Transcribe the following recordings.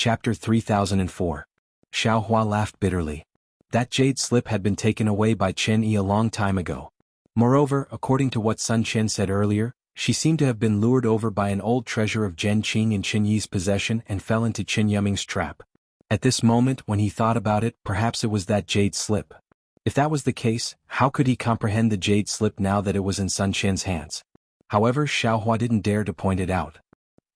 Chapter 3004. Xiao Hua laughed bitterly. That jade slip had been taken away by Chen Yi a long time ago. Moreover, according to what Sun Chen said earlier, she seemed to have been lured over by an old treasure of Zhen Qing in Chen Yi's possession and fell into Chen Yuming's trap. At this moment, when he thought about it, perhaps it was that jade slip. If that was the case, how could he comprehend the jade slip now that it was in Sun Chen's hands? However, Xiao Hua didn't dare to point it out.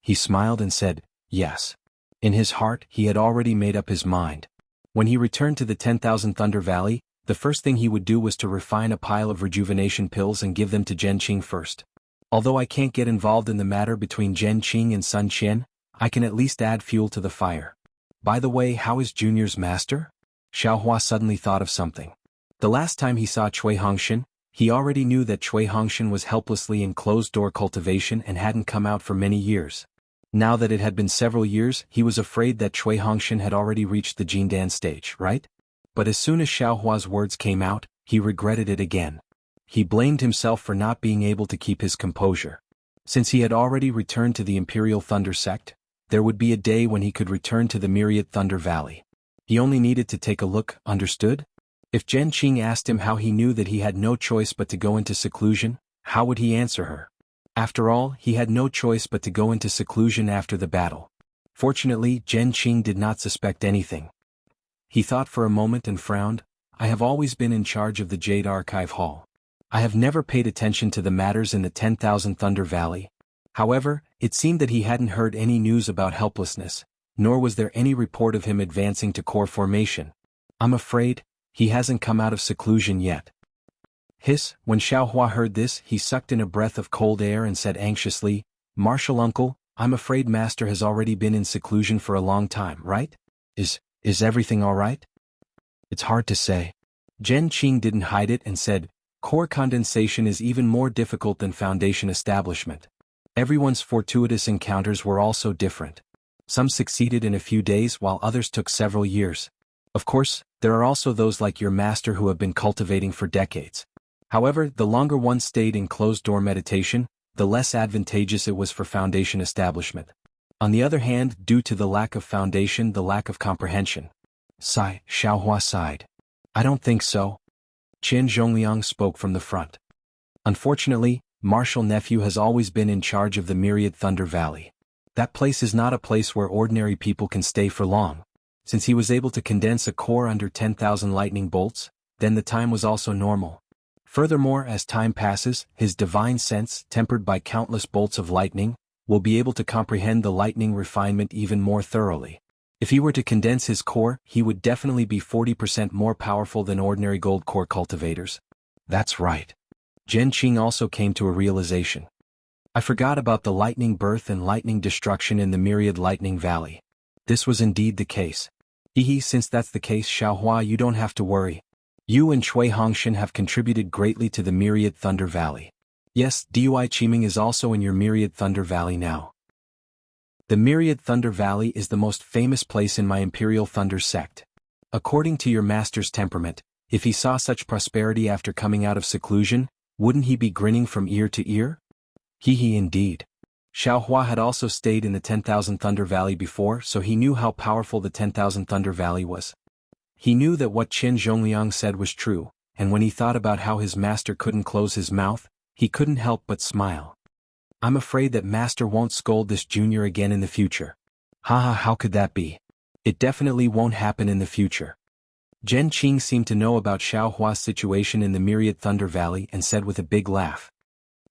He smiled and said, yes. In his heart, he had already made up his mind. When he returned to the 10,000 Thunder Valley, the first thing he would do was to refine a pile of rejuvenation pills and give them to Zhen Qing first. Although I can't get involved in the matter between Zhen Qing and Sun Chen, I can at least add fuel to the fire. By the way, how is Junior's master? Xiao Hua suddenly thought of something. The last time he saw Cui Hongshan, he already knew that Cui Hongshan was helplessly in closed-door cultivation and hadn't come out for many years. Now that it had been several years, he was afraid that Cui Hongshan had already reached the Jindan stage, right? But as soon as Xiao Hua's words came out, he regretted it again. He blamed himself for not being able to keep his composure. Since he had already returned to the Imperial Thunder Sect, there would be a day when he could return to the Myriad Thunder Valley. He only needed to take a look, understood? If Zhen Qing asked him how he knew that he had no choice but to go into seclusion, how would he answer her? After all, he had no choice but to go into seclusion after the battle. Fortunately, Zhen Qing did not suspect anything. He thought for a moment and frowned. I have always been in charge of the Jade Archive Hall. I have never paid attention to the matters in the 10,000 Thunder Valley. However, it seemed that he hadn't heard any news about helplessness, nor was there any report of him advancing to core formation. I'm afraid, he hasn't come out of seclusion yet. Hiss, when Xiao Hua heard this, he sucked in a breath of cold air and said anxiously, Martial Uncle, I'm afraid Master has already been in seclusion for a long time, right? Is everything all right? It's hard to say. Zhen Qing didn't hide it and said, core condensation is even more difficult than foundation establishment. Everyone's fortuitous encounters were also different. Some succeeded in a few days while others took several years. Of course, there are also those like your master who have been cultivating for decades. However, the longer one stayed in closed-door meditation, the less advantageous it was for foundation establishment. On the other hand, due to the lack of foundation, the lack of comprehension. Sigh, Xiao Hua sighed. I don't think so. Qian Zhongliang spoke from the front. Unfortunately, Martial Nephew has always been in charge of the Myriad Thunder Valley. That place is not a place where ordinary people can stay for long. Since he was able to condense a core under 10,000 lightning bolts, then the time was also normal. Furthermore, as time passes, his divine sense, tempered by countless bolts of lightning, will be able to comprehend the lightning refinement even more thoroughly. If he were to condense his core, he would definitely be 40% more powerful than ordinary gold core cultivators. That's right. Zhen Qing also came to a realization. I forgot about the lightning birth and lightning destruction in the Myriad Lightning Valley. This was indeed the case. Since that's the case, Xiao Hua, you don't have to worry. You and Cui Hongshan have contributed greatly to the Myriad Thunder Valley. Yes, Dui Qiming is also in your Myriad Thunder Valley now. The Myriad Thunder Valley is the most famous place in my Imperial Thunder sect. According to your master's temperament, if he saw such prosperity after coming out of seclusion, wouldn't he be grinning from ear to ear? Indeed. Xiao Hua had also stayed in the 10,000 Thunder Valley before, so he knew how powerful the 10,000 Thunder Valley was. He knew that what Qian Zhongliang said was true, and when he thought about how his master couldn't close his mouth, he couldn't help but smile. I'm afraid that master won't scold this junior again in the future. Haha, how could that be? It definitely won't happen in the future. Zhen Qing seemed to know about Xiao Hua's situation in the Myriad Thunder Valley and said with a big laugh.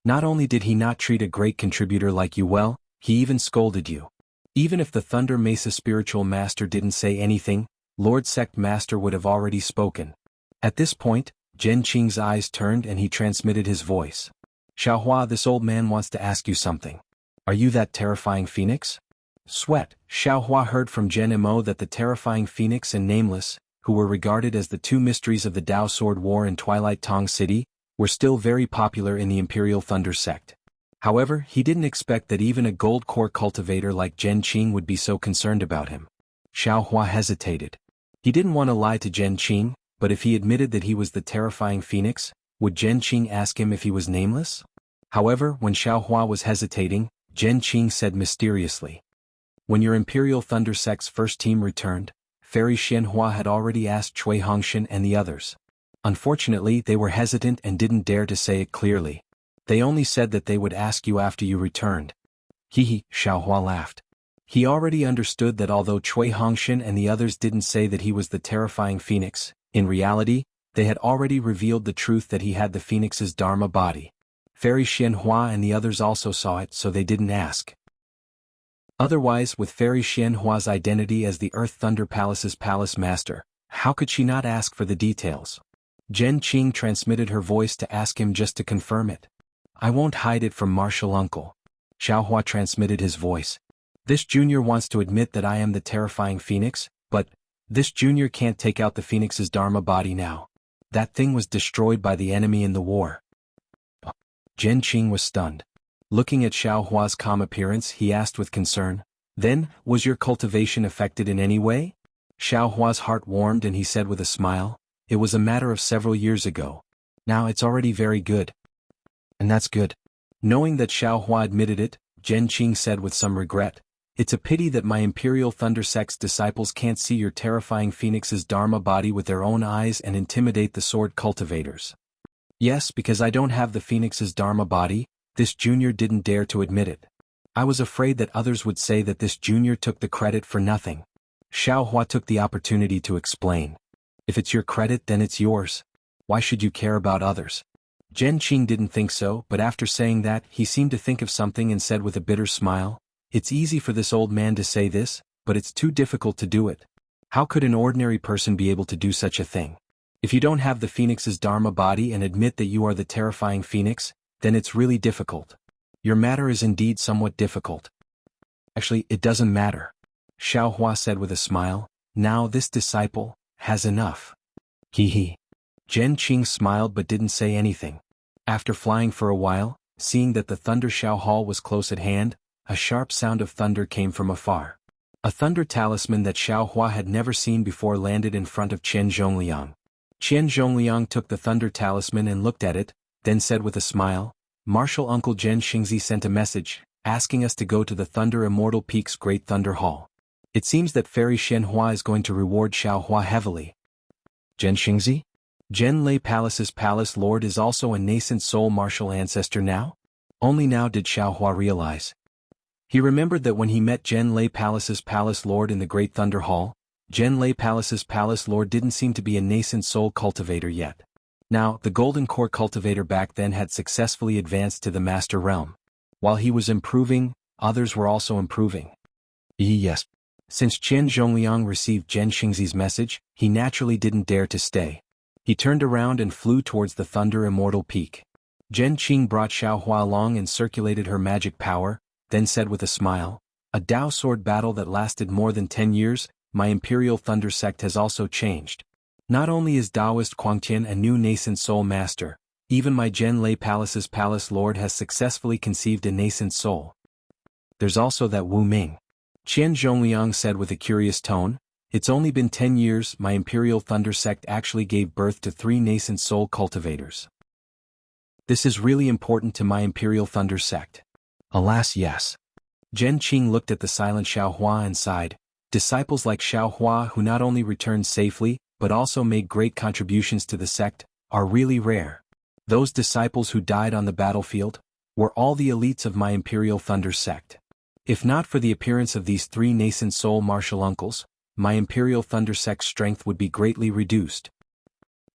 Not only did he not treat a great contributor like you well, he even scolded you. Even if the Thunder Mesa spiritual master didn't say anything, Lord Sect Master would have already spoken. At this point, Zhen Qing's eyes turned and he transmitted his voice. Xiao Hua, this old man wants to ask you something. Are you that terrifying phoenix? Sweat. Xiao Hua heard from Zhen Mo that the terrifying phoenix and Nameless, who were regarded as the two mysteries of the Dao Sword War in Twilight Tong City, were still very popular in the Imperial Thunder sect. However, he didn't expect that even a gold core cultivator like Zhen Qing would be so concerned about him. Xiao Hua hesitated. He didn't want to lie to Zhen Qing, but if he admitted that he was the terrifying phoenix, would Zhen Qing ask him if he was nameless? However, when Xiao Hua was hesitating, Zhen Qing said mysteriously. When your Imperial Thunder Sect's first team returned, Fairy Xianhua had already asked Cui Hongshan and the others. Unfortunately, they were hesitant and didn't dare to say it clearly. They only said that they would ask you after you returned. Hehe, Xiaohua laughed. He already understood that although Cui Hongshan and the others didn't say that he was the terrifying phoenix, in reality, they had already revealed the truth that he had the phoenix's Dharma body. Fairy Xianhua and the others also saw it, so they didn't ask. Otherwise, with Fairy Xianhua's identity as the Earth Thunder Palace's palace master, how could she not ask for the details? Zhen Qing transmitted her voice to ask him just to confirm it. I won't hide it from Martial Uncle. Xiaohua transmitted his voice. This junior wants to admit that I am the terrifying phoenix, but this junior can't take out the phoenix's Dharma body now. That thing was destroyed by the enemy in the war. Zhen Qing was stunned. Looking at Xiaohua's calm appearance, he asked with concern, Then, was your cultivation affected in any way? Xiaohua's heart warmed and he said with a smile, It was a matter of several years ago. Now it's already very good. And that's good. Knowing that Xiaohua admitted it, Zhen Qing said with some regret, It's a pity that my Imperial Thunder Sect's disciples can't see your terrifying phoenix's Dharma body with their own eyes and intimidate the sword cultivators. Yes, because I don't have the phoenix's Dharma body, this junior didn't dare to admit it. I was afraid that others would say that this junior took the credit for nothing. Xiaohua took the opportunity to explain. If it's your credit, then it's yours. Why should you care about others? Zhen Qing didn't think so, but after saying that, he seemed to think of something and said with a bitter smile, It's easy for this old man to say this, but it's too difficult to do it. How could an ordinary person be able to do such a thing? If you don't have the phoenix's Dharma body and admit that you are the terrifying phoenix, then it's really difficult. Your matter is indeed somewhat difficult. Actually, it doesn't matter. Xiaohua said with a smile, Now this disciple has enough. He. Zhen Qing smiled but didn't say anything. After flying for a while, seeing that the Thunder Xiao Hall was close at hand, a sharp sound of thunder came from afar. A thunder talisman that Xiaohua had never seen before landed in front of Qian Zhongliang. Qian Zhongliang took the thunder talisman and looked at it, then said with a smile, Martial Uncle Zhen Xingzi sent a message, asking us to go to the Thunder Immortal Peak's Great Thunder Hall. It seems that Fairy Xianhua is going to reward Xiaohua heavily. Zhen Xingzi? Zhen Lei Palace's palace lord is also a nascent soul martial ancestor now? Only now did Xiaohua realize. He remembered that when he met Zhen Lei Palace's palace lord in the Great Thunder Hall, Zhen Lei Palace's palace lord didn't seem to be a nascent soul cultivator yet. Now, the Golden Core cultivator back then had successfully advanced to the Master Realm. While he was improving, others were also improving. Yes. Since Qian Zhongliang received Zhen Xingzi's message, he naturally didn't dare to stay. He turned around and flew towards the Thunder Immortal Peak. Zhen Qing brought Xiaohua along and circulated her magic power, then said with a smile, A Dao sword battle that lasted more than 10 years, my Imperial Thunder Sect has also changed. Not only is Taoist Quangtian a new nascent soul master, even my Zhen Lei Palace's palace lord has successfully conceived a nascent soul. There's also that Wu Ming. Qian Zhongliang said with a curious tone, It's only been 10 years my Imperial Thunder Sect actually gave birth to 3 nascent soul cultivators. This is really important to my Imperial Thunder Sect. Alas, yes. Zhen Qing looked at the silent Xiaohua and sighed. Disciples like Xiaohua who not only returned safely, but also made great contributions to the sect, are really rare. Those disciples who died on the battlefield were all the elites of my Imperial Thunder Sect. If not for the appearance of these 3 nascent soul martial uncles, my Imperial Thunder Sect's strength would be greatly reduced.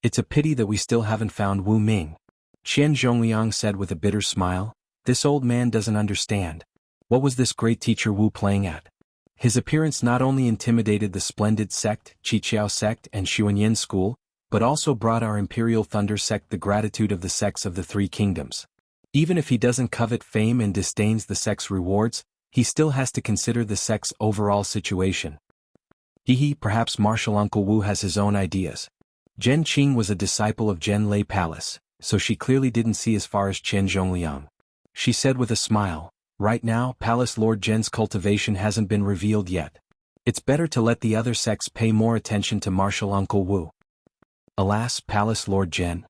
It's a pity that we still haven't found Wu Ming. Qian Zhongliang said with a bitter smile, This old man doesn't understand. What was this great teacher Wu playing at? His appearance not only intimidated the splendid sect, Qiqiao sect and Xuanyan school, but also brought our Imperial Thunder Sect the gratitude of the sects of the 3 kingdoms. Even if he doesn't covet fame and disdains the sect's rewards, he still has to consider the sect's overall situation. Perhaps Martial Uncle Wu has his own ideas. Zhen Qing was a disciple of Zhen Lei Palace, so she clearly didn't see as far as Qian Zhongliang. She said with a smile, Right now, Palace Lord Zhen's cultivation hasn't been revealed yet. It's better to let the other sects pay more attention to Martial Uncle Wu. Alas, Palace Lord Zhen.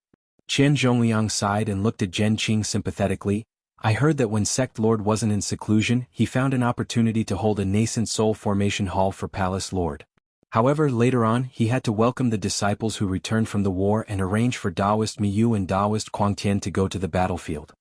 Qian Zhongliang sighed and looked at Zhen Qing sympathetically, I heard that when Sect Lord wasn't in seclusion, he found an opportunity to hold a nascent soul formation hall for Palace Lord. However, later on, he had to welcome the disciples who returned from the war and arrange for Taoist Miyu and Taoist Quangtian to go to the battlefield.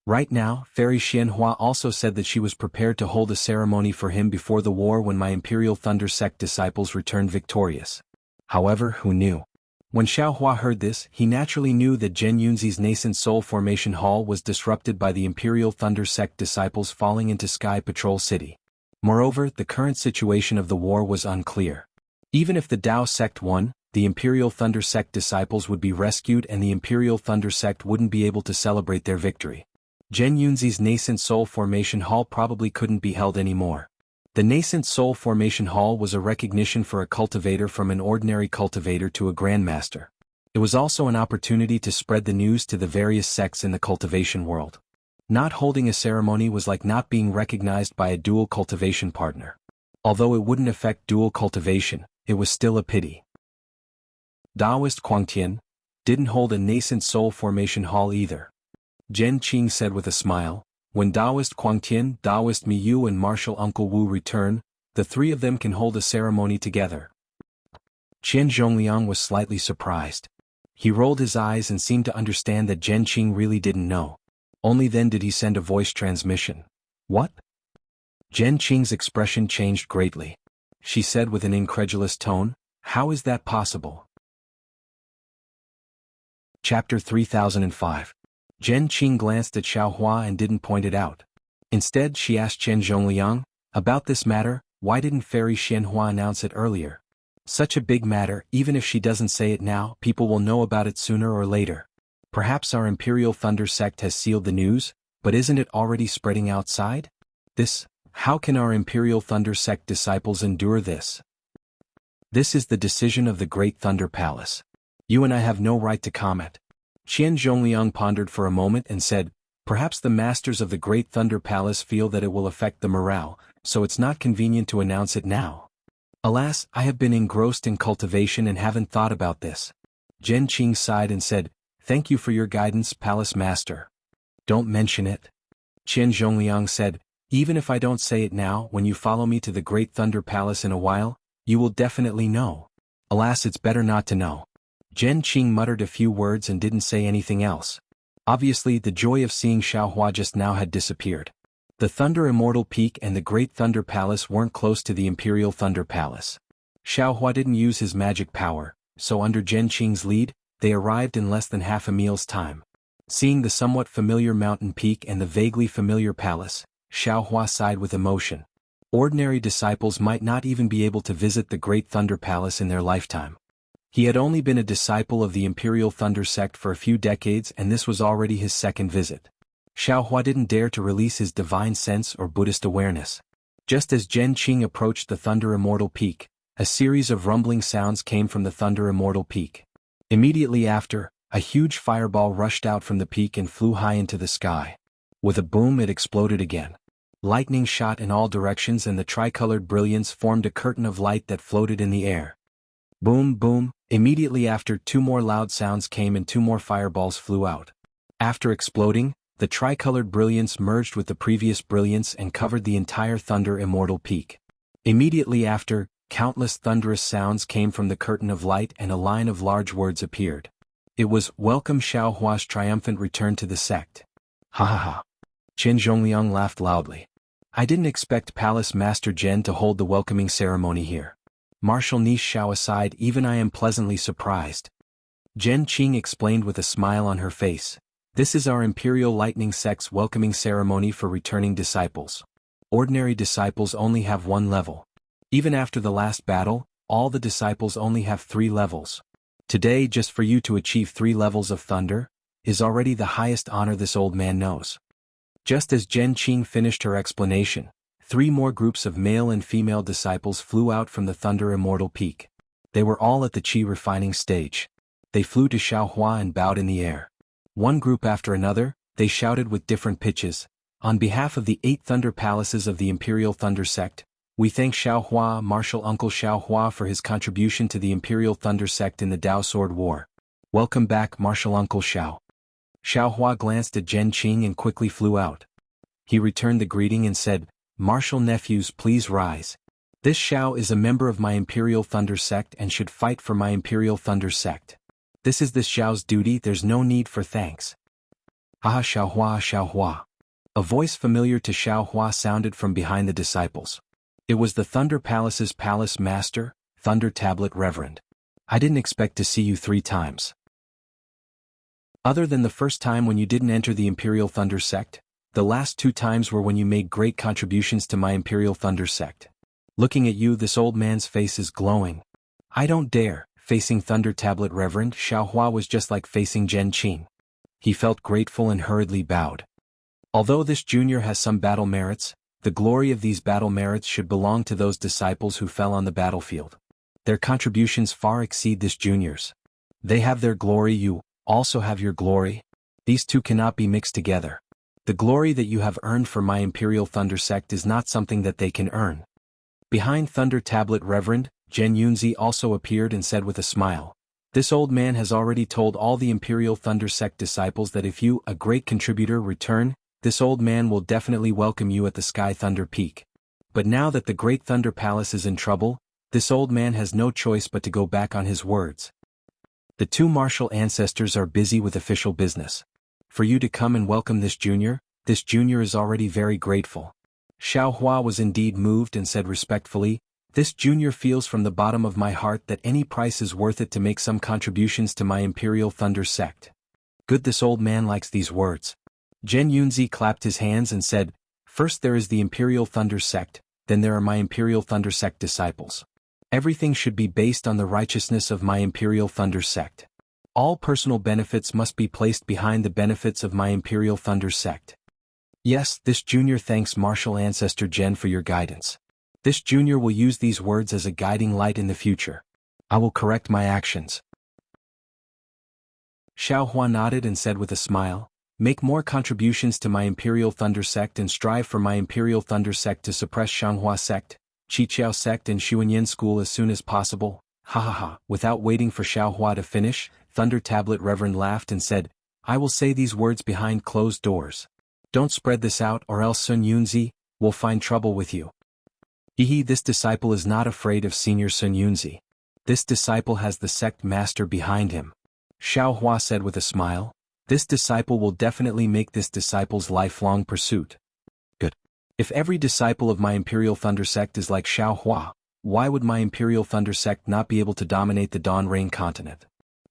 Right now, Fairy Xianhua also said that she was prepared to hold a ceremony for him before the war when my Imperial Thunder Sect disciples returned victorious. However, who knew? When Xiaohua heard this, he naturally knew that Zhen Yunzi's nascent soul formation hall was disrupted by the Imperial Thunder Sect disciples falling into Sky Patrol City. Moreover, the current situation of the war was unclear. Even if the Dao Sect won, the Imperial Thunder Sect disciples would be rescued and the Imperial Thunder Sect wouldn't be able to celebrate their victory. Zhen Yunzi's nascent soul formation hall probably couldn't be held anymore. The nascent soul formation hall was a recognition for a cultivator from an ordinary cultivator to a grandmaster. It was also an opportunity to spread the news to the various sects in the cultivation world. Not holding a ceremony was like not being recognized by a dual cultivation partner. Although it wouldn't affect dual cultivation, it was still a pity. Taoist Quangtian didn't hold a nascent soul formation hall either. Zhen Qing said with a smile, when Taoist Quangtian, Taoist Miyu and Martial Uncle Wu return, the three of them can hold a ceremony together. Qian Zhongliang was slightly surprised. He rolled his eyes and seemed to understand that Zhen Qing really didn't know. Only then did he send a voice transmission. What? Zhen Qing's expression changed greatly. She said with an incredulous tone, how is that possible? Chapter 3005. Zhen Qing glanced at Xiaohua and didn't point it out. Instead, she asked Qian Zhongliang, about this matter, why didn't Fairy Xianhua announce it earlier? Such a big matter, even if she doesn't say it now, people will know about it sooner or later. Perhaps our Imperial Thunder Sect has sealed the news, but isn't it already spreading outside? How can our Imperial Thunder Sect disciples endure this? This is the decision of the Great Thunder Palace. You and I have no right to comment. Qian Zhongliang pondered for a moment and said, perhaps the masters of the Great Thunder Palace feel that it will affect the morale, so it's not convenient to announce it now. Alas, I have been engrossed in cultivation and haven't thought about this. Zhen Qing sighed and said, thank you for your guidance, Palace Master. Don't mention it. Qian Zhongliang said, even if I don't say it now, when you follow me to the Great Thunder Palace in a while, you will definitely know. Alas, it's better not to know. Zhen Qing muttered a few words and didn't say anything else. Obviously, the joy of seeing Xiaohua just now had disappeared. The Thunder Immortal Peak and the Great Thunder Palace weren't close to the Imperial Thunder Palace. Xiaohua didn't use his magic power, so under Zhen Qing's lead, they arrived in less than half a meal's time. Seeing the somewhat familiar mountain peak and the vaguely familiar palace, Xiaohua sighed with emotion. Ordinary disciples might not even be able to visit the Great Thunder Palace in their lifetime. He had only been a disciple of the Imperial Thunder Sect for a few decades and this was already his second visit. Xiaohua didn't dare to release his divine sense or Buddhist awareness. Just as Zhen Qing approached the Thunder Immortal Peak, a series of rumbling sounds came from the Thunder Immortal Peak. Immediately after, a huge fireball rushed out from the peak and flew high into the sky. With a boom, it exploded again. Lightning shot in all directions and the tricolored brilliance formed a curtain of light that floated in the air. Boom, boom. Immediately after, two more loud sounds came and two more fireballs flew out. After exploding, the tricolored brilliance merged with the previous brilliance and covered the entire Thunder Immortal Peak. Immediately after, countless thunderous sounds came from the curtain of light and a line of large words appeared. It was, welcome Xiaohua's triumphant return to the sect. Ha ha ha. Qian Zhongliang laughed loudly. I didn't expect Palace Master Zhen to hold the welcoming ceremony here. Martial niche Xiao aside, even I am pleasantly surprised. Zhen Qing explained with a smile on her face. This is our Imperial Lightning Sect's welcoming ceremony for returning disciples. Ordinary disciples only have one level. Even after the last battle, all the disciples only have 3 levels. Today, just for you to achieve 3 levels of thunder, is already the highest honor this old man knows. Just as Zhen Qing finished her explanation, 3 more groups of male and female disciples flew out from the Thunder Immortal Peak. They were all at the Qi refining stage. They flew to Xiaohua and bowed in the air. One group after another, they shouted with different pitches, on behalf of the 8 Thunder Palaces of the Imperial Thunder Sect, we thank Xiaohua, Martial Uncle Xiaohua for his contribution to the Imperial Thunder Sect in the Dao Sword War. Welcome back, Martial Uncle Xiao. Xiaohua glanced at Zhen Qing and quickly flew out. He returned the greeting and said, "Martial nephews, please rise. This Xiao is a member of my Imperial Thunder Sect and should fight for my Imperial Thunder Sect. This is this Xiao's duty, there's no need for thanks." "Haha, Xiaohua, Xiaohua." A voice familiar to Xiaohua sounded from behind the disciples. It was the Thunder Palace's Palace Master, Thunder Tablet Reverend. "I didn't expect to see you 3 times. Other than the first time when you didn't enter the Imperial Thunder Sect, the last 2 times were when you made great contributions to my Imperial Thunder Sect. Looking at you, this old man's face is glowing. I don't dare." Facing Thunder Tablet Reverend, Xiaohua was just like facing Zhen Qing. He felt grateful and hurriedly bowed. Although this junior has some battle merits, the glory of these battle merits should belong to those disciples who fell on the battlefield. Their contributions far exceed this junior's. They have their glory, you also have your glory. These two cannot be mixed together. The glory that you have earned for my Imperial Thunder Sect is not something that they can earn. Behind Thunder Tablet Reverend, Zhen Yunzi also appeared and said with a smile, "This old man has already told all the Imperial Thunder Sect disciples that if you, a great contributor, return, this old man will definitely welcome you at the Sky Thunder Peak. But now that the Great Thunder Palace is in trouble, this old man has no choice but to go back on his words. The 2 martial ancestors are busy with official business. For you to come and welcome this junior is already very grateful." Xiaohua was indeed moved and said respectfully, "This junior feels from the bottom of my heart that any price is worth it to make some contributions to my Imperial Thunder Sect. Good, this old man likes these words." Zhen Yunzi clapped his hands and said, "First there is the Imperial Thunder Sect, then there are my Imperial Thunder Sect disciples. Everything should be based on the righteousness of my Imperial Thunder Sect. All personal benefits must be placed behind the benefits of my Imperial Thunder Sect." Yes, this junior thanks Martial Ancestor Zhen for your guidance. This junior will use these words as a guiding light in the future. I will correct my actions. Xiaohua nodded and said with a smile, "Make more contributions to my Imperial Thunder Sect and strive for my Imperial Thunder Sect to suppress Shanghua Sect, Qiqiao Sect and Xuanyan School as soon as possible." Ha ha ha. Without waiting for Xiaohua to finish, Thunder Tablet Reverend laughed and said, "I will say these words behind closed doors. Don't spread this out or else Sun Yunzi will find trouble with you." Hehe, this disciple is not afraid of Senior Sun Yunzi. This disciple has the sect master behind him. Xiaohua said with a smile, "This disciple will definitely make this disciple's lifelong pursuit." Good. If every disciple of my Imperial Thunder Sect is like Xiaohua, why would my Imperial Thunder Sect not be able to dominate the Dawn Rain continent?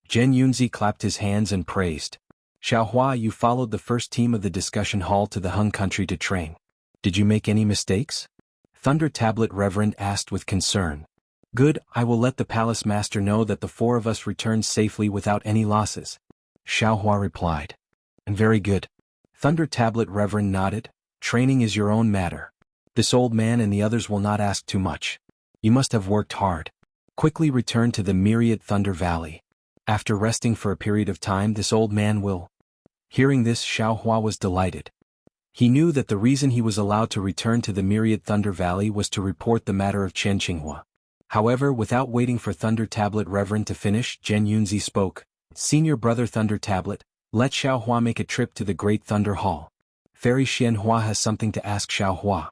Zhen Yunzi clapped his hands and praised. "Xiaohua, you followed the first team of the discussion hall to the Hun country to train. Did you make any mistakes?" Thunder Tablet Reverend asked with concern. "Good, I will let the Palace Master know that the 4 of us returned safely without any losses," Xiaohua replied. "And very good." Thunder Tablet Reverend nodded. "Training is your own matter. This old man and the others will not ask too much. You must have worked hard. Quickly return to the Myriad Thunder Valley. After resting for a period of time, this old man will." Hearing this, Xiaohua was delighted. He knew that the reason he was allowed to return to the Myriad Thunder Valley was to report the matter of Chen Qinghua. However, without waiting for Thunder Tablet Reverend to finish, Zhen Yunzi spoke, "Senior Brother Thunder Tablet, let Xiaohua make a trip to the Great Thunder Hall. Fairy Xianhua has something to ask Xiaohua."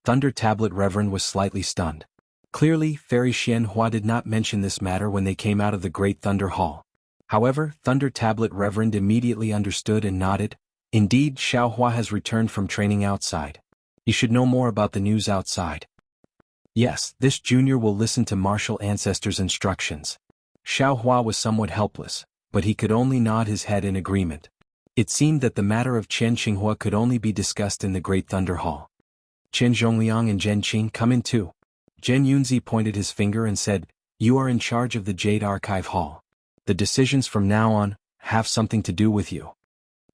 Thunder Tablet Reverend was slightly stunned. Clearly, Fairy Xianhua did not mention this matter when they came out of the Great Thunder Hall. However, Thunder Tablet Reverend immediately understood and nodded. Indeed, Xiaohua has returned from training outside. He should know more about the news outside. Yes, this junior will listen to Martial Ancestor's instructions. Xiaohua was somewhat helpless, but he could only nod his head in agreement. It seemed that the matter of Chen Qinghua could only be discussed in the Great Thunder Hall. "Chen Zhongliang and Zhen Qing, come in too." Zhen Yunzi pointed his finger and said, "You are in charge of the Jade Archive Hall. The decisions from now on have something to do with you."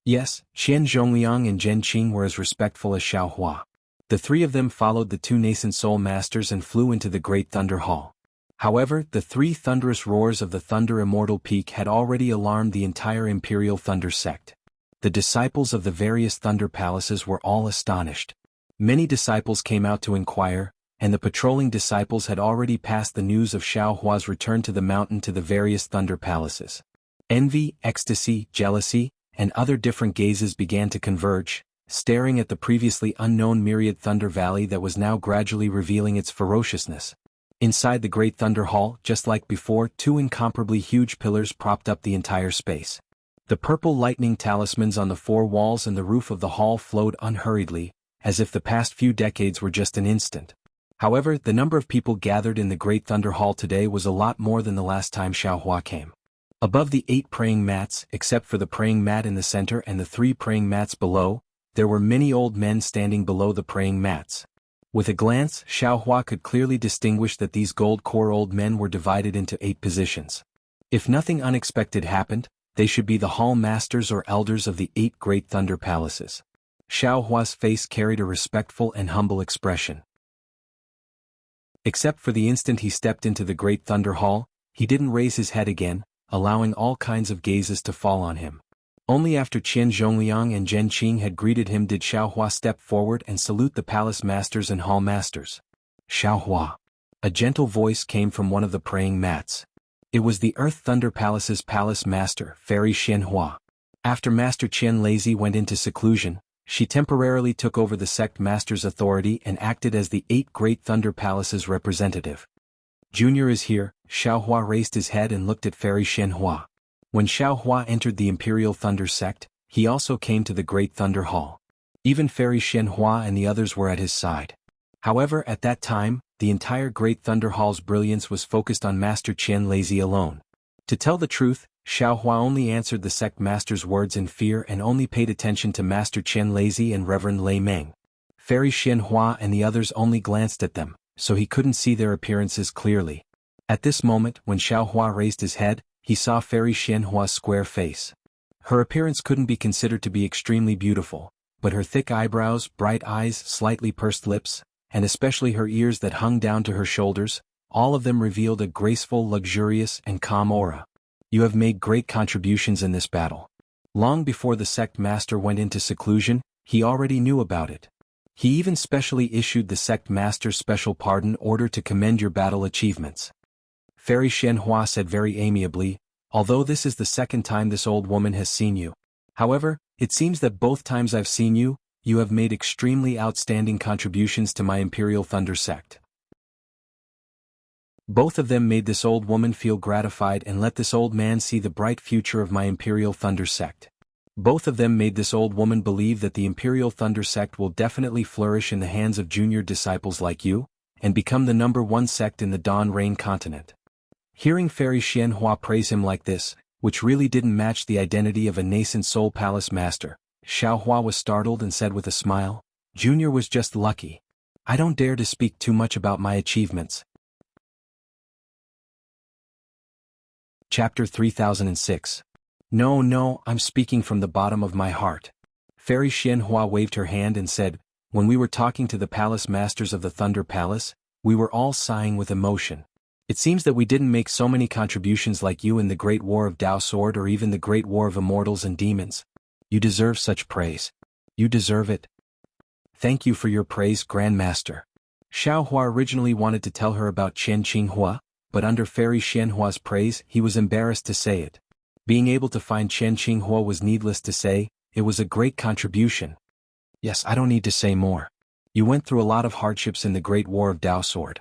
Yes, Chen Zhongliang and Zhen Qing were as respectful as Xiaohua. The 3 of them followed the 2 nascent soul masters and flew into the Great Thunder Hall. However, the 3 thunderous roars of the Thunder Immortal Peak had already alarmed the entire Imperial Thunder Sect. The disciples of the various Thunder Palaces were all astonished. Many disciples came out to inquire, and the patrolling disciples had already passed the news of Xiaohua's return to the mountain to the various Thunder Palaces. Envy, ecstasy, jealousy, and other different gazes began to converge, staring at the previously unknown myriad thunder valley that was now gradually revealing its ferociousness. Inside the great thunder hall, just like before, two incomparably huge pillars propped up the entire space. The purple lightning talismans on the four walls and the roof of the hall flowed unhurriedly, as if the past few decades were just an instant. However, the number of people gathered in the great thunder hall today was a lot more than the last time Xiaohua came. Above the 8 praying mats, except for the praying mat in the center and the 3 praying mats below, there were many old men standing below the praying mats. With a glance, Xiaohua could clearly distinguish that these gold-core old men were divided into 8 positions. If nothing unexpected happened, they should be the hall masters or elders of the 8 great thunder palaces. Xiaohua's face carried a respectful and humble expression. Except for the instant he stepped into the great thunder hall, he didn't raise his head again, allowing all kinds of gazes to fall on him. Only after Qian Zhongliang and Zhen Qing had greeted him did Xiaohua step forward and salute the palace masters and hall masters. Xiaohua. A gentle voice came from one of the praying mats. It was the Earth Thunder Palace's palace master, Fairy Xianhua. After Master Qian Lazy went into seclusion, she temporarily took over the sect master's authority and acted as the 8 great thunder palaces' representative. Junior is here. Xiaohua raised his head and looked at Fairy Xianhua. When Xiaohua entered the Imperial Thunder sect, he also came to the Great Thunder Hall. Even Fairy Xianhua and the others were at his side. However, at that time, the entire Great Thunder Hall's brilliance was focused on Master Qian Lazy alone. To tell the truth, Xiaohua only answered the sect master's words in fear and only paid attention to Master Qian Lazy and Reverend Lei Meng. Fairy Xianhua and the others only glanced at them, so he couldn't see their appearances clearly. At this moment, when Xiaohua raised his head, he saw Fairy Xianhua's square face. Her appearance couldn't be considered to be extremely beautiful, but her thick eyebrows, bright eyes, slightly pursed lips, and especially her ears that hung down to her shoulders, all of them revealed a graceful, luxurious, and calm aura. You have made great contributions in this battle. Long before the sect master went into seclusion, he already knew about it. He even specially issued the sect master's special pardon order to commend your battle achievements. Fairy Xianhua said very amiably, although this is the second time this old woman has seen you. However, it seems that both times I've seen you, you have made extremely outstanding contributions to my Imperial Thunder sect. Both of them made this old woman feel gratified and let this old man see the bright future of my Imperial Thunder sect. Both of them made this old woman believe that the Imperial Thunder sect will definitely flourish in the hands of junior disciples like you, and become the #1 sect in the Dawn Rain continent. Hearing Fairy Xianhua praise him like this, which really didn't match the identity of a nascent soul palace master, Xiaohua was startled and said with a smile, Junior was just lucky. I don't dare to speak too much about my achievements. Chapter 3006. No, I'm speaking from the bottom of my heart. Fairy Xianhua waved her hand and said, when we were talking to the palace masters of the Thunder Palace, we were all sighing with emotion. It seems that we didn't make so many contributions like you in the Great War of Dao Sword or even the Great War of Immortals and Demons. You deserve such praise. You deserve it. Thank you for your praise, Grandmaster. Xiaohua originally wanted to tell her about Qian Qinghua, but under Fairy Xianhua's praise he was embarrassed to say it. Being able to find Qian Qinghua was needless to say, it was a great contribution. Yes, I don't need to say more. You went through a lot of hardships in the Great War of Dao Sword.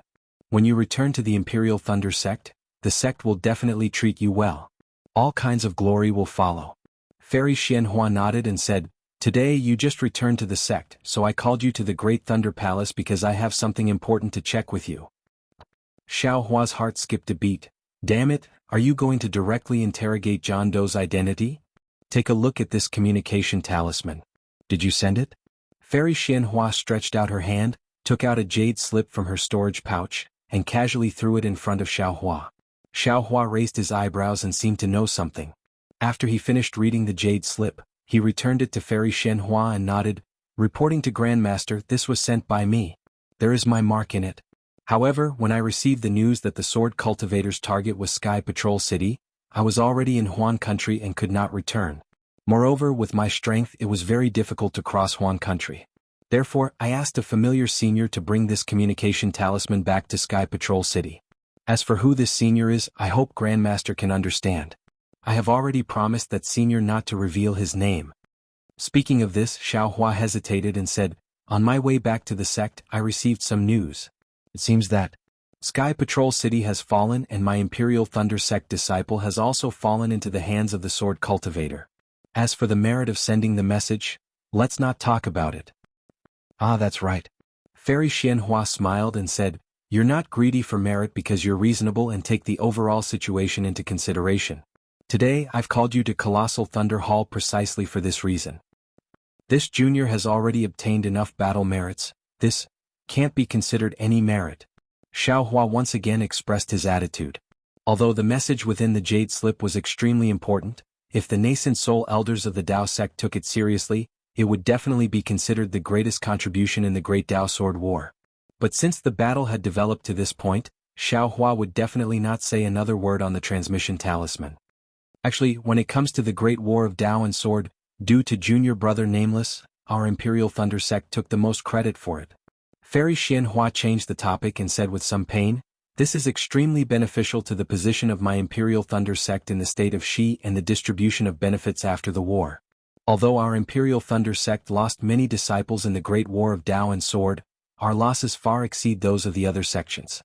When you return to the Imperial Thunder sect, the sect will definitely treat you well. All kinds of glory will follow. Fairy Xianhua nodded and said, today you just returned to the sect, so I called you to the Great Thunder Palace because I have something important to check with you. Xiaohua's heart skipped a beat. Damn it, are you going to directly interrogate John Doe's identity? Take a look at this communication talisman. Did you send it? Fairy Xianhua stretched out her hand, took out a jade slip from her storage pouch, and casually threw it in front of Xiaohua. Xiaohua raised his eyebrows and seemed to know something. After he finished reading the jade slip, he returned it to Fairy Xianhua and nodded, reporting to Grandmaster, this was sent by me. There is my mark in it. However, when I received the news that the Sword Cultivator's target was Sky Patrol City, I was already in Huan Country and could not return. Moreover, with my strength it was very difficult to cross Huan Country. Therefore, I asked a familiar senior to bring this communication talisman back to Sky Patrol City. As for who this senior is, I hope Grandmaster can understand. I have already promised that senior not to reveal his name. Speaking of this, Xiaohua hesitated and said, "On my way back to the sect, I received some news. It seems that Sky Patrol City has fallen and my Imperial Thunder Sect disciple has also fallen into the hands of the Sword Cultivator. As for the merit of sending the message, let's not talk about it." "Ah, that's right." Fairy Xianhua smiled and said, "You're not greedy for merit because you're reasonable and take the overall situation into consideration. Today I've called you to Colossal Thunder Hall precisely for this reason. This junior has already obtained enough battle merits, this can't be considered any merit." Xiaohua once again expressed his attitude. Although the message within the Jade Slip was extremely important, if the nascent soul elders of the Dao sect took it seriously, it would definitely be considered the greatest contribution in the Great Dao Sword War. But since the battle had developed to this point, Xiaohua would definitely not say another word on the transmission talisman. Actually, when it comes to the Great War of Dao and Sword, due to junior brother Nameless, our Imperial Thunder sect took the most credit for it. Fairy Xianhua changed the topic and said with some pain, "This is extremely beneficial to the position of my Imperial Thunder sect in the state of Shi and the distribution of benefits after the war. Although our Imperial Thunder sect lost many disciples in the Great War of Dao and Sword, our losses far exceed those of the other sections.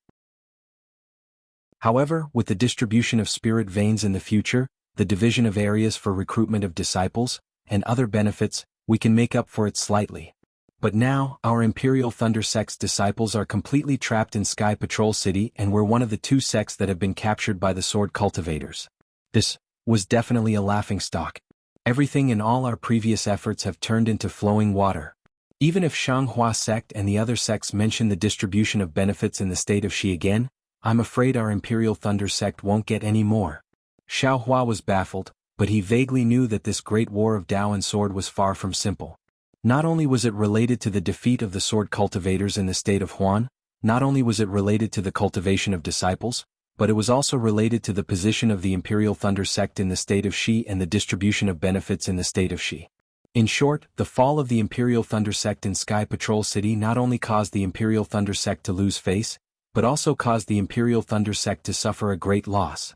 However, with the distribution of spirit veins in the future, the division of areas for recruitment of disciples, and other benefits, we can make up for it slightly. But now, our Imperial Thunder sect's disciples are completely trapped in Sky Patrol City and we're one of the 2 sects that have been captured by the Sword Cultivators. This was definitely a laughingstock. Everything in all our previous efforts have turned into flowing water. Even if Xianghua sect and the other sects mention the distribution of benefits in the state of Shi again, I'm afraid our Imperial Thunder sect won't get any more." Xiaohua was baffled, but he vaguely knew that this great war of Dao and Sword was far from simple. Not only was it related to the defeat of the Sword Cultivators in the state of Huan, not only was it related to the cultivation of disciples, but it was also related to the position of the Imperial Thunder sect in the state of Shi and the distribution of benefits in the state of Shi. In short, the fall of the Imperial Thunder sect in Sky Patrol City not only caused the Imperial Thunder sect to lose face, but also caused the Imperial Thunder sect to suffer a great loss.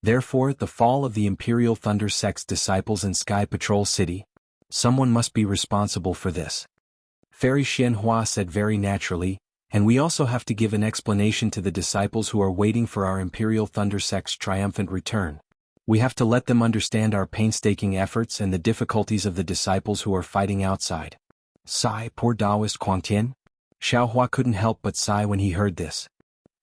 Therefore, the fall of the Imperial Thunder sect's disciples in Sky Patrol City, someone must be responsible for this. Fairy Xianhua said very naturally, "And we also have to give an explanation to the disciples who are waiting for our Imperial Thunder sect's triumphant return. We have to let them understand our painstaking efforts and the difficulties of the disciples who are fighting outside." Sigh, poor Taoist Quangtian. Xiaohua couldn't help but sigh when he heard this.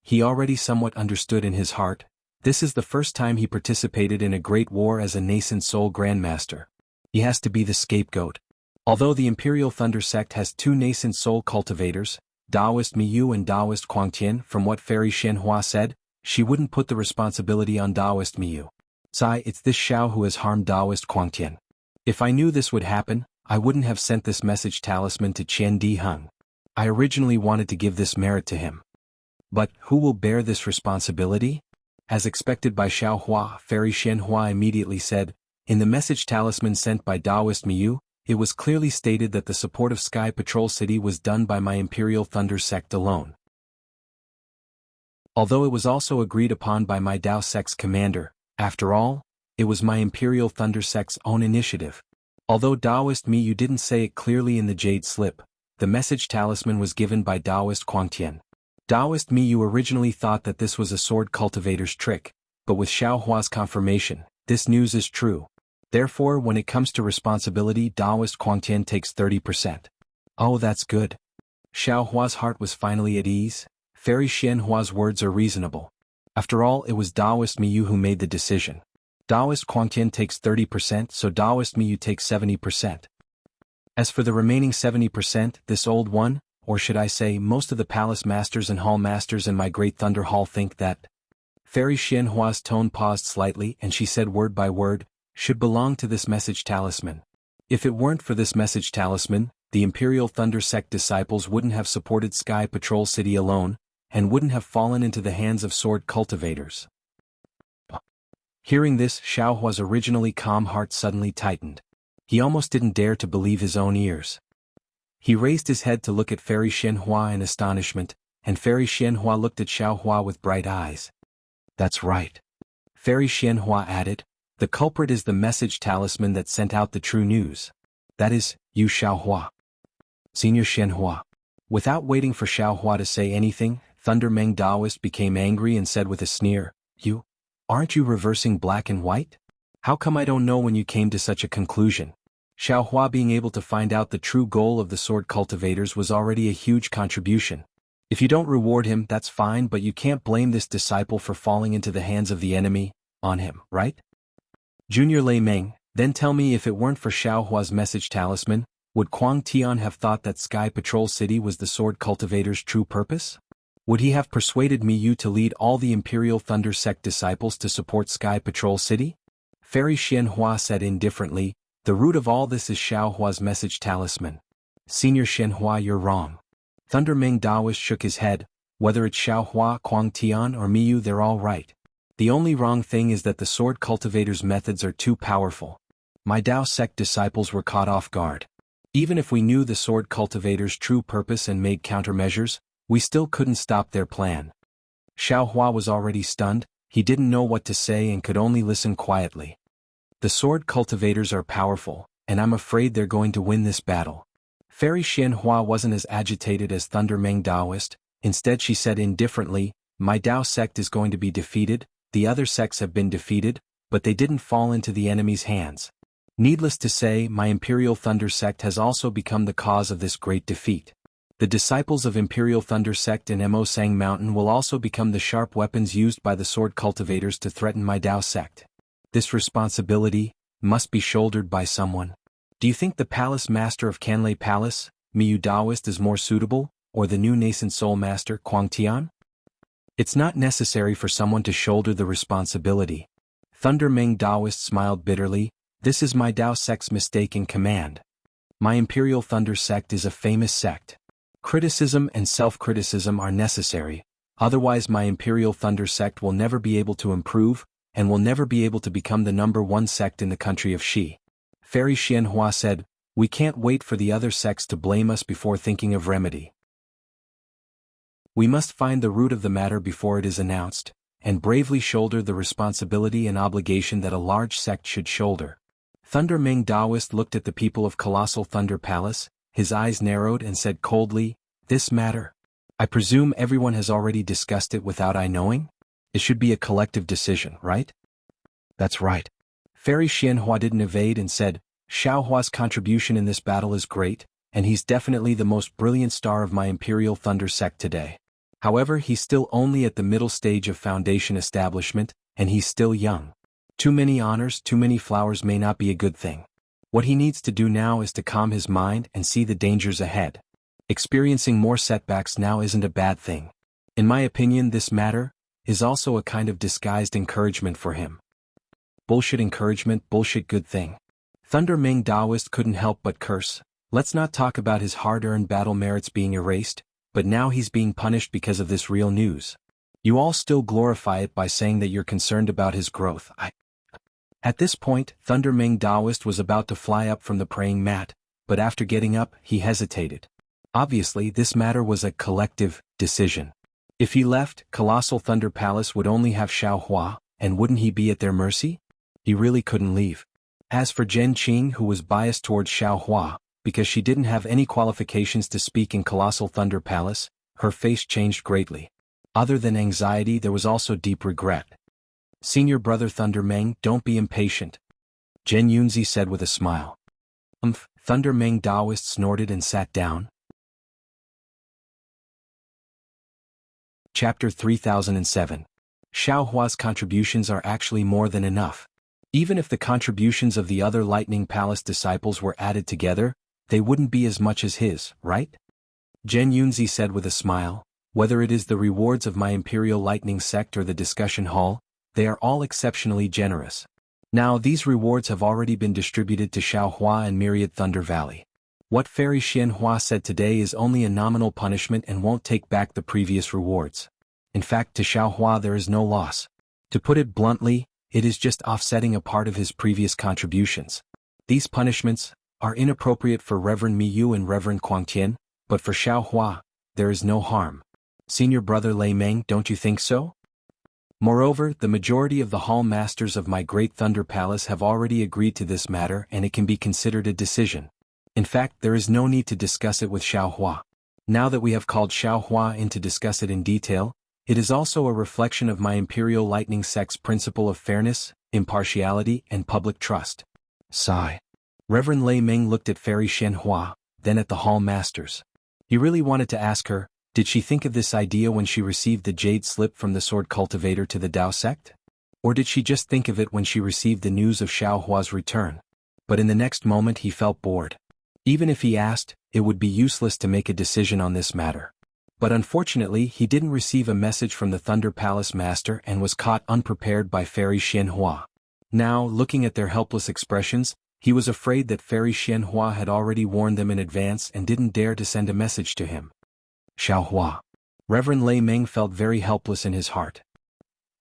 He already somewhat understood in his heart, this is the first time he participated in a great war as a nascent soul grandmaster. He has to be the scapegoat. Although the Imperial Thunder sect has 2 nascent soul cultivators, Taoist Miyu and Taoist Quangtian, from what Fairy Xianhua said, she wouldn't put the responsibility on Taoist Miyu. Sigh, it's this Xiao who has harmed Taoist Quangtian. If I knew this would happen, I wouldn't have sent this message talisman to Qian Di Heng. I originally wanted to give this merit to him. But who will bear this responsibility? As expected by Xiaohua, Fairy Xianhua immediately said, "In the message talisman sent by Taoist Miyu, it was clearly stated that the support of Sky Patrol City was done by my Imperial Thunder sect alone. Although it was also agreed upon by my Dao sect's commander, after all, it was my Imperial Thunder sect's own initiative. Although Taoist Miyu didn't say it clearly in the Jade Slip, the message talisman was given by Taoist Quangtian. Taoist Miyu originally thought that this was a sword cultivator's trick, but with Xiaohua's confirmation, this news is true. Therefore, when it comes to responsibility, Taoist Quangtian takes 30%. Oh, that's good. Xiaohua's heart was finally at ease. Fairy Xianhua's words are reasonable. After all, it was Taoist Miyu who made the decision. Taoist Quangtian takes 30%, so Taoist Miyu takes 70%. As for the remaining 70%, this old one, or should I say most of the palace masters and hall masters in my great Thunder Hall think that. Fairy Xianhua's tone paused slightly and she said word by word, should belong to this message talisman. If it weren't for this message talisman, the Imperial Thunder Sect disciples wouldn't have supported Sky Patrol City alone, and wouldn't have fallen into the hands of sword cultivators. Hearing this, Xiaohua's originally calm heart suddenly tightened. He almost didn't dare to believe his own ears. He raised his head to look at Fairy Xianhua in astonishment, and Fairy Xianhua looked at Xiaohua with bright eyes. That's right. Fairy Xianhua added, the culprit is the message talisman that sent out the true news. That is, you Xiaohua. Senior Xianhua. Without waiting for Xiaohua to say anything, Thunder Meng Daoist became angry and said with a sneer, Aren't you reversing black and white? How come I don't know when you came to such a conclusion? Xiaohua being able to find out the true goal of the sword cultivators was already a huge contribution. If you don't reward him, that's fine, but you can't blame this disciple for falling into the hands of the enemy, on him, right? Junior Lei Meng, then tell me, if it weren't for Xiaohua's message talisman, would Kuang Tian have thought that Sky Patrol City was the sword cultivator's true purpose? Would he have persuaded Miyu to lead all the Imperial Thunder Sect disciples to support Sky Patrol City? Fairy Xianhua said indifferently, the root of all this is Xiaohua's message talisman. Senior Xianhua, you're wrong. Thunder Meng Daoist shook his head, whether it's Xiaohua, Kuang Tian or Miyu, they're all right. The only wrong thing is that the sword cultivator's methods are too powerful. My Dao sect disciples were caught off guard. Even if we knew the sword cultivator's true purpose and made countermeasures, we still couldn't stop their plan. Xiaohua was already stunned, he didn't know what to say and could only listen quietly. The sword cultivators are powerful, and I'm afraid they're going to win this battle. Fairy Xianhua wasn't as agitated as Thunder Meng Daoist, instead she said indifferently, my Dao sect is going to be defeated, the other sects have been defeated, but they didn't fall into the enemy's hands. Needless to say, my Imperial Thunder sect has also become the cause of this great defeat. The disciples of Imperial Thunder Sect in Mo Sang Mountain will also become the sharp weapons used by the sword cultivators to threaten my Dao sect. This responsibility must be shouldered by someone. Do you think the Palace Master of Canlei Palace, Miyu Daoist, is more suitable, or the new nascent Soul Master, Kuang Tian? It's not necessary for someone to shoulder the responsibility. Thunder Meng Daoist smiled bitterly, this is my Dao sect's mistake in command. My Imperial Thunder Sect is a famous sect. Criticism and self-criticism are necessary, otherwise my Imperial Thunder Sect will never be able to improve, and will never be able to become the #1 sect in the country of Xi. Fairy Xianhua said, we can't wait for the other sects to blame us before thinking of remedy. We must find the root of the matter before it is announced, and bravely shoulder the responsibility and obligation that a large sect should shoulder. Thunder Meng Daoist looked at the people of Colossal Thunder Palace, his eyes narrowed and said coldly, this matter? I presume everyone has already discussed it without I knowing? It should be a collective decision, right? That's right. Fairy Xianhua didn't evade and said, Xiaohua's contribution in this battle is great, and he's definitely the most brilliant star of my Imperial Thunder Sect today. However, he's still only at the middle stage of foundation establishment, and he's still young. Too many honors, too many flowers may not be a good thing. What he needs to do now is to calm his mind and see the dangers ahead. Experiencing more setbacks now isn't a bad thing. In my opinion, this matter is also a kind of disguised encouragement for him. Bullshit encouragement, bullshit good thing. Thunder Meng Daoist couldn't help but curse. Let's not talk about his hard-earned battle merits being erased, but now he's being punished because of this real news. You all still glorify it by saying that you're concerned about his growth. At this point, Thunder Meng Daoist was about to fly up from the praying mat, but after getting up, he hesitated. Obviously, this matter was a collective decision. If he left, Colossal Thunder Palace would only have Xiaohua, and wouldn't he be at their mercy? He really couldn't leave. As for Zhen Qing, who was biased towards Xiaohua, because she didn't have any qualifications to speak in Colossal Thunder Palace, her face changed greatly. Other than anxiety, there was also deep regret. Senior brother Thunder Meng, don't be impatient, Zhen Yunzi said with a smile. Thunder Meng Daoist snorted and sat down. Chapter 3007. Xiaohua's contributions are actually more than enough. Even if the contributions of the other Lightning Palace disciples were added together, they wouldn't be as much as his, right? Zhen Yunzi said with a smile, whether it is the rewards of my Imperial Lightning Sect or the discussion hall, they are all exceptionally generous. Now these rewards have already been distributed to Xiaohua and Myriad Thunder Valley. What Fairy Xianhua said today is only a nominal punishment and won't take back the previous rewards. In fact, to Xiaohua there is no loss. To put it bluntly, it is just offsetting a part of his previous contributions. These punishments are inappropriate for Reverend Miyu and Reverend Kuang Tian, but for Xiaohua, there is no harm. Senior brother Lei Meng, don't you think so? Moreover, the majority of the hall masters of my Great Thunder Palace have already agreed to this matter and it can be considered a decision. In fact, there is no need to discuss it with Xiaohua. Now that we have called Xiaohua in to discuss it in detail, it is also a reflection of my Imperial Lightning Sect's principle of fairness, impartiality, and public trust. Sigh. Reverend Lei Ming looked at Fairy Xianhua, then at the hall masters. He really wanted to ask her, did she think of this idea when she received the jade slip from the sword cultivator to the Dao sect? Or did she just think of it when she received the news of Xiaohua's return? But in the next moment he felt bored. Even if he asked, it would be useless to make a decision on this matter. But unfortunately he didn't receive a message from the Thunder Palace Master and was caught unprepared by Fairy Xianhua. Now, looking at their helpless expressions, he was afraid that Fairy Xianhua had already warned them in advance and didn't dare to send a message to him. Xiaohua. Reverend Lei Ming felt very helpless in his heart.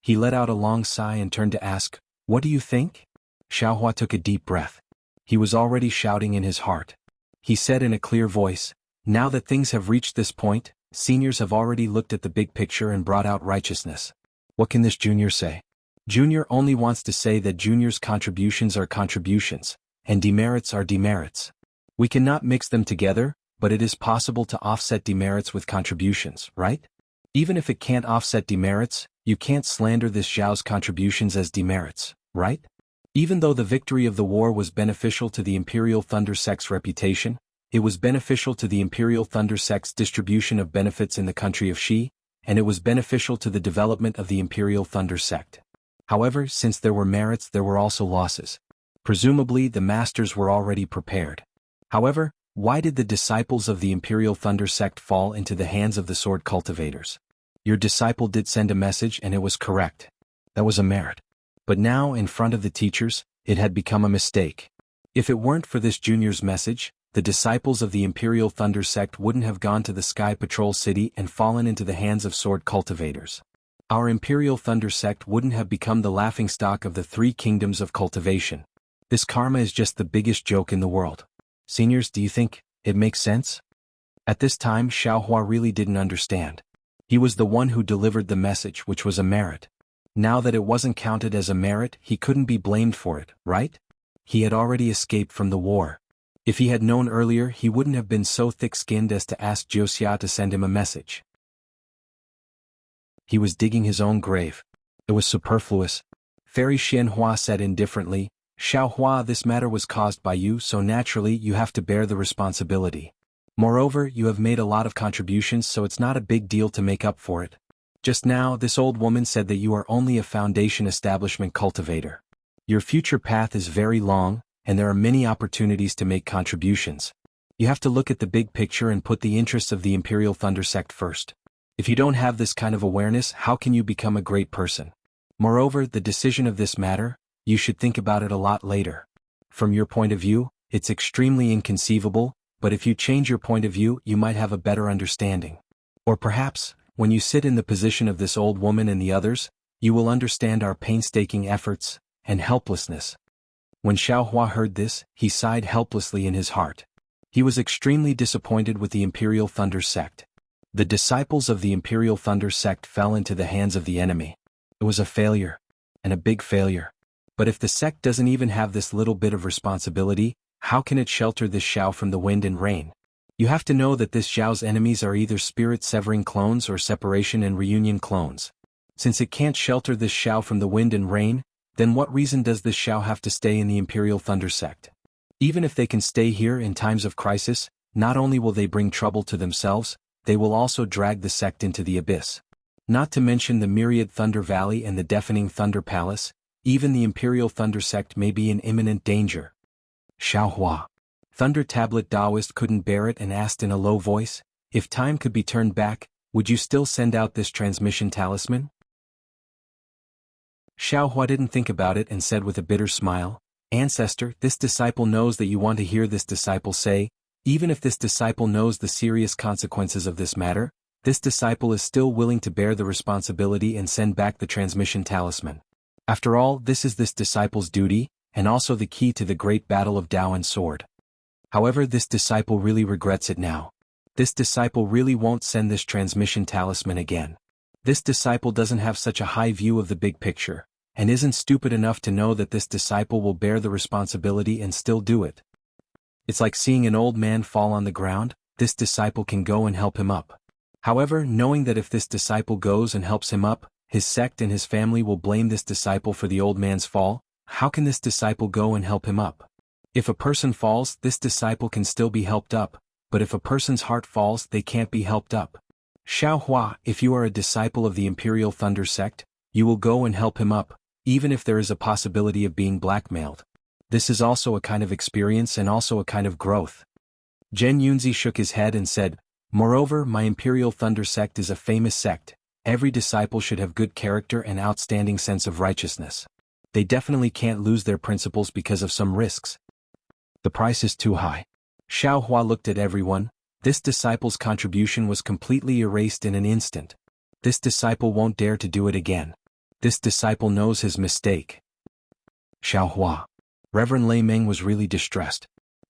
He let out a long sigh and turned to ask, "What do you think?" Xiaohua took a deep breath. He was already shouting in his heart. He said in a clear voice, "Now that things have reached this point, seniors have already looked at the big picture and brought out righteousness. What can this junior say? Junior only wants to say that junior's contributions are contributions, and demerits are demerits. We cannot mix them together, but it is possible to offset demerits with contributions, right? Even if it can't offset demerits, you can't slander this Zhao's contributions as demerits, right? Even though the victory of the war was beneficial to the Imperial Thunder Sect's reputation, it was beneficial to the Imperial Thunder Sect's distribution of benefits in the country of Xi, and it was beneficial to the development of the Imperial Thunder Sect. However, since there were merits, there were also losses. Presumably, the masters were already prepared. However, why did the disciples of the Imperial Thunder Sect fall into the hands of the sword cultivators? Your disciple did send a message and it was correct. That was a merit. But now, in front of the teachers, it had become a mistake. If it weren't for this junior's message, the disciples of the Imperial Thunder Sect wouldn't have gone to the Sky Patrol City and fallen into the hands of sword cultivators. Our Imperial Thunder Sect wouldn't have become the laughingstock of the three kingdoms of cultivation. This karma is just the biggest joke in the world. Seniors, do you think it makes sense? At this time, Xiaohua really didn't understand. He was the one who delivered the message, which was a merit. Now that it wasn't counted as a merit, he couldn't be blamed for it, right? He had already escaped from the war. If he had known earlier, he wouldn't have been so thick-skinned as to ask Josiah to send him a message. He was digging his own grave. It was superfluous. Fairy Xianhua said indifferently, "Xiaohua, this matter was caused by you, so naturally you have to bear the responsibility. Moreover, you have made a lot of contributions, so it's not a big deal to make up for it. Just now, this old woman said that you are only a foundation establishment cultivator. Your future path is very long, and there are many opportunities to make contributions. You have to look at the big picture and put the interests of the Imperial Thunder Sect first. If you don't have this kind of awareness, how can you become a great person? Moreover, the decision of this matter, you should think about it a lot later. From your point of view, it's extremely inconceivable, but if you change your point of view, you might have a better understanding. Or perhaps, when you sit in the position of this old woman and the others, you will understand our painstaking efforts and helplessness." When Xiaohua heard this, he sighed helplessly in his heart. He was extremely disappointed with the Imperial Thunder Sect. The disciples of the Imperial Thunder Sect fell into the hands of the enemy. It was a failure, and a big failure. But if the sect doesn't even have this little bit of responsibility, how can it shelter this Xiao from the wind and rain? You have to know that this Xiao's enemies are either spirit-severing clones or separation and reunion clones. Since it can't shelter this Xiao from the wind and rain, then what reason does this Xiao have to stay in the Imperial Thunder Sect? Even if they can stay here in times of crisis, not only will they bring trouble to themselves, they will also drag the sect into the abyss. Not to mention the myriad Thunder Valley and the deafening Thunder Palace, even the Imperial Thunder Sect may be in imminent danger. Xiaohua. Thunder Tablet Taoist couldn't bear it and asked in a low voice, "If time could be turned back, would you still send out this transmission talisman?" Xiaohua didn't think about it and said with a bitter smile, "Ancestor, this disciple knows that you want to hear this disciple say, even if this disciple knows the serious consequences of this matter, this disciple is still willing to bear the responsibility and send back the transmission talisman. After all, this is this disciple's duty, and also the key to the great battle of Tao and Sword. However, this disciple really regrets it now. This disciple really won't send this transmission talisman again. This disciple doesn't have such a high view of the big picture, and isn't stupid enough to know that this disciple will bear the responsibility and still do it. It's like seeing an old man fall on the ground. This disciple can go and help him up. However, knowing that if this disciple goes and helps him up, his sect and his family will blame this disciple for the old man's fall, how can this disciple go and help him up? If a person falls, this disciple can still be helped up, but if a person's heart falls, they can't be helped up. Xiao Hua, if you are a disciple of the Imperial Thunder sect, you will go and help him up, even if there is a possibility of being blackmailed. This is also a kind of experience and also a kind of growth. Zhen Yunzi shook his head and said, moreover, my Imperial Thunder sect is a famous sect. Every disciple should have good character and outstanding sense of righteousness. They definitely can't lose their principles because of some risks. The price is too high. Xiao Hua looked at everyone. This disciple's contribution was completely erased in an instant. This disciple won't dare to do it again. This disciple knows his mistake. Xiao Hua. Reverend Lei Meng was really distressed.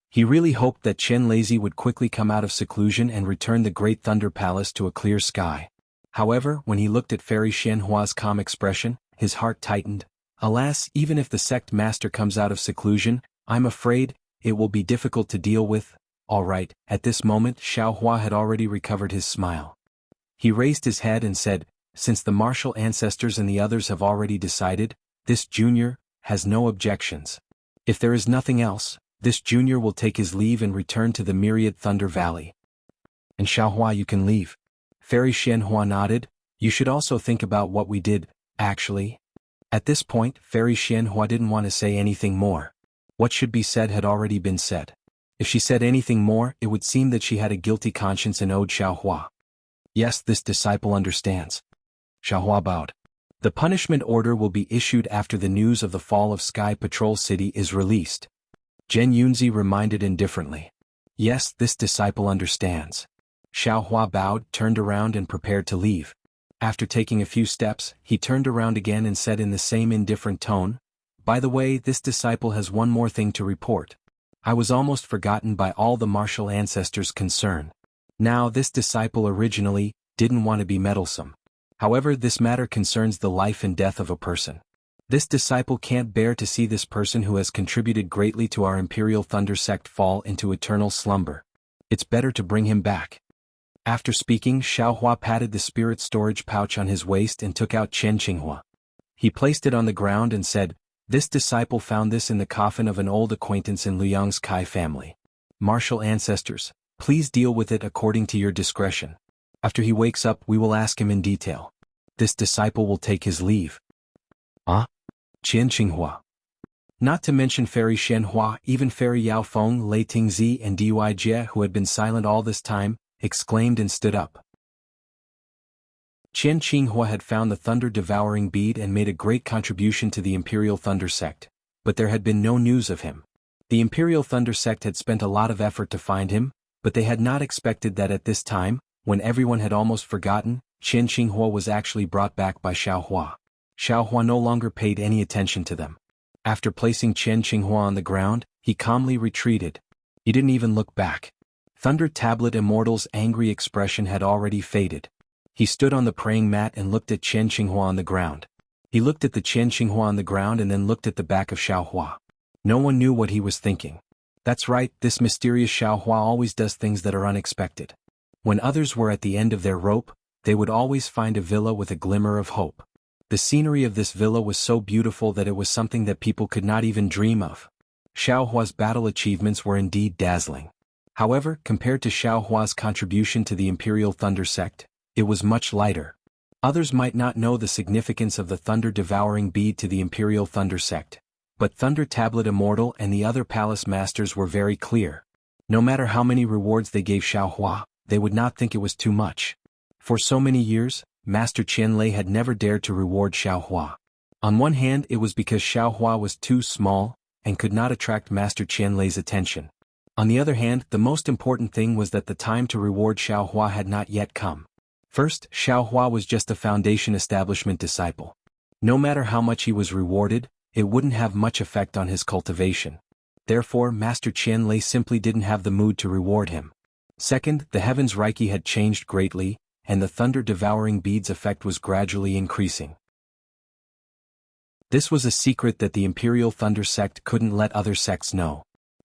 He really hoped that Chen Lazy would quickly come out of seclusion and return the Great Thunder Palace to a clear sky. However, when he looked at Fairy Xianhua's calm expression, his heart tightened. Alas, even if the sect master comes out of seclusion, I'm afraid it will be difficult to deal with. All right, at this moment Xiao Hua had already recovered his smile. He raised his head and said, since the martial ancestors and the others have already decided, this junior has no objections. If there is nothing else, this junior will take his leave and return to the Myriad Thunder Valley. And Xiao Hua, you can leave. Fairy Xianhua nodded. You should also think about what we did, actually. At this point, Fairy Xianhua didn't want to say anything more. What should be said had already been said. If she said anything more, it would seem that she had a guilty conscience and owed Xiao Hua. Yes, this disciple understands. Xiao Hua bowed. The punishment order will be issued after the news of the fall of Sky Patrol City is released. Zhen Yunzi reminded indifferently. Yes, this disciple understands. Xiao Hua bowed, turned around and prepared to leave. After taking a few steps, he turned around again and said in the same indifferent tone, by the way, this disciple has one more thing to report. I was almost forgotten by all the martial ancestors concerned. Now, this disciple originally didn't want to be meddlesome. However, this matter concerns the life and death of a person. This disciple can't bear to see this person who has contributed greatly to our Imperial Thunder sect fall into eternal slumber. It's better to bring him back. After speaking, Xiao Hua patted the spirit storage pouch on his waist and took out Chen Qinghua. He placed it on the ground and said, this disciple found this in the coffin of an old acquaintance in Liang's Kai family. Martial ancestors, please deal with it according to your discretion. After he wakes up, we will ask him in detail. This disciple will take his leave. Chen Qinghua. Not to mention Fairy Xianhua, even Fairy Yao Feng, Lei Tingzi and Dui Jie, who had been silent all this time, exclaimed and stood up. Chen Qinghua had found the thunder-devouring bead and made a great contribution to the Imperial Thunder sect, but there had been no news of him. The Imperial Thunder sect had spent a lot of effort to find him, but they had not expected that at this time, when everyone had almost forgotten, Chen Qinghua was actually brought back by Xiao Hua. Xiao Hua no longer paid any attention to them. After placing Chen Qinghua on the ground, he calmly retreated. He didn't even look back. Thunder Tablet Immortal's angry expression had already faded. He stood on the praying mat and looked at Chen Qinghua on the ground. He looked at the Chen Qinghua on the ground and then looked at the back of Xiao Hua. No one knew what he was thinking. That's right, this mysterious Xiao Hua always does things that are unexpected. When others were at the end of their rope, they would always find a villa with a glimmer of hope. The scenery of this villa was so beautiful that it was something that people could not even dream of. Xiao Hua's battle achievements were indeed dazzling. However, compared to Xiao Hua's contribution to the Imperial Thunder sect, it was much lighter. Others might not know the significance of the thunder-devouring bead to the Imperial Thunder sect, but Thunder Tablet Immortal and the other palace masters were very clear. No matter how many rewards they gave Xiao Hua, they would not think it was too much. For so many years, Master Qian Lei had never dared to reward Xiao Hua. On one hand, it was because Xiao Hua was too small and could not attract Master Qian Lei's attention. On the other hand, the most important thing was that the time to reward Xiao Hua had not yet come. First, Xiao Hua was just a foundation establishment disciple. No matter how much he was rewarded, it wouldn't have much effect on his cultivation. Therefore, Master Qian Lei simply didn't have the mood to reward him. Second, the Heaven's Reiki had changed greatly, and the thunder-devouring bead's effect was gradually increasing. This was a secret that the Imperial Thunder sect couldn't let other sects know.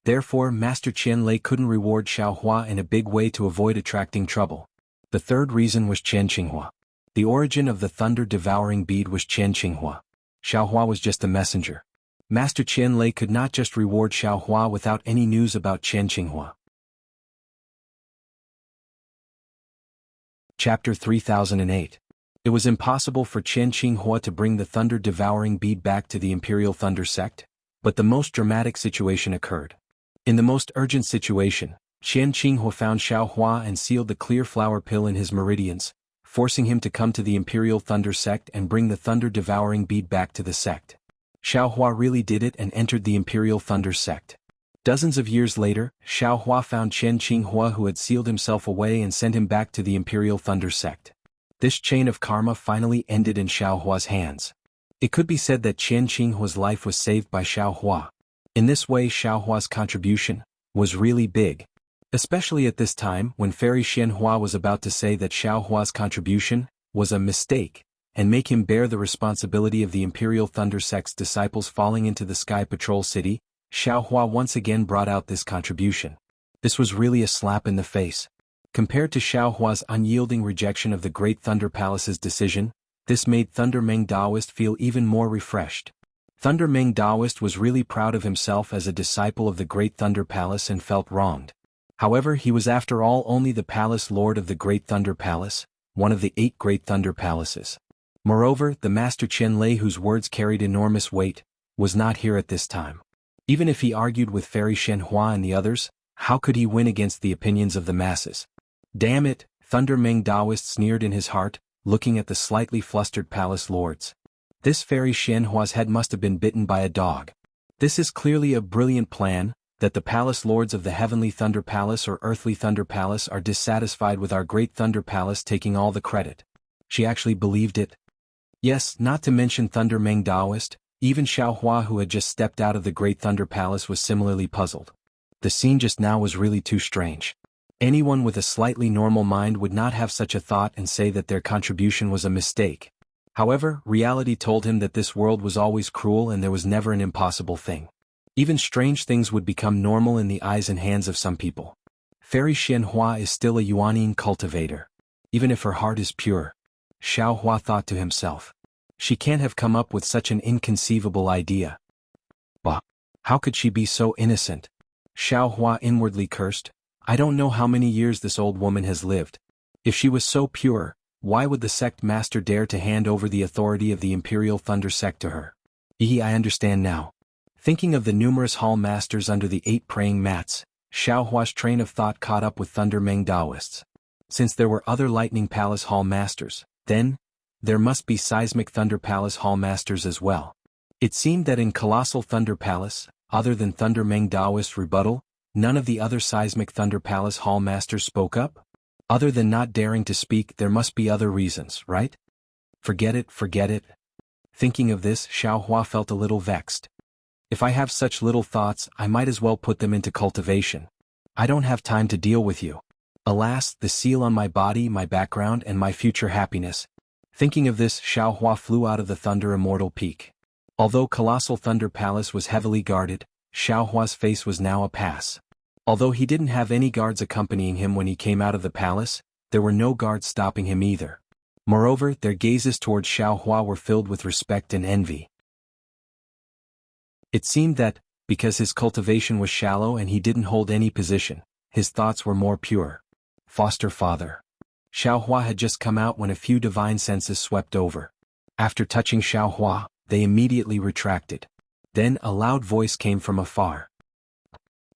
Therefore Master Qianlei couldn't reward Xiaohua in a big way to avoid attracting trouble. The third reason was Qian Qinghua. The origin of the thunder-devouring bead was Qian Qinghua. Xiaohua was just a messenger. Master Qianlei could not just reward Xiaohua without any news about Qian Qinghua. Chapter 3008. It was impossible for Qian Qinghua to bring the thunder-devouring bead back to the Imperial Thunder Sect, but the most dramatic situation occurred. In the most urgent situation, Qian Qinghua found Xiaohua and sealed the clear flower pill in his meridians, forcing him to come to the Imperial Thunder Sect and bring the thunder-devouring bead back to the sect. Xiaohua really did it and entered the Imperial Thunder Sect. Dozens of years later, Xiaohua found Qian Qinghua who had sealed himself away and sent him back to the Imperial Thunder Sect. This chain of karma finally ended in Xiaohua's hands. It could be said that Qian Qinghua's life was saved by Xiaohua. In this way Xiaohua's contribution was really big. Especially at this time when Fairy Xianhua was about to say that Xiaohua's contribution was a mistake, and make him bear the responsibility of the Imperial Thunder Sect's disciples falling into the Sky Patrol City, Xiaohua once again brought out this contribution. This was really a slap in the face. Compared to Xiaohua's unyielding rejection of the Great Thunder Palace's decision, this made Thunder Meng Daoist feel even more refreshed. Thunder Meng Daoist was really proud of himself as a disciple of the Great Thunder Palace and felt wronged. However, he was after all only the Palace Lord of the Great Thunder Palace, one of the 8 Great Thunder Palaces. Moreover, the Master Qianlei, whose words carried enormous weight, was not here at this time. Even if he argued with Fairy Xianhua and the others, how could he win against the opinions of the masses? Damn it, Thunder Meng Daoist sneered in his heart, looking at the slightly flustered palace lords. This Fairy Xianhua's head must have been bitten by a dog. This is clearly a brilliant plan, that the palace lords of the Heavenly Thunder Palace or Earthly Thunder Palace are dissatisfied with our Great Thunder Palace taking all the credit. She actually believed it. Yes, not to mention Thunder Meng Daoist, even Xiaohua who had just stepped out of the Great Thunder Palace was similarly puzzled. The scene just now was really too strange. Anyone with a slightly normal mind would not have such a thought and say that their contribution was a mistake. However, reality told him that this world was always cruel and there was never an impossible thing. Even strange things would become normal in the eyes and hands of some people. Fairy Xianhua is still a Yuanine cultivator. Even if her heart is pure. Xiaohua thought to himself. She can't have come up with such an inconceivable idea. Bah! How could she be so innocent? Xiaohua inwardly cursed. I don't know how many years this old woman has lived. If she was so pure, why would the sect master dare to hand over the authority of the Imperial Thunder Sect to her? I understand now. Thinking of the numerous hall masters under the 8 praying mats, Xiaohua's train of thought caught up with Thunder Meng Daoists. Since there were other Lightning Palace hall masters, then, there must be Seismic Thunder Palace hall masters as well. It seemed that in Colossal Thunder Palace, other than Thunder Meng Daoist's rebuttal, none of the other Seismic Thunder Palace hall masters spoke up? Other than not daring to speak, there must be other reasons, right? Forget it, forget it. Thinking of this, Xiaohua felt a little vexed. If I have such little thoughts, I might as well put them into cultivation. I don't have time to deal with you. Alas, the seal on my body, my background, and my future happiness. Thinking of this, Xiaohua flew out of the Thunder Immortal Peak. Although Colossal Thunder Palace was heavily guarded, Xiaohua's face was now a pass. Although he didn't have any guards accompanying him when he came out of the palace, there were no guards stopping him either. Moreover, their gazes towards Xiaohua were filled with respect and envy. It seemed that, because his cultivation was shallow and he didn't hold any position, his thoughts were more pure. Foster father. Xiaohua had just come out when a few divine senses swept over. After touching Xiaohua, they immediately retracted. Then a loud voice came from afar.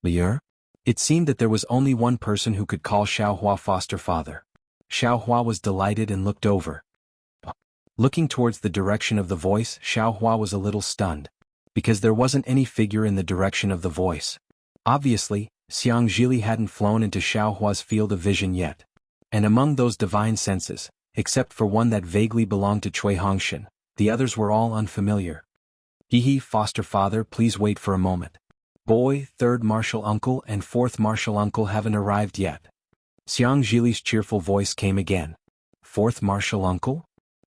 Lier? It seemed that there was only one person who could call Xiaohua foster father. Xiaohua was delighted and looked over. Looking towards the direction of the voice, Xiaohua was a little stunned. Because there wasn't any figure in the direction of the voice. Obviously, Xiang Zhili hadn't flown into Xiaohua's field of vision yet. And among those divine senses, except for one that vaguely belonged to Cui Hongshan, the others were all unfamiliar. Foster father, please wait for a moment. Boy, 3rd martial uncle and 4th martial uncle haven't arrived yet. Xiang Zhili's cheerful voice came again. 4th martial uncle?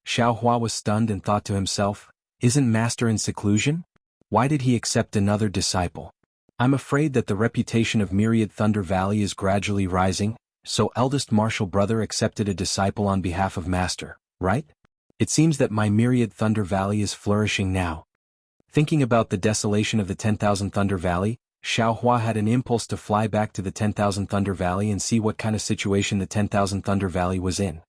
Xiaohua was stunned and thought to himself, isn't master in seclusion? Why did he accept another disciple? I'm afraid that the reputation of Myriad Thunder Valley is gradually rising, so eldest martial brother accepted a disciple on behalf of master, right? It seems that my Myriad Thunder Valley is flourishing now. Thinking about the desolation of the 10,000 Thunder Valley, Xiaohua had an impulse to fly back to the 10,000 Thunder Valley and see what kind of situation the 10,000 Thunder Valley was in.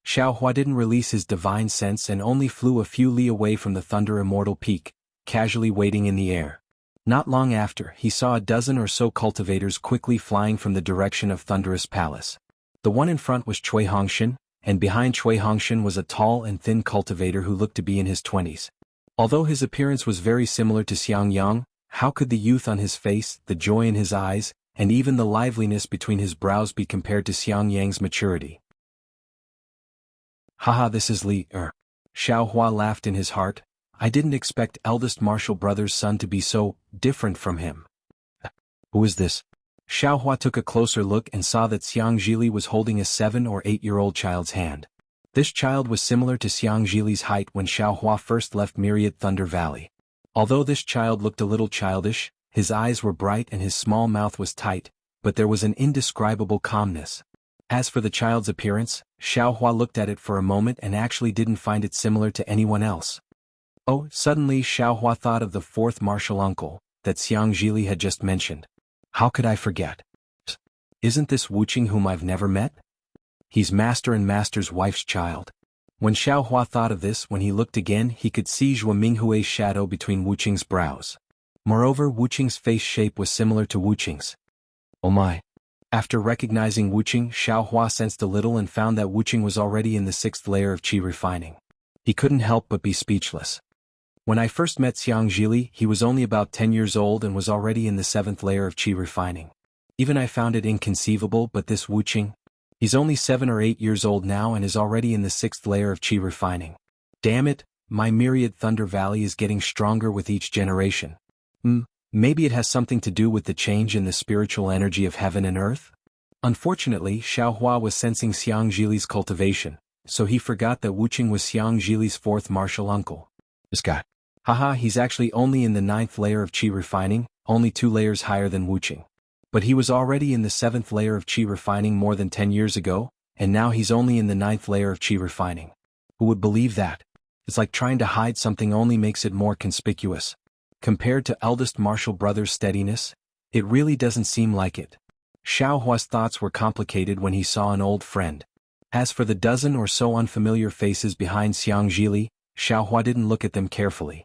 Xiaohua didn't release his divine sense and only flew a few li away from the Thunder Immortal Peak, casually waiting in the air. Not long after, he saw a dozen or so cultivators quickly flying from the direction of Thunderous Palace. The one in front was Cui Hongshan, and behind Cui Hongshan was a tall and thin cultivator who looked to be in his 20s. Although his appearance was very similar to Xiang Yang, how could the youth on his face, the joy in his eyes, and even the liveliness between his brows be compared to Xiang Yang's maturity? Haha, this is Li Er. Xiaohua laughed in his heart. I didn't expect eldest martial brother's son to be so different from him. Who is this? Xiaohua took a closer look and saw that Xiang Zhili was holding a 7 or 8-year-old child's hand. This child was similar to Xiang Zhili's height when Xiaohua first left Myriad Thunder Valley. Although this child looked a little childish, his eyes were bright and his small mouth was tight, but there was an indescribable calmness. As for the child's appearance, Xiaohua looked at it for a moment and actually didn't find it similar to anyone else. Oh, suddenly Xiaohua thought of the fourth martial uncle that Xiang Zhili had just mentioned. How could I forget? Isn't this Wuqing whom I've never met? He's master and master's wife's child. When Xiaohua thought of this, when he looked again, he could see Zhuo Minghui's shadow between Wuqing's brows. Moreover, Wuqing's face shape was similar to Wuqing's. Oh my. After recognizing Wuqing, Xiaohua sensed a little and found that Wuqing was already in the 6th layer of qi refining. He couldn't help but be speechless. When I first met Xiang Zhili, he was only about 10 years old and was already in the 7th layer of qi refining. Even I found it inconceivable, but this Wuqing, he's only 7 or 8 years old now and is already in the 6th layer of qi refining. Damn it, my Myriad Thunder Valley is getting stronger with each generation. Maybe it has something to do with the change in the spiritual energy of heaven and earth? Unfortunately, Xiaohua was sensing Xiang Zhili's cultivation, so he forgot that Wuqing was Xiang Zhili's 4th martial uncle. This guy. Haha, he's actually only in the 9th layer of qi refining, only 2 layers higher than Wuqing. But he was already in the 7th layer of qi refining more than 10 years ago, and now he's only in the 9th layer of qi refining. Who would believe that? It's like trying to hide something only makes it more conspicuous. Compared to eldest martial brother's steadiness, it really doesn't seem like it. Xiaohua's thoughts were complicated when he saw an old friend. As for the dozen or so unfamiliar faces behind Xiang Zhili, Xiaohua didn't look at them carefully.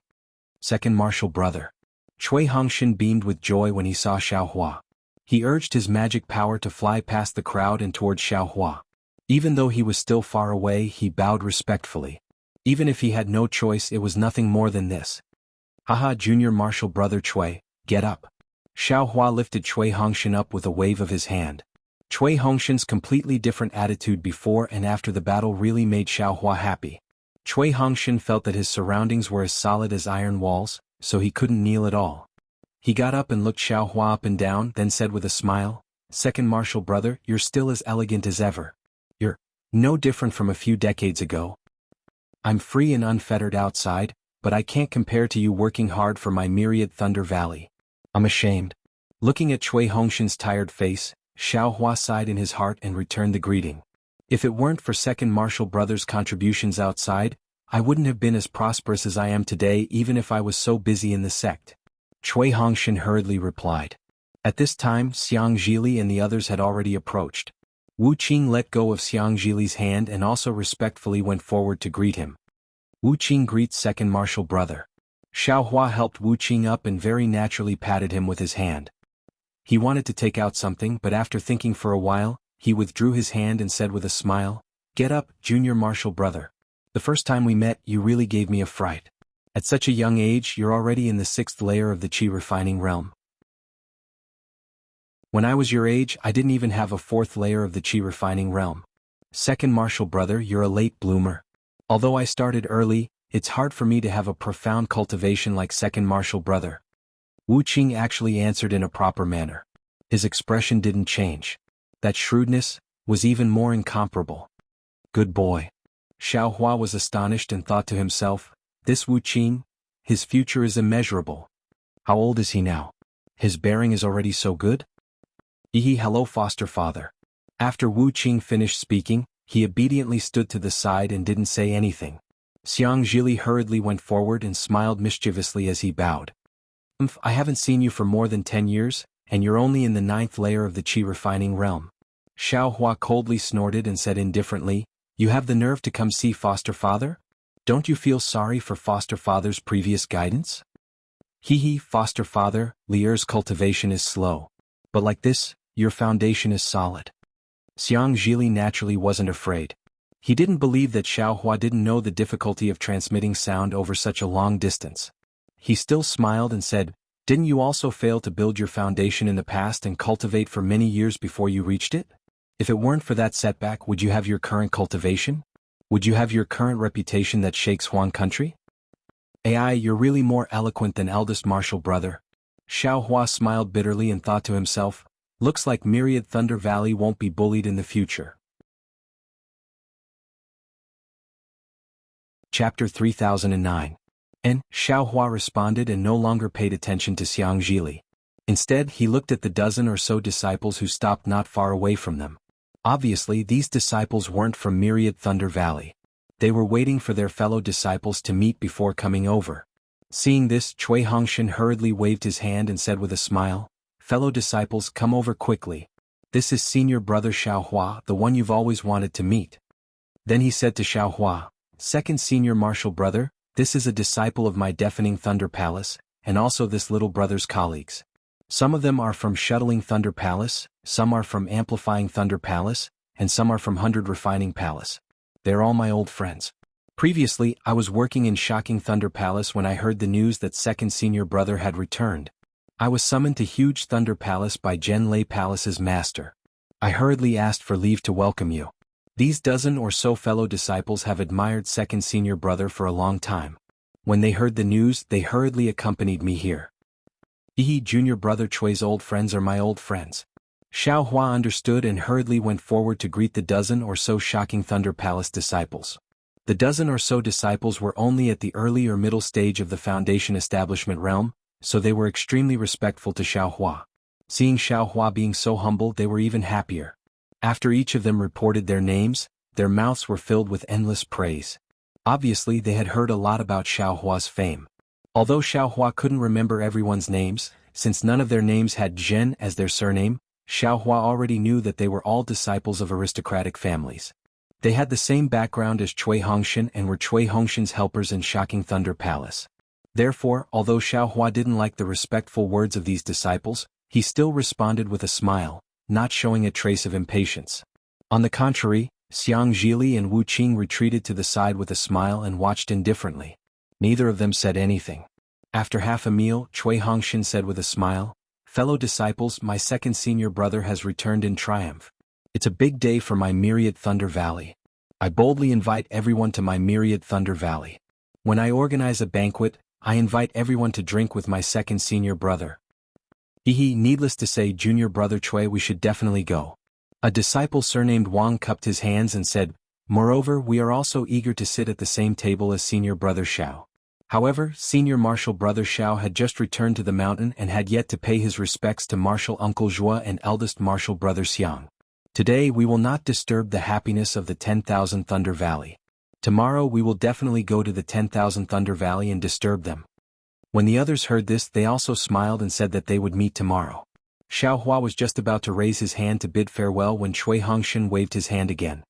Second martial brother. Cui Hongshan beamed with joy when he saw Xiaohua. He urged his magic power to fly past the crowd and toward Xiaohua. Even though he was still far away, he bowed respectfully. Even if he had no choice, it was nothing more than this. Haha, junior martial brother Cui, get up. Xiaohua lifted Cui Hongshan up with a wave of his hand. Cui Hongshan's completely different attitude before and after the battle really made Xiaohua happy. Cui Hongshan felt that his surroundings were as solid as iron walls, so he couldn't kneel at all. He got up and looked Xiaohua up and down, then said with a smile, Second martial brother, you're still as elegant as ever. You're no different from a few decades ago. I'm free and unfettered outside, but I can't compare to you working hard for my Myriad Thunder Valley. I'm ashamed. Looking at Cui Hongshan's tired face, Xiaohua sighed in his heart and returned the greeting. If it weren't for second martial brother's contributions outside, I wouldn't have been as prosperous as I am today even if I was so busy in the sect. Cui Hongshan hurriedly replied. At this time, Xiang Zhili and the others had already approached. Wuqing let go of Xiang Zhili's hand and also respectfully went forward to greet him. Wuqing greets second martial brother. Xiaohua helped Wuqing up and very naturally patted him with his hand. He wanted to take out something, but after thinking for a while, he withdrew his hand and said with a smile, Get up, junior martial brother. The first time we met, you really gave me a fright. At such a young age, you're already in the 6th layer of the qi refining realm. When I was your age, I didn't even have a 4th layer of the qi refining realm. Second martial brother, you're a late bloomer. Although I started early, it's hard for me to have a profound cultivation like second martial brother. Wuqing actually answered in a proper manner. His expression didn't change. That shrewdness was even more incomparable. Good boy. Xiaohua was astonished and thought to himself, this Wuqing, his future is immeasurable. How old is he now? His bearing is already so good? Hello foster father. After Wu Qing finished speaking, he obediently stood to the side and didn't say anything. Xiang Zhili hurriedly went forward and smiled mischievously as he bowed. I haven't seen you for more than 10 years, and you're only in the 9th layer of the qi refining realm. Xiao Hua coldly snorted and said indifferently, you have the nerve to come see foster father? Don't you feel sorry for foster father's previous guidance? Foster father, Lier's cultivation is slow. But like this, your foundation is solid. Xiang Zhili naturally wasn't afraid. He didn't believe that Xiao Hua didn't know the difficulty of transmitting sound over such a long distance. He still smiled and said, didn't you also fail to build your foundation in the past and cultivate for many years before you reached it? If it weren't for that setback, would you have your current cultivation? Would you have your current reputation that shakes Huang country? You're really more eloquent than eldest martial brother. Xiao Hua smiled bitterly and thought to himself, looks like Myriad Thunder Valley won't be bullied in the future. Chapter 3009. And Xiao Hua responded and no longer paid attention to Xiang Zhili. Instead, he looked at the dozen or so disciples who stopped not far away from them. Obviously, these disciples weren't from Myriad Thunder Valley. They were waiting for their fellow disciples to meet before coming over. Seeing this, Cui Hongshan hurriedly waved his hand and said with a smile, fellow disciples, come over quickly. This is senior brother Xiao Hua, the one you've always wanted to meet. Then he said to Xiao Hua, second senior martial brother, this is a disciple of my deafening Thunder Palace, and also this little brother's colleagues. Some of them are from Shuttling Thunder Palace, some are from Amplifying Thunder Palace, and some are from 100 Refining Palace. They're all my old friends. Previously, I was working in Shocking Thunder Palace when I heard the news that second senior brother had returned. I was summoned to Huge Thunder Palace by Zhen Lei Palace's master. I hurriedly asked for leave to welcome you. These dozen or so fellow disciples have admired second senior brother for a long time. When they heard the news, they hurriedly accompanied me here. Junior brother Chui's old friends are my old friends. Xiao Hua understood and hurriedly went forward to greet the dozen or so Shocking Thunder Palace disciples. The dozen or so disciples were only at the early or middle stage of the Foundation establishment realm, so they were extremely respectful to Xiao Hua. Seeing Xiao Hua being so humble, they were even happier. After each of them reported their names, their mouths were filled with endless praise. Obviously, they had heard a lot about Xiao Hua's fame. Although Xiao Hua couldn't remember everyone's names, since none of their names had Zhen as their surname, Xiao Hua already knew that they were all disciples of aristocratic families. They had the same background as Cui Hongshan and were Cui Hongshan's helpers in Shocking Thunder Palace. Therefore, although Xiao Hua didn't like the respectful words of these disciples, he still responded with a smile, not showing a trace of impatience. On the contrary, Xiang Zhili and Wu Qing retreated to the side with a smile and watched indifferently. Neither of them said anything. After half a meal, Cui Hongshan said with a smile, fellow disciples, my second senior brother has returned in triumph. It's a big day for my Myriad Thunder Valley. I boldly invite everyone to my Myriad Thunder Valley. When I organize a banquet, I invite everyone to drink with my second senior brother. Needless to say, junior brother Cui, we should definitely go. A disciple surnamed Wang cupped his hands and said, moreover, we are also eager to sit at the same table as senior brother Xiao. However, senior martial brother Xiao had just returned to the mountain and had yet to pay his respects to martial uncle Zhua and eldest martial brother Xiang. Today we will not disturb the happiness of the 10,000 Thunder Valley. Tomorrow we will definitely go to the 10,000 Thunder Valley and disturb them. When the others heard this, they also smiled and said that they would meet tomorrow. Xiao Hua was just about to raise his hand to bid farewell when Cui Hongshan waved his hand again.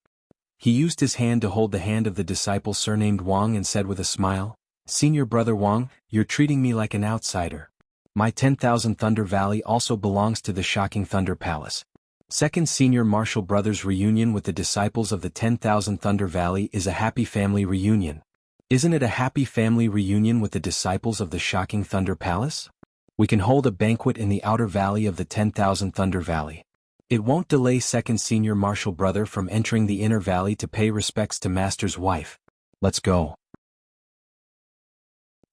He used his hand to hold the hand of the disciple surnamed Wang and said with a smile, senior brother Wang, you're treating me like an outsider. My 10,000 Thunder Valley also belongs to the Shocking Thunder Palace. Second senior martial brothers reunion with the disciples of the 10,000 Thunder Valley is a happy family reunion. Isn't it a happy family reunion with the disciples of the Shocking Thunder Palace? We can hold a banquet in the outer valley of the 10,000 Thunder Valley. It won't delay second senior martial brother from entering the inner valley to pay respects to master's wife. Let's go.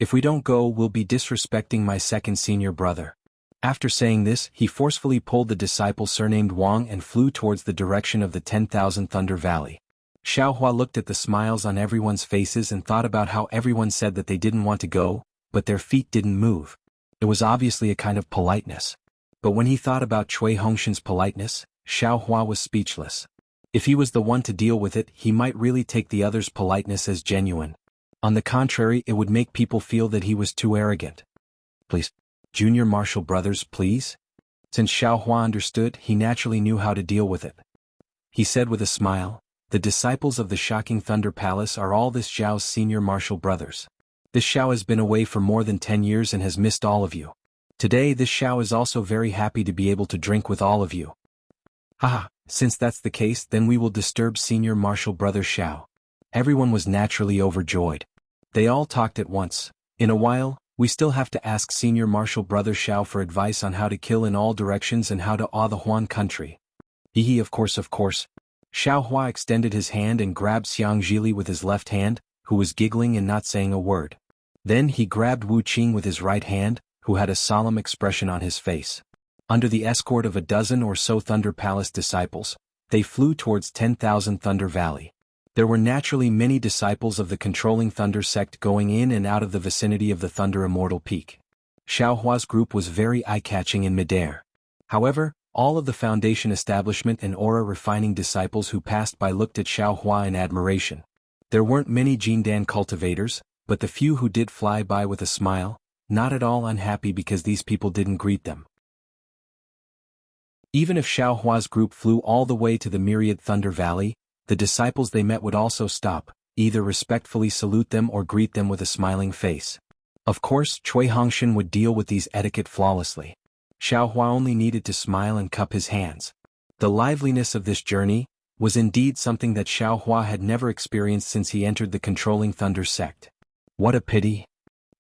If we don't go, we'll be disrespecting my second senior brother. After saying this, he forcefully pulled the disciple surnamed Wang and flew towards the direction of the 10,000 Thunder Valley. Xiao Hua looked at the smiles on everyone's faces and thought about how everyone said that they didn't want to go, but their feet didn't move. It was obviously a kind of politeness. But when he thought about Cui Hongshan's politeness, Xiao Hua was speechless. If he was the one to deal with it, he might really take the other's politeness as genuine. On the contrary, it would make people feel that he was too arrogant. Please. Junior Martial Brothers, please? Since Xiao Hua understood, he naturally knew how to deal with it. He said with a smile, the disciples of the Shocking Thunder Palace are all this Xiao's senior martial brothers. This Xiao has been away for more than 10 years and has missed all of you. Today this Xiao is also very happy to be able to drink with all of you. Haha, since that's the case, then we will disturb senior martial brother Xiao. Everyone was naturally overjoyed. They all talked at once. In a while, we still have to ask senior martial brother Xiao for advice on how to kill in all directions and how to awe the Huan country. Hehe, of course. Xiao Hua extended his hand and grabbed Xiang Zhili with his left hand, who was giggling and not saying a word. Then he grabbed Wu Qing with his right hand, who had a solemn expression on his face. Under the escort of a dozen or so Thunder Palace disciples, they flew towards 10,000 Thunder Valley. There were naturally many disciples of the controlling Thunder sect going in and out of the vicinity of the Thunder Immortal Peak. Xiao Hua's group was very eye-catching in midair. However, all of the Foundation establishment and aura refining disciples who passed by looked at Xiao Hua in admiration. There weren't many Jindan cultivators, but the few who did fly by with a smile, not at all unhappy because these people didn't greet them. Even if Xiao Hua's group flew all the way to the myriad Thunder Valley, the disciples they met would also stop, either respectfully salute them or greet them with a smiling face. Of course, Cui Hongshan would deal with these etiquette flawlessly. Xiao Hua only needed to smile and cup his hands. The liveliness of this journey was indeed something that Xiao Hua had never experienced since he entered the controlling Thunder sect. What a pity.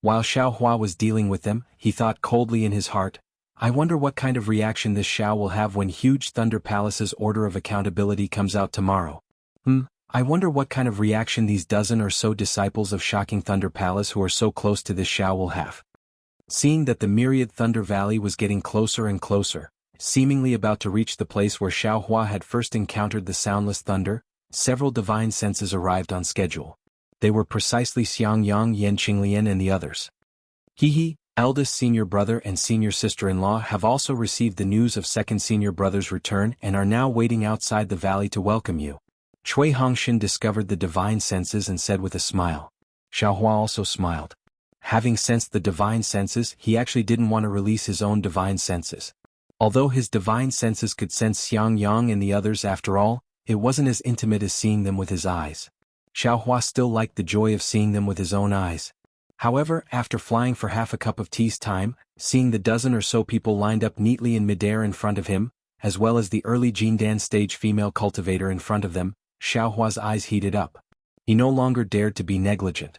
While Xiao Hua was dealing with them, he thought coldly in his heart, I wonder what kind of reaction this Xiao will have when huge Thunder Palace's Order of Accountability comes out tomorrow. I wonder what kind of reaction these dozen or so disciples of Shocking Thunder Palace who are so close to this Xiao will have. Seeing that the myriad Thunder Valley was getting closer and closer, seemingly about to reach the place where Xiao Hua had first encountered the soundless thunder, several divine senses arrived on schedule. They were precisely Xiang Yang, Yan Qinglian and the others. Hehe, eldest senior brother and senior sister-in-law have also received the news of second senior brother's return and are now waiting outside the valley to welcome you. Cui Hongshan discovered the divine senses and said with a smile. Xiao Hua also smiled. Having sensed the divine senses, he actually didn't want to release his own divine senses. Although his divine senses could sense Xiang Yang and the others after all, it wasn't as intimate as seeing them with his eyes. Xiao Hua still liked the joy of seeing them with his own eyes. However, after flying for half a cup of tea's time, seeing the dozen or so people lined up neatly in midair in front of him, as well as the early Jindan stage female cultivator in front of them, Xiao Hua's eyes heated up. He no longer dared to be negligent.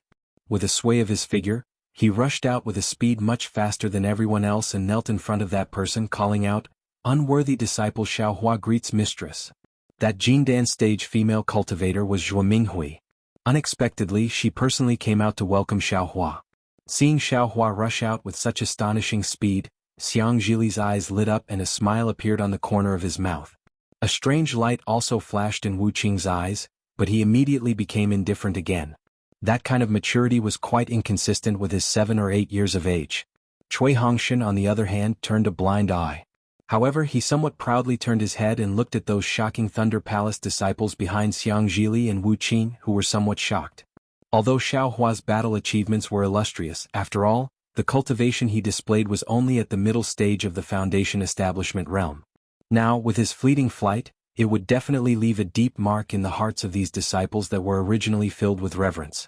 With a sway of his figure, he rushed out with a speed much faster than everyone else and knelt in front of that person calling out, Unworthy disciple Xiao Hua greets mistress. That Jindan stage female cultivator was Zhuo Minghui. Unexpectedly, she personally came out to welcome Xiao Hua. Seeing Xiao Hua rush out with such astonishing speed, Xiang Zhili's eyes lit up and a smile appeared on the corner of his mouth. A strange light also flashed in Wu Qing's eyes, but he immediately became indifferent again. That kind of maturity was quite inconsistent with his 7 or 8 years of age. Cui Hongshan on the other hand turned a blind eye. However, he somewhat proudly turned his head and looked at those shocking Thunder Palace disciples behind Xiang Zhili and Wu Qing who were somewhat shocked. Although Xiao Hua's battle achievements were illustrious, after all, the cultivation he displayed was only at the middle stage of the Foundation establishment realm. Now, with his fleeting flight, it would definitely leave a deep mark in the hearts of these disciples that were originally filled with reverence.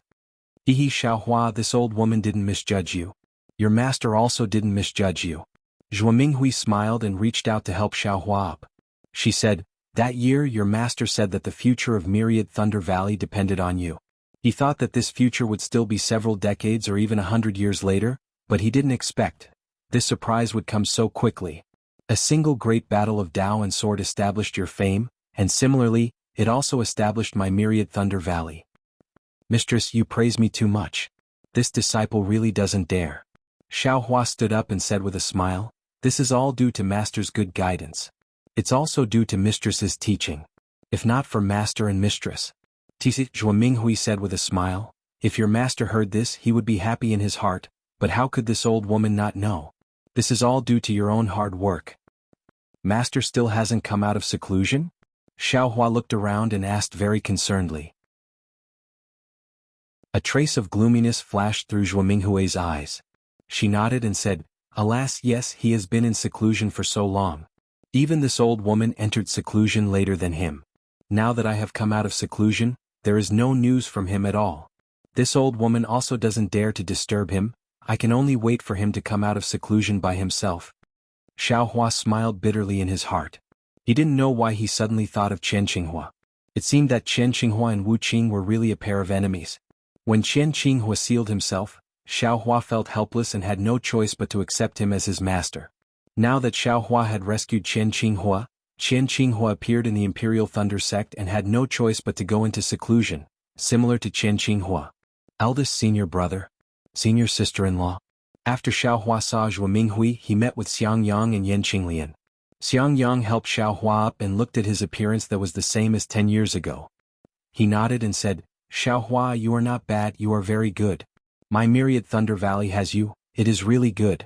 Hehe, Xiao Hua, this old woman didn't misjudge you. Your master also didn't misjudge you. Zhuo Minghui smiled and reached out to help Xiao Hua up. She said, That year your master said that the future of Myriad Thunder Valley depended on you. He thought that this future would still be several decades or even 100 years later, but he didn't expect this surprise would come so quickly. A single great battle of Dao and sword established your fame, and similarly, it also established my Myriad Thunder Valley. Mistress, you praise me too much. This disciple really doesn't dare. Xiao Hua stood up and said with a smile, This is all due to master's good guidance. It's also due to mistress's teaching. If not for master and mistress. Tisi, Zhuo Minghui said with a smile, If your master heard this he would be happy in his heart, but how could this old woman not know? This is all due to your own hard work. Master still hasn't come out of seclusion? Xiaohua looked around and asked very concernedly. A trace of gloominess flashed through Zhuo Minghui's eyes. She nodded and said, "Alas, yes, he has been in seclusion for so long. Even this old woman entered seclusion later than him. Now that I have come out of seclusion, there is no news from him at all. This old woman also doesn't dare to disturb him. I can only wait for him to come out of seclusion by himself." Xiaohua smiled bitterly in his heart. He didn't know why he suddenly thought of Qian Qinghua. It seemed that Qian Qinghua and Wu Qing were really a pair of enemies. When Qian Qinghua sealed himself, Xiaohua felt helpless and had no choice but to accept him as his master. Now that Xiaohua had rescued Qian Qinghua appeared in the Imperial Thunder sect and had no choice but to go into seclusion, similar to Qian Qinghua. Eldest senior brother? Senior sister-in-law? After Xiaohua saw Zhuo Minghui, he met with Xiang Yang and Yan Qinglian. Xiang Yang helped Xiaohua up and looked at his appearance that was the same as 10 years ago. He nodded and said, "Xiaohua, you are not bad, you are very good. My myriad Thunder Valley has you, it is really good."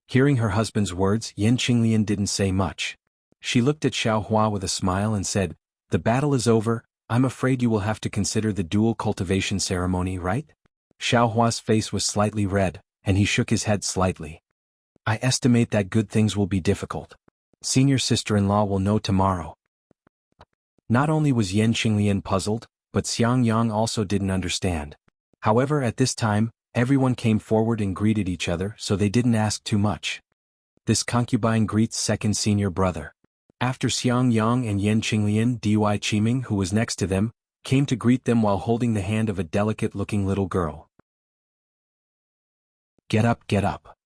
Hearing her husband's words, Yan Qinglian didn't say much. She looked at Xiaohua with a smile and said, "The battle is over, I'm afraid you will have to consider the dual cultivation ceremony, right?" Xiaohua's face was slightly red, and he shook his head slightly. "I estimate that good things will be difficult. Senior sister-in-law will know tomorrow." Not only was Yan Qinglian puzzled, but Xiang Yang also didn't understand. However, at this time, everyone came forward and greeted each other, so they didn't ask too much. This concubine greets second senior brother. After Xiang Yang and Yan Qinglian, Dui Qiming, who was next to them, came to greet them while holding the hand of a delicate-looking little girl. Get up, get up."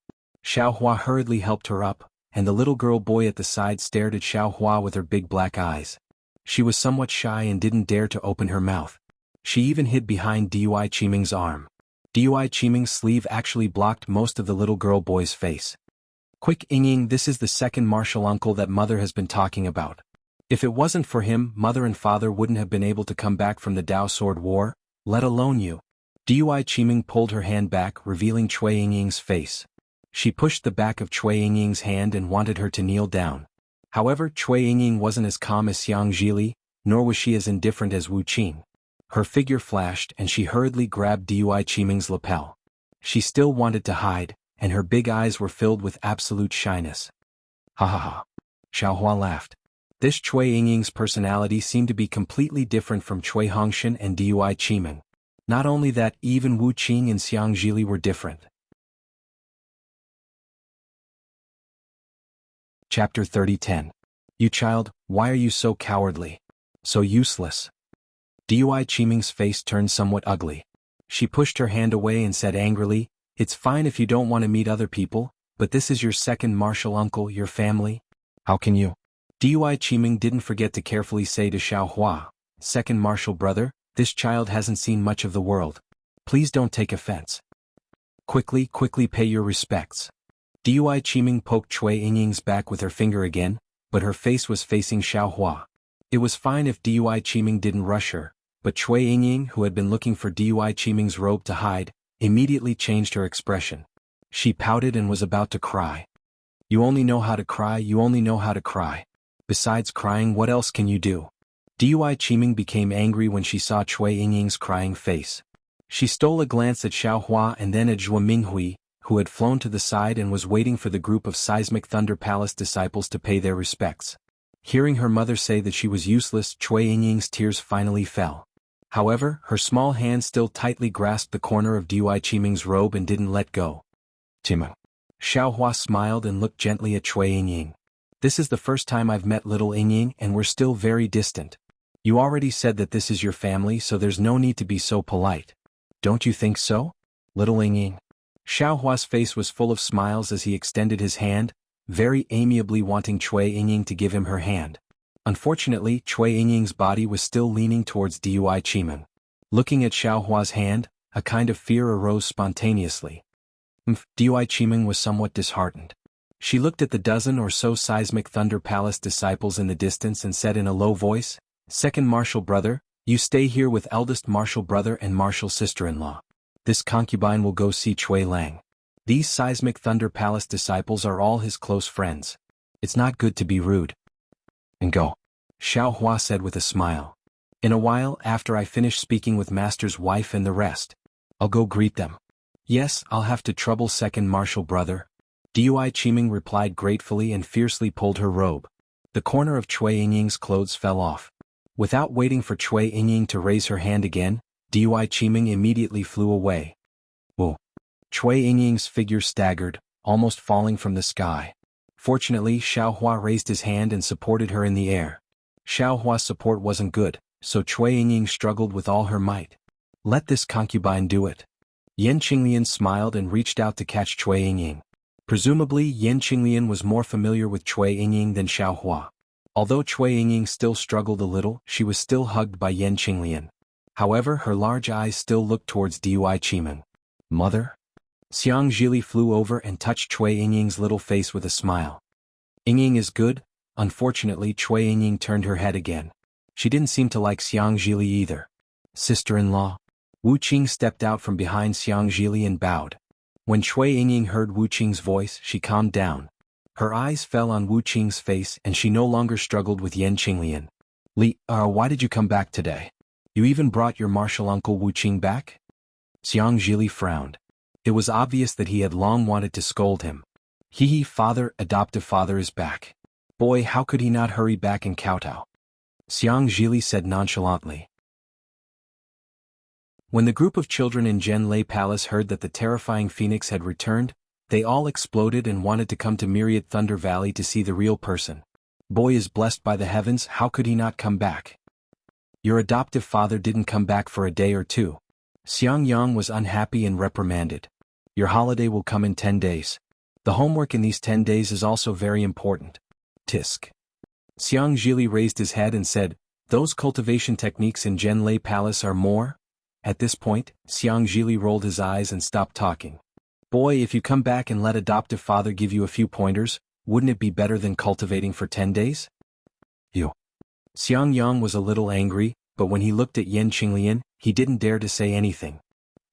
Xiaohua hurriedly helped her up, and the little girl boy at the side stared at Xiaohua with her big black eyes. She was somewhat shy and didn't dare to open her mouth. She even hid behind Dui Qiming's arm. Dui Qiming's sleeve actually blocked most of the little girl boy's face. "Quick, Ying, this is the second martial uncle that mother has been talking about. If it wasn't for him, mother and father wouldn't have been able to come back from the Dao Sword War, let alone you." Dui Qiming pulled her hand back, revealing Cui Ying's face. She pushed the back of Cui Ying's hand and wanted her to kneel down. However, Cui Ying wasn't as calm as Xiang Zhili, nor was she as indifferent as Wu Qing. Her figure flashed and she hurriedly grabbed Dui Qiming's lapel. She still wanted to hide, and her big eyes were filled with absolute shyness. "Ha ha ha." Xiaohua laughed. This Cui Ying's personality seemed to be completely different from Cui Hongshan and Dui Qiming. Not only that, even Wu Qing and Xiang Zhili were different. Chapter 30:10. You child, why are you so cowardly? So useless? Dui Qiming's face turned somewhat ugly. She pushed her hand away and said angrily, "It's fine if you don't want to meet other people, but this is your second martial uncle, your family. How can you?" Dui Qiming didn't forget to carefully say to Xiaohua, "Second martial brother, this child hasn't seen much of the world. Please don't take offense. Quickly pay your respects." Dui Qiming poked Cui Ying's back with her finger again, but her face was facing Xiaohua. It was fine if Dui Qiming didn't rush her, but Cui Ying, who had been looking for Dui Qiming's robe to hide, immediately changed her expression. She pouted and was about to cry. "You only know how to cry, you only know how to cry. Besides crying, what else can you do?" Dui Qiming became angry when she saw Cui Ying's crying face. She stole a glance at Xiaohua and then at Zhuo Minghui, who had flown to the side and was waiting for the group of Seismic Thunder Palace disciples to pay their respects. Hearing her mother say that she was useless, Cui Ying's tears finally fell. However, her small hand still tightly grasped the corner of Dui Qiming's robe and didn't let go. "Tima." Xiaohua smiled and looked gently at Cui Ying. "This is the first time I've met little Ying and we're still very distant. You already said that this is your family, so there's no need to be so polite. Don't you think so, little Ying?" Xiaohua's face was full of smiles as he extended his hand, very amiably wanting Cui Ying to give him her hand. Unfortunately, Cui Ying's body was still leaning towards Dui Qiming. Looking at Xiaohua's hand, a kind of fear arose spontaneously. Dui Qiming was somewhat disheartened. She looked at the dozen or so Seismic Thunder Palace disciples in the distance and said in a low voice, "Second martial brother, you stay here with eldest martial brother and martial sister-in-law. This concubine will go see Cui Lang." These seismic Thunder Palace disciples are all his close friends. It's not good to be rude. And go. Xiao Hua said with a smile. In a while after I finish speaking with Master's wife and the rest, I'll go greet them. Yes, I'll have to trouble second martial brother. Dui Qiming replied gratefully and fiercely pulled her robe. The corner of Cui Yingying's clothes fell off. Without waiting for Cui Yingying to raise her hand again, Dui Qiming immediately flew away. Whoa. Cui Yingying's figure staggered, almost falling from the sky. Fortunately, Xiao Hua raised his hand and supported her in the air. Xiao Hua's support wasn't good, so Cui Yingying struggled with all her might. Let this concubine do it. Yan Qinglian smiled and reached out to catch Cui Yingying. Presumably, Yan Qinglian was more familiar with Cui Yingying than Xiao Hua. Although Cui Yingying still struggled a little, she was still hugged by Yan Qinglian. However, her large eyes still looked towards Dui Qiming. Mother? Xiang Zhili flew over and touched Cui Yingying's little face with a smile. Yingying is good. Unfortunately, Cui Yingying turned her head again. She didn't seem to like Xiang Zhili either. Sister-in-law? Wu Qing stepped out from behind Xiang Zhili and bowed. When Cui Yingying heard Wu Qing's voice, she calmed down. Her eyes fell on Wu Qing's face and she no longer struggled with Yan Qinglian. Why did you come back today? You even brought your martial uncle Wu Qing back? Xiang Zhili frowned. It was obvious that he had long wanted to scold him. Adoptive father is back. Boy, how could he not hurry back and kowtow? Xiang Zhili said nonchalantly. When the group of children in Zhenlei Palace heard that the terrifying phoenix had returned, they all exploded and wanted to come to Myriad Thunder Valley to see the real person. Boy is blessed by the heavens, how could he not come back? Your adoptive father didn't come back for a day or two. Xiang Yang was unhappy and reprimanded. Your holiday will come in 10 days. The homework in these 10 days is also very important. Tisk. Xiang Zhili raised his head and said, those cultivation techniques in Zhenlei Palace are more? At this point, Xiang Zhili rolled his eyes and stopped talking. Boy, if you come back and let adoptive father give you a few pointers, wouldn't it be better than cultivating for 10 days? You. Xiang Yang was a little angry, but when he looked at Yan Qinglian, he didn't dare to say anything.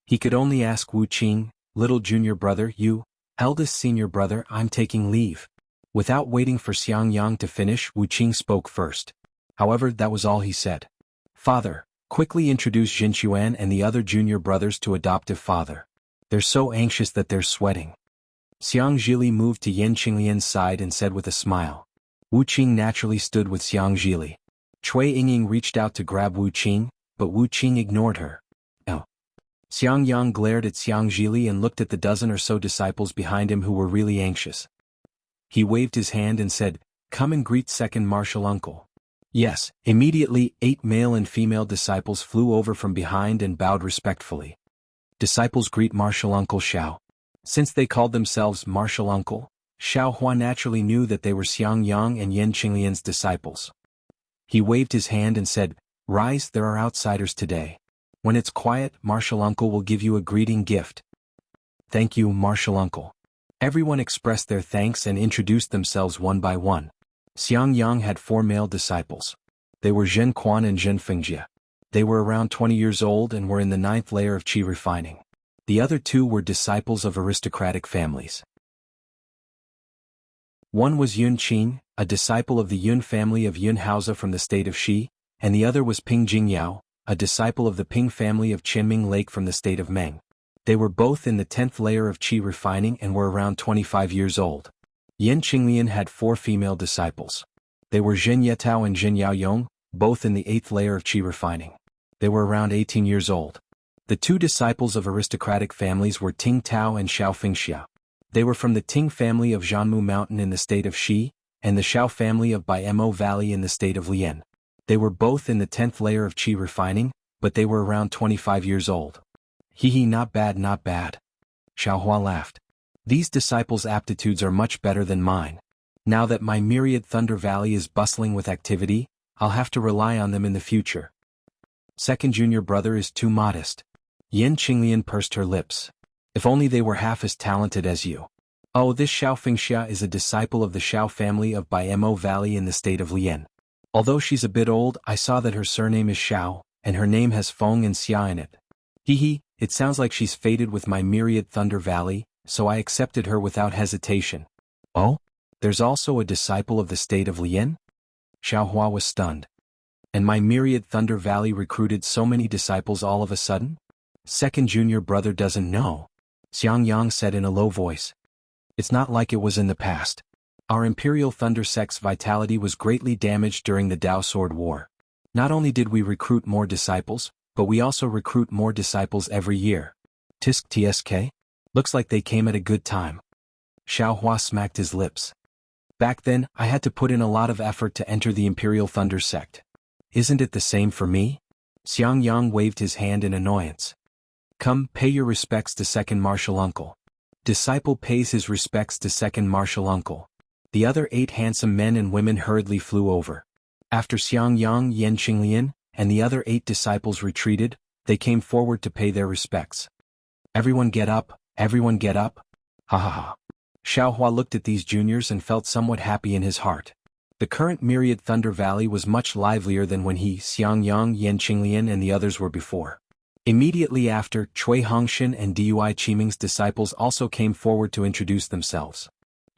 He could only ask Wu Qing, little junior brother, you, eldest senior brother, I'm taking leave. Without waiting for Xiang Yang to finish, Wu Qing spoke first. However, that was all he said. Father, quickly introduce Jinchuan and the other junior brothers to adoptive father. They're so anxious that they're sweating. Xiang Zhili moved to Yan Qinglian's side and said with a smile. Wu Qing naturally stood with Xiang Zhili. Cui Yingying reached out to grab Wu Qing, but Wu Qing ignored her. Oh. Xiang Yang glared at Xiang Zhili and looked at the dozen or so disciples behind him who were really anxious. He waved his hand and said, come and greet second martial uncle. Yes, immediately 8 male and female disciples flew over from behind and bowed respectfully. Disciples greet martial uncle Xiao. Since they called themselves martial uncle, Xiao Hua naturally knew that they were Xiang Yang and Yan Qinglian's disciples. He waved his hand and said, rise, there are outsiders today. When it's quiet, martial uncle will give you a greeting gift. Thank you, martial uncle. Everyone expressed their thanks and introduced themselves one by one. Xiang Yang had 4 male disciples. They were Zhen Quan and Zhen Fengjie. They were around 20 years old and were in the 9th layer of qi refining. The other 2 were disciples of aristocratic families. One was Yun Qing, a disciple of the Yun family of Yun Haoze from the state of Shi, and the other was Ping Jingyao, a disciple of the Ping family of Qinming Lake from the state of Meng. They were both in the 10th layer of qi refining and were around 25 years old. Yan Qinglian had 4 female disciples. They were Zhen Yetao and Zhen Yaoyong, both in the 8th layer of qi refining. They were around 18 years old. The 2 disciples of aristocratic families were Ting Tao and Xiao Fingxia. They were from the Ting family of Jianghu Mountain in the state of Shi, and the Xiao family of Baimo Valley in the state of Lian. They were both in the 10th layer of qi refining, but they were around 25 years old. Hee, not bad, not bad. Xiao Hua laughed. These disciples' aptitudes are much better than mine. Now that my Myriad Thunder Valley is bustling with activity, I'll have to rely on them in the future. Second junior brother is too modest. Yan Qinglian pursed her lips. If only they were half as talented as you. Oh, this Xiao Fingxia is a disciple of the Xiao family of Baimo Valley in the state of Lian. Although she's a bit old, I saw that her surname is Xiao, and her name has Feng and Xia in it. Hee, it sounds like she's fated with my Myriad Thunder Valley, so I accepted her without hesitation. Oh? There's also a disciple of the state of Lien? Xiaohua was stunned. And my myriad Thunder Valley recruited so many disciples all of a sudden? Second junior brother doesn't know, Xiang Yang said in a low voice. It's not like it was in the past. Our Imperial Thunder Sect's vitality was greatly damaged during the Dao Sword War. Not only did we recruit more disciples, but we also recruit more disciples every year. Tisk TSK? Looks like they came at a good time. Xiaohua smacked his lips. Back then, I had to put in a lot of effort to enter the Imperial Thunder Sect. Isn't it the same for me? Xiang Yang waved his hand in annoyance. Come, pay your respects to second martial uncle. Disciple pays his respects to second martial uncle. The other 8 handsome men and women hurriedly flew over. After Xiang Yang, Yan Qinglian, and the other 8 disciples retreated, they came forward to pay their respects. Everyone get up, everyone get up. Ha ha ha. Xiaohua looked at these juniors and felt somewhat happy in his heart. The current Myriad Thunder Valley was much livelier than when he, Xiang Yang, Yan Qinglian and the others were before. Immediately after, Cui Hongshan and Dui Qiming's disciples also came forward to introduce themselves.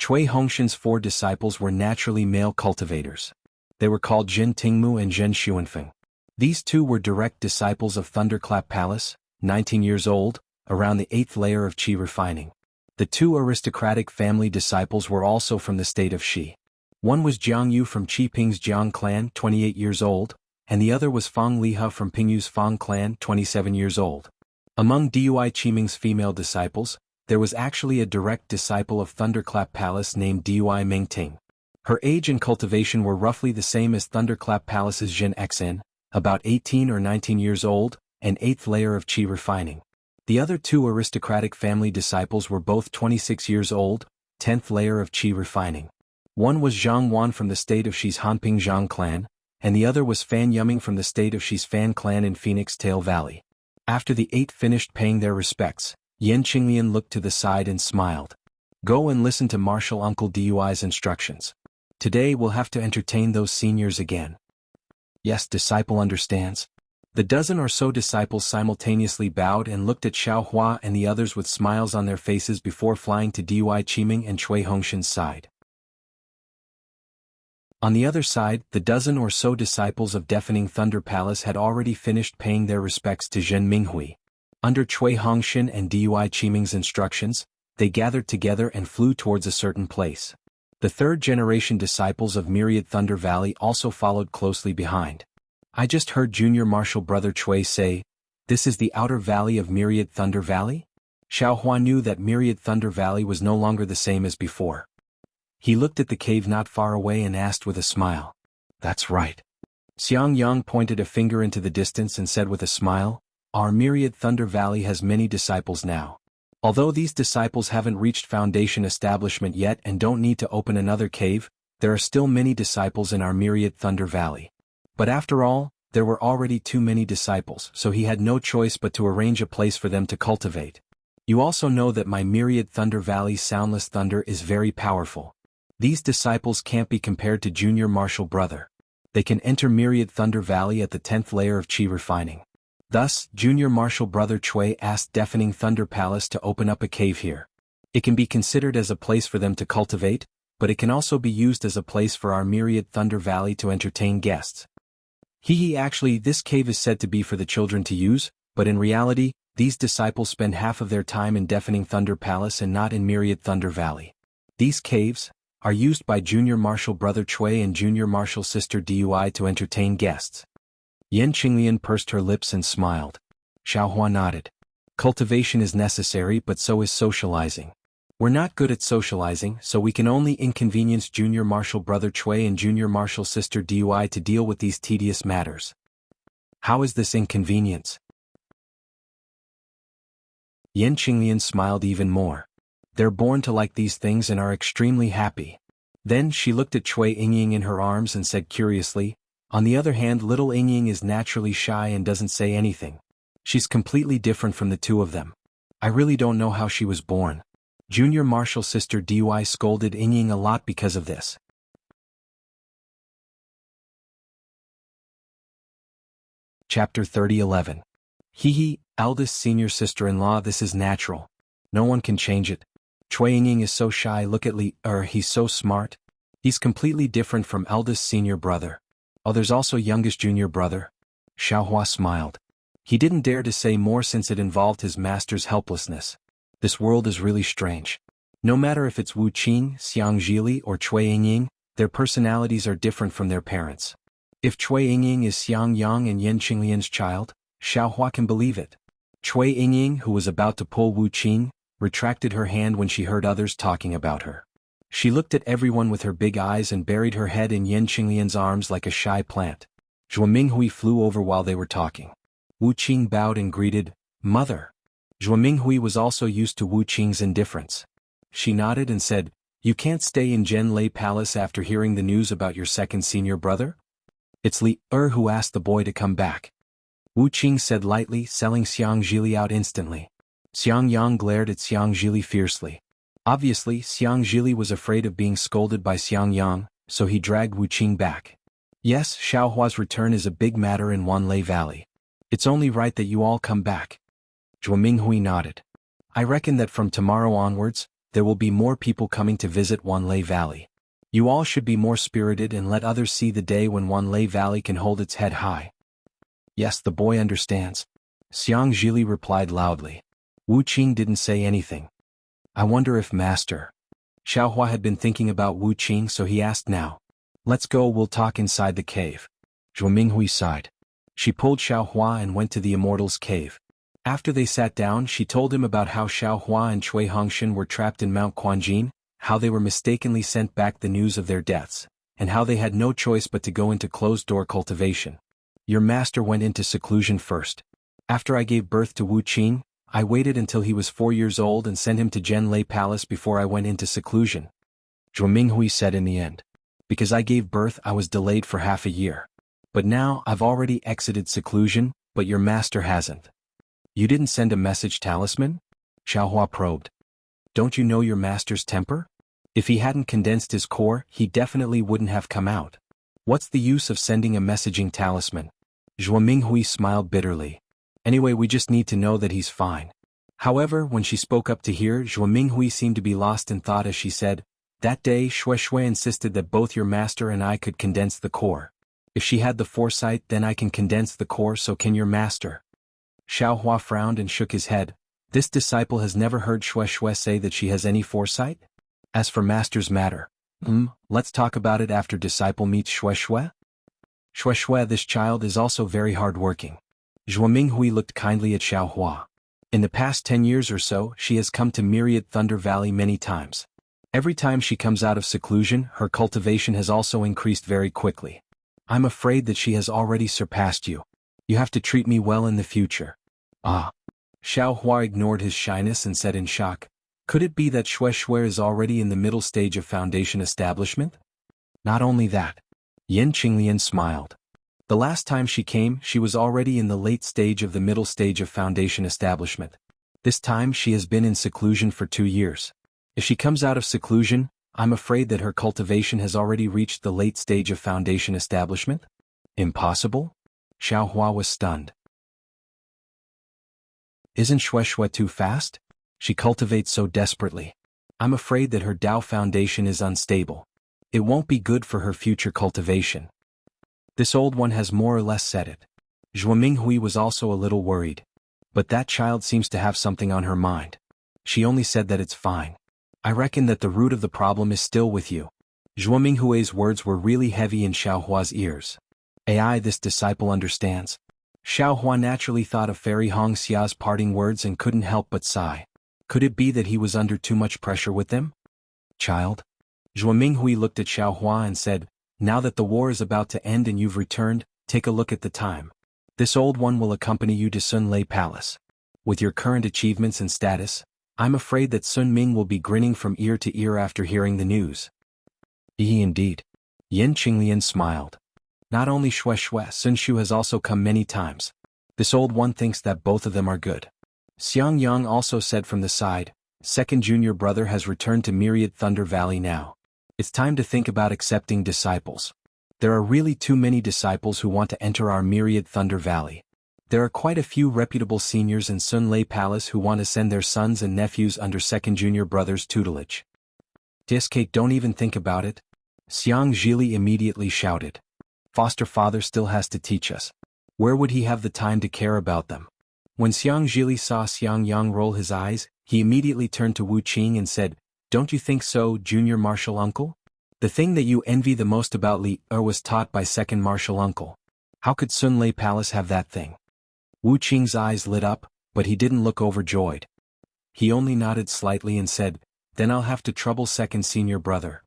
Cui Hongshan's 4 disciples were naturally male cultivators. They were called Jin Tingmu and Zhen Xuanfeng. These 2 were direct disciples of Thunderclap Palace, 19 years old, around the 8th layer of Qi refining. The 2 aristocratic family disciples were also from the state of Xi. One was Jianghu from Qi Ping's Jiang clan, 28 years old, and the other was Fang Liha from Pingyu's Fang clan, 27 years old. Among Dui Qiming's female disciples, there was actually a direct disciple of Thunderclap Palace named Dui Mingting. Her age and cultivation were roughly the same as Thunderclap Palace's Jin Xen, about 18 or 19 years old, and 8th layer of Qi refining. The other 2 aristocratic family disciples were both 26 years old, 10th layer of Qi refining. One was Zhang Wan from the state of Xi's Hanping Zhang clan, and the other was Fan Yuming from the state of Xi's Fan clan in Phoenix Tail Valley. After the 8 finished paying their respects, Yan Qinglian looked to the side and smiled. Go and listen to Martial Uncle Dui's instructions. Today we'll have to entertain those seniors again. Yes, disciple understands. The dozen or so disciples simultaneously bowed and looked at Xiaohua and the others with smiles on their faces before flying to Dui Qiming and Cui Hongshan's side. On the other side, the dozen or so disciples of Deafening Thunder Palace had already finished paying their respects to Zhen Minghui. Under Cui Hongshan and Dui Qiming's instructions, they gathered together and flew towards a certain place. The third-generation disciples of Myriad Thunder Valley also followed closely behind. I just heard Junior Marshal Brother Cui say, "This is the outer valley of Myriad Thunder Valley?" Xiaohua knew that Myriad Thunder Valley was no longer the same as before. He looked at the cave not far away and asked with a smile. That's right. Xiang Yang pointed a finger into the distance and said with a smile, Our Myriad Thunder Valley has many disciples now. Although these disciples haven't reached foundation establishment yet and don't need to open another cave, there are still many disciples in our Myriad Thunder Valley. But after all, there were already too many disciples, so he had no choice but to arrange a place for them to cultivate. You also know that my Myriad Thunder Valley's soundless thunder is very powerful. These disciples can't be compared to Junior Marshal Brother. They can enter Myriad Thunder Valley at the 10th layer of Qi refining. Thus, Junior Marshal Brother Cui asked Deafening Thunder Palace to open up a cave here. It can be considered as a place for them to cultivate, but it can also be used as a place for our Myriad Thunder Valley to entertain guests. Actually, this cave is said to be for the children to use, but in reality, these disciples spend half of their time in Deafening Thunder Palace and not in Myriad Thunder Valley. These caves are used by Junior Marshal Brother Cui and Junior Marshal Sister Dui to entertain guests. Yan Qinglian pursed her lips and smiled. Xiaohua nodded. Cultivation is necessary, but so is socializing. We're not good at socializing, so we can only inconvenience Junior Marshal Brother Cui and Junior Marshal Sister Dui to deal with these tedious matters. How is this inconvenience? Yan Qinglian smiled even more. They're born to like these things and are extremely happy. Then she looked at Cui Yingying in her arms and said curiously, On the other hand, little Yingying is naturally shy and doesn't say anything. She's completely different from the two of them. I really don't know how she was born. Junior Marshal Sister Dui scolded Yingying a lot because of this. Chapter 30:11. Eldest senior sister-in-law, this is natural. No one can change it. Cui Yingying is so shy, look at he's so smart. He's completely different from eldest senior brother. Oh, there's also youngest junior brother. Xiaohua smiled. He didn't dare to say more since it involved his master's helplessness. This world is really strange. No matter if it's Wu Qing, Xiang Zhili or Cui Yingying, their personalities are different from their parents. If Cui Yingying is Xiang Yang and Yan Qinglian's child, Xiaohua can believe it. Cui Yingying, who was about to pull Wu Qing, retracted her hand when she heard others talking about her. She looked at everyone with her big eyes and buried her head in Yan Qinglian's arms like a shy plant. Zhuo Minghui flew over while they were talking. Wu Qing bowed and greeted, "Mother." Zhuo Minghui was also used to Wu Qing's indifference. She nodded and said, "You can't stay in Zhenlei Palace after hearing the news about your second senior brother?" "It's Li who asked the boy to come back," Wu Qing said lightly, selling Xiang Zhili out instantly. Xiang Yang glared at Xiang Zhili fiercely. Obviously, Xiang Zhili was afraid of being scolded by Xiang Yang, so he dragged Wu Qing back. "Yes, Xiaohua's return is a big matter in Wanlei Valley. It's only right that you all come back." Zhuo Minghui nodded. "I reckon that from tomorrow onwards, there will be more people coming to visit Wanlei Valley. You all should be more spirited and let others see the day when Wanlei Valley can hold its head high." "Yes, the boy understands," Xiang Zhili replied loudly. Wu Qing didn't say anything. "I wonder if Master..." Xiaohua had been thinking about Wu Qing, so he asked now. "Let's go, we'll talk inside the cave." Zhuo Minghui sighed. She pulled Xiaohua and went to the Immortal's cave. After they sat down, she told him about how Xiaohua and Cui Hongshan were trapped in Mount Quanjin, how they were mistakenly sent back the news of their deaths, and how they had no choice but to go into closed-door cultivation. "Your master went into seclusion first. After I gave birth to Wu Qing, I waited until he was 4 years old and sent him to Zhenlei Palace before I went into seclusion," Zhuo Minghui said in the end. "Because I gave birth, I was delayed for half a year. But now I've already exited seclusion, but your master hasn't." "You didn't send a message talisman?" Xiaohua probed. "Don't you know your master's temper? If he hadn't condensed his core, he definitely wouldn't have come out. What's the use of sending a messaging talisman?" Zhuo Minghui smiled bitterly. "Anyway, we just need to know that he's fine." However, when she spoke up to hear, Zhuo Minghui seemed to be lost in thought as she said, "That day Shui insisted that both your master and I could condense the core. If she had the foresight, then I can condense the core, so can your master." Xiaohua frowned and shook his head. This disciple has never heard Shui say that she has any foresight? As for master's matter, let's talk about it after disciple meets Shui. Shui, this child is also very hard-working. Zhuo Minghui looked kindly at Xiaohua. In the past 10 years or so, she has come to Myriad Thunder Valley many times. Every time she comes out of seclusion, her cultivation has also increased very quickly. I'm afraid that she has already surpassed you. You have to treat me well in the future." "Ah." Xiaohua ignored his shyness and said in shock, "Could it be that Shui is already in the middle stage of foundation establishment?" "Not only that." Yan Qinglian smiled. "The last time she came, she was already in the late stage of the middle stage of foundation establishment. This time she has been in seclusion for 2 years. If she comes out of seclusion, I'm afraid that her cultivation has already reached the late stage of foundation establishment." "Impossible?" Xiaohua was stunned. "Isn't Shui too fast? She cultivates so desperately. I'm afraid that her Dao foundation is unstable. It won't be good for her future cultivation." This old one has more or less said it. Zhuo Minghui was also a little worried. But that child seems to have something on her mind. She only said that it's fine. I reckon that the root of the problem is still with you. Zhuo Minghui's words were really heavy in Xiaohua's ears. AI, this disciple understands. Xiaohua naturally thought of Fairy Hongxia's parting words and couldn't help but sigh. Could it be that he was under too much pressure with them? "Child?" Zhuo Minghui looked at Xiaohua and said, "Now that the war is about to end and you've returned, take a look at the time. This old one will accompany you to Sun Lei Palace. With your current achievements and status, I'm afraid that Sun Ming will be grinning from ear to ear after hearing the news." Indeed." Yan Qinglian smiled. "Not only Shui, Sun Shu has also come many times. This old one thinks that both of them are good." Xiang Yang also said from the side, "Second junior brother has returned to Myriad Thunder Valley now. It's time to think about accepting disciples. There are really too many disciples who want to enter our Myriad Thunder Valley. There are quite a few reputable seniors in Sun Lei Palace who want to send their sons and nephews under second junior brother's tutelage. Diskake, don't even think about it. Xiang Zhili immediately shouted. Foster father still has to teach us. Where would he have the time to care about them? When Xiang Zhili saw Xiang Yang roll his eyes, he immediately turned to Wu Qing and said, Don't you think so, junior martial uncle? The thing that you envy the most about Li was taught by second martial uncle. How could Sun Lei Palace have that thing? Wu Qing's eyes lit up, but he didn't look overjoyed. He only nodded slightly and said, Then I'll have to trouble second senior brother.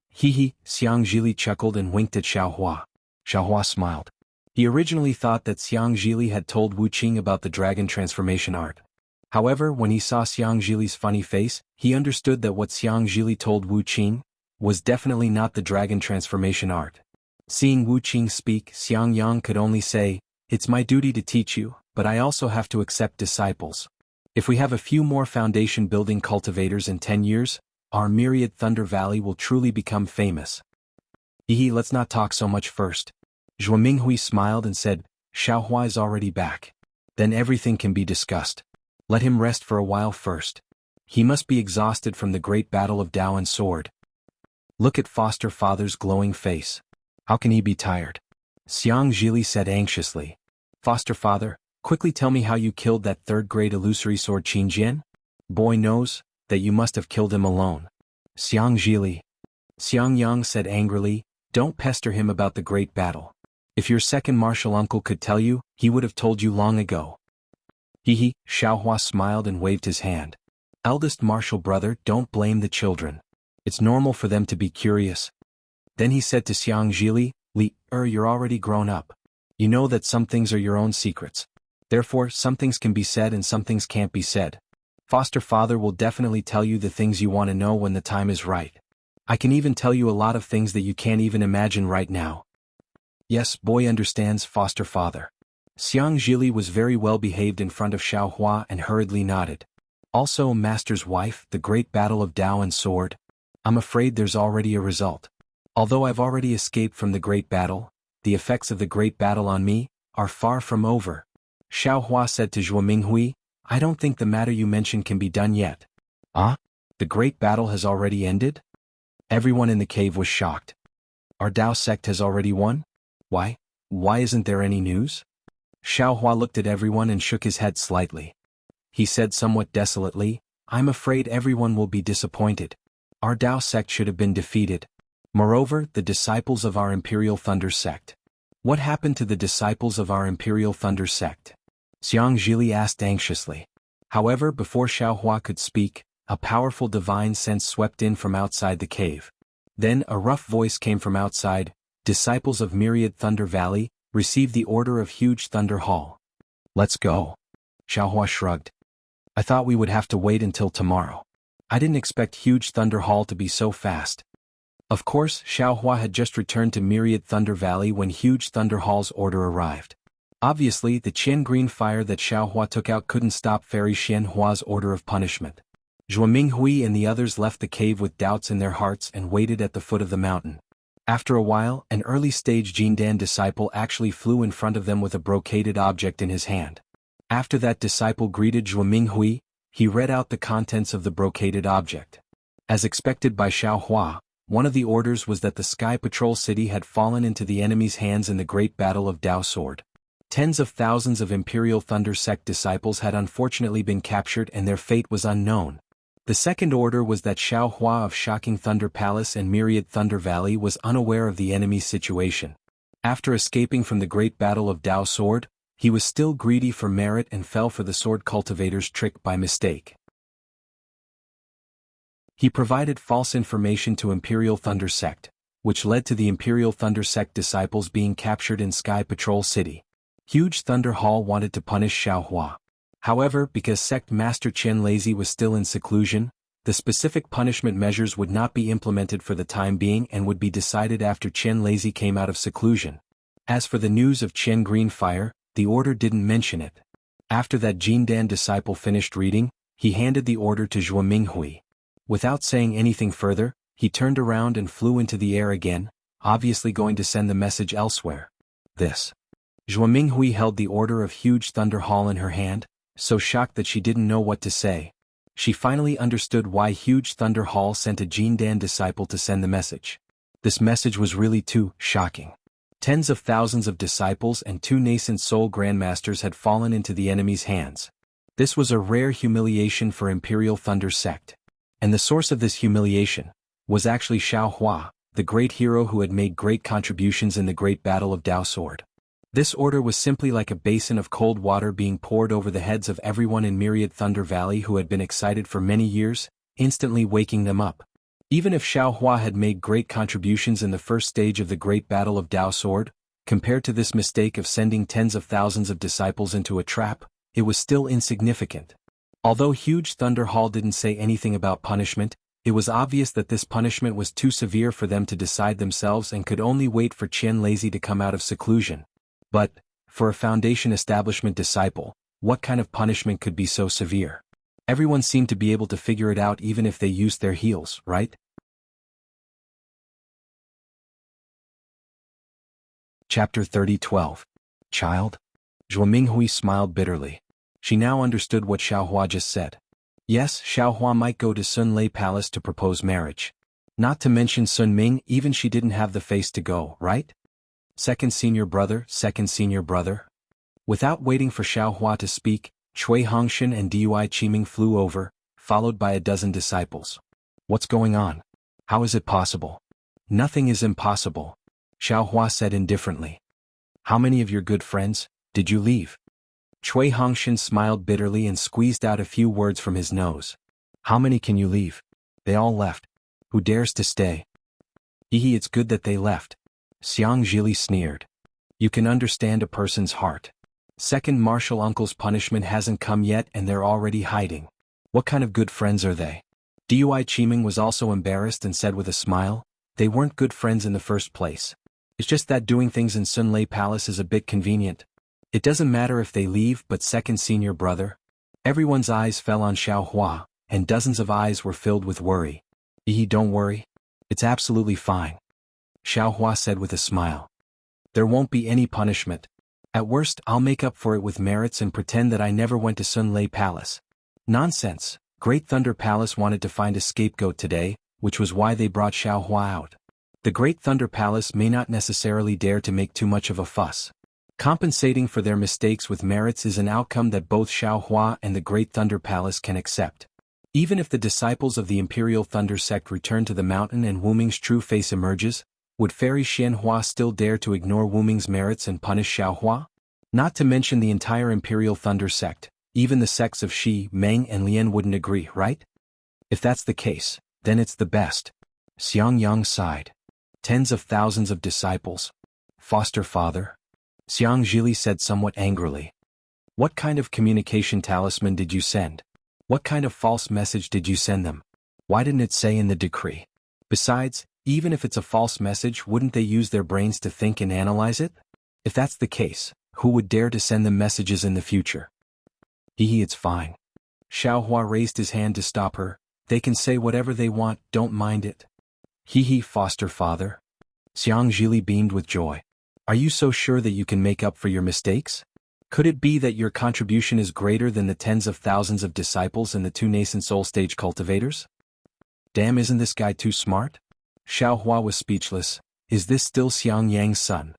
Hee, Xiang Zhili chuckled and winked at Xiaohua. Xiaohua smiled. He originally thought that Xiang Zhili had told Wu Qing about the dragon transformation art. However, when he saw Xiang Zhili's funny face, he understood that what Xiang Zhili told Wu Qing was definitely not the dragon transformation art. Seeing Wu Qing speak, Xiang Yang could only say, It's my duty to teach you, but I also have to accept disciples. If we have a few more foundation-building cultivators in 10 years, our myriad Thunder Valley will truly become famous. Hehe, let's not talk so much first. Zhuo Minghui smiled and said, Xiaohua is already back. Then everything can be discussed. Let him rest for a while first. He must be exhausted from the great battle of Dao and sword. Look at foster father's glowing face. How can he be tired? Xiang Zhili said anxiously. Foster father, quickly tell me how you killed that third-grade illusory sword Qingjian? Boy knows that you must have killed him alone. Xiang Zhili. Xiang Yang said angrily, Don't pester him about the great battle. If your second martial uncle could tell you, he would have told you long ago. Hehe, Xiaohua smiled and waved his hand. Eldest martial brother, don't blame the children. It's normal for them to be curious. Then he said to Xiang Zhili, Li, you're already grown up. You know that some things are your own secrets. Therefore, some things can be said and some things can't be said. Foster father will definitely tell you the things you want to know when the time is right. I can even tell you a lot of things that you can't even imagine right now. Yes, boy understands foster father. Xiang Zhili was very well behaved in front of Xiaohua and hurriedly nodded. Also, master's wife, the great battle of Dao and sword. I'm afraid there's already a result. Although I've already escaped from the great battle, the effects of the great battle on me are far from over. Xiaohua said to Zhuo Minghui, I don't think the matter you mentioned can be done yet. Ah? The great battle has already ended? Everyone in the cave was shocked. Our Dao sect has already won? Why isn't there any news? Xiaohua looked at everyone and shook his head slightly. He said somewhat desolately, I'm afraid everyone will be disappointed. Our Dao sect should have been defeated. Moreover, the disciples of our Imperial Thunder sect. What happened to the disciples of our Imperial Thunder sect? Xiang Zhili asked anxiously. However, before Xiaohua could speak, a powerful divine sense swept in from outside the cave. Then a rough voice came from outside, Disciples of Myriad Thunder Valley, receive the order of Huge Thunder Hall. Let's go. Xiaohua shrugged. I thought we would have to wait until tomorrow. I didn't expect Huge Thunder Hall to be so fast. Of course, Xiaohua had just returned to Myriad Thunder Valley when Huge Thunder Hall's order arrived. Obviously, the Qian green fire that Xiaohua took out couldn't stop Fairy Xianhua's order of punishment. Zhuo Minghui and the others left the cave with doubts in their hearts and waited at the foot of the mountain. After a while, an early-stage Jindan disciple actually flew in front of them with a brocaded object in his hand. After that disciple greeted Zhuo Minghui, he read out the contents of the brocaded object. As expected by Xiaohua, one of the orders was that the Sky Patrol City had fallen into the enemy's hands in the Great Battle of Dao Sword. Tens of thousands of Imperial Thunder Sect disciples had unfortunately been captured and their fate was unknown. The second order was that Xiaohua of Shocking Thunder Palace and Myriad Thunder Valley was unaware of the enemy's situation. After escaping from the Great Battle of Dao Sword, he was still greedy for merit and fell for the Sword Cultivator's trick by mistake. He provided false information to Imperial Thunder Sect, which led to the Imperial Thunder Sect disciples being captured in Sky Patrol City. Huge Thunder Hall wanted to punish Xiaohua. However, because Sect Master Chen Lazy was still in seclusion, the specific punishment measures would not be implemented for the time being and would be decided after Chen Lazy came out of seclusion. As for the news of Chen Green Fire, the order didn't mention it. After that Jindan disciple finished reading, he handed the order to Zhuo Minghui. Without saying anything further, he turned around and flew into the air again, obviously going to send the message elsewhere. This. Zhuo Minghui held the Order of Huge Thunder Hall in her hand, so shocked that she didn't know what to say. She finally understood why Huge Thunder Hall sent a Jindan disciple to send the message. This message was really too shocking. Tens of thousands of disciples and 2 nascent soul grandmasters had fallen into the enemy's hands. This was a rare humiliation for Imperial Thunder Sect. And the source of this humiliation was actually Xiao Hua, the great hero who had made great contributions in the Great Battle of Dao Sword. This order was simply like a basin of cold water being poured over the heads of everyone in Myriad Thunder Valley who had been excited for many years, instantly waking them up. Even if Xiao Hua had made great contributions in the first stage of the Great Battle of Dao Sword, compared to this mistake of sending tens of thousands of disciples into a trap, it was still insignificant. Although Huge Thunder Hall didn't say anything about punishment, it was obvious that this punishment was too severe for them to decide themselves and could only wait for Qian Lazy to come out of seclusion. But, for a Foundation Establishment disciple, what kind of punishment could be so severe? Everyone seemed to be able to figure it out even if they used their heels, right? Chapter 30:12. Child? Zhuo Minghui smiled bitterly. She now understood what Xiao Hua just said. Yes, Xiao Hua might go to Sun Lei Palace to propose marriage. Not to mention Sun Ming, even she didn't have the face to go, right? Second senior brother. Without waiting for Xiao Hua to speak, Cui Hongshan and Dui Qiming flew over, followed by a dozen disciples. What's going on? How is it possible? Nothing is impossible, Xiao Hua said indifferently. How many of your good friends did you leave? Cui Hongshan smiled bitterly and squeezed out a few words from his nose. How many can you leave? They all left. Who dares to stay? Hehe, it's good that they left. Xiang Zhili sneered. You can understand a person's heart. Second martial uncle's punishment hasn't come yet and they're already hiding. What kind of good friends are they? Dui Qiming was also embarrassed and said with a smile, they weren't good friends in the first place. It's just that doing things in Sun Lei Palace is a bit convenient. It doesn't matter if they leave, but second senior brother. Everyone's eyes fell on Xiao Hua, and dozens of eyes were filled with worry. Don't worry. It's absolutely fine, Xiao Hua said with a smile. There won't be any punishment. At worst, I'll make up for it with merits and pretend that I never went to Sun Lei Palace. Nonsense. Great Thunder Palace wanted to find a scapegoat today, which was why they brought Xiao Hua out. The Great Thunder Palace may not necessarily dare to make too much of a fuss. Compensating for their mistakes with merits is an outcome that both Xiao Hua and the Great Thunder Palace can accept. Even if the disciples of the Imperial Thunder Sect return to the mountain and Wu Ming's true face emerges, would Fairy Xian Hua still dare to ignore Wu Ming's merits and punish Xiao Hua? Not to mention the entire Imperial Thunder Sect, even the sects of Shi, Meng and Lian wouldn't agree, right? If that's the case, then it's the best. Xiang Yang sighed. Tens of thousands of disciples. Foster father? Xiang Zhili said somewhat angrily. What kind of communication talisman did you send? What kind of false message did you send them? Why didn't it say in the decree? Besides, even if it's a false message, wouldn't they use their brains to think and analyze it? If that's the case, who would dare to send them messages in the future? It's fine. Xiao Hua raised his hand to stop her. They can say whatever they want, don't mind it. Foster father? Xiang Zhili beamed with joy. Are you so sure that you can make up for your mistakes? Could it be that your contribution is greater than the tens of thousands of disciples and the 2 nascent soul stage cultivators? Damn, isn't this guy too smart? Xiao Hua was speechless. Is this still Xiang Yang's son?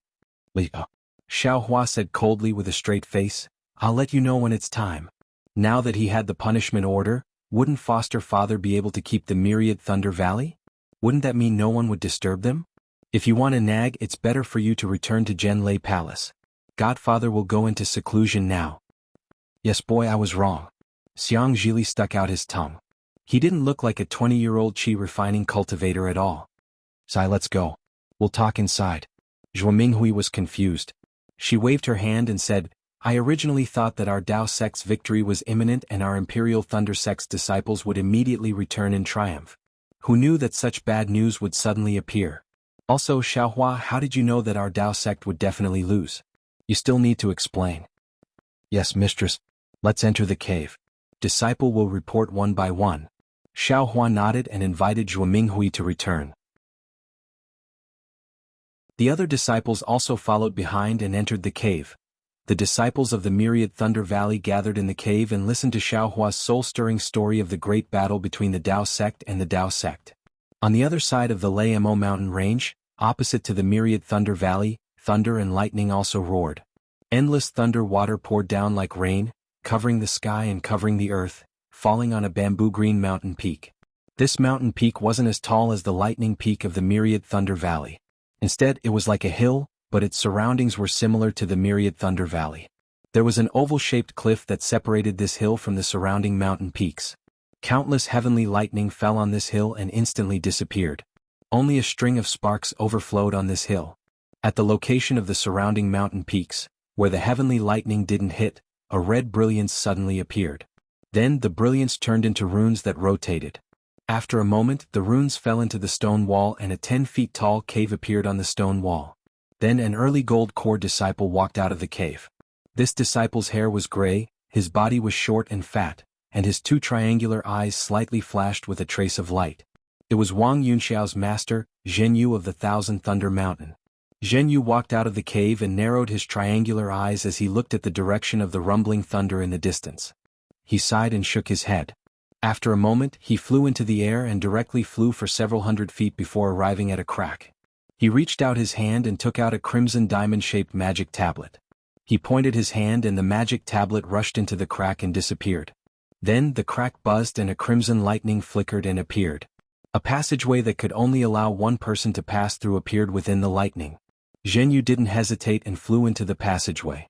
Xiao Hua said coldly with a straight face. I'll let you know when it's time. Now that he had the punishment order, wouldn't foster father be able to keep the Myriad Thunder Valley? Wouldn't that mean no one would disturb them? If you want to nag, it's better for you to return to Jian Lei Palace. Godfather will go into seclusion now. Yes boy, I was wrong. Xiang Zhili stuck out his tongue. He didn't look like a 20-year-old chi refining cultivator at all. Sai, let's go. We'll talk inside. Zhuo Minghui was confused. She waved her hand and said, I originally thought that our Dao sect's victory was imminent and our Imperial Thunder sect's disciples would immediately return in triumph. Who knew that such bad news would suddenly appear? Also, Xiao Hua, how did you know that our Dao sect would definitely lose? You still need to explain. Yes, mistress. Let's enter the cave. Disciple will report one by one. Xiao Hua nodded and invited Zhuo Minghui to return. The other disciples also followed behind and entered the cave, the disciples of the Myriad Thunder Valley gathered in the cave and listened to Xiaohua's soul-stirring story of the great battle between the Dao sect and the Dao sect. On the other side of the Lamo mountain range, opposite to the Myriad Thunder Valley, thunder and lightning also roared. Endless thunder water poured down like rain, covering the sky and covering the earth, falling on a bamboo-green mountain peak. This mountain peak wasn't as tall as the lightning peak of the Myriad Thunder Valley. Instead, it was like a hill, but its surroundings were similar to the Myriad Thunder Valley. There was an oval-shaped cliff that separated this hill from the surrounding mountain peaks. Countless heavenly lightning fell on this hill and instantly disappeared. Only a string of sparks overflowed on this hill. At the location of the surrounding mountain peaks, where the heavenly lightning didn't hit, a red brilliance suddenly appeared. Then the brilliance turned into runes that rotated. After a moment, the runes fell into the stone wall and a 10 feet tall cave appeared on the stone wall. Then an early gold core disciple walked out of the cave. This disciple's hair was gray, his body was short and fat, and his 2 triangular eyes slightly flashed with a trace of light. It was Wang Yunxiao's master, Jianghu of the Thousand Thunder Mountain. Jianghu walked out of the cave and narrowed his triangular eyes as he looked at the direction of the rumbling thunder in the distance. He sighed and shook his head. After a moment, he flew into the air and directly flew for several hundred feet before arriving at a crack. He reached out his hand and took out a crimson diamond-shaped magic tablet. He pointed his hand and the magic tablet rushed into the crack and disappeared. Then the crack buzzed and a crimson lightning flickered and appeared. A passageway that could only allow one person to pass through appeared within the lightning. Jianghu didn't hesitate and flew into the passageway.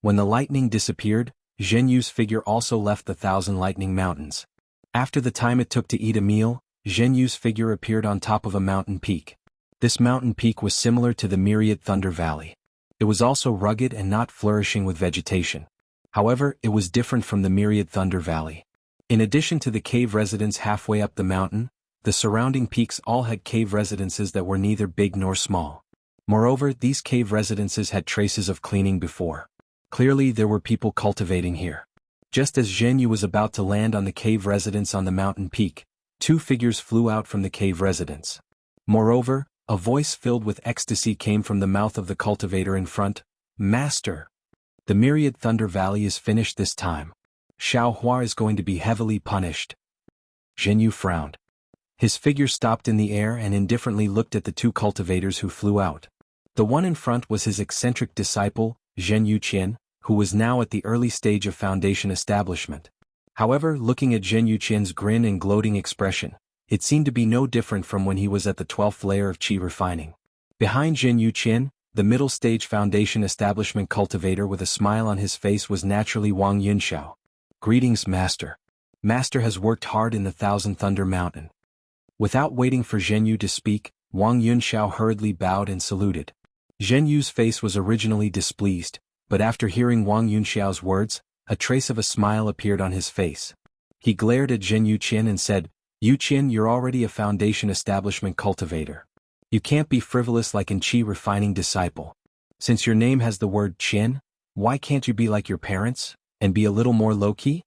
When the lightning disappeared, Jianghu's figure also left the Thousand Lightning Mountains. After the time it took to eat a meal, Jianghu's figure appeared on top of a mountain peak. This mountain peak was similar to the Myriad Thunder Valley. It was also rugged and not flourishing with vegetation. However, it was different from the Myriad Thunder Valley. In addition to the cave residence halfway up the mountain, the surrounding peaks all had cave residences that were neither big nor small. Moreover, these cave residences had traces of cleaning before. Clearly there were people cultivating here. Just as Jianghu was about to land on the cave residence on the mountain peak, 2 figures flew out from the cave residence. Moreover, a voice filled with ecstasy came from the mouth of the cultivator in front. "Master! The Myriad Thunder Valley is finished this time. Xiaohua is going to be heavily punished." Jianghu frowned. His figure stopped in the air and indifferently looked at the 2 cultivators who flew out. The one in front was his eccentric disciple, Zhen Yuqian, who was now at the early stage of foundation establishment. However, looking at Zhen Yuqian's grin and gloating expression, it seemed to be no different from when he was at the 12th layer of qi refining. Behind Zhen Yuqian, the middle stage foundation establishment cultivator with a smile on his face was naturally Wang Yunxiao. "Greetings, Master. Master has worked hard in the Thousand Thunder Mountain." Without waiting for Zhenyu to speak, Wang Yunxiao hurriedly bowed and saluted. Zhenyu's face was originally displeased, but after hearing Wang Yunxiao's words, a trace of a smile appeared on his face. He glared at Zhen Yuqian and said, "Yuqian, you're already a foundation establishment cultivator. You can't be frivolous like an qi refining disciple. Since your name has the word Qian, why can't you be like your parents, and be a little more low-key?"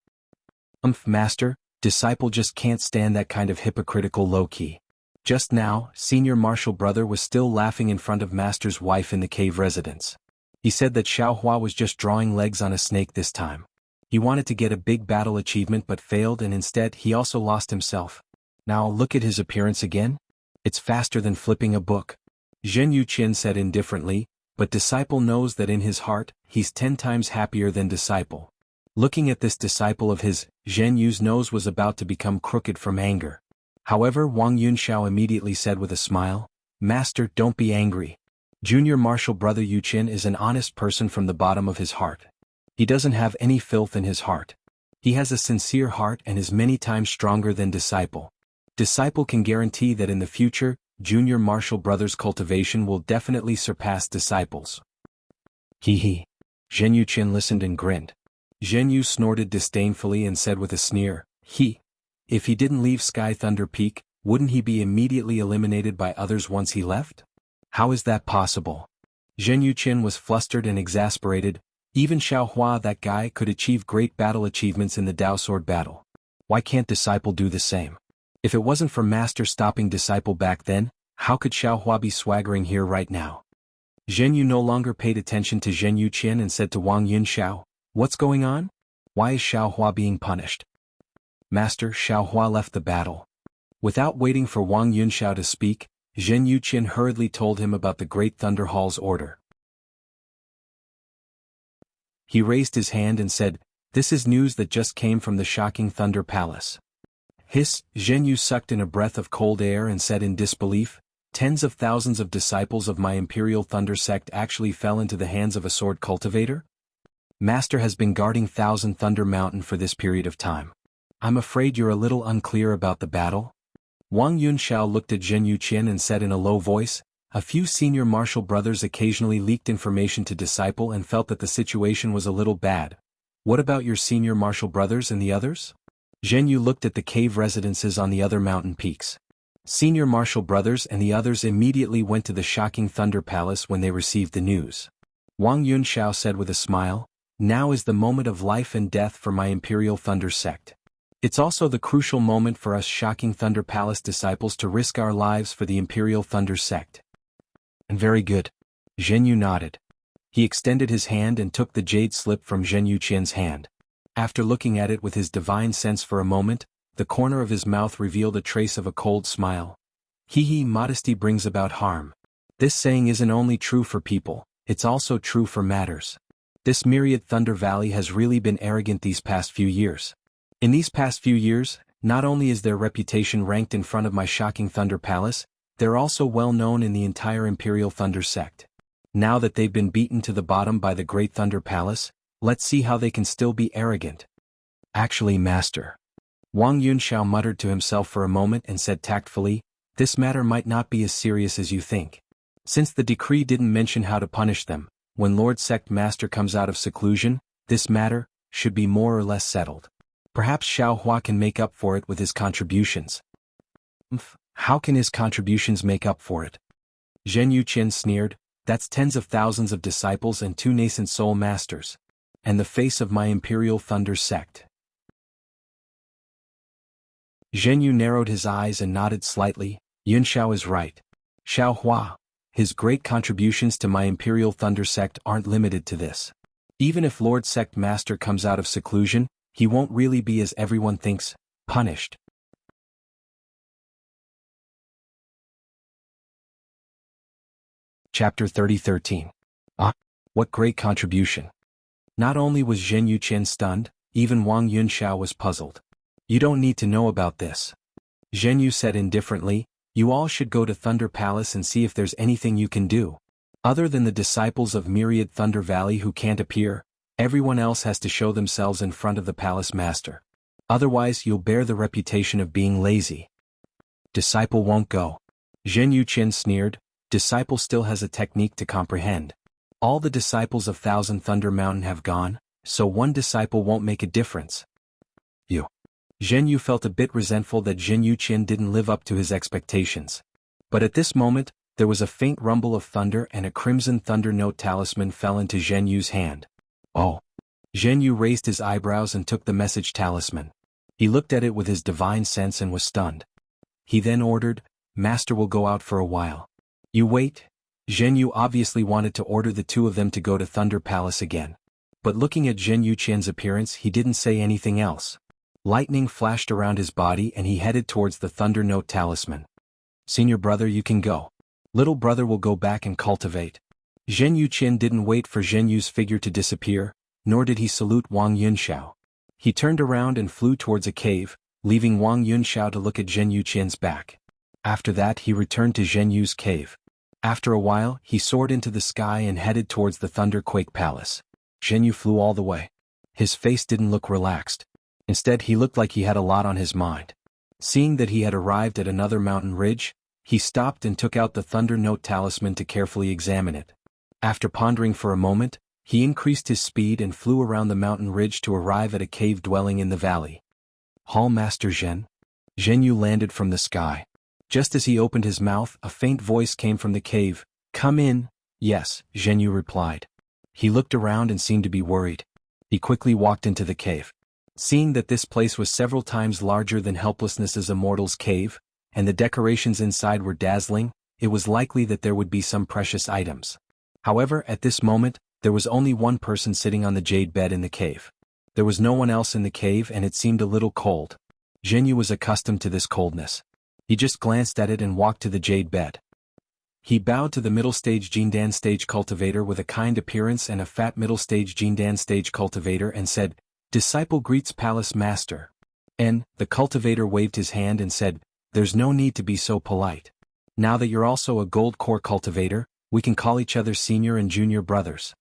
Master, disciple just can't stand that kind of hypocritical low-key." Just now, senior martial brother was still laughing in front of Master's wife in the cave residence. He said that Xiaohua was just drawing legs on a snake this time. He wanted to get a big battle achievement but failed, and instead he also lost himself. Now look at his appearance again. It's faster than flipping a book. Zhen Yuqian said indifferently, but disciple knows that in his heart, he's 10 times happier than disciple. Looking at this disciple of his, Zhen Yu's nose was about to become crooked from anger. However, Wang Yunxiao immediately said with a smile, "Master, don't be angry. Junior martial brother Yuqian is an honest person from the bottom of his heart. He doesn't have any filth in his heart. He has a sincere heart and is many times stronger than disciple. Disciple can guarantee that in the future, junior martial brother's cultivation will definitely surpass disciples." He. Zhen Yuqian listened and grinned. Zhen Yu snorted disdainfully and said with a sneer, If he didn't leave Sky Thunder Peak, wouldn't he be immediately eliminated by others once he left? How is that possible?" Zhen Yuqian was flustered and exasperated. Even Xiaohua, that guy, could achieve great battle achievements in the Dao Sword battle. Why can't disciple do the same? If it wasn't for Master stopping disciple back then, how could Xiaohua be swaggering here right now? Zhenyu no longer paid attention to Zhen Yuqian and said to Wang Yunxiao, "What's going on? Why is Xiaohua being punished?" "Master, Xiaohua left the battle." Without waiting for Wang Yunxiao to speak, Zhen Yuqian hurriedly told him about the Great Thunder Hall's order. He raised his hand and said, "This is news that just came from the shocking Thunder Palace." Hiss, Zhenyu sucked in a breath of cold air and said in disbelief, "Tens of thousands of disciples of my Imperial Thunder sect actually fell into the hands of a sword cultivator? Master has been guarding Thousand Thunder Mountain for this period of time. I'm afraid you're a little unclear about the battle." Wang Yunxiao looked at Zhen Yuqian and said in a low voice, "A few senior martial brothers occasionally leaked information to disciple and felt that the situation was a little bad. What about your senior martial brothers and the others?" Zhenyu looked at the cave residences on the other mountain peaks. Senior martial brothers and the others immediately went to the shocking Thunder Palace when they received the news. Wang Yunxiao said with a smile, "Now is the moment of life and death for my Imperial Thunder sect. It's also the crucial moment for us shocking Thunder Palace disciples to risk our lives for the Imperial Thunder sect." "And very good." Zhenyu nodded. He extended his hand and took the jade slip from Zhen Yuqian's hand. After looking at it with his divine sense for a moment, the corner of his mouth revealed a trace of a cold smile. Modesty brings about harm. This saying isn't only true for people, it's also true for matters. This myriad Thunder Valley has really been arrogant these past few years. In these past few years, not only is their reputation ranked in front of my shocking Thunder Palace, they're also well known in the entire Imperial Thunder sect. Now that they've been beaten to the bottom by the Great Thunder Palace, let's see how they can still be arrogant." "Actually, Master," Wang Yunxiao muttered to himself for a moment and said tactfully, "this matter might not be as serious as you think. Since the decree didn't mention how to punish them, when Lord Sect Master comes out of seclusion, this matter should be more or less settled. Perhaps Xiaohua can make up for it with his contributions." "How can his contributions make up for it?" Zhen Yuqian sneered, "That's tens of thousands of disciples and 2 nascent soul masters. And the face of my Imperial Thunder sect." Zhenyu narrowed his eyes and nodded slightly. "Yunxiao is right. Xiaohua, his great contributions to my Imperial Thunder sect aren't limited to this. Even if Lord Sect Master comes out of seclusion, he won't really be, as everyone thinks, punished." Chapter 30:13. Ah, what great contribution. Not only was Zhen Yuqian stunned, even Wang Yunxiao was puzzled. "You don't need to know about this," Zhenyu said indifferently. "You all should go to Thunder Palace and see if there's anything you can do. Other than the disciples of Myriad Thunder Valley who can't appear, everyone else has to show themselves in front of the Palace Master. Otherwise you'll bear the reputation of being lazy." "Disciple won't go." Zhen Yuqian sneered. "Disciple still has a technique to comprehend. All the disciples of Thousand Thunder Mountain have gone, so one disciple won't make a difference." "You." Zhenyu felt a bit resentful that Zhen Yuqian didn't live up to his expectations. But at this moment, there was a faint rumble of thunder and a crimson thunder note talisman fell into Zhenyu's hand. "Oh." Zhenyu raised his eyebrows and took the message talisman. He looked at it with his divine sense and was stunned. He then ordered, "Master will go out for a while. You wait." Zhenyu obviously wanted to order the 2 of them to go to Thunder Palace again. But looking at Zhen Yuqian's appearance, he didn't say anything else. Lightning flashed around his body and he headed towards the Thunder Note talisman. "Senior brother, you can go. Little brother will go back and cultivate." Zhen Yuqian didn't wait for Zhenyu's figure to disappear, nor did he salute Wang Yunxiao. He turned around and flew towards a cave, leaving Wang Yunxiao to look at Zhen Yuqian's back. After that he returned to Zhenyu's cave. After a while, he soared into the sky and headed towards the Thunderquake Palace. Zhenyu flew all the way. His face didn't look relaxed. Instead, he looked like he had a lot on his mind. Seeing that he had arrived at another mountain ridge, he stopped and took out the Thunder Note talisman to carefully examine it. After pondering for a moment, he increased his speed and flew around the mountain ridge to arrive at a cave dwelling in the valley. "Hall Master Zhen." Zhenyu landed from the sky. Just as he opened his mouth, a faint voice came from the cave. "Come in." "Yes," Zhenyu replied. He looked around and seemed to be worried. He quickly walked into the cave. Seeing that this place was several times larger than Helplessness's Immortal's cave, and the decorations inside were dazzling, it was likely that there would be some precious items. However, at this moment, there was only one person sitting on the jade bed in the cave. There was no one else in the cave and it seemed a little cold. Jianghu was accustomed to this coldness. He just glanced at it and walked to the jade bed. He bowed to the middle-stage Jindan stage cultivator with a kind appearance and a fat middle-stage Jindan stage cultivator and said, "Disciple greets Palace Master." And the cultivator waved his hand and said, "There's no need to be so polite. Now that you're also a gold core cultivator, we can call each other senior and junior brothers."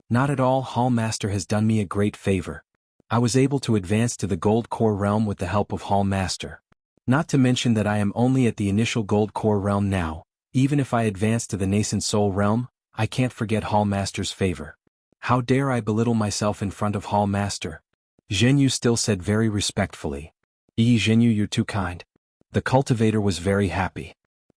"Not at all, Hall Master has done me a great favor. I was able to advance to the gold core realm with the help of Hall Master. Not to mention that I am only at the initial gold core realm now. Even if I advance to the nascent soul realm, I can't forget Hall Master's favor. How dare I belittle myself in front of Hall Master?" Jianghu still said very respectfully. Jianghu, you're too kind." The cultivator was very happy.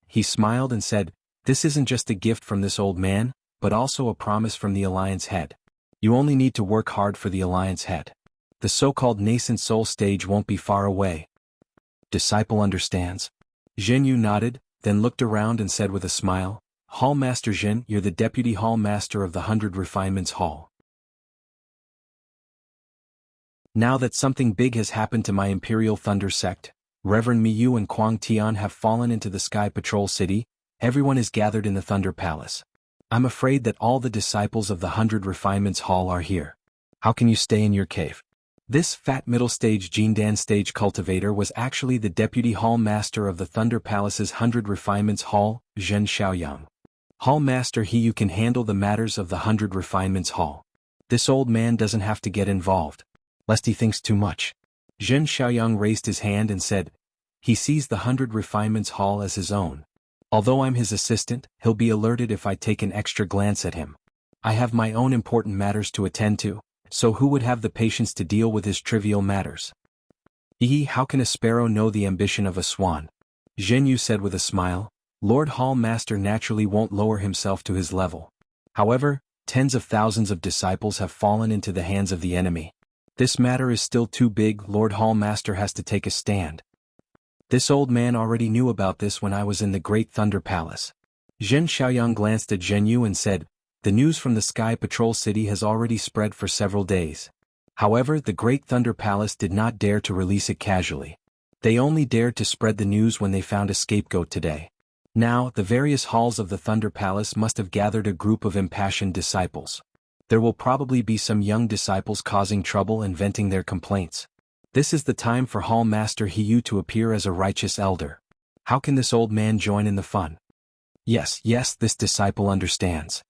He smiled and said, "This isn't just a gift from this old man, but also a promise from the Alliance head. You only need to work hard for the Alliance head. The so-called nascent soul stage won't be far away." Disciple understands. Jianghu nodded, then looked around and said with a smile, "Hall Master Jin, you're the Deputy Hall Master of the 100 Refinements Hall. Now that something big has happened to my Imperial Thunder sect, Reverend Miyu and Quang Tian have fallen into the Sky Patrol City, everyone is gathered in the Thunder Palace. I'm afraid that all the disciples of the 100 Refinements Hall are here. How can you stay in your cave?" This fat middle-stage Jindan stage cultivator was actually the Deputy Hall Master of the Thunder Palace's 100 Refinements Hall, Zhen Xiaoyang. "Hall Master, you can handle the matters of the 100 Refinements Hall. This old man doesn't have to get involved, lest he thinks too much." Zhen Xiaoyang raised his hand and said, "He sees the 100 Refinements Hall as his own. Although I'm his assistant, he'll be alerted if I take an extra glance at him. I have my own important matters to attend to. So who would have the patience to deal with his trivial matters?" How can a sparrow know the ambition of a swan?" Jianghu said with a smile. Lord Hall Master naturally won't lower himself to his level. However, tens of thousands of disciples have fallen into the hands of the enemy. This matter is still too big. Lord Hall Master has to take a stand. This old man already knew about this when I was in the Great Thunder Palace. Zhen Xiaoyang glanced at Jianghu and said, "The news from the Sky Patrol City has already spread for several days. However, the Great Thunder Palace did not dare to release it casually. They only dared to spread the news when they found a scapegoat today. Now, the various halls of the Thunder Palace must have gathered a group of impassioned disciples. There will probably be some young disciples causing trouble and venting their complaints. This is the time for Hall Master Hiyu to appear as a righteous elder. How can this old man join in the fun?" Yes, this disciple understands."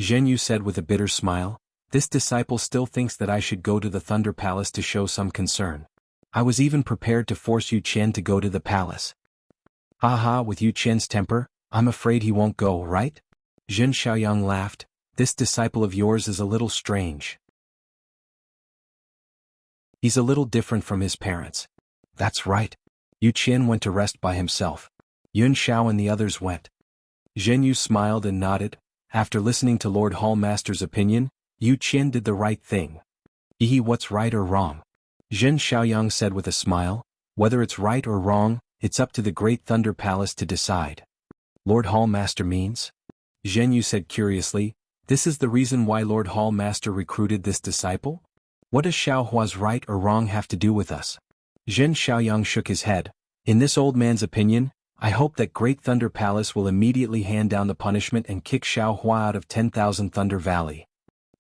Jianghu said with a bitter smile. "This disciple still thinks that I should go to the Thunder Palace to show some concern. I was even prepared to force Yu Qian to go to the palace." "Haha, with Yu Qian's temper, I'm afraid he won't go, right?" Zhen Xiaoyang laughed. "This disciple of yours is a little strange. He's a little different from his parents." "That's right. Yu Qian went to rest by himself. Yun Xiao and the others went." Jianghu smiled and nodded. After listening to Lord Hall Master's opinion, Yu Qian did the right thing. What's right or wrong?" Zhen Xiaoyang said with a smile. "Whether it's right or wrong, it's up to the Great Thunder Palace to decide." "Lord Hall Master means?" Jianghu said curiously. "This is the reason why Lord Hall Master recruited this disciple? What does Xiaohua's right or wrong have to do with us?" Zhen Xiaoyang shook his head. "In this old man's opinion, I hope that Great Thunder Palace will immediately hand down the punishment and kick Xiaohua out of 10,000 Thunder Valley.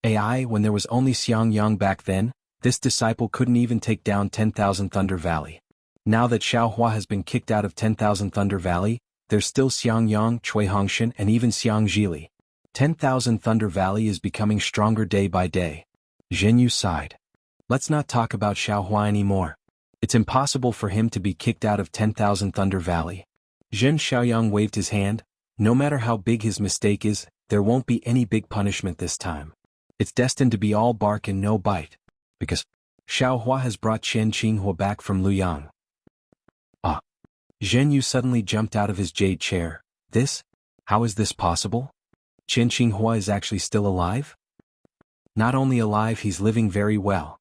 When there was only Xiangyang back then, this disciple couldn't even take down 10,000 Thunder Valley. Now that Xiaohua has been kicked out of 10,000 Thunder Valley, there's still Xiangyang, Cui Hongshan and even Xiangjili. 10,000 Thunder Valley is becoming stronger day by day." Jianghu sighed. "Let's not talk about Xiaohua anymore. It's impossible for him to be kicked out of 10,000 Thunder Valley." Zhen Xiaoyang waved his hand. "No matter how big his mistake is, there won't be any big punishment this time. It's destined to be all bark and no bite. Because Xiaohua has brought Chen Qinghua back from Luyang." "Ah." Jianghu suddenly jumped out of his jade chair. "This? How is this possible? Chen Qinghua is actually still alive?" "Not only alive, he's living very well."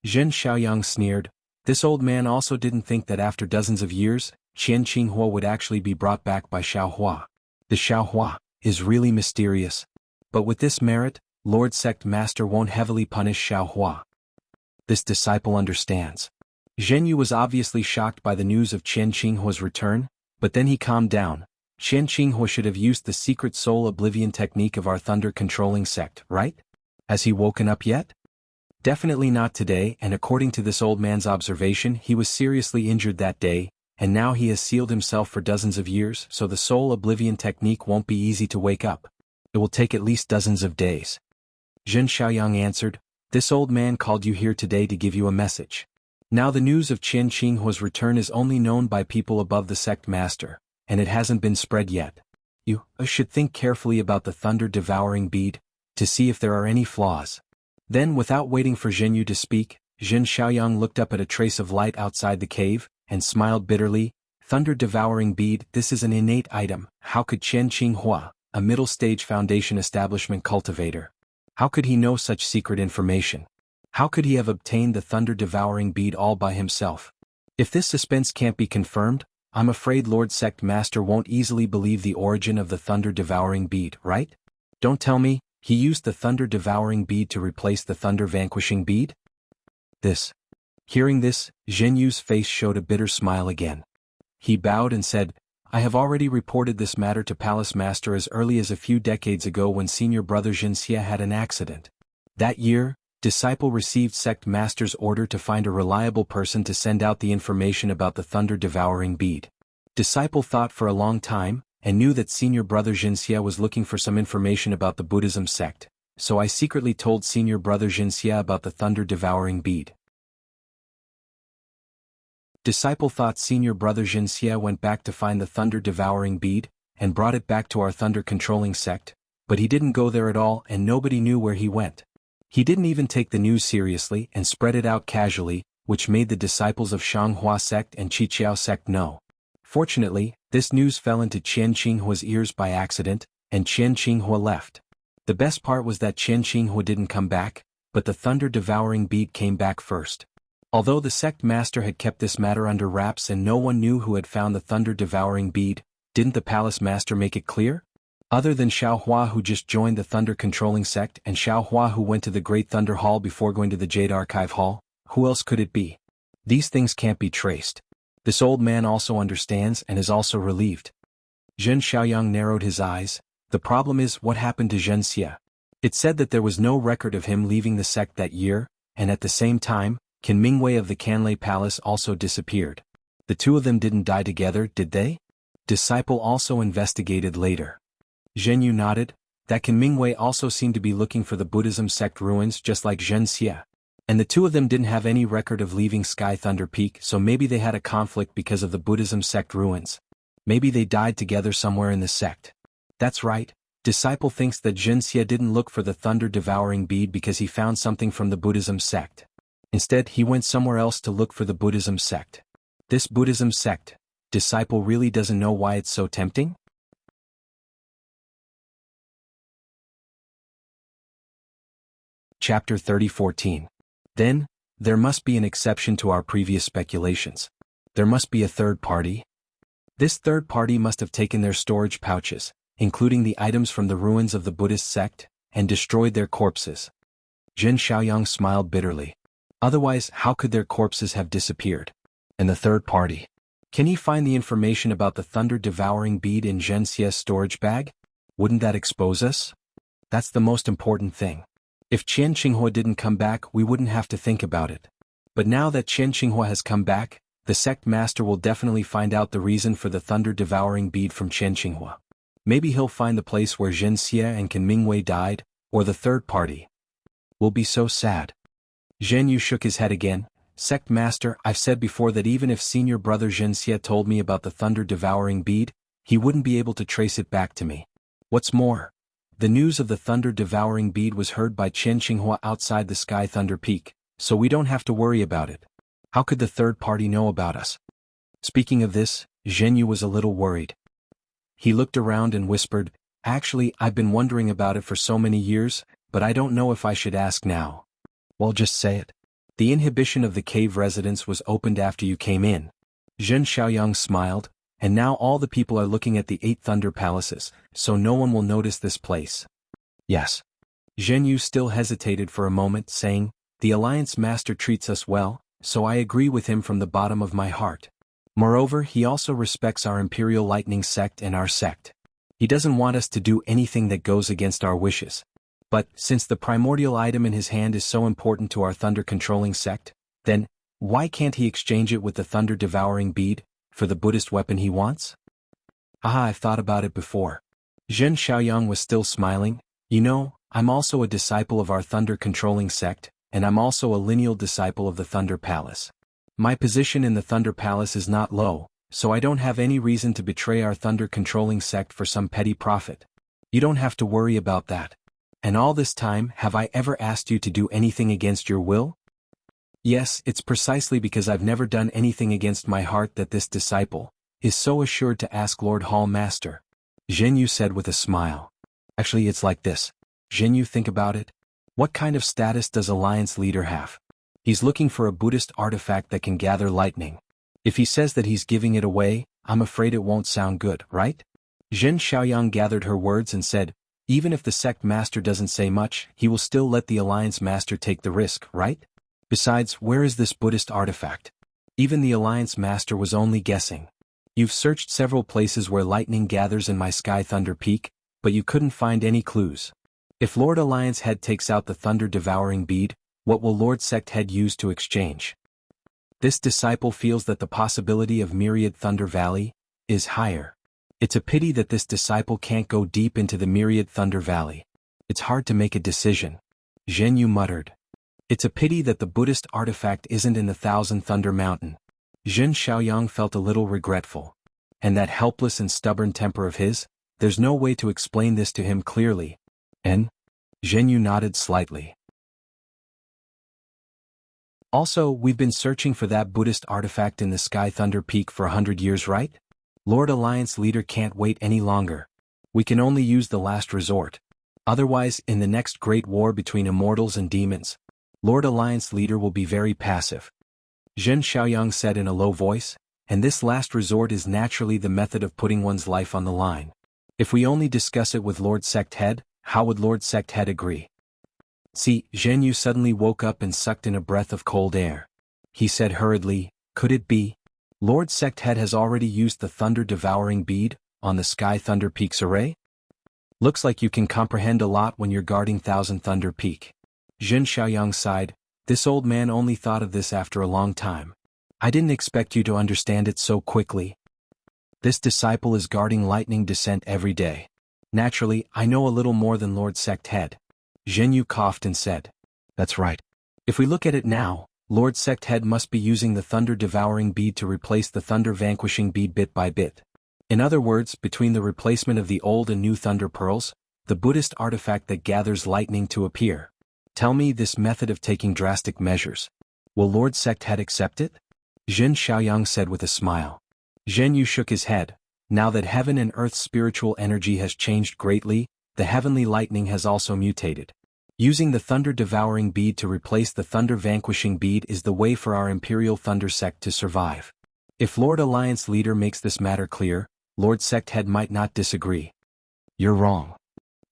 Zhen Xiaoyang sneered. This old man also didn't think that after dozens of years, Chen Qinghua would actually be brought back by Xiaohua. The Xiaohua is really mysterious. But with this merit, Lord Sect Master won't heavily punish Xiaohua. This disciple understands. Zhenyu was obviously shocked by the news of Qian Qinghua's return, but then he calmed down. Qian Qinghua should have used the secret soul oblivion technique of our thunder-controlling sect, right? Has he woken up yet? Definitely not today, and according to this old man's observation, he was seriously injured that day, and now he has sealed himself for dozens of years, so the soul oblivion technique won't be easy to wake up. It will take at least dozens of days. Zhen Xiaoyang answered, "This old man called you here today to give you a message. Now the news of Qian Qinghua's return is only known by people above the sect master, and it hasn't been spread yet. You should think carefully about the thunder-devouring bead, to see if there are any flaws." Then, without waiting for Zhenyu to speak, Zhen Xiaoyang looked up at a trace of light outside the cave, and smiled bitterly. Thunder-devouring bead, this is an innate item. How could Qian Qinghua, a middle-stage foundation establishment cultivator, how could he know such secret information? How could he have obtained the thunder-devouring bead all by himself? If this suspense can't be confirmed, I'm afraid Lord Sect Master won't easily believe the origin of the thunder-devouring bead, right? Don't tell me, he used the thunder-devouring bead to replace the thunder-vanquishing bead? Hearing this, Zhenyu's face showed a bitter smile again. He bowed and said, "I have already reported this matter to Palace Master as early as a few decades ago when senior brother Jinxia had an accident. That year, disciple received sect master's order to find a reliable person to send out the information about the thunder-devouring bead. Disciple thought for a long time, and knew that senior brother Jinxia was looking for some information about the Buddhism sect, so I secretly told senior brother Jinxia about the thunder-devouring bead. Disciple thought senior brother Jinxia went back to find the thunder-devouring bead, and brought it back to our thunder-controlling sect, but he didn't go there at all and nobody knew where he went. He didn't even take the news seriously and spread it out casually, which made the disciples of Shanghua sect and Qiqiao sect know. Fortunately, this news fell into Qian Qinghua's ears by accident, and Qian Qinghua left. The best part was that Qian Qinghua didn't come back, but the thunder-devouring bead came back first. Although the sect master had kept this matter under wraps and no one knew who had found the thunder-devouring bead, didn't the palace master make it clear? Other than Xiaohua, who just joined the thunder-controlling sect, and Xiaohua, who went to the Great Thunder Hall before going to the Jade Archive Hall, who else could it be? These things can't be traced. This old man also understands and is also relieved. Zhen Xiaoyang narrowed his eyes. The problem is, what happened to Zhen Xia? It said that there was no record of him leaving the sect that year, and at the same time, Qin Mingwei of the Canlei Palace also disappeared. The two of them didn't die together, did they? Disciple also investigated later. Zhenyu nodded. That Qin Mingwei also seemed to be looking for the Buddhism sect ruins just like Zhen Xia. And the two of them didn't have any record of leaving Sky Thunder Peak, so maybe they had a conflict because of the Buddhism sect ruins. Maybe they died together somewhere in the sect. That's right. Disciple thinks that Zhen Xia didn't look for the thunder-devouring bead because he found something from the Buddhism sect. Instead, he went somewhere else to look for the Buddhism sect. This Buddhism sect, disciple really doesn't know why it's so tempting? Chapter 30:14. Then, there must be an exception to our previous speculations. There must be a third party. This third party must have taken their storage pouches, including the items from the ruins of the Buddhist sect, and destroyed their corpses. Zhen Xiaoyang smiled bitterly. Otherwise, how could their corpses have disappeared? And the third party? Can he find the information about the thunder-devouring bead in Zhen Xia's storage bag? Wouldn't that expose us? That's the most important thing. If Qian Qinghua didn't come back, we wouldn't have to think about it. But now that Qian Qinghua has come back, the sect master will definitely find out the reason for the thunder-devouring bead from Qian Qinghua. Maybe he'll find the place where Zhen Xia and Qin Mingwei died, or the third party. Will be so sad. Zhenyu shook his head again. Sect master, I've said before that even if senior brother Zhen Xia told me about the thunder-devouring bead, he wouldn't be able to trace it back to me. What's more, the news of the thunder-devouring bead was heard by Qian Qinghua outside the Sky Thunder Peak, so we don't have to worry about it. How could the third party know about us? Speaking of this, Zhenyu was a little worried. He looked around and whispered, "Actually, I've been wondering about it for so many years, but I don't know if I should ask now." Well, just say it. The inhibition of the cave residence was opened after you came in. Zhen Xiaoyang smiled. And now all the people are looking at the 8 Thunder Palaces, so no one will notice this place. Yes. Zhen Yu still hesitated for a moment, saying, "The Alliance Master treats us well, so I agree with him from the bottom of my heart. Moreover, he also respects our Imperial Lightning sect and our sect. He doesn't want us to do anything that goes against our wishes. But, since the primordial item in his hand is so important to our thunder-controlling sect, then, why can't he exchange it with the thunder-devouring bead, for the Buddhist weapon he wants?" I've thought about it before. Zhen Xiaoyang was still smiling. "You know, I'm also a disciple of our thunder-controlling sect, and I'm also a lineal disciple of the Thunder Palace. My position in the Thunder Palace is not low, so I don't have any reason to betray our thunder-controlling sect for some petty profit. You don't have to worry about that. And all this time, have I ever asked you to do anything against your will? Yes, it's precisely because I've never done anything against my heart that this disciple is so assured to ask Lord Hall Master," Zhen Yu said with a smile. "Actually, it's like this. Zhen Yu, think about it. What kind of status does Alliance Leader have? He's looking for a Buddhist artifact that can gather lightning. If he says that he's giving it away, I'm afraid it won't sound good, right?" Zhen Xiaoyang gathered her words and said, "Even if the sect master doesn't say much, he will still let the Alliance Master take the risk, right? Besides, where is this Buddhist artifact? Even the Alliance Master was only guessing. You've searched several places where lightning gathers in my Sky Thunder Peak, but you couldn't find any clues. If Lord Alliance Head takes out the thunder-devouring bead, what will Lord Sect Head use to exchange?" This disciple feels that the possibility of Myriad Thunder Valley is higher. It's a pity that this disciple can't go deep into the Myriad Thunder Valley. It's hard to make a decision. Zhen Yu muttered. It's a pity that the Buddhist artifact isn't in the Thousand Thunder Mountain. Zhen Xiaoyang felt a little regretful. And that helpless and stubborn temper of his, there's no way to explain this to him clearly. And? Zhen Yu nodded slightly. Also, we've been searching for that Buddhist artifact in the Sky Thunder Peak for 100 years, right? Lord Alliance Leader can't wait any longer. We can only use the last resort. Otherwise, in the next great war between immortals and demons, Lord Alliance Leader will be very passive. Zhen Xiaoyang said in a low voice, and this last resort is naturally the method of putting one's life on the line. If we only discuss it with Lord Sect Head, how would Lord Sect Head agree? See, Zhen Yu suddenly woke up and sucked in a breath of cold air. He said hurriedly, "Could it be? Lord Sect Head has already used the thunder-devouring bead on the Sky Thunder Peak's array? Looks like you can comprehend a lot when you're guarding Thousand Thunder Peak." Zhen Xiaoyang sighed. "This old man only thought of this after a long time. I didn't expect you to understand it so quickly. This disciple is guarding lightning descent every day. Naturally, I know a little more than Lord Sect Head." Zhen Yu coughed and said, "That's right. If we look at it now, Lord Sect Head must be using the thunder-devouring bead to replace the thunder-vanquishing bead bit by bit. In other words, between the replacement of the old and new thunder pearls, the Buddhist artifact that gathers lightning to appear. Tell me this method of taking drastic measures. Will Lord Sect Head accept it?" Zhen Xiaoyang said with a smile. Zhen Yu shook his head. Now that heaven and earth's spiritual energy has changed greatly, the heavenly lightning has also mutated. Using the thunder-devouring bead to replace the thunder-vanquishing bead is the way for our Imperial Thunder Sect to survive. If Lord Alliance Leader makes this matter clear, Lord Sect Head might not disagree. "You're wrong."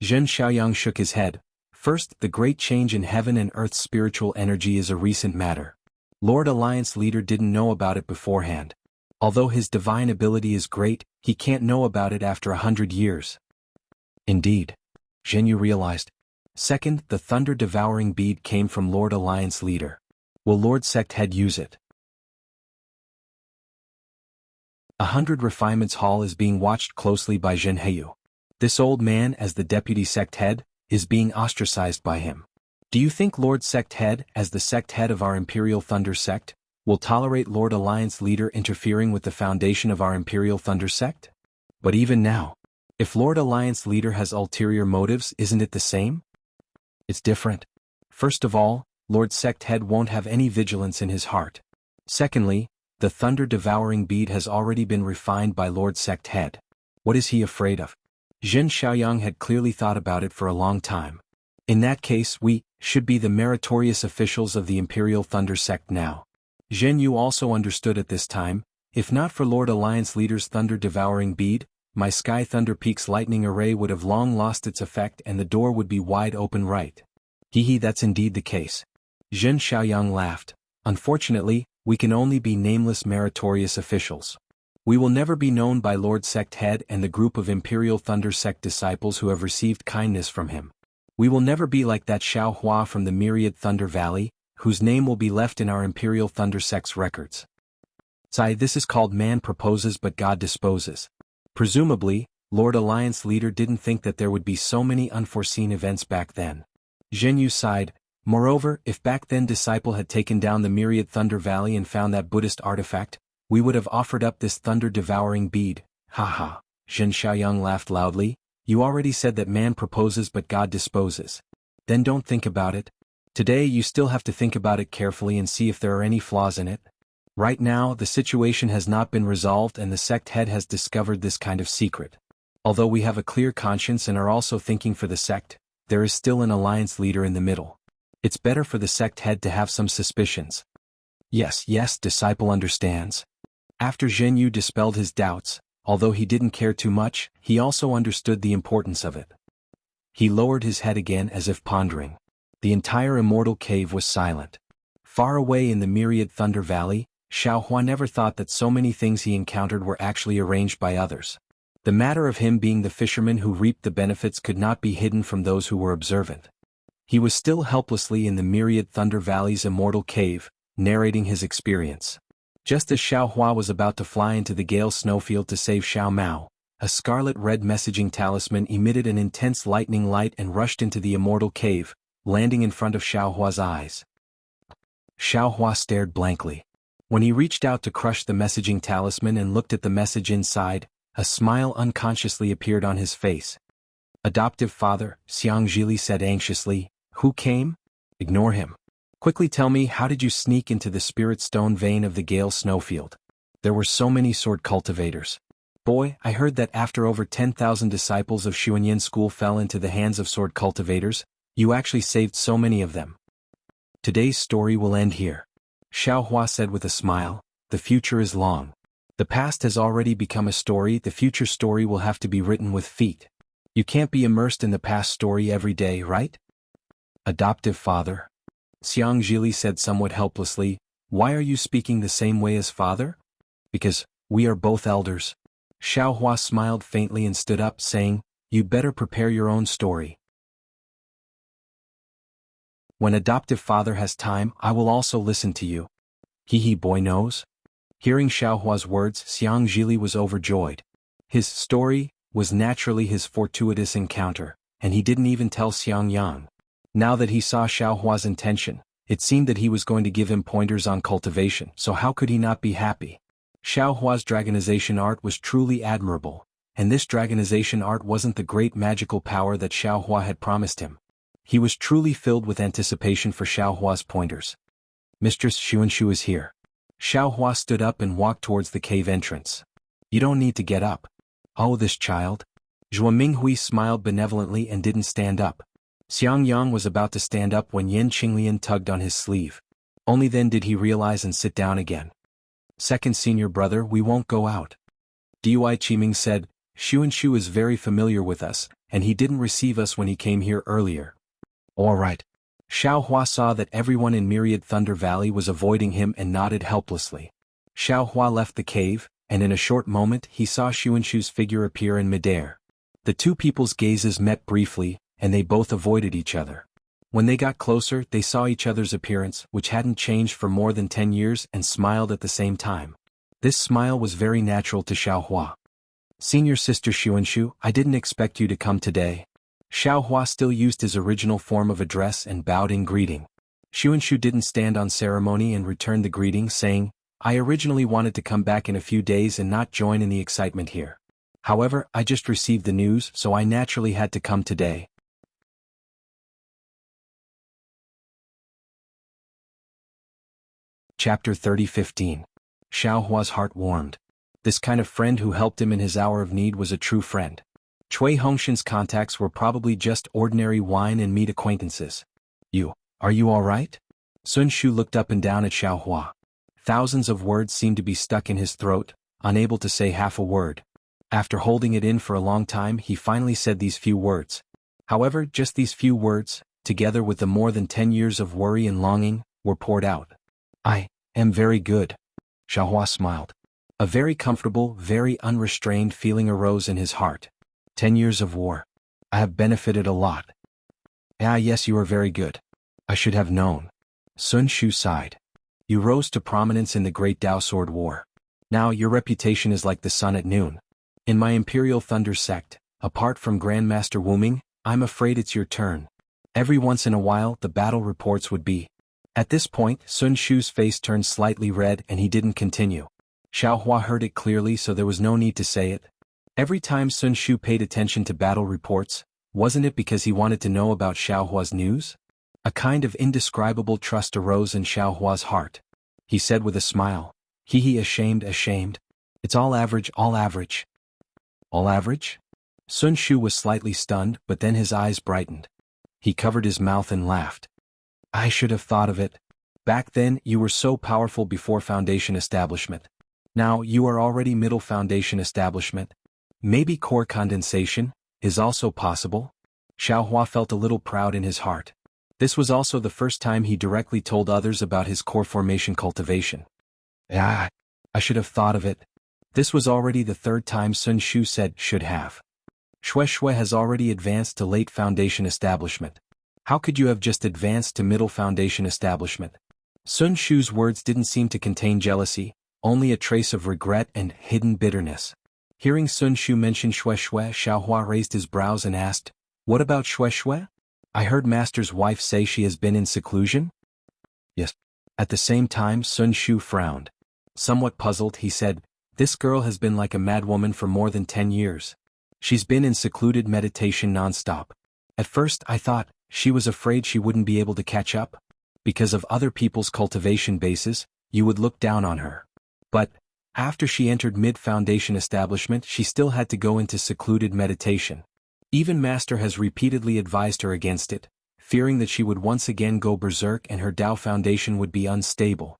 Zhen Xiaoyang shook his head. "First, the great change in heaven and earth's spiritual energy is a recent matter. Lord Alliance Leader didn't know about it beforehand. Although his divine ability is great, he can't know about it after 100 years. Indeed. Zhen Yu realized. Second, the thunder-devouring bead came from Lord Alliance Leader. Will Lord Sect Head use it? 100 Refinements Hall is being watched closely by Zhen Heyu. This old man, as the deputy sect head, is being ostracized by him. Do you think Lord Sect Head, as the sect head of our Imperial Thunder Sect, will tolerate Lord Alliance Leader interfering with the foundation of our Imperial Thunder Sect? But even now, if Lord Alliance Leader has ulterior motives, isn't it the same? It's different. First of all, Lord Sect Head won't have any vigilance in his heart. Secondly, the thunder-devouring bead has already been refined by Lord Sect Head. What is he afraid of? Zhen Xiaoyang had clearly thought about it for a long time. In that case, we should be the meritorious officials of the Imperial Thunder Sect now. Zhen Yu also understood at this time, if not for Lord Alliance Leader's thunder-devouring bead, my Sky Thunder Peak's lightning array would have long lost its effect and the door would be wide open, right? Hee, that's indeed the case. Zhen Xiaoyang laughed. Unfortunately, we can only be nameless meritorious officials. We will never be known by Lord Sect Head and the group of Imperial Thunder Sect disciples who have received kindness from him. We will never be like that Xiao Hua from the Myriad Thunder Valley, whose name will be left in our Imperial Thunder Sect's records. Sai, this is called man proposes but God disposes. Presumably, Lord Alliance Leader didn't think that there would be so many unforeseen events back then. Zhen Yu sighed. Moreover, if back then Disciple had taken down the Myriad Thunder Valley and found that Buddhist artifact, we would have offered up this thunder-devouring bead. Ha. Zhen Xiaoyang laughed loudly. You already said that man proposes but God disposes. Then don't think about it. Today you still have to think about it carefully and see if there are any flaws in it. Right now, the situation has not been resolved and the sect head has discovered this kind of secret. Although we have a clear conscience and are also thinking for the sect, there is still an alliance leader in the middle. It's better for the sect head to have some suspicions. Yes, Disciple understands. After Zhen Yu dispelled his doubts, although he didn't care too much, he also understood the importance of it. He lowered his head again as if pondering. The entire immortal cave was silent. Far away in the Myriad Thunder Valley, Xiao Hua never thought that so many things he encountered were actually arranged by others. The matter of him being the fisherman who reaped the benefits could not be hidden from those who were observant. He was still helplessly in the Myriad Thunder Valley's immortal cave, narrating his experience. Just as Xiao Hua was about to fly into the Gale Snowfield to save Xiao Mao, a scarlet-red messaging talisman emitted an intense lightning light and rushed into the immortal cave, landing in front of Xiao Hua's eyes. Xiao Hua stared blankly. When he reached out to crush the messaging talisman and looked at the message inside, a smile unconsciously appeared on his face. Adoptive father, Xiang Zhili said anxiously. Who came? Ignore him. Quickly tell me, how did you sneak into the spirit stone vein of the Gale Snowfield? There were so many sword cultivators. Boy, I heard that after over 10,000 disciples of Xuanyan School fell into the hands of sword cultivators, you actually saved so many of them. Today's story will end here. Xiao Hua said with a smile. The future is long. The past has already become a story, the future story will have to be written with feet. You can't be immersed in the past story every day, right? Adoptive father. Xiang Zhili said somewhat helplessly. Why are you speaking the same way as father? Because we are both elders. Xiao Hua smiled faintly and stood up, saying, You'd better prepare your own story. When adoptive father has time, I will also listen to you. Hee boy knows. Hearing Xiao Hua's words, Xiang Zhili was overjoyed. His story was naturally his fortuitous encounter, and he didn't even tell Xiang Yang. Now that he saw Xiao Hua's intention, it seemed that he was going to give him pointers on cultivation, so how could he not be happy? Xiao Hua's dragonization art was truly admirable, and this dragonization art wasn't the great magical power that Xiao Hua had promised him. He was truly filled with anticipation for Xiao Hua's pointers. Mistress Xuanshu is here. Xiao Hua stood up and walked towards the cave entrance. You don't need to get up. Oh, this child. Zhuo Minghui smiled benevolently and didn't stand up. Xiang Yang was about to stand up when Yin Qinglian tugged on his sleeve. Only then did he realize and sit down again. Second senior brother, we won't go out. Dui Qiming said, Xuanshu is very familiar with us, and he didn't receive us when he came here earlier. All right. Xiao Hua saw that everyone in Myriad Thunder Valley was avoiding him and nodded helplessly. Xiao Hua left the cave, and in a short moment he saw Xuanshu's figure appear in midair. The two people's gazes met briefly, and they both avoided each other. When they got closer, they saw each other's appearance, which hadn't changed for more than 10 years, and smiled at the same time. This smile was very natural to Xiao Hua. Senior sister Xuanshu, I didn't expect you to come today. Xiao Hua still used his original form of address and bowed in greeting. Xuanshu didn't stand on ceremony and returned the greeting, saying, I originally wanted to come back in a few days and not join in the excitement here. However, I just received the news, so I naturally had to come today. Chapter 30:15. Xiao Hua's heart warmed. This kind of friend who helped him in his hour of need was a true friend. Cui Hongshan's contacts were probably just ordinary wine and meat acquaintances. Are you all right? Sun Shu looked up and down at Xiao Hua. Thousands of words seemed to be stuck in his throat, unable to say half a word. After holding it in for a long time, he finally said these few words. However, just these few words, together with the more than 10 years of worry and longing, were poured out. I am very good. Xiaohua smiled. A very comfortable, very unrestrained feeling arose in his heart. 10 years of war. I have benefited a lot. Ah yes, you are very good. I should have known. Sun Shu sighed. You rose to prominence in the Great Dao Sword War. Now your reputation is like the sun at noon. In my Imperial Thunder sect, apart from Grandmaster Wuming, I'm afraid it's your turn. Every once in a while the battle reports would be. At this point, Sun Shu's face turned slightly red and he didn't continue. Xiaohua heard it clearly, so there was no need to say it. Every time Sun Shu paid attention to battle reports, wasn't it because he wanted to know about Xiaohua's news? A kind of indescribable trust arose in Xiaohua's heart. He said with a smile, Hee ashamed. It's all average. All average? Sun Shu was slightly stunned, but then his eyes brightened. He covered his mouth and laughed. I should have thought of it. Back then, you were so powerful before Foundation establishment. Now, you are already middle Foundation establishment. Maybe core condensation is also possible? Xiaohua felt a little proud in his heart. This was also the first time he directly told others about his core formation cultivation. I should have thought of it. This was already the third time Sun Shu said should have. Shui has already advanced to late Foundation establishment. How could you have just advanced to middle Foundation establishment? Sun Shu's words didn't seem to contain jealousy, only a trace of regret and hidden bitterness. Hearing Sun Shu mention Shui, Xiaohua raised his brows and asked, What about Shui? I heard Master's wife say she has been in seclusion? Yes. At the same time, Sun Shu frowned. Somewhat puzzled, he said, This girl has been like a madwoman for more than 10 years. She's been in secluded meditation non-stop. At first I thought she was afraid she wouldn't be able to catch up. Because of other people's cultivation bases, you would look down on her. But after she entered mid-foundation establishment, she still had to go into secluded meditation. Even Master has repeatedly advised her against it, fearing that she would once again go berserk and her Dao foundation would be unstable.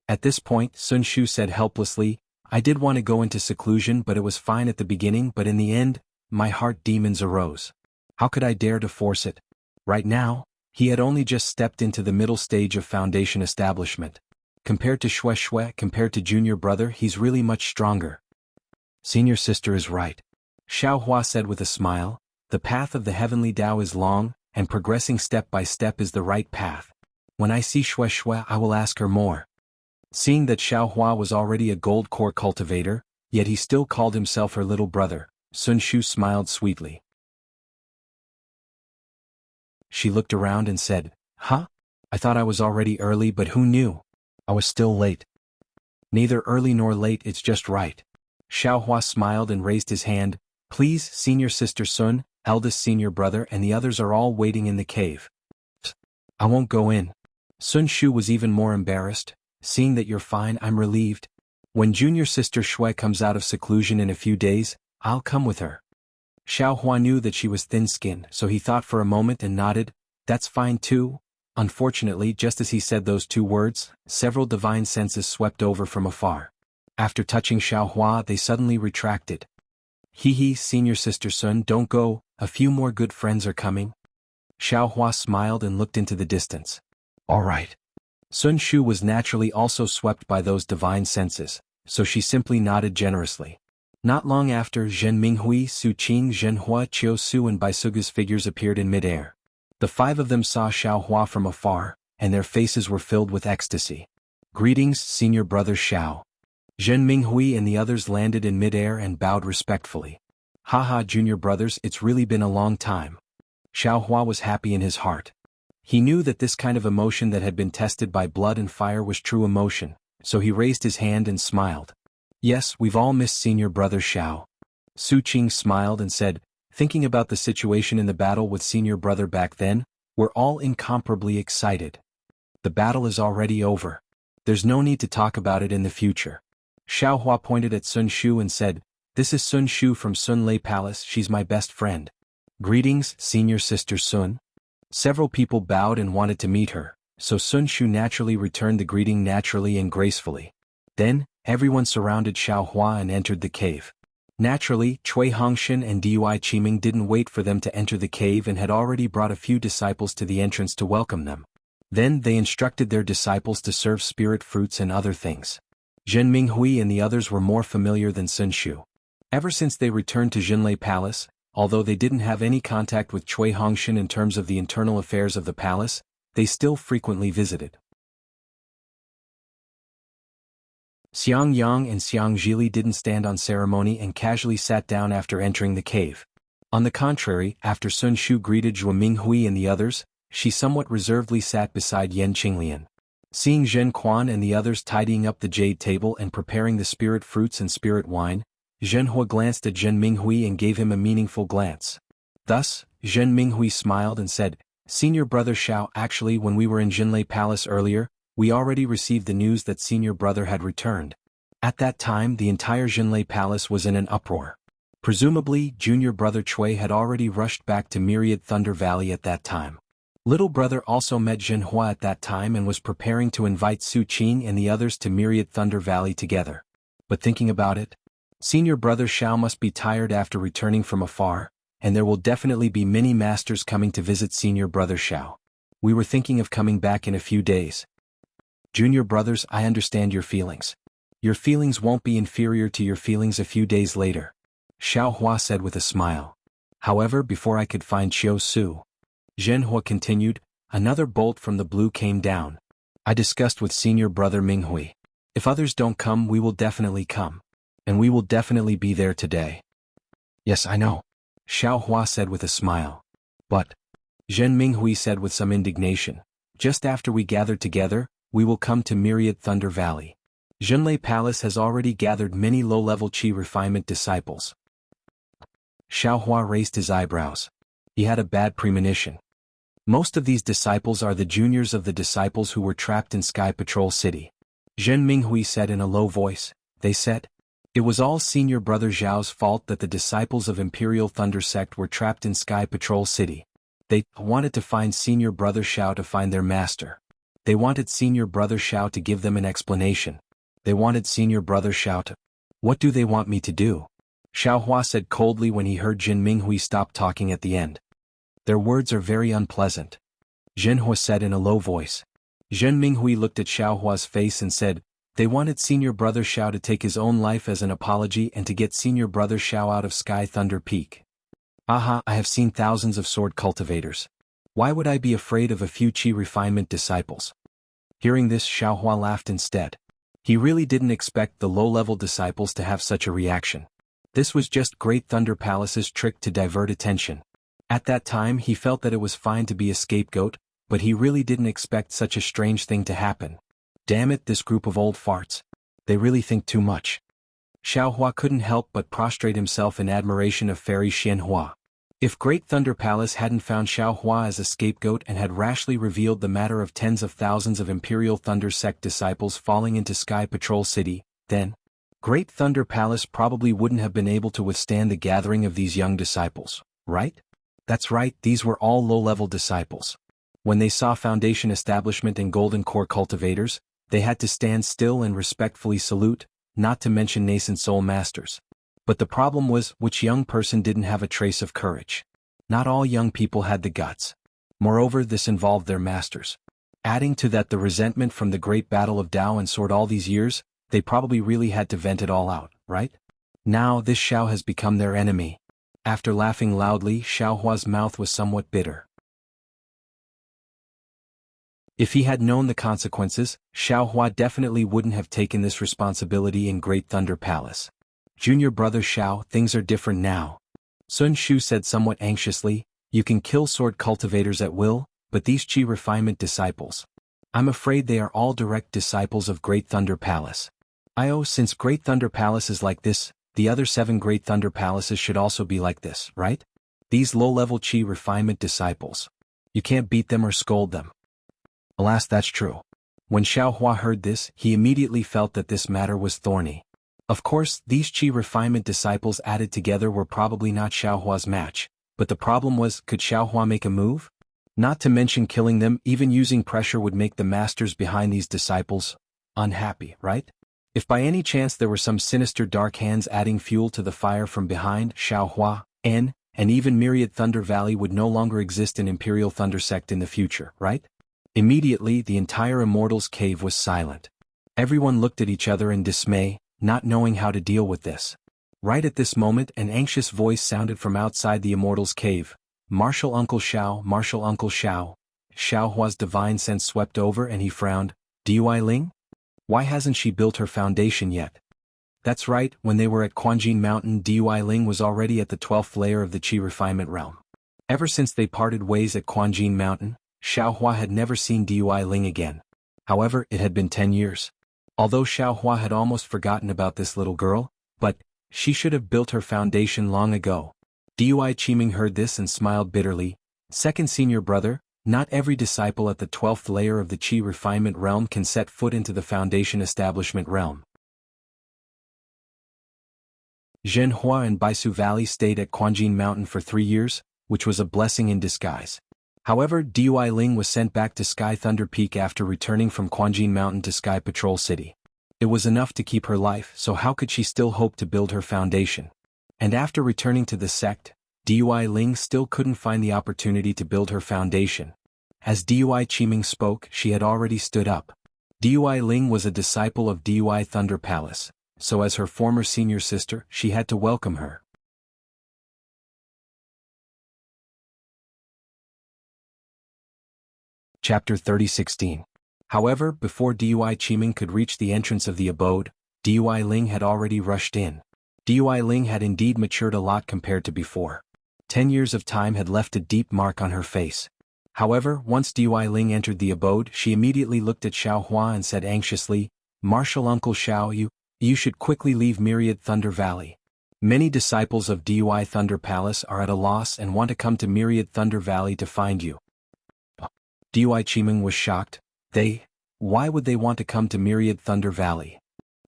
At this point, Sun Shu said helplessly, I did want to go into seclusion, but it was fine at the beginning, but in the end, my heart demons arose. How could I dare to force it? Right now, he had only just stepped into the middle stage of foundation establishment. Compared to Shui, compared to junior brother, he's really much stronger. Senior sister is right. Xiaohua said with a smile, the path of the heavenly Dao is long, and progressing step by step is the right path. When I see Shui, I will ask her more. Seeing that Xiaohua was already a gold core cultivator, yet he still called himself her little brother, Sun Shu smiled sweetly. She looked around and said, Huh? I thought I was already early, but who knew? I was still late. Neither early nor late, it's just right. Xiaohua smiled and raised his hand, Please, senior sister Sun, eldest senior brother, and the others are all waiting in the cave. I won't go in. Sun Shu was even more embarrassed. Seeing that you're fine, I'm relieved. When junior sister Shui comes out of seclusion in a few days, I'll come with her. Xiaohua knew that she was thin-skinned, so he thought for a moment and nodded, That's fine too. Unfortunately, just as he said those two words, several divine senses swept over from afar. After touching Xiaohua, they suddenly retracted. Senior sister Sun, don't go, a few more good friends are coming. Xiaohua smiled and looked into the distance. All right. Sun Shu was naturally also swept by those divine senses, so she simply nodded generously. Not long after, Zhen Minghui, Su Qing, Zhen Hua, Qiu Su and Baisuga's figures appeared in midair. The five of them saw Xiaohua from afar, and their faces were filled with ecstasy. Greetings, senior brother Xiao. Zhen Minghui and the others landed in midair and bowed respectfully. Haha, junior brothers, it's really been a long time. Xiaohua was happy in his heart. He knew that this kind of emotion that had been tested by blood and fire was true emotion, so he raised his hand and smiled. Yes, we've all missed senior brother Xiao. Su Qing smiled and said, Thinking about the situation in the battle with senior brother back then, we're all incomparably excited. The battle is already over. There's no need to talk about it in the future. Xiaohua pointed at Sun Shu and said, This is Sun Shu from Sun Lei Palace, she's my best friend. Greetings, senior sister Sun. Several people bowed and wanted to meet her, so Sun Shu naturally returned the greeting naturally and gracefully. Then, everyone surrounded Xiaohua and entered the cave. Naturally, Cui Hongshan and Dui Qiming didn't wait for them to enter the cave and had already brought a few disciples to the entrance to welcome them. Then they instructed their disciples to serve spirit fruits and other things. Zhen Minghui and the others were more familiar than Sun Shu. Ever since they returned to Jinlei Palace, although they didn't have any contact with Cui Hongshan in terms of the internal affairs of the palace, they still frequently visited. Xiang Yang and Xiang Zhili didn't stand on ceremony and casually sat down after entering the cave. On the contrary, after Sun Shu greeted Zhuo Minghui and the others, she somewhat reservedly sat beside Yan Qinglian. Seeing Zhen Quan and the others tidying up the jade table and preparing the spirit fruits and spirit wine, Zhenhua glanced at Zhen Minghui and gave him a meaningful glance. Thus, Zhen Minghui smiled and said, "Senior Brother Xiao, actually when we were in Jinlei Palace earlier, we already received the news that Senior Brother had returned. At that time the entire Jinlei Palace was in an uproar. Presumably, Junior Brother Cui had already rushed back to Myriad Thunder Valley at that time. Little Brother also met Zhenhua at that time and was preparing to invite Su Qing and the others to Myriad Thunder Valley together. But thinking about it, Senior Brother Xiao must be tired after returning from afar, and there will definitely be many masters coming to visit Senior Brother Xiao. We were thinking of coming back in a few days. Junior brothers, I understand your feelings. Your feelings won't be inferior to your feelings a few days later," Xiao Hua said with a smile. However, before I could find Qiu Su, Zhenhua continued, another bolt from the blue came down. I discussed with Senior Brother Minghui. If others don't come, we will definitely come. And we will definitely be there today. Yes, I know, Xiao Hua said with a smile. But, Zhen Minghui said with some indignation, just after we gathered together, we will come to Myriad Thunder Valley. Jinlei Palace has already gathered many low-level Qi refinement disciples. Xiao Hua raised his eyebrows. He had a bad premonition. Most of these disciples are the juniors of the disciples who were trapped in Sky Patrol City. Zhen Minghui said in a low voice, they said, it was all Senior Brother Zhao's fault that the disciples of Imperial Thunder Sect were trapped in Sky Patrol City. They wanted to find Senior Brother Xiao to find their master. They wanted Senior Brother Xiao to give them an explanation. They wanted Senior Brother Xiao to... What do they want me to do? Xiao Hua said coldly when he heard Jin Minghui stop talking at the end. Their words are very unpleasant, Zhenhua said in a low voice. Zhen Minghui looked at Xiao Hua's face and said, they wanted Senior Brother Xiao to take his own life as an apology and to get Senior Brother Xiao out of Sky Thunder Peak. Aha, I have seen thousands of sword cultivators. Why would I be afraid of a few Qi refinement disciples? Hearing this, Xiao Hua laughed instead. He really didn't expect the low-level disciples to have such a reaction. This was just Great Thunder Palace's trick to divert attention. At that time he felt that it was fine to be a scapegoat, but he really didn't expect such a strange thing to happen. Damn it, this group of old farts. They really think too much. Xiao Hua couldn't help but prostrate himself in admiration of Fairy Xianhua. If Great Thunder Palace hadn't found Xiao Hua as a scapegoat and had rashly revealed the matter of tens of thousands of Imperial Thunder Sect disciples falling into Sky Patrol City, then Great Thunder Palace probably wouldn't have been able to withstand the gathering of these young disciples, right? That's right, these were all low-level disciples. When they saw Foundation Establishment and Golden Core cultivators, they had to stand still and respectfully salute, not to mention nascent soul masters. But the problem was, which young person didn't have a trace of courage? Not all young people had the guts. Moreover, this involved their masters. Adding to that the resentment from the great battle of Dao and Sword all these years, they probably really had to vent it all out, right? Now this Xiao has become their enemy. After laughing loudly, Xiao Hua's mouth was somewhat bitter. If he had known the consequences, Xiao Hua definitely wouldn't have taken this responsibility in Great Thunder Palace. Junior Brother Xiao, things are different now. Sun Shu said somewhat anxiously, you can kill sword cultivators at will, but these Qi refinement disciples. I'm afraid they are all direct disciples of Great Thunder Palace. Since Great Thunder Palace is like this, the other 7 Great Thunder Palaces should also be like this, right? These low-level Qi refinement disciples. You can't beat them or scold them. Alas, that's true. When Xiao Hua heard this, he immediately felt that this matter was thorny. Of course, these Qi refinement disciples added together were probably not Xiao Hua's match, but the problem was, could Xiao Hua make a move? Not to mention killing them, even using pressure would make the masters behind these disciples unhappy, right? If by any chance there were some sinister dark hands adding fuel to the fire from behind, Xiaohua, and even Myriad Thunder Valley would no longer exist in Imperial Thunder Sect in the future, right? Immediately the entire Immortals Cave was silent. Everyone looked at each other in dismay, not knowing how to deal with this. Right at this moment an anxious voice sounded from outside the Immortals Cave. Martial Uncle Xiao, Martial Uncle Xiao. Xiaohua's divine sense swept over and he frowned. Dui Ling? Why hasn't she built her foundation yet? That's right, when they were at Quanjin Mountain, Dui Ling was already at the 12th layer of the Qi refinement realm. Ever since they parted ways at Quanjin Mountain, Xiaohua had never seen Dui Ling again. However, it had been 10 years. Although Xiaohua had almost forgotten about this little girl, but she should have built her foundation long ago. Dui Qiming heard this and smiled bitterly. Second senior brother, not every disciple at the 12th layer of the Qi refinement realm can set foot into the foundation establishment realm. Zhenhua and Baisu Valley stayed at Quanjin Mountain for 3 years, which was a blessing in disguise. However, Dui Ling was sent back to Sky Thunder Peak after returning from Quanjin Mountain to Sky Patrol City. It was enough to keep her life, so how could she still hope to build her foundation? And after returning to the sect, Dui Ling still couldn't find the opportunity to build her foundation. As Dui Qiming spoke, she had already stood up. Dui Ling was a disciple of Dui Thunder Palace, so as her former senior sister, she had to welcome her. Chapter 30:16. However, before Dui Qiming could reach the entrance of the abode, Dui Ling had already rushed in. Dui Ling had indeed matured a lot compared to before. 10 years of time had left a deep mark on her face. However, once Dui Ling entered the abode, she immediately looked at Xiaohua and said anxiously, Martial Uncle Xiao, you should quickly leave Myriad Thunder Valley. Many disciples of Dui Thunder Palace are at a loss and want to come to Myriad Thunder Valley to find you. Dui Qiming was shocked. Why would they want to come to Myriad Thunder Valley?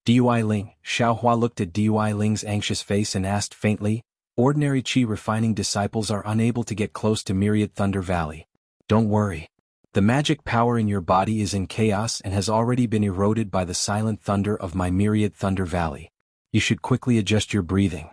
Dui Ling, Xiaohua looked at Dui Ling's anxious face and asked faintly, ordinary Qi refining disciples are unable to get close to Myriad Thunder Valley. Don't worry. The magic power in your body is in chaos and has already been eroded by the silent thunder of my Myriad Thunder Valley. You should quickly adjust your breathing.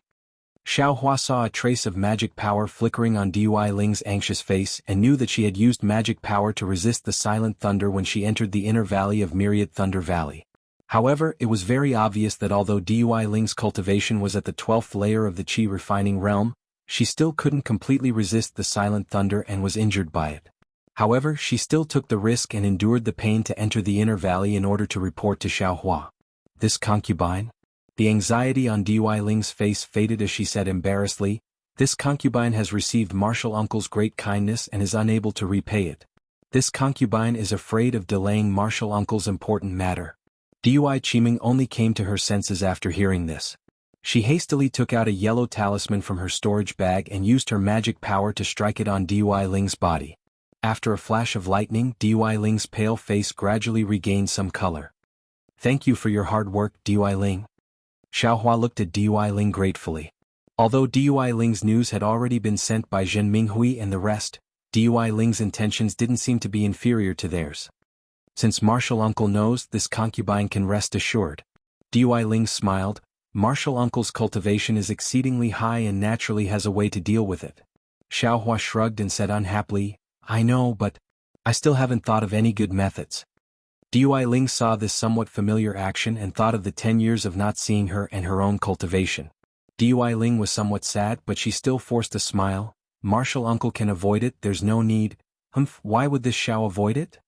Xiaohua saw a trace of magic power flickering on Dui Ling's anxious face and knew that she had used magic power to resist the silent thunder when she entered the inner valley of Myriad Thunder Valley. However, it was very obvious that although Dui Ling's cultivation was at the 12th layer of the Qi refining realm, she still couldn't completely resist the silent thunder and was injured by it. However, she still took the risk and endured the pain to enter the inner valley in order to report to Xiaohua. This concubine? The anxiety on Dui Ling's face faded as she said embarrassedly, this concubine has received Martial Uncle's great kindness and is unable to repay it. This concubine is afraid of delaying Martial Uncle's important matter. Dui Qiming only came to her senses after hearing this. She hastily took out a yellow talisman from her storage bag and used her magic power to strike it on Dui Ling's body. After a flash of lightning, Dui Ling's pale face gradually regained some color. Thank you for your hard work, Dui Ling. Xiaohua looked at Dui Ling gratefully. Although Dui Ling's news had already been sent by Zhen Minghui and the rest, Dui Ling's intentions didn't seem to be inferior to theirs. Since Martial Uncle knows, this concubine can rest assured. Dui Ling smiled. Martial Uncle's cultivation is exceedingly high and naturally has a way to deal with it. Xiaohua shrugged and said unhappily, I know, but I still haven't thought of any good methods. Dui Ling saw this somewhat familiar action and thought of the 10 years of not seeing her and her own cultivation. Dui Ling was somewhat sad, but she still forced a smile. Martial Uncle can avoid it, there's no need. Why would this Xiao avoid it?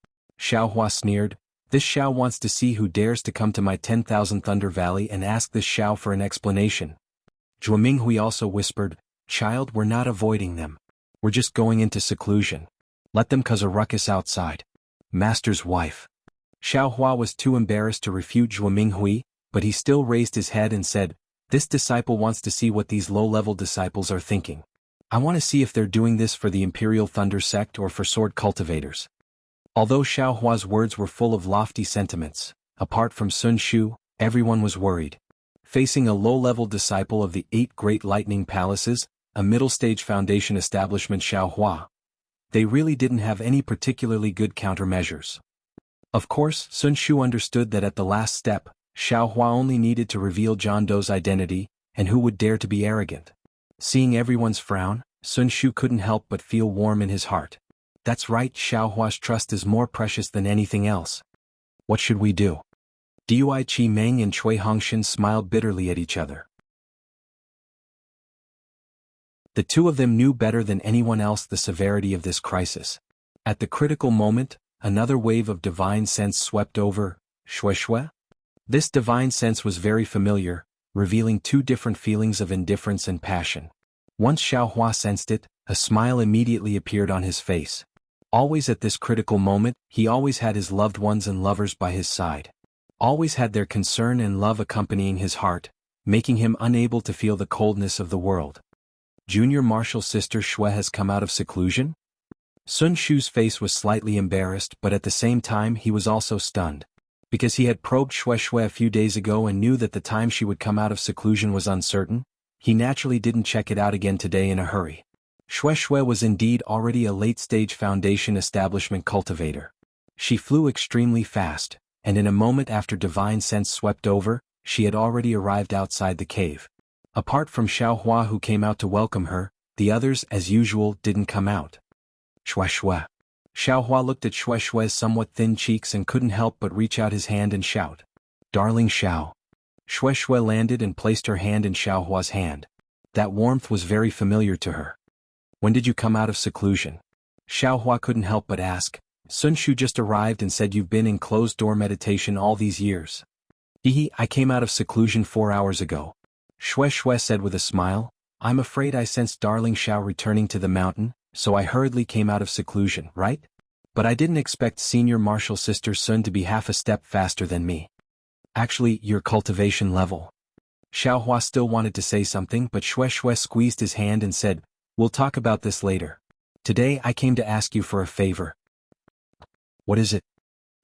Xiaohua sneered. This Xiao wants to see who dares to come to my 10,000 Thunder Valley and ask this Xiao for an explanation. Zhuo Minghui also whispered, Child, we're not avoiding them. We're just going into seclusion. Let them cause a ruckus outside. Master's wife. Xiaohua was too embarrassed to refute Zhuo Minghui, but he still raised his head and said, This disciple wants to see what these low-level disciples are thinking. I want to see if they're doing this for the Imperial Thunder Sect or for sword cultivators. Although Xiaohua's words were full of lofty sentiments, apart from Sun Shu, everyone was worried. Facing a low-level disciple of the 8 Great Lightning Palaces, a middle-stage foundation establishment Xiaohua, they really didn't have any particularly good countermeasures. Of course, Sun Shu understood that at the last step, Xiaohua only needed to reveal John Doe's identity, and who would dare to be arrogant? Seeing everyone's frown, Sun Shu couldn't help but feel warm in his heart. That's right, Xiaohua's trust is more precious than anything else. What should we do? Dui Qi Meng and Cui Hongshan smiled bitterly at each other. The two of them knew better than anyone else the severity of this crisis. At the critical moment, another wave of divine sense swept over Shui. This divine sense was very familiar, revealing two different feelings of indifference and passion. Once Xiaohua sensed it, a smile immediately appeared on his face. Always at this critical moment, he always had his loved ones and lovers by his side. Always had their concern and love accompanying his heart, making him unable to feel the coldness of the world. Junior martial sister Shui has come out of seclusion? Sun Shu's face was slightly embarrassed, but at the same time he was also stunned. Because he had probed Shui a few days ago and knew that the time she would come out of seclusion was uncertain, he naturally didn't check it out again today in a hurry. Shui was indeed already a late-stage Foundation establishment cultivator. She flew extremely fast, and in a moment after divine sense swept over, she had already arrived outside the cave. Apart from Xiaohua who came out to welcome her, the others, as usual, didn't come out. Shui. Xiaohua looked at Shui's somewhat thin cheeks and couldn't help but reach out his hand and shout, "Darling Xiao." Shui landed and placed her hand in Xiaohua's hand. That warmth was very familiar to her. When did you come out of seclusion? Xiaohua couldn't help but ask. Sun Shu just arrived and said you've been in closed-door meditation all these years. I came out of seclusion 4 hours ago. Shui said with a smile. I'm afraid I sensed darling Xiao returning to the mountain, so I hurriedly came out of seclusion, right? But I didn't expect senior martial sister Sun to be half a step faster than me. Actually, your cultivation level. Xiaohua still wanted to say something, but Shui squeezed his hand and said, we'll talk about this later. Today I came to ask you for a favor. What is it?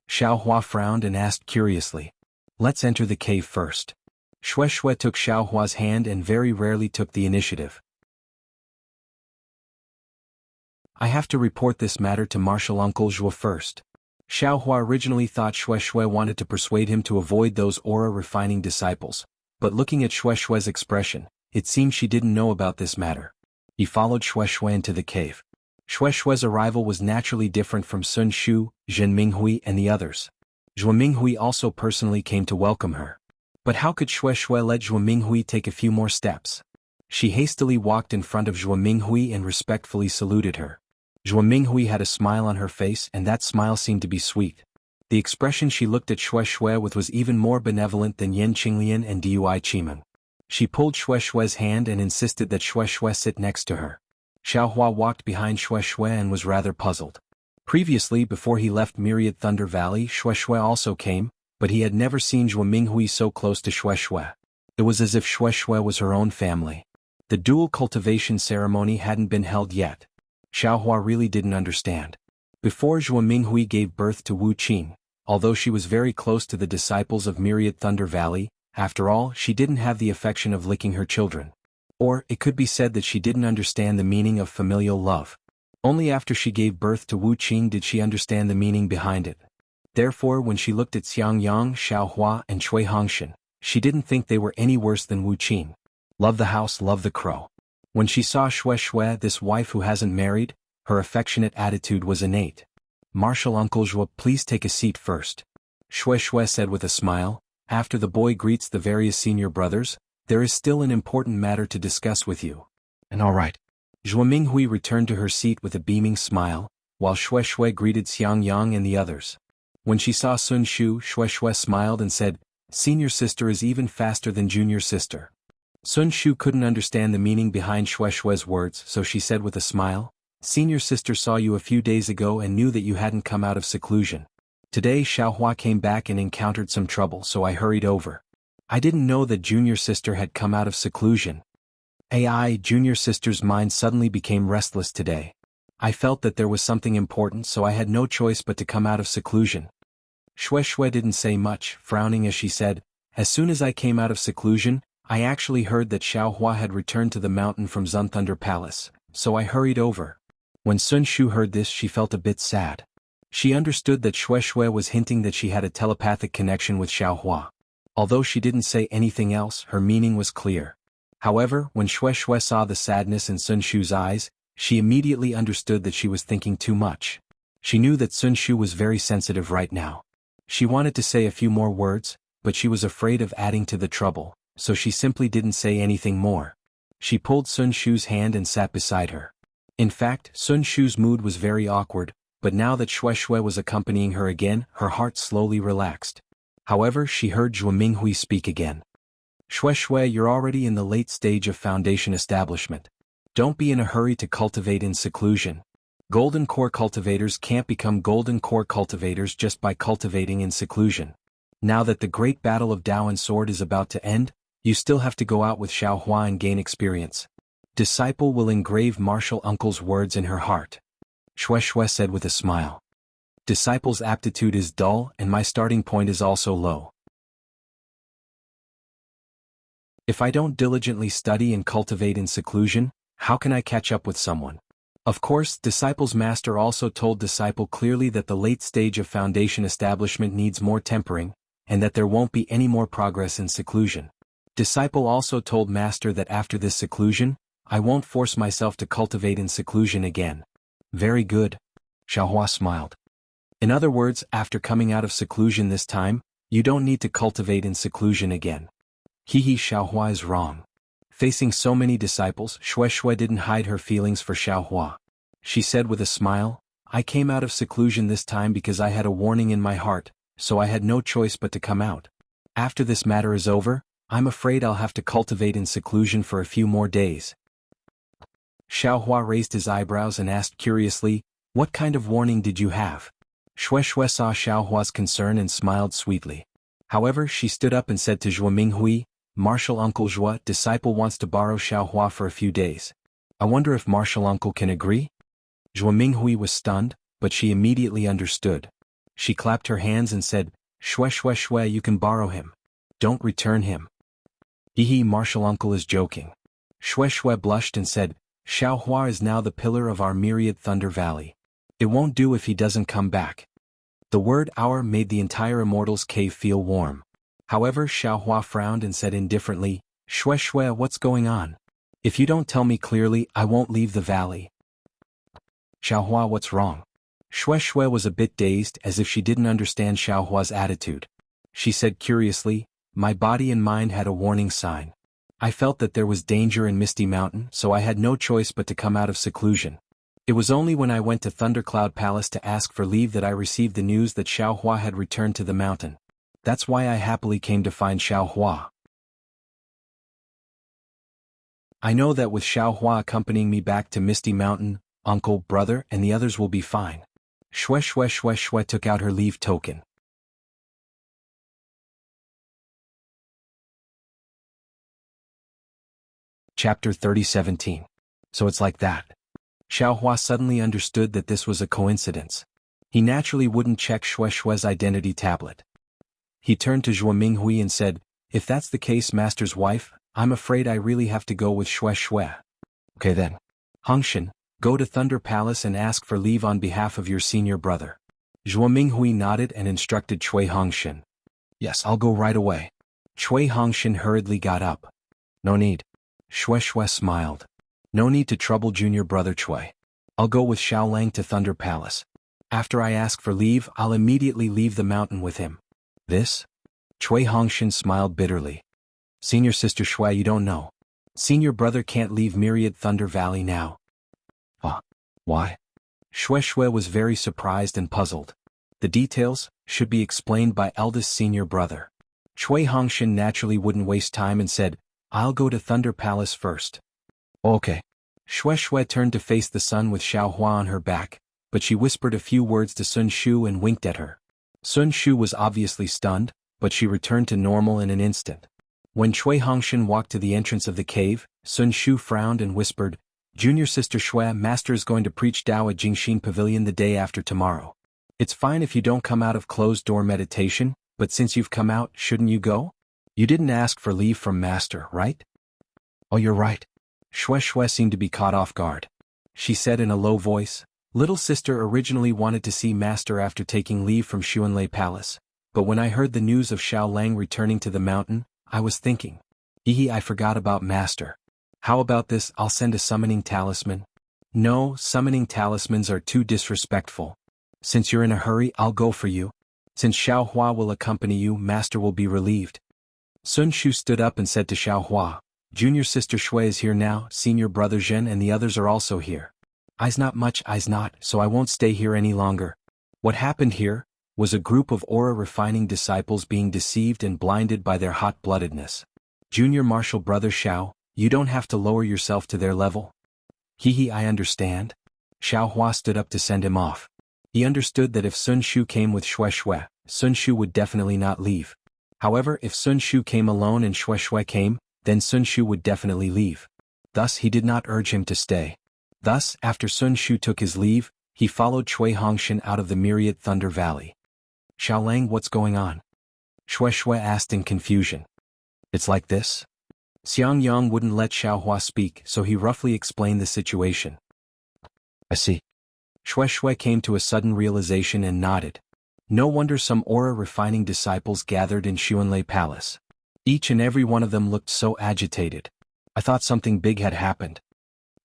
Xiaohua frowned and asked curiously. Let's enter the cave first. Shui took Xiaohua's hand and very rarely took the initiative. I have to report this matter to Martial Uncle Zhuo first. Xiaohua originally thought Shui wanted to persuade him to avoid those aura-refining disciples, but looking at Shui's expression, it seemed she didn't know about this matter. He followed Shui into the cave. Shui's arrival was naturally different from Sun Shu, Zhen Minghui and the others. Zhuo Minghui also personally came to welcome her. But how could Shui let Zhuo Minghui take a few more steps? She hastily walked in front of Zhuo Minghui and respectfully saluted her. Zhuo Minghui had a smile on her face and that smile seemed to be sweet. The expression she looked at Shui with was even more benevolent than Yan Qinglian and Dui Qimeng. She pulled Shui's hand and insisted that Shui sit next to her. Xiaohua walked behind Shui and was rather puzzled. Previously, before he left Myriad Thunder Valley, Shui also came, but he had never seen Zhuo Minghui so close to Shui. It was as if Shui was her own family. The dual cultivation ceremony hadn't been held yet. Xiaohua really didn't understand. Before Zhuo Minghui gave birth to Wu Qing, although she was very close to the disciples of Myriad Thunder Valley, after all, she didn't have the affection of licking her children. Or, it could be said that she didn't understand the meaning of familial love. Only after she gave birth to Wu Qing did she understand the meaning behind it. Therefore, when she looked at Xiangyang, Xiaohua and Cui Hongshan, she didn't think they were any worse than Wu Qing. Love the house, love the crow. When she saw Shui, this wife who hasn't married, her affectionate attitude was innate. Martial Uncle Zhuo, please take a seat first. Shui said with a smile. After the boy greets the various senior brothers, there is still an important matter to discuss with you. And all right. Zhuo Minghui returned to her seat with a beaming smile, while Shui greeted Xiangyang and the others. When she saw Sun Shu, Shui smiled and said, Senior sister is even faster than junior sister. Sun Shu couldn't understand the meaning behind Shui's words, so she said with a smile, Senior sister saw you a few days ago and knew that you hadn't come out of seclusion. Today Xiaohua came back and encountered some trouble, so I hurried over. I didn't know that junior sister had come out of seclusion. Junior sister's mind suddenly became restless today. I felt that there was something important, so I had no choice but to come out of seclusion. Shui didn't say much, frowning as she said, As soon as I came out of seclusion, I actually heard that Xiaohua had returned to the mountain from Thunder Palace, so I hurried over. When Sun Shu heard this, she felt a bit sad. She understood that Shui was hinting that she had a telepathic connection with Xiaohua. Although she didn't say anything else, her meaning was clear. However, when Xue Xue saw the sadness in Sun Shu's eyes, she immediately understood that she was thinking too much. She knew that Sun Shu was very sensitive right now. She wanted to say a few more words, but she was afraid of adding to the trouble, so she simply didn't say anything more. She pulled Sun Shu's hand and sat beside her. In fact, Sun Shu's mood was very awkward, but now that Xue Xue was accompanying her again, her heart slowly relaxed. However, she heard Zhuo Minghui speak again. Xue Xue, you're already in the late stage of foundation establishment. Don't be in a hurry to cultivate in seclusion. Golden Core cultivators can't become Golden Core cultivators just by cultivating in seclusion. Now that the great battle of Dao and Sword is about to end, you still have to go out with Xiaohua and gain experience. Disciple will engrave martial uncle's words in her heart. Xue Xue said with a smile. Disciple's aptitude is dull and my starting point is also low. If I don't diligently study and cultivate in seclusion, how can I catch up with someone? Of course, Disciple's master also told Disciple clearly that the late stage of foundation establishment needs more tempering, and that there won't be any more progress in seclusion. Disciple also told Master that after this seclusion, I won't force myself to cultivate in seclusion again. Very good. Xiaohua smiled. In other words, after coming out of seclusion this time, you don't need to cultivate in seclusion again. Xiaohua is wrong. Facing so many disciples, Xue Xue didn't hide her feelings for Xiaohua. She said with a smile, I came out of seclusion this time because I had a warning in my heart, so I had no choice but to come out. After this matter is over, I'm afraid I'll have to cultivate in seclusion for a few more days. Xiaohua raised his eyebrows and asked curiously, what kind of warning did you have? Xue Xue saw Xiaohua's concern and smiled sweetly. However, she stood up and said to Zhuo Minghui, Martial Uncle Zhuo, disciple wants to borrow Xiaohua for a few days. I wonder if Martial Uncle can agree? Zhuo Minghui was stunned, but she immediately understood. She clapped her hands and said, Xue Xue Xue, you can borrow him. Don't return him. Martial Uncle is joking. Xue Xue blushed and said, Xiaohua is now the pillar of our myriad Thunder Valley. It won't do if he doesn't come back. The word "our" made the entire Immortal's cave feel warm. However, Xiaohua frowned and said indifferently, Xue Xue, what's going on? If you don't tell me clearly, I won't leave the valley. Xiaohua, what's wrong? Xue Xue was a bit dazed, as if she didn't understand Xiaohua's attitude. She said curiously, my body and mind had a warning sign. I felt that there was danger in Misty Mountain, so I had no choice but to come out of seclusion. It was only when I went to Thundercloud Palace to ask for leave that I received the news that Xiaohua had returned to the mountain. That's why I happily came to find Xiaohua. I know that with Xiaohua accompanying me back to Misty Mountain, uncle, brother, and the others will be fine. Xue Xue Xue Xue took out her leave token. Chapter 30:17. So it's like that. Xiaohua suddenly understood that this was a coincidence. He naturally wouldn't check Xue Xue's identity tablet. He turned to Zhuo Minghui and said, if that's the case, Master's wife, I'm afraid I really have to go with Xue Xue. Okay then. Hongshan, go to Thunder Palace and ask for leave on behalf of your senior brother. Zhuo Minghui nodded and instructed Cui Hongshan. Yes, I'll go right away. Cui Hongshan hurriedly got up. No need. Xue Xue smiled. No need to trouble junior brother Cui. I'll go with Xiaolang to Thunder Palace. After I ask for leave, I'll immediately leave the mountain with him. This? Cui Hongshan smiled bitterly. Senior sister Xue, you don't know. Senior brother can't leave Myriad Thunder Valley now. Why? Xue Xue was very surprised and puzzled. The details should be explained by eldest senior brother. Cui Hongshan naturally wouldn't waste time and said, I'll go to Thunder Palace first. Okay. Xue Xue turned to face the sun with Xiaohua on her back, but she whispered a few words to Sun Shu and winked at her. Sun Shu was obviously stunned, but she returned to normal in an instant. When Cui Hongshan walked to the entrance of the cave, Sun Shu frowned and whispered, Junior sister Xue, Master is going to preach Dao at Jingxin Pavilion the day after tomorrow. It's fine if you don't come out of closed-door meditation, but since you've come out, shouldn't you go? You didn't ask for leave from Master, right? Oh, you're right. Xue Xue seemed to be caught off guard. She said in a low voice, Little sister originally wanted to see Master after taking leave from Xuanlei Palace, But when I heard the news of Xiao Lang returning to the mountain, I was thinking. I forgot about Master. How about this, I'll send a summoning talisman? No, summoning talismans are too disrespectful. Since you're in a hurry, I'll go for you. Since Xiao Hua will accompany you, Master will be relieved. Sun Shu stood up and said to Xiao Hua, Junior sister Shui is here now, senior brother Zhen and the others are also here. I's not much, I's not, so I won't stay here any longer. What happened here was a group of aura-refining disciples being deceived and blinded by their hot-bloodedness. Junior martial brother Xiao, you don't have to lower yourself to their level. I understand. Xiao Hua stood up to send him off. He understood that if Sun Shu came with Shui Shui, Sun Shu would definitely not leave. However, if Sun Shu came alone and Shui Shui came, then Sun Shu would definitely leave. Thus he did not urge him to stay. Thus, after Sun Shu took his leave, he followed Cui Hongshan out of the myriad Thunder Valley. Xiao Lang, what's going on? Shui Shui asked in confusion. It's like this? Xiang Yang wouldn't let Xiao Hua speak, so he roughly explained the situation. I see. Shui Shui came to a sudden realization and nodded. No wonder some aura-refining disciples gathered in Xuanlei Palace. Each and every one of them looked so agitated. I thought something big had happened.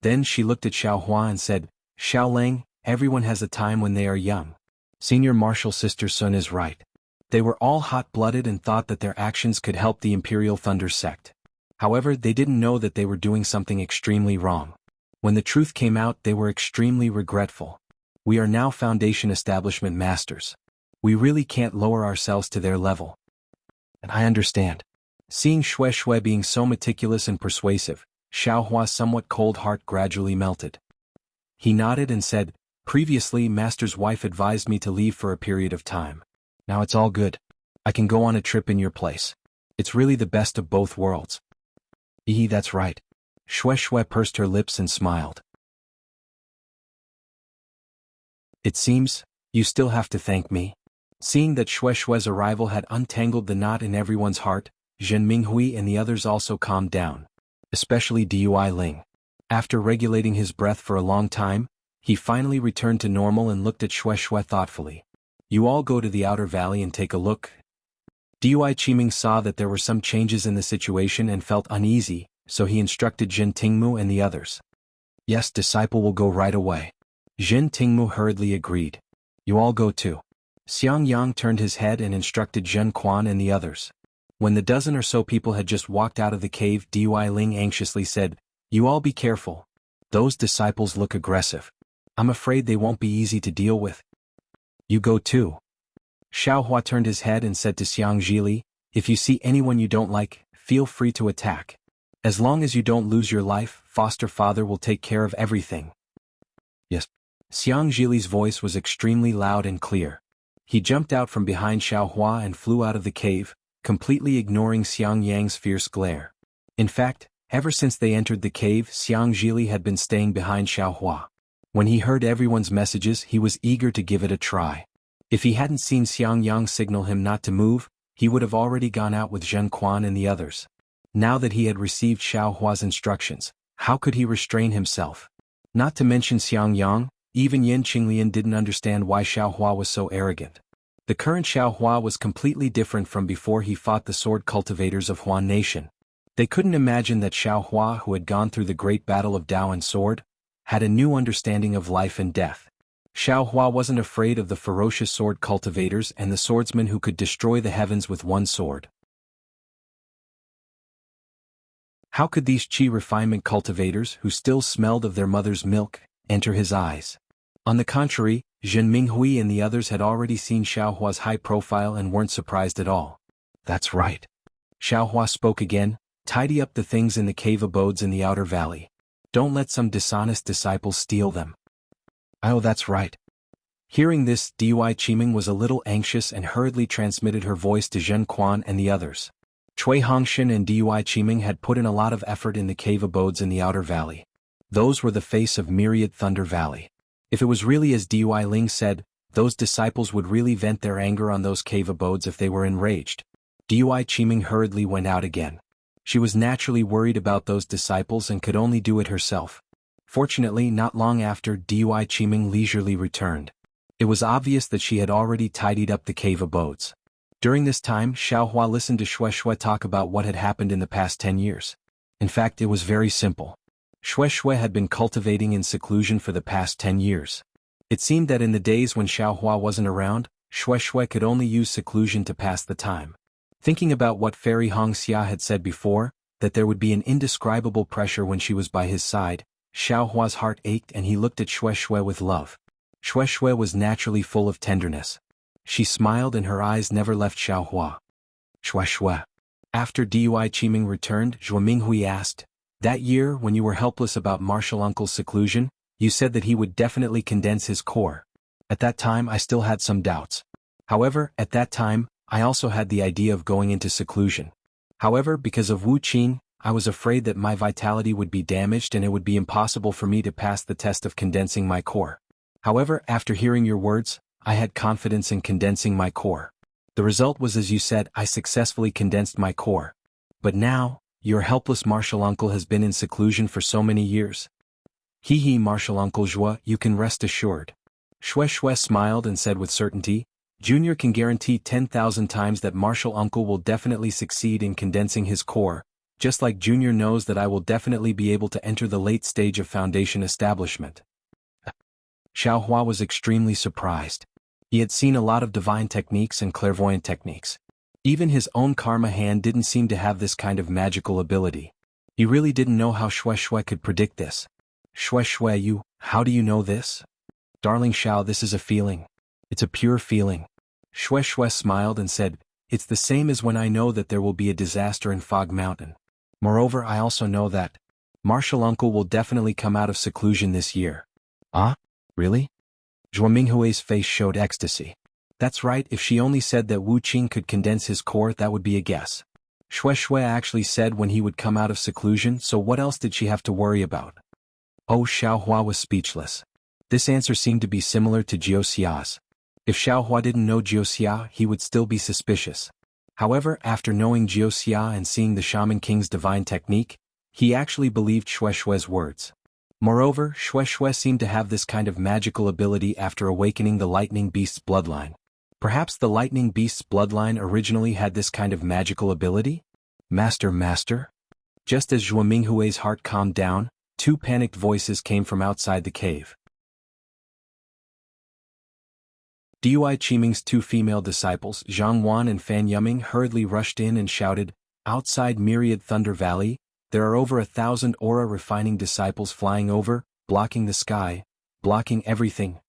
Then she looked at Xiao Hua and said, Xiao Lang, everyone has a time when they are young. Senior Martial Sister Sun is right. They were all hot-blooded and thought that their actions could help the Imperial Thunder sect. However, they didn't know that they were doing something extremely wrong. When the truth came out, they were extremely regretful. We are now Foundation Establishment Masters. We really can't lower ourselves to their level. And I understand. Seeing Shui Shui being so meticulous and persuasive, Xiao Hua's somewhat cold heart gradually melted. He nodded and said, Previously, Master's wife advised me to leave for a period of time. Now it's all good. I can go on a trip in your place. It's really the best of both worlds. That's right. Shui Shui pursed her lips and smiled. It seems, you still have to thank me. Seeing that Shui Shui's arrival had untangled the knot in everyone's heart, Zhen Minghui and the others also calmed down. Especially Dui Ling. After regulating his breath for a long time, he finally returned to normal and looked at Shui Shui thoughtfully. You all go to the outer valley and take a look. Dui Qiming saw that there were some changes in the situation and felt uneasy, so he instructed Zhen Tingmu and the others. Yes, disciple will go right away. Zhen Tingmu hurriedly agreed. You all go too. Xiang Yang turned his head and instructed Zhen Quan and the others. When the dozen or so people had just walked out of the cave, Dui Ling anxiously said, You all be careful. Those disciples look aggressive. I'm afraid they won't be easy to deal with. You go too. Xiao Hua turned his head and said to Xiang Zhili, If you see anyone you don't like, feel free to attack. As long as you don't lose your life, foster father will take care of everything. Yes. Xiang Zhili's voice was extremely loud and clear. He jumped out from behind Xiao Hua and flew out of the cave, completely ignoring Xiang Yang's fierce glare. In fact, ever since they entered the cave, Xiang Zhili had been staying behind Xiao Hua. When he heard everyone's messages, he was eager to give it a try. If he hadn't seen Xiang Yang signal him not to move, he would have already gone out with Zhen Quan and the others. Now that he had received Xiao Hua's instructions, how could he restrain himself? Not to mention Xiang Yang, even Yin Qinglian didn't understand why Xiao Hua was so arrogant. The current Xiao Hua was completely different from before he fought the sword cultivators of Huan Nation. They couldn't imagine that Xiao Hua, who had gone through the great battle of Dao and Sword, had a new understanding of life and death. Xiao Hua wasn't afraid of the ferocious sword cultivators and the swordsmen who could destroy the heavens with one sword. How could these Qi refinement cultivators, who still smelled of their mother's milk, enter his eyes? On the contrary, Zhen Minghui and the others had already seen Xiao Hua's high profile and weren't surprised at all. That's right. Xiao Hua spoke again, tidy up the things in the cave abodes in the outer valley. Don't let some dishonest disciples steal them. Oh, that's right. Hearing this, Dui Qiming was a little anxious and hurriedly transmitted her voice to Zhen Quan and the others. Cui Hongshan and Dui Qiming had put in a lot of effort in the cave abodes in the outer valley. Those were the face of myriad Thunder Valley. If it was really as Dui Ling said, those disciples would really vent their anger on those cave abodes if they were enraged. Dui Qiming hurriedly went out again. She was naturally worried about those disciples and could only do it herself. Fortunately, not long after, Dui Qiming leisurely returned. It was obvious that she had already tidied up the cave abodes. During this time, Xiaohua listened to Shui talk about what had happened in the past 10 years. In fact, it was very simple. Shui had been cultivating in seclusion for the past 10 years. It seemed that in the days when Xiaohua wasn't around, Shui could only use seclusion to pass the time. Thinking about what Fairy Hongxia had said before, that there would be an indescribable pressure when she was by his side, Xiaohua's heart ached and he looked at Shui with love. Shui was naturally full of tenderness. She smiled and her eyes never left Xiaohua. Shui. After Dui Qiming returned, Zhuo Minghui asked, "That year when you were helpless about Martial Uncle's seclusion, you said that he would definitely condense his core. At that time I still had some doubts. However, at that time, I also had the idea of going into seclusion. However, because of Wu Qin, I was afraid that my vitality would be damaged and it would be impossible for me to pass the test of condensing my core. However, after hearing your words, I had confidence in condensing my core. The result was as you said, I successfully condensed my core. But now, your helpless martial uncle has been in seclusion for so many years. Hee martial uncle Zhuo, you can rest assured." Shui smiled and said with certainty, "Junior can guarantee 10,000 times that martial uncle will definitely succeed in condensing his core, just like Junior knows that I will definitely be able to enter the late stage of foundation establishment." Xiaohua was extremely surprised. He had seen a lot of divine techniques and clairvoyant techniques. Even his own karma hand didn't seem to have this kind of magical ability. He really didn't know how Shui could predict this. "Shui, you, how do you know this?" "Darling Xiao, this is a feeling. It's a pure feeling." Shui smiled and said, "It's the same as when I know that there will be a disaster in Fog Mountain. Moreover, I also know that Martial Uncle will definitely come out of seclusion this year." "Ah? Really?" Zhuo Minghui's face showed ecstasy. "That's right, if she only said that Wu Qin could condense his core, that would be a guess. Shui actually said when he would come out of seclusion, so what else did she have to worry about?" Oh, Xiaohua was speechless. This answer seemed to be similar to Jiuxia's. If Xiaohua didn't know Jiuxia, he would still be suspicious. However, after knowing Jiuxia and seeing the Shaman King's divine technique, he actually believed Shui's words. Moreover, Shui seemed to have this kind of magical ability after awakening the Lightning Beast's bloodline. Perhaps the Lightning Beast's bloodline originally had this kind of magical ability? Master? Just as Zhuo Minghui's heart calmed down, two panicked voices came from outside the cave. Dui Qiming's two female disciples, Zhang Wan and Fan Yuming, hurriedly rushed in and shouted, "Outside Myriad Thunder Valley, there are over 1,000 aura refining disciples flying over, blocking the sky, blocking everything."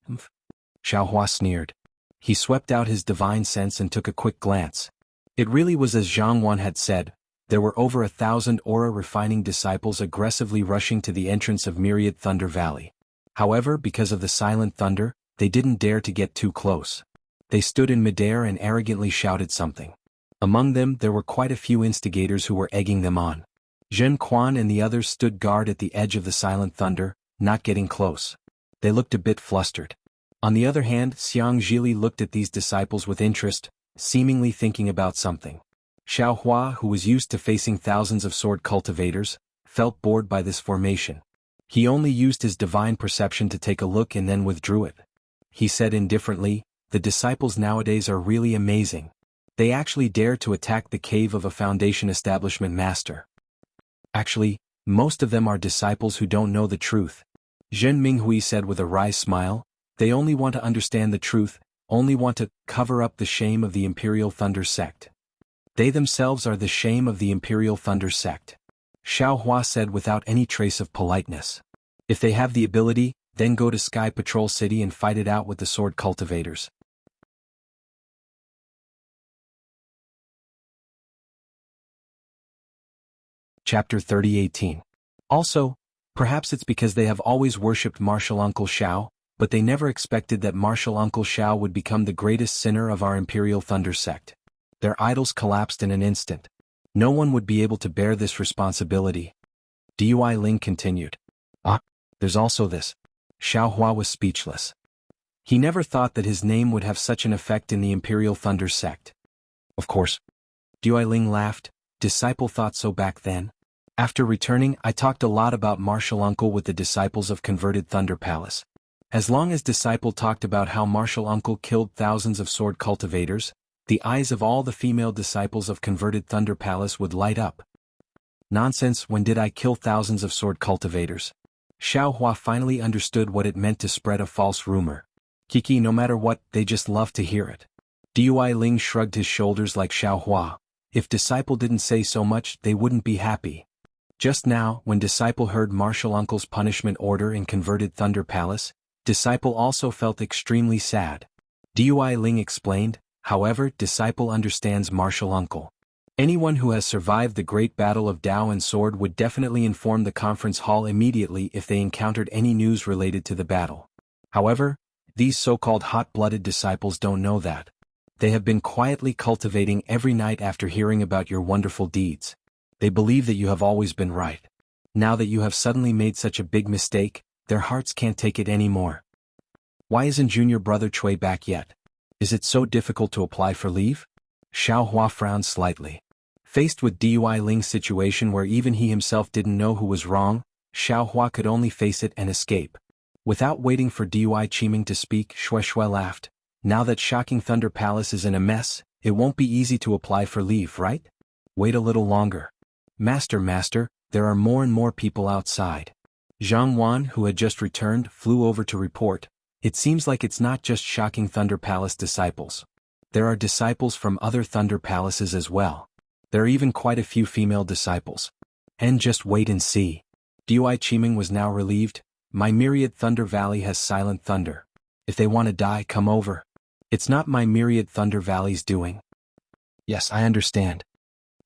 Xiaohua sneered. He swept out his divine sense and took a quick glance. It really was as Zhang Wan had said. There were over 1,000 aura refining disciples aggressively rushing to the entrance of Myriad Thunder Valley. However, because of the silent thunder, they didn't dare to get too close. They stood in midair and arrogantly shouted something. Among them there were quite a few instigators who were egging them on. Zhen Quan and the others stood guard at the edge of the silent thunder, not getting close. They looked a bit flustered. On the other hand, Xiang Zhili looked at these disciples with interest, seemingly thinking about something. Xiaohua, who was used to facing thousands of sword cultivators, felt bored by this formation. He only used his divine perception to take a look and then withdrew it. He said indifferently, "The disciples nowadays are really amazing. They actually dare to attack the cave of a foundation establishment master. Actually, most of them are disciples who don't know the truth." Zhen Minghui said with a wry smile, "They only want to understand the truth, only want to cover up the shame of the Imperial Thunder sect. They themselves are the shame of the Imperial Thunder sect." Xiaohua said without any trace of politeness. "If they have the ability, then go to Sky Patrol City and fight it out with the sword cultivators." Chapter 30:18. Also, perhaps it's because they have always worshipped Martial Uncle Xiao, but they never expected that Martial Uncle Xiao would become the greatest sinner of our Imperial Thunder sect. Their idols collapsed in an instant. No one would be able to bear this responsibility. Dui Ling continued. "Ah, there's also this." Xiaohua was speechless. He never thought that his name would have such an effect in the Imperial Thunder sect. "Of course." Dui Ling laughed. "Disciple thought so back then. After returning, I talked a lot about Martial Uncle with the disciples of Converted Thunder Palace. As long as Disciple talked about how Martial Uncle killed thousands of sword cultivators, The eyes of all the female disciples of converted Thunder Palace would light up. Nonsense, when did I kill thousands of sword cultivators? Xiao Hua finally understood what it meant to spread a false rumor. Kiki, no matter what, they just love to hear it. Dui Ling shrugged his shoulders like Xiao Hua. If Disciple didn't say so much, they wouldn't be happy. Just now, when Disciple heard Martial Uncle's punishment order in converted Thunder Palace, Disciple also felt extremely sad. Dui Ling explained, however, Disciple understands Martial Uncle. Anyone who has survived the great battle of Dao and Sword would definitely inform the conference hall immediately if they encountered any news related to the battle. However, these so-called hot-blooded disciples don't know that. They have been quietly cultivating every night after hearing about your wonderful deeds. They believe that you have always been right. Now that you have suddenly made such a big mistake, their hearts can't take it anymore. Why isn't junior brother Cui back yet? Is it so difficult to apply for leave? Xiao Hua frowned slightly. Faced with Dui Ling's situation where even he himself didn't know who was wrong, Xiao Hua could only face it and escape. Without waiting for Dui Qiming to speak, Shui Shui laughed. Now that Shocking Thunder Palace is in a mess, it won't be easy to apply for leave, right? Wait a little longer. Master, there are more and more people outside. Zhang Wan, who had just returned, flew over to report. It seems like it's not just Shocking Thunder Palace disciples. There are disciples from other Thunder Palaces as well. There are even quite a few female disciples. And just wait and see. Dui Qiming was now relieved. My myriad Thunder Valley has silent thunder. If they want to die, come over. It's not my myriad Thunder Valley's doing. Yes, I understand.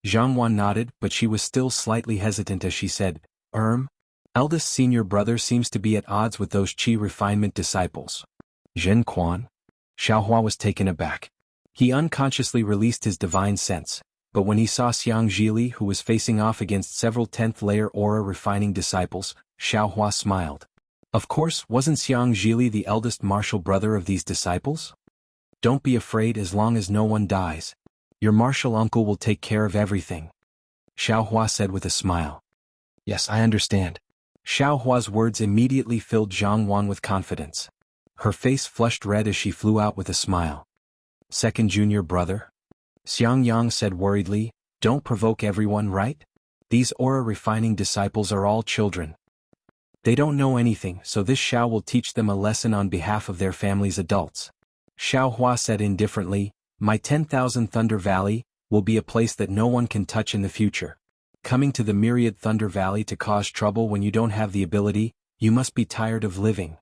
Zhang Wan nodded, but she was still slightly hesitant as she said, eldest senior brother seems to be at odds with those Qi refinement disciples. Zhen Quan? Xiao Hua was taken aback. He unconsciously released his divine sense, but when he saw Xiang Zhili who was facing off against several 10th layer aura refining disciples, Xiao Hua smiled. Of course, wasn't Xiang Zhili the eldest martial brother of these disciples? Don't be afraid as long as no one dies. Your martial uncle will take care of everything. Xiao Hua said with a smile. Yes, I understand. Xiao Hua's words immediately filled Zhang Wan with confidence. Her face flushed red as she flew out with a smile. Second junior brother? Xiang Yang said worriedly, don't provoke everyone, right? These aura refining disciples are all children. They don't know anything, so this Xiao will teach them a lesson on behalf of their family's adults. Xiao Hua said indifferently, my 10,000 Thunder Valley will be a place that no one can touch in the future. Coming to the myriad Thunder Valley to cause trouble when you don't have the ability, you must be tired of living.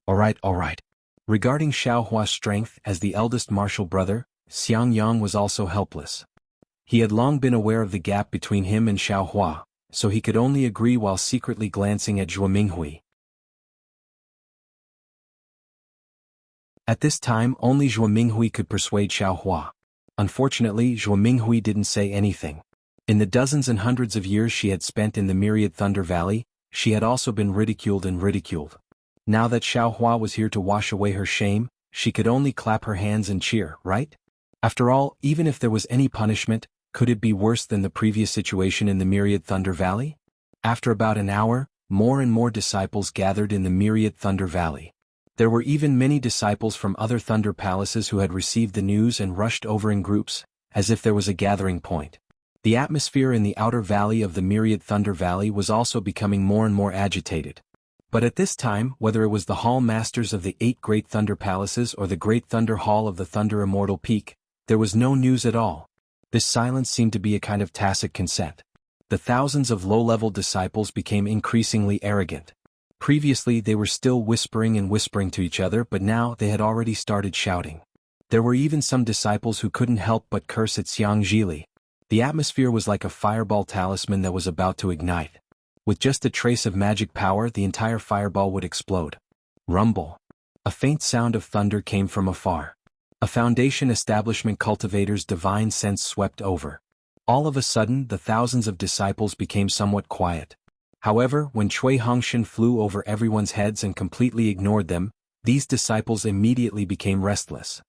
Alright. Regarding Xiao Hua's strength as the eldest martial brother, Xiang Yang was also helpless. He had long been aware of the gap between him and Xiao Hua, so he could only agree while secretly glancing at Zhuo Minghui. At this time only Zhuo Minghui could persuade Xiao Hua. Unfortunately, Zhuo Minghui didn't say anything. In the dozens and hundreds of years she had spent in the myriad Thunder Valley, she had also been ridiculed. Now that Xiao Hua was here to wash away her shame, she could only clap her hands and cheer, right? After all, even if there was any punishment, could it be worse than the previous situation in the myriad Thunder Valley? After about an hour, more and more disciples gathered in the myriad Thunder Valley. There were even many disciples from other Thunder Palaces who had received the news and rushed over in groups, as if there was a gathering point. The atmosphere in the outer valley of the myriad Thunder Valley was also becoming more and more agitated. But at this time, whether it was the Hall Masters of the 8 Great Thunder Palaces or the Great Thunder Hall of the Thunder Immortal Peak, there was no news at all. This silence seemed to be a kind of tacit consent. The thousands of low-level disciples became increasingly arrogant. Previously they were still whispering to each other, but now they had already started shouting. There were even some disciples who couldn't help but curse at Xiang Zhili. The atmosphere was like a fireball talisman that was about to ignite. With just a trace of magic power, the entire fireball would explode. Rumble. A faint sound of thunder came from afar. A Foundation establishment cultivator's divine sense swept over. All of a sudden, the thousands of disciples became somewhat quiet. However, when Cui Hongshan flew over everyone's heads and completely ignored them, these disciples immediately became restless.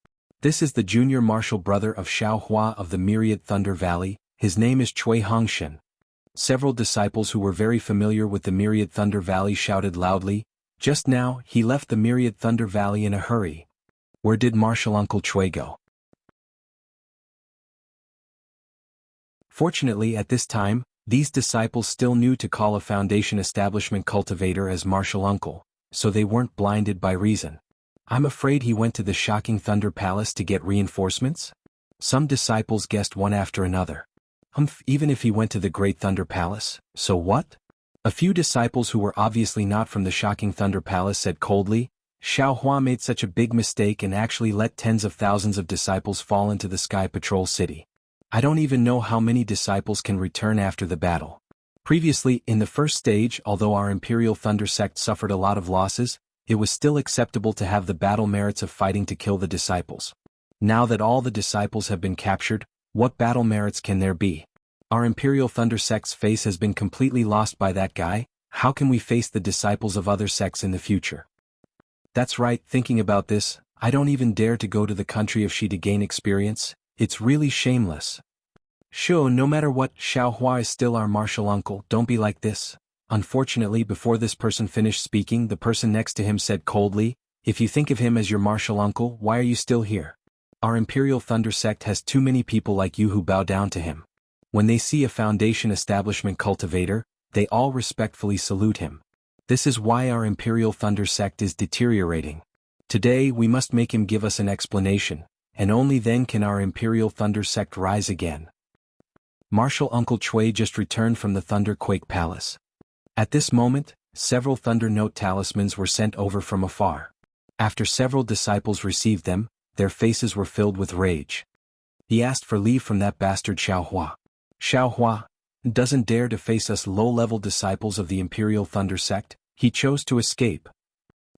This is the junior martial brother of Xiao Hua of the myriad Thunder Valley. His name is Cui Hongshan. Several disciples who were very familiar with the myriad Thunder Valley shouted loudly, just now, he left the myriad Thunder Valley in a hurry. Where did Martial Uncle Cui go? Fortunately at this time, these disciples still knew to call a Foundation establishment cultivator as martial uncle, so they weren't blinded by reason. I'm afraid he went to the shocking Thunder Palace to get reinforcements? Some disciples guessed one after another. Even if he went to the Great Thunder Palace, so what? A few disciples who were obviously not from the shocking Thunder Palace said coldly, Xiao Hua made such a big mistake and actually let tens of thousands of disciples fall into the Sky Patrol City. I don't even know how many disciples can return after the battle. Previously, in the first stage, although our Imperial Thunder sect suffered a lot of losses, it was still acceptable to have the battle merits of fighting to kill the disciples. Now that all the disciples have been captured, what battle merits can there be? Our Imperial Thunder sect's face has been completely lost by that guy. How can we face the disciples of other sects in the future? That's right, thinking about this, I don't even dare to go to the country of Shi to gain experience. It's really shameless. Sure, no matter what, Xiao Hua is still our martial uncle, don't be like this. Unfortunately, before this person finished speaking, the person next to him said coldly, if you think of him as your martial uncle, why are you still here? Our Imperial Thunder sect has too many people like you who bow down to him. When they see a Foundation establishment cultivator, they all respectfully salute him. This is why our Imperial Thunder sect is deteriorating. Today we must make him give us an explanation, and only then can our Imperial Thunder sect rise again. Martial Uncle Chui just returned from the Thunderquake Palace. At this moment, several Thunder Note talismans were sent over from afar. After several disciples received them, their faces were filled with rage. He asked for leave from that bastard Xiao Hua. Xiao Hua doesn't dare to face us low-level disciples of the Imperial Thunder sect. He chose to escape.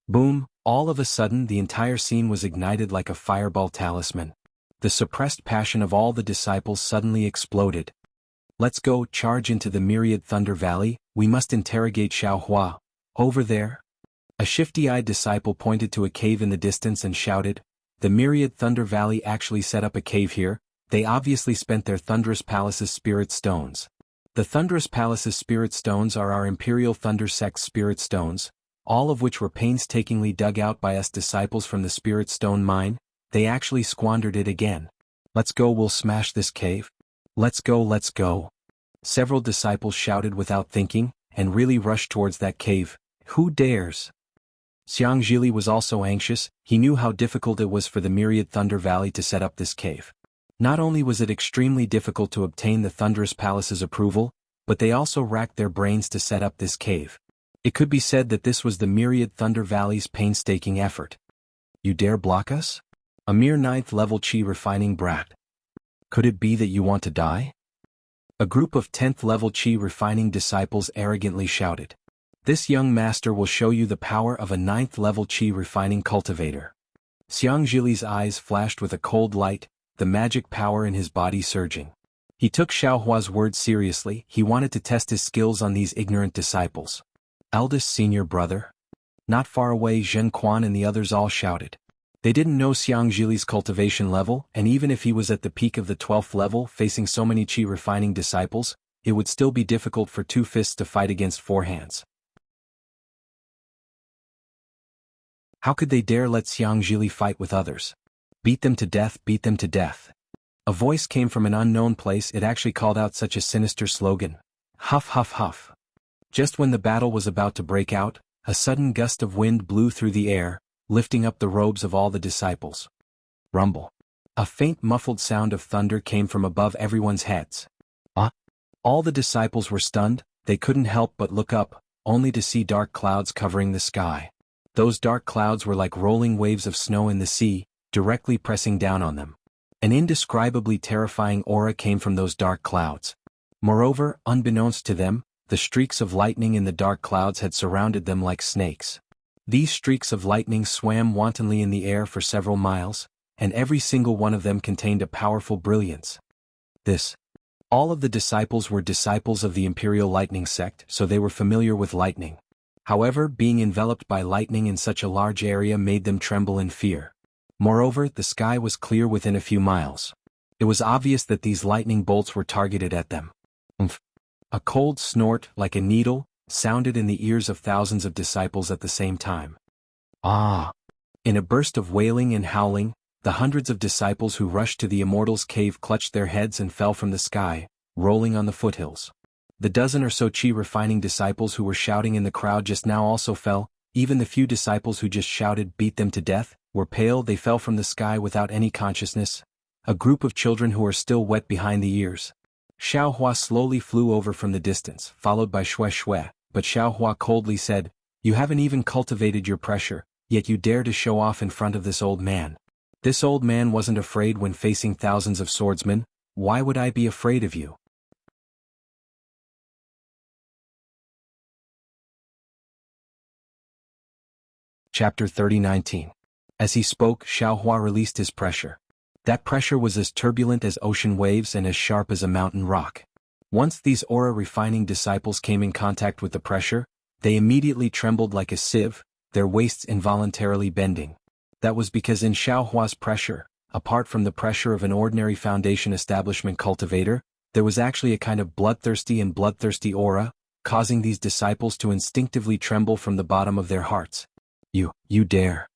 Boom, all of a sudden the entire scene was ignited like a fireball talisman. The suppressed passion of all the disciples suddenly exploded. Let's go, charge into the Myriad Thunder Valley, we must interrogate Xiao Hua. Over there? A shifty-eyed disciple pointed to a cave in the distance and shouted, the Myriad Thunder Valley actually set up a cave here. They obviously spent their Thunderous Palace's Spirit Stones. The Thunderous Palace's Spirit Stones are our Imperial Thunder sect's Spirit Stones, all of which were painstakingly dug out by us disciples from the Spirit Stone mine. They actually squandered it again. Let's go, we'll smash this cave. Let's go, let's go. Several disciples shouted without thinking, and really rushed towards that cave. Who dares? Xiang Zhili was also anxious. He knew how difficult it was for the Myriad Thunder Valley to set up this cave. Not only was it extremely difficult to obtain the Thunderous Palace's approval, but they also racked their brains to set up this cave. It could be said that this was the Myriad Thunder Valley's painstaking effort. You dare block us? A mere 9th level chi refining brat. Could it be that you want to die? A group of 10th level chi refining disciples arrogantly shouted. This young master will show you the power of a 9th level chi refining cultivator. Xiang Zhili's eyes flashed with a cold light, the magic power in his body surging. He took Xiao Hua's words seriously. He wanted to test his skills on these ignorant disciples. Eldest senior brother? Not far away, Zhen Quan and the others all shouted. They didn't know Xiang Zhili's cultivation level, and even if he was at the peak of the 12th level facing so many chi refining disciples, it would still be difficult for 2 fists to fight against 4 hands. How could they dare let Xiang Zhili fight with others? Beat them to death, beat them to death. A voice came from an unknown place. It actually called out such a sinister slogan. Huff huff huff. Just when the battle was about to break out, a sudden gust of wind blew through the air, lifting up the robes of all the disciples. Rumble. A faint muffled sound of thunder came from above everyone's heads. All the disciples were stunned. They couldn't help but look up, only to see dark clouds covering the sky. Those dark clouds were like rolling waves of snow in the sea, directly pressing down on them. An indescribably terrifying aura came from those dark clouds. Moreover, unbeknownst to them, the streaks of lightning in the dark clouds had surrounded them like snakes. These streaks of lightning swam wantonly in the air for several miles, and every single one of them contained a powerful brilliance. All of the disciples were disciples of the Imperial Lightning sect, so they were familiar with lightning. However, being enveloped by lightning in such a large area made them tremble in fear. Moreover, the sky was clear within a few miles. It was obvious that these lightning bolts were targeted at them. A cold snort, like a needle, sounded in the ears of thousands of disciples at the same time. In a burst of wailing and howling, the hundreds of disciples who rushed to the Immortal's cave clutched their heads and fell from the sky, rolling on the foothills. The dozen or so Qi refining disciples who were shouting in the crowd just now also fell. Even the few disciples who just shouted beat them to death were pale. They fell from the sky without any consciousness. A group of children who are still wet behind the ears. Xiao Hua slowly flew over from the distance, followed by Xue Xue, but Xiao Hua coldly said, "You haven't even cultivated your pressure, yet you dare to show off in front of this old man. This old man wasn't afraid when facing thousands of swordsmen. Why would I be afraid of you?" Chapter 30:19. As he spoke, Xiao Hua released his pressure. That pressure was as turbulent as ocean waves and as sharp as a mountain rock. Once these aura-refining disciples came in contact with the pressure, they immediately trembled like a sieve, their waists involuntarily bending. That was because in Xiao Hua's pressure, apart from the pressure of an ordinary Foundation establishment cultivator, there was actually a kind of bloodthirsty aura, causing these disciples to instinctively tremble from the bottom of their hearts. You dare.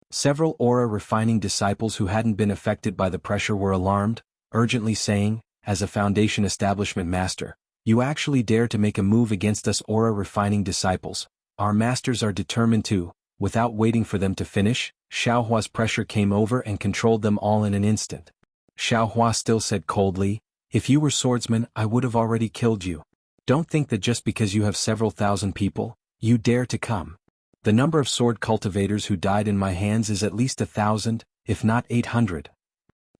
Several aura-refining disciples who hadn't been affected by the pressure were alarmed, urgently saying, as a Foundation establishment master, "You actually dare to make a move against us aura-refining disciples. Our masters are determined to." Without waiting for them to finish, Xiao Hua's pressure came over and controlled them all in an instant. Xiao Hua still said coldly, "If you were swordsmen, I would have already killed you. Don't think that just because you have several thousand people, you dare to come. The number of sword cultivators who died in my hands is at least 1,000, if not 800.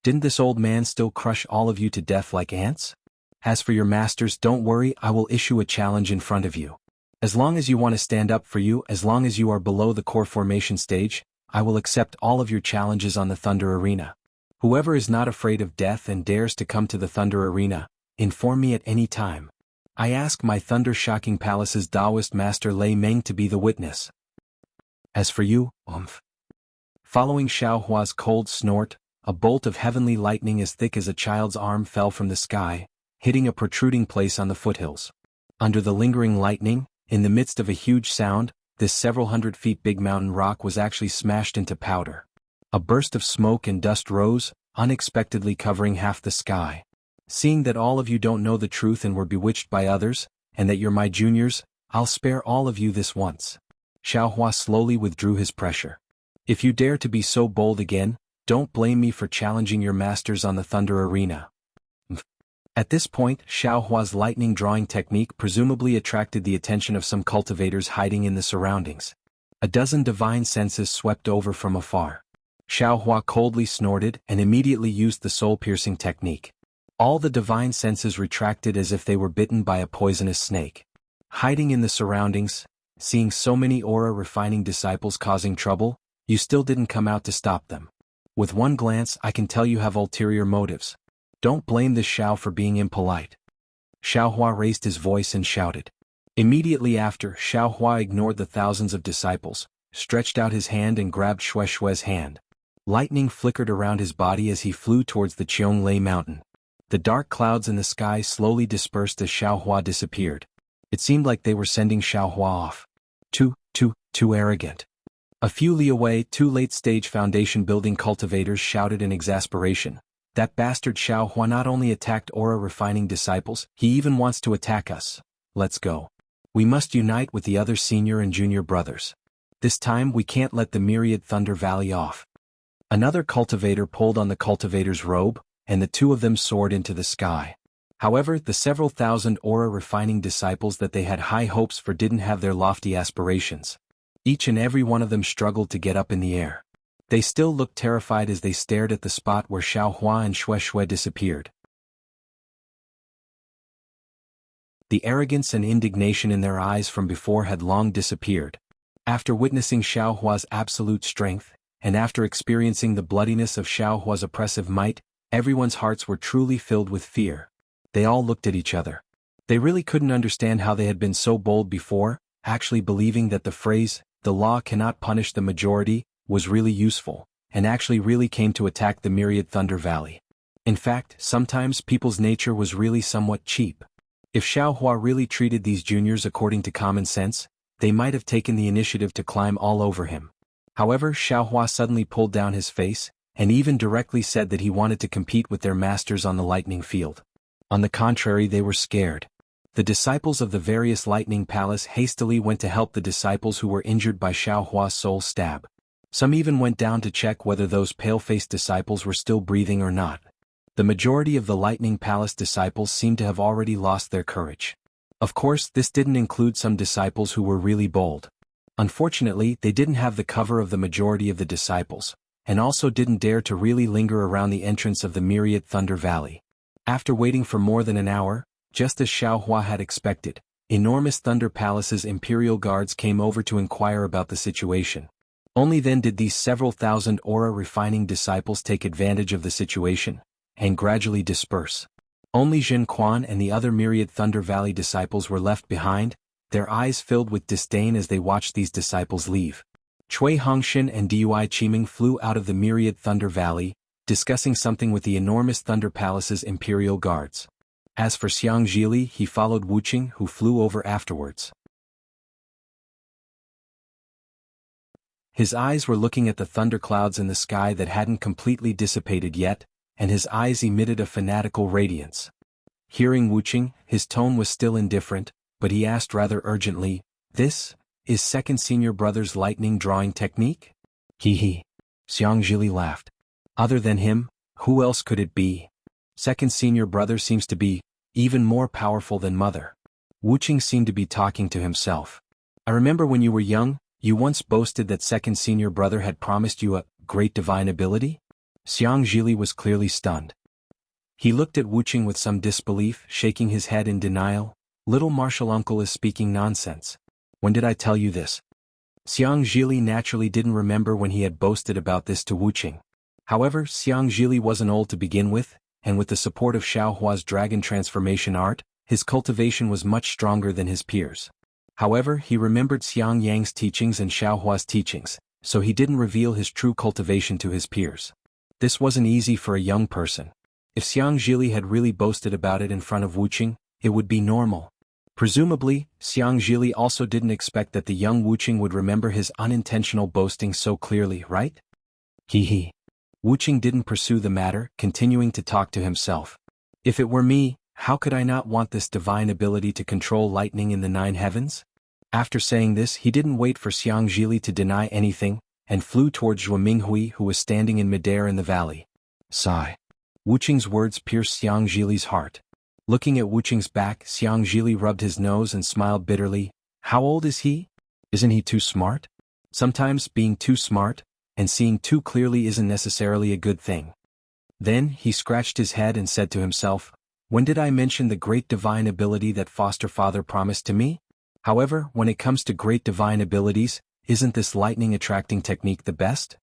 Didn't this old man still crush all of you to death like ants? As for your masters, don't worry, I will issue a challenge in front of you. As long as you want to stand up for you, as long as you are below the core formation stage, I will accept all of your challenges on the Thunder Arena. Whoever is not afraid of death and dares to come to the Thunder Arena, inform me at any time. I ask my Thunder-Shocking Palace's Taoist master Lei Meng to be the witness. As for you, Following Xiao Hua's cold snort, a bolt of heavenly lightning as thick as a child's arm fell from the sky, hitting a protruding place on the foothills. Under the lingering lightning, in the midst of a huge sound, this several hundred feet big mountain rock was actually smashed into powder. A burst of smoke and dust rose, unexpectedly covering half the sky. Seeing that all of you don't know the truth and were bewitched by others, and that you're my juniors, I'll spare all of you this once. Xiao Hua slowly withdrew his pressure. If you dare to be so bold again, don't blame me for challenging your masters on the Thunder Arena. At this point, Xiao Hua's lightning drawing technique presumably attracted the attention of some cultivators hiding in the surroundings. A dozen divine senses swept over from afar. Xiao Hua coldly snorted and immediately used the soul-piercing technique. All the divine senses retracted as if they were bitten by a poisonous snake. Hiding in the surroundings, seeing so many aura-refining disciples causing trouble, you still didn't come out to stop them. With one glance I can tell you have ulterior motives. Don't blame this Xiao for being impolite. Xiao Hua raised his voice and shouted. Immediately after, Xiao Hua ignored the thousands of disciples, stretched out his hand and grabbed Xue Xue's hand. Lightning flickered around his body as he flew towards the Qianglei mountain. The dark clouds in the sky slowly dispersed as Xiao Hua disappeared. It seemed like they were sending Xiao Hua off. Too arrogant. A few li away, two late-stage foundation-building cultivators shouted in exasperation. That bastard Xiao Hua not only attacked aura-refining disciples, he even wants to attack us. Let's go. We must unite with the other senior and junior brothers. This time we can't let the myriad Thunder Valley off. Another cultivator pulled on the cultivator's robe, and the two of them soared into the sky. However, the several thousand aura-refining disciples that they had high hopes for didn't have their lofty aspirations. Each and every one of them struggled to get up in the air. They still looked terrified as they stared at the spot where Xiao Hua and Xue Xue disappeared. The arrogance and indignation in their eyes from before had long disappeared. After witnessing Xiao Hua's absolute strength, and after experiencing the bloodiness of Xiao Hua's oppressive might, everyone's hearts were truly filled with fear. They all looked at each other. They really couldn't understand how they had been so bold before, actually believing that the phrase, "the law cannot punish the majority," was really useful, and actually really came to attack the myriad Thunder Valley. In fact, sometimes people's nature was really somewhat cheap. If Xiao Hua really treated these juniors according to common sense, they might have taken the initiative to climb all over him. However, Xiao Hua suddenly pulled down his face, and even directly said that he wanted to compete with their masters on the lightning field. On the contrary, they were scared. The disciples of the various lightning palace hastily went to help the disciples who were injured by Xiaohua's soul stab. Some even went down to check whether those pale-faced disciples were still breathing or not. The majority of the lightning palace disciples seemed to have already lost their courage. Of course, this didn't include some disciples who were really bold. Unfortunately, they didn't have the cover of the majority of the disciples, and also didn't dare to really linger around the entrance of the myriad Thunder Valley. After waiting for more than an hour, just as Xiaohua had expected, enormous Thunder Palace's imperial guards came over to inquire about the situation. Only then did these several thousand aura-refining disciples take advantage of the situation, and gradually disperse. Only Jin Quan and the other myriad Thunder Valley disciples were left behind, their eyes filled with disdain as they watched these disciples leave. Cui Hongxin and Dui Qiming flew out of the myriad Thunder Valley, discussing something with the enormous Thunder Palace's imperial guards. As for Xiang Zhili, he followed Wuqing, who flew over afterwards. His eyes were looking at the thunderclouds in the sky that hadn't completely dissipated yet, and his eyes emitted a fanatical radiance. Hearing Wuqing, his tone was still indifferent, but he asked rather urgently, "This is second senior brother's lightning drawing technique?" He. Xiang Zhili laughed. "Other than him, who else could it be? Second senior brother seems to be even more powerful than mother." Wuqing seemed to be talking to himself. "I remember when you were young, you once boasted that second senior brother had promised you a great divine ability?" Xiang Zhili was clearly stunned. He looked at Wuqing with some disbelief, shaking his head in denial. "Little martial uncle is speaking nonsense. When did I tell you this?" Xiang Zhili naturally didn't remember when he had boasted about this to Wuqing. However, Xiang Zhili wasn't old to begin with, and with the support of Xiaohua's dragon transformation art, his cultivation was much stronger than his peers. However, he remembered Xiang Yang's teachings and Xiaohua's teachings, so he didn't reveal his true cultivation to his peers. This wasn't easy for a young person. If Xiang Zhili had really boasted about it in front of Wuqing, it would be normal. Presumably, Xiang Zhili also didn't expect that the young Wuqing would remember his unintentional boasting so clearly, right? Wuqing didn't pursue the matter, continuing to talk to himself. "If it were me, how could I not want this divine ability to control lightning in the 9 heavens?" After saying this, he didn't wait for Xiang Zhili to deny anything, and flew towards Zhuo Minghui, who was standing in midair in the valley. Sigh. Wuqing's words pierced Xiang Zhili's heart. Looking at Wuqing's back, Xiang Zhili rubbed his nose and smiled bitterly. How old is he? Isn't he too smart? Sometimes being too smart and seeing too clearly isn't necessarily a good thing. Then he scratched his head and said to himself, "When did I mention the great divine ability that foster father promised to me? However, when it comes to great divine abilities, isn't this lightning attracting technique the best?"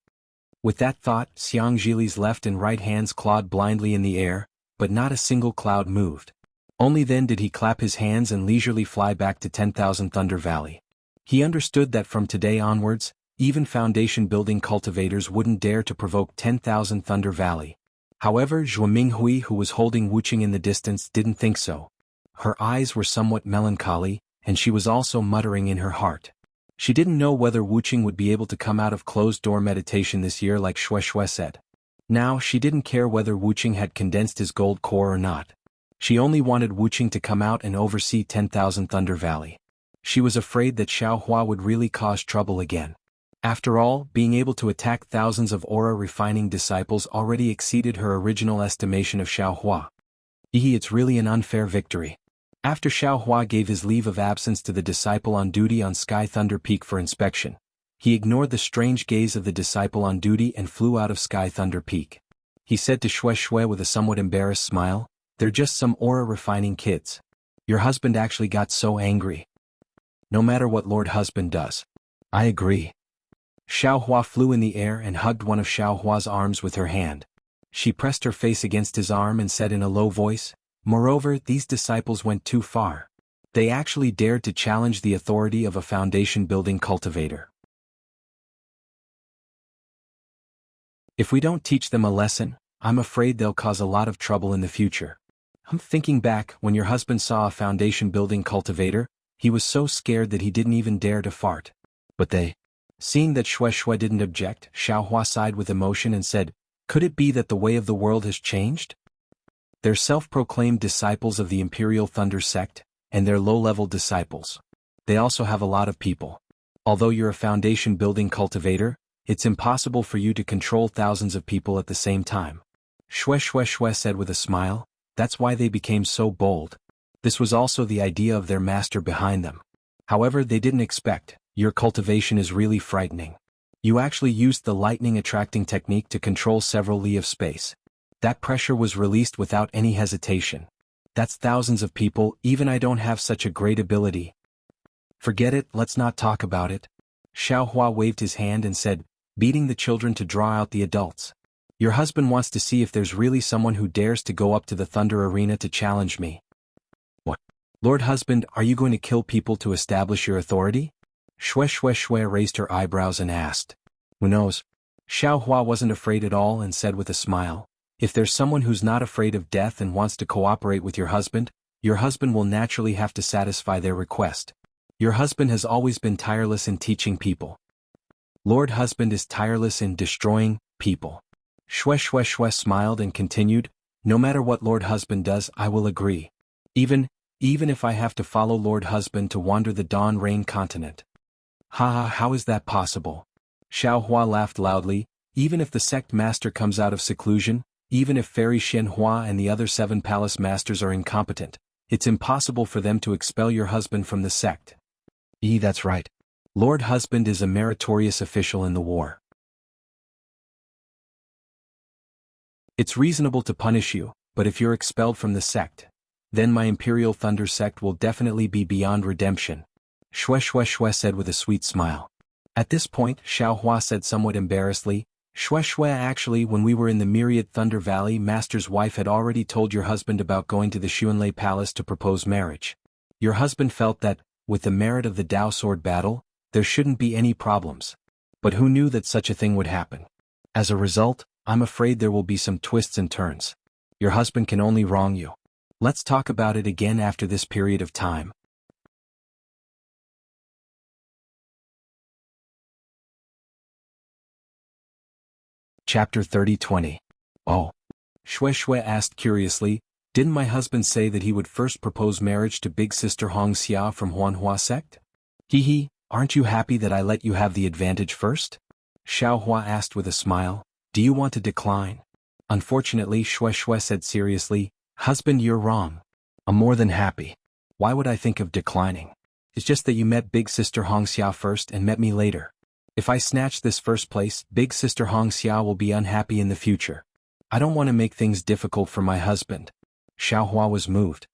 With that thought, Xiang Zhili's left and right hands clawed blindly in the air, but not a single cloud moved. Only then did he clap his hands and leisurely fly back to 10,000 Thunder Valley. He understood that from today onwards, even foundation-building cultivators wouldn't dare to provoke 10,000 Thunder Valley. However, Zhuo Minghui, who was holding Wuqing in the distance, didn't think so. Her eyes were somewhat melancholy, and she was also muttering in her heart. She didn't know whether Wuqing would be able to come out of closed-door meditation this year like Shui said. Now she didn't care whether Wuqing had condensed his gold core or not. She only wanted Wuqing to come out and oversee 10,000 Thunder Valley. She was afraid that Xiaohua would really cause trouble again. After all, being able to attack thousands of aura-refining disciples already exceeded her original estimation of Xiaohua. It's really an unfair victory. After Xiaohua gave his leave of absence to the disciple on duty on Sky Thunder Peak for inspection, he ignored the strange gaze of the disciple on duty and flew out of Sky Thunder Peak. He said to Shui with a somewhat embarrassed smile, "They're just some aura-refining kids. Your husband actually got so angry." "No matter what Lord Husband does. I agree." Xiaohua flew in the air and hugged one of Xiaohua's arms with her hand. She pressed her face against his arm and said in a low voice, "Moreover, these disciples went too far. They actually dared to challenge the authority of a foundation-building cultivator. If we don't teach them a lesson, I'm afraid they'll cause a lot of trouble in the future." I'm thinking back, when your husband saw a foundation-building cultivator, he was so scared that he didn't even dare to fart. But they... Seeing that Shui didn't object, Xiaohua sighed with emotion and said, "Could it be that the way of the world has changed?" They're self-proclaimed disciples of the Imperial Thunder sect, and they're low-level disciples. They also have a lot of people. Although you're a foundation-building cultivator, it's impossible for you to control thousands of people at the same time. Shue said with a smile, that's why they became so bold. This was also the idea of their master behind them. However, they didn't expect, your cultivation is really frightening. You actually used the lightning-attracting technique to control several li of space. That pressure was released without any hesitation. That's thousands of people, even I don't have such a great ability. Forget it, let's not talk about it. Xiaohua waved his hand and said, beating the children to draw out the adults. Your husband wants to see if there's really someone who dares to go up to the Thunder Arena to challenge me. What? Lord husband, are you going to kill people to establish your authority? Shue raised her eyebrows and asked. Who knows? Xiaohua wasn't afraid at all and said with a smile, if there's someone who's not afraid of death and wants to cooperate with your husband will naturally have to satisfy their request. Your husband has always been tireless in teaching people. Lord husband is tireless in destroying people. Shue smiled and continued, no matter what Lord husband does, I will agree. Even if I have to follow Lord husband to wander the Dawn Rain continent. How is that possible? Xiaohua laughed loudly, even if the sect master comes out of seclusion, even if Fairy Xianhua and the other 7 palace masters are incompetent, it's impossible for them to expel your husband from the sect. That's right. Lord husband is a meritorious official in the war. It's reasonable to punish you, but if you're expelled from the sect, then my Imperial Thunder sect will definitely be beyond redemption. Shue said with a sweet smile. At this point, Xiaohua said somewhat embarrassedly, Shue actually when we were in the Myriad Thunder Valley, Master's wife had already told your husband about going to the Xuanlei Palace to propose marriage. Your husband felt that, with the merit of the Dao Sword battle, there shouldn't be any problems. But who knew that such a thing would happen? As a result, I'm afraid there will be some twists and turns. Your husband can only wrong you. Let's talk about it again after this period of time. Chapter 30-20. Oh. Shue asked curiously, didn't my husband say that he would first propose marriage to big sister Hongxia from Huanhua sect? Aren't you happy that I let you have the advantage first? Xiaohua asked with a smile, do you want to decline? Unfortunately, Shue said seriously, husband, you're wrong. I'm more than happy. Why would I think of declining? It's just that you met big sister Hongxia first and met me later. If I snatch this first place, big sister Hongxia will be unhappy in the future. I don't want to make things difficult for my husband. Xiaohua was moved.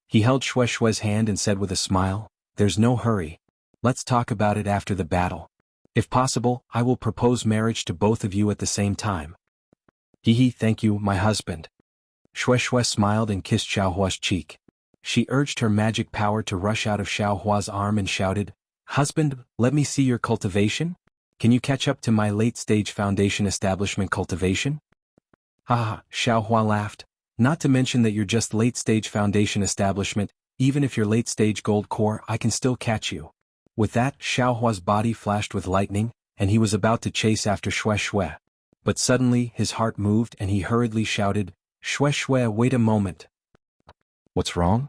He held Shue's hand and said with a smile, there's no hurry. Let's talk about it after the battle. If possible, I will propose marriage to both of you at the same time. Thank you, my husband. Shue smiled and kissed Xiaohua's cheek. She urged her magic power to rush out of Xiaohua's arm and shouted, husband, let me see your cultivation? Can you catch up to my late-stage foundation establishment cultivation? Xiaohua laughed. Not to mention that you're just late-stage foundation establishment, even if you're late-stage gold core, I can still catch you. With that, Xiaohua's body flashed with lightning, and he was about to chase after Shue. But suddenly, his heart moved and he hurriedly shouted, Shue, wait a moment. What's wrong?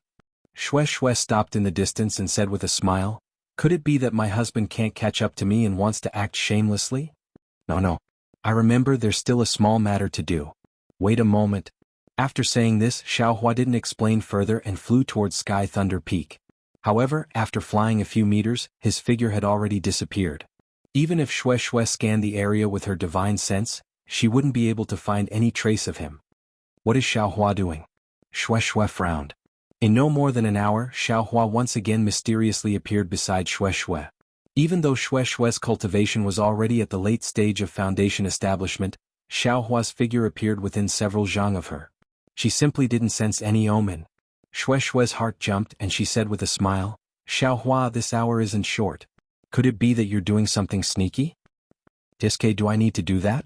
Shue stopped in the distance and said with a smile, could it be that my husband can't catch up to me and wants to act shamelessly? No. I remember there's still a small matter to do. Wait a moment. After saying this, Xiaohua didn't explain further and flew towards Sky Thunder Peak. However, after flying a few meters, his figure had already disappeared. Even if Shue scanned the area with her divine sense, she wouldn't be able to find any trace of him. What is Xiaohua doing? Shue frowned. In no more than an hour, Xiaohua once again mysteriously appeared beside Shue. Even though Shue's cultivation was already at the late stage of foundation establishment, Xiaohua's figure appeared within several zhang of her. She simply didn't sense any omen. Shue's heart jumped and she said with a smile, Xiaohua, this hour isn't short. Could it be that you're doing something sneaky? Do I need to do that?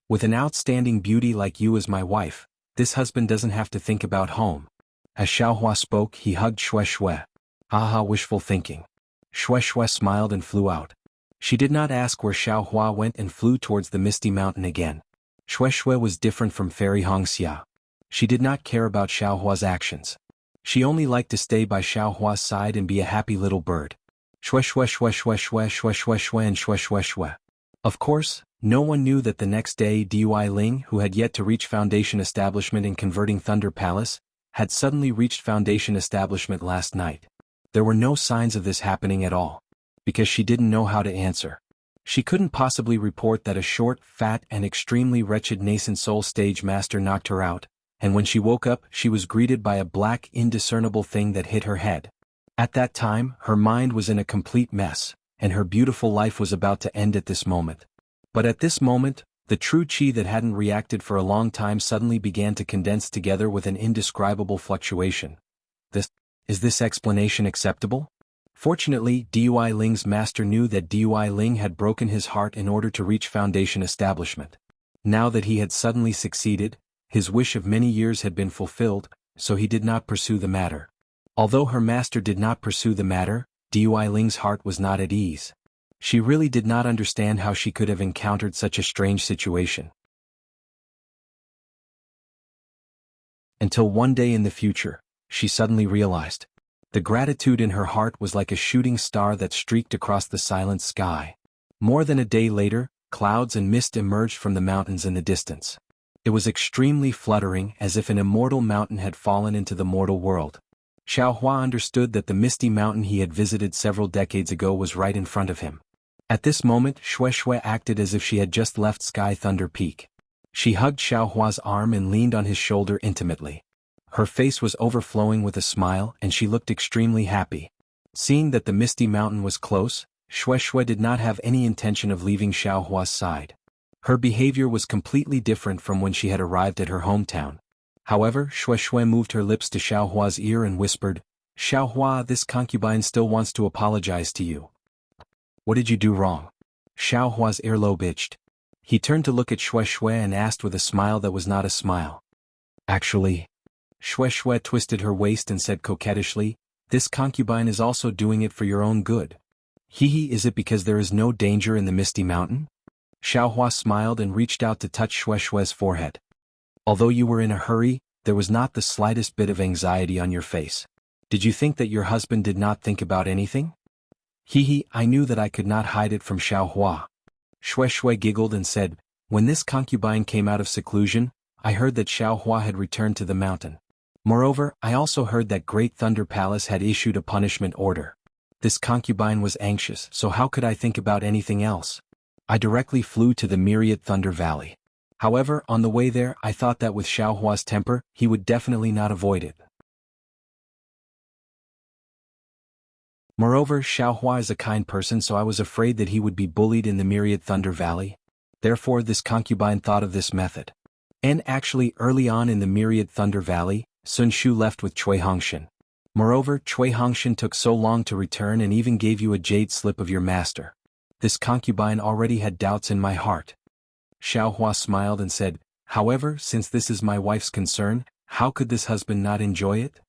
With an outstanding beauty like you as my wife, this husband doesn't have to think about home. As Xiaohua spoke, he hugged Shue. Wishful thinking. Shue smiled and flew out. She did not ask where Xiaohua went and flew towards the misty mountain again. Shue was different from Fairy Hongxia. She did not care about Xiaohua's actions. She only liked to stay by Xiaohua's side and be a happy little bird. Shwe shwe shwe shwe shwe shwe shwe shwe and shwe shwe shwe. Of course, no one knew that the next day Dui Ling, who had yet to reach Foundation Establishment in converting Thunder Palace, had suddenly reached Foundation Establishment last night. There were no signs of this happening at all, because she didn't know how to answer. She couldn't possibly report that a short, fat and extremely wretched nascent soul stage master knocked her out, and when she woke up she was greeted by a black indiscernible thing that hit her head. At that time, her mind was in a complete mess, and her beautiful life was about to end at this moment. But at this moment, the true chi that hadn't reacted for a long time suddenly began to condense together with an indescribable fluctuation. Is this explanation acceptable? Fortunately, Dui Ling's master knew that Dui Ling had broken his heart in order to reach Foundation Establishment. Now that he had suddenly succeeded, his wish of many years had been fulfilled, so he did not pursue the matter. Although her master did not pursue the matter, Dui Ling's heart was not at ease. She really did not understand how she could have encountered such a strange situation. Until one day in the future, she suddenly realized. The gratitude in her heart was like a shooting star that streaked across the silent sky. More than a day later, clouds and mist emerged from the mountains in the distance. It was extremely fluttering, as if an immortal mountain had fallen into the mortal world. Xiaohua understood that the misty mountain he had visited several decades ago was right in front of him. At this moment, Xue Xue acted as if she had just left Sky Thunder Peak. She hugged Xiaohua's arm and leaned on his shoulder intimately. Her face was overflowing with a smile and she looked extremely happy. Seeing that the misty mountain was close, Xue Xue did not have any intention of leaving Xiaohua's side. Her behavior was completely different from when she had arrived at her hometown. However, Xue Xue moved her lips to Xiaohua's ear and whispered, "Xiaohua, this concubine still wants to apologize to you." "What did you do wrong?" Xiaohua's earlobe itched. He turned to look at Xue Xue and asked with a smile that was not a smile. "Actually," Xue Xue twisted her waist and said coquettishly, "this concubine is also doing it for your own good." "Hee, is it because there is no danger in the misty mountain?" Xiaohua smiled and reached out to touch Xue Xue's forehead. "Although you were in a hurry, there was not the slightest bit of anxiety on your face. Did you think that your husband did not think about anything?" "Hee, I knew that I could not hide it from Xiaohua." Xue Xue giggled and said, "When this concubine came out of seclusion, I heard that Xiaohua had returned to the mountain. Moreover, I also heard that Great Thunder Palace had issued a punishment order. This concubine was anxious, so how could I think about anything else? I directly flew to the Myriad Thunder Valley. However, on the way there, I thought that with Xiaohua's temper, he would definitely not avoid it. Moreover, Xiaohua is a kind person, so I was afraid that he would be bullied in the Myriad Thunder Valley. Therefore, this concubine thought of this method. And actually, early on in the Myriad Thunder Valley, Sun Shu left with Cui Hongshan. Moreover, Cui Hongshan took so long to return and even gave you a jade slip of your master. This concubine already had doubts in my heart." Xiaohua smiled and said, "However, since this is my wife's concern, how could this husband not enjoy it?"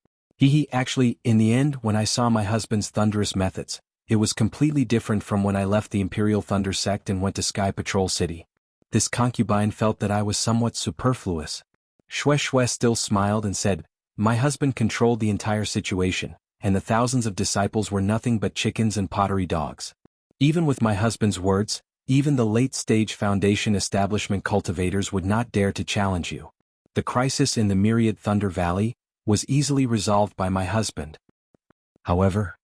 Actually, in the end, when I saw my husband's thunderous methods, it was completely different from when I left the Imperial Thunder Sect and went to Sky Patrol City. This concubine felt that I was somewhat superfluous." Xue Xue still smiled and said, "My husband controlled the entire situation, and the thousands of disciples were nothing but chickens and pottery dogs. Even with my husband's words, even the late-stage Foundation Establishment cultivators would not dare to challenge you. The crisis in the Myriad Thunder Valley was easily resolved by my husband. However,"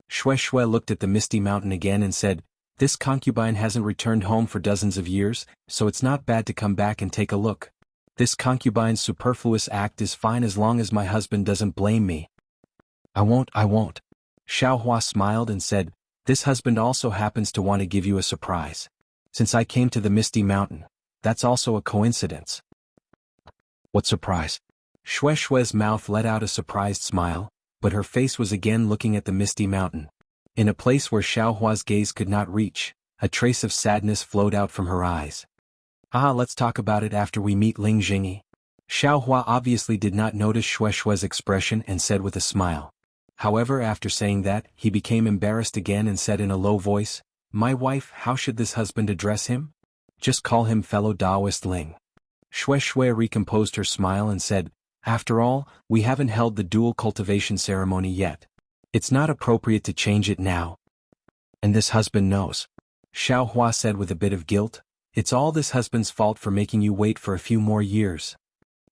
Xue Xue looked at the misty mountain again and said, "This concubine hasn't returned home for dozens of years, so it's not bad to come back and take a look. This concubine's superfluous act is fine as long as my husband doesn't blame me." I won't. Xiaohua smiled and said, "This husband also happens to want to give you a surprise. Since I came to the Misty Mountain, that's also a coincidence." "What surprise?" Xue Xue's mouth let out a surprised smile, but her face was again looking at the Misty Mountain. In a place where Xiaohua's gaze could not reach, a trace of sadness flowed out from her eyes. Let's talk about it after we meet Ling Jingyi." Xiaohua obviously did not notice Xue Xue's expression and said with a smile. However, after saying that, he became embarrassed again and said in a low voice, "My wife, how should this husband address him?" "Just call him fellow Taoist Ling." Xue Xue recomposed her smile and said, After all, we haven't held the dual cultivation ceremony yet. It's not appropriate to change it now. And this husband knows. Xiao Hua said with a bit of guilt. It's all this husband's fault for making you wait for a few more years.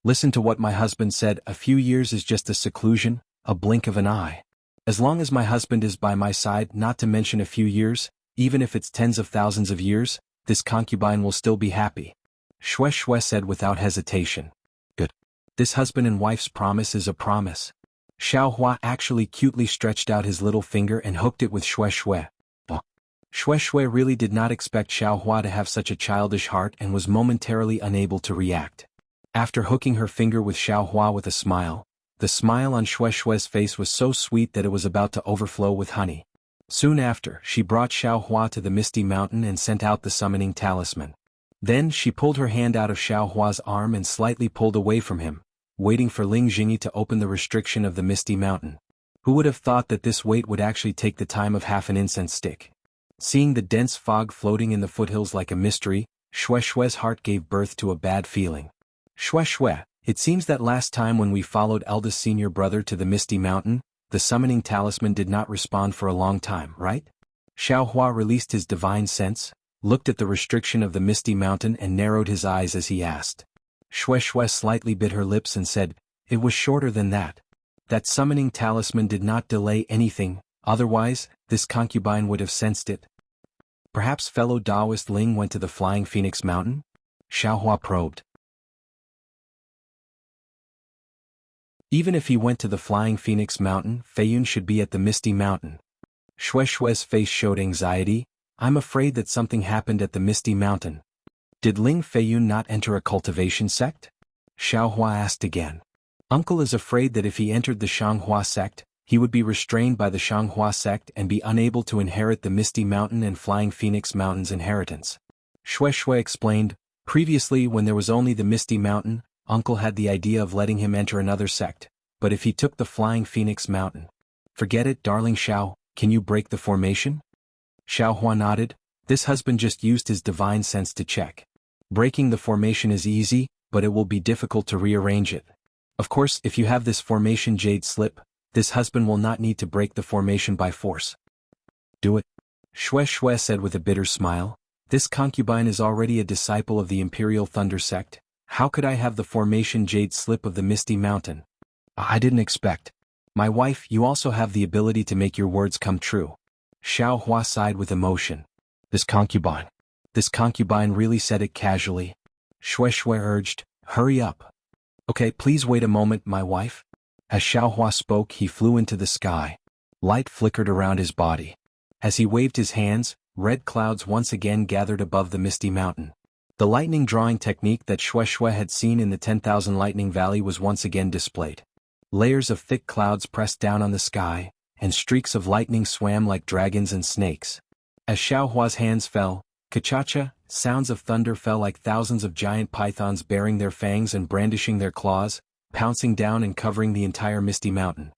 Listen to what my husband said, a few years is just a seclusion, a blink of an eye. As long as my husband is by my side, not to mention a few years, even if it's tens of thousands of years, this concubine will still be happy. Xue Xue said without hesitation. Good. This husband and wife's promise is a promise. Xiao Hua actually cutely stretched out his little finger and hooked it with Xue Xue. Xue Xue really did not expect Xiao Hua to have such a childish heart and was momentarily unable to react. After hooking her finger with Xiao Hua with a smile, the smile on Xue Xue's face was so sweet that it was about to overflow with honey. Soon after, she brought Xiao Hua to the Misty Mountain and sent out the summoning talisman. Then she pulled her hand out of Xiao Hua's arm and slightly pulled away from him, waiting for Ling Jingyi to open the restriction of the Misty Mountain. Who would have thought that this wait would actually take the time of half an incense stick? Seeing the dense fog floating in the foothills like a mystery, Xue Xue's heart gave birth to a bad feeling. Xue Xue, it seems that last time when we followed eldest senior brother to the Misty Mountain, the summoning talisman did not respond for a long time, right? Xiao Hua released his divine sense, looked at the restriction of the Misty Mountain and narrowed his eyes as he asked. Xue Xue slightly bit her lips and said, it was shorter than that. That summoning talisman did not delay anything, otherwise, this concubine would have sensed it. Perhaps fellow Taoist Ling went to the Flying Phoenix Mountain? Xiao Hua probed. Even if he went to the Flying Phoenix Mountain, Feiyun should be at the Misty Mountain. Xue Xue's face showed anxiety. I'm afraid that something happened at the Misty Mountain. Did Ling Feiyun not enter a cultivation sect? Xiao Hua asked again. Uncle is afraid that if he entered the Shanghua sect, he would be restrained by the Shanghua sect and be unable to inherit the Misty Mountain and Flying Phoenix Mountain's inheritance. Xue Xue explained, previously when there was only the Misty Mountain, Uncle had the idea of letting him enter another sect, but if he took the Flying Phoenix Mountain. Forget it, darling Xiao, can you break the formation? Xiao Hua nodded. This husband just used his divine sense to check. Breaking the formation is easy, but it will be difficult to rearrange it. Of course, if you have this formation jade slip, this husband will not need to break the formation by force. Do it. Xue Xue said with a bitter smile. This concubine is already a disciple of the Imperial Thunder sect. How could I have the formation jade slip of the Misty Mountain? I didn't expect. My wife, you also have the ability to make your words come true. Xiao Hua sighed with emotion. This concubine really said it casually. Xue Xue urged, hurry up. Okay, please wait a moment, my wife. As Xiao Hua spoke, he flew into the sky. Light flickered around his body. As he waved his hands, red clouds once again gathered above the Misty Mountain. The lightning drawing technique that Xue Xue had seen in the 10,000 Lightning Valley was once again displayed. Layers of thick clouds pressed down on the sky, and streaks of lightning swam like dragons and snakes. As Xiao Hua's hands fell, ka-cha-cha, sounds of thunder fell like thousands of giant pythons baring their fangs and brandishing their claws, pouncing down and covering the entire Misty Mountain.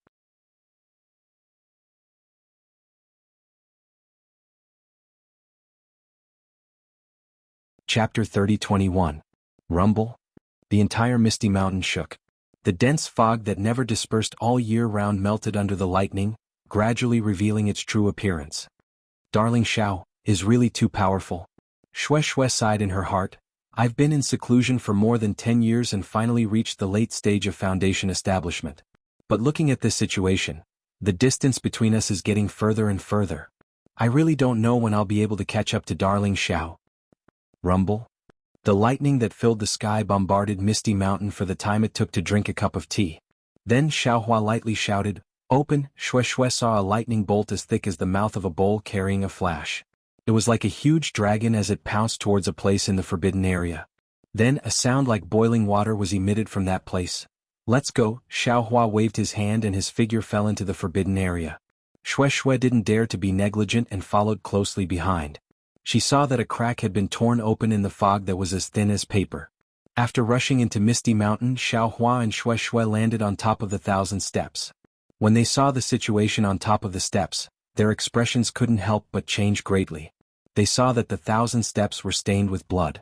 Chapter 30-21. Rumble? The entire Misty Mountain shook. The dense fog that never dispersed all year round melted under the lightning, gradually revealing its true appearance. Darling Xiao, is really too powerful. Xue Xue sighed in her heart. I've been in seclusion for more than 10 years and finally reached the late stage of foundation establishment. But looking at this situation, the distance between us is getting further and further. I really don't know when I'll be able to catch up to darling Xiao. Rumble? The lightning that filled the sky bombarded Misty Mountain for the time it took to drink a cup of tea. Then Xiao Hua lightly shouted, open. Xue Xue saw a lightning bolt as thick as the mouth of a bowl carrying a flash. It was like a huge dragon as it pounced towards a place in the forbidden area. Then a sound like boiling water was emitted from that place. Let's go. Xiao Hua waved his hand and his figure fell into the forbidden area. Xue Xue didn't dare to be negligent and followed closely behind. She saw that a crack had been torn open in the fog that was as thin as paper. After rushing into Misty Mountain, Xiao Hua and Xue Xue landed on top of the 1,000 steps. When they saw the situation on top of the steps, their expressions couldn't help but change greatly. They saw that the 1,000 steps were stained with blood.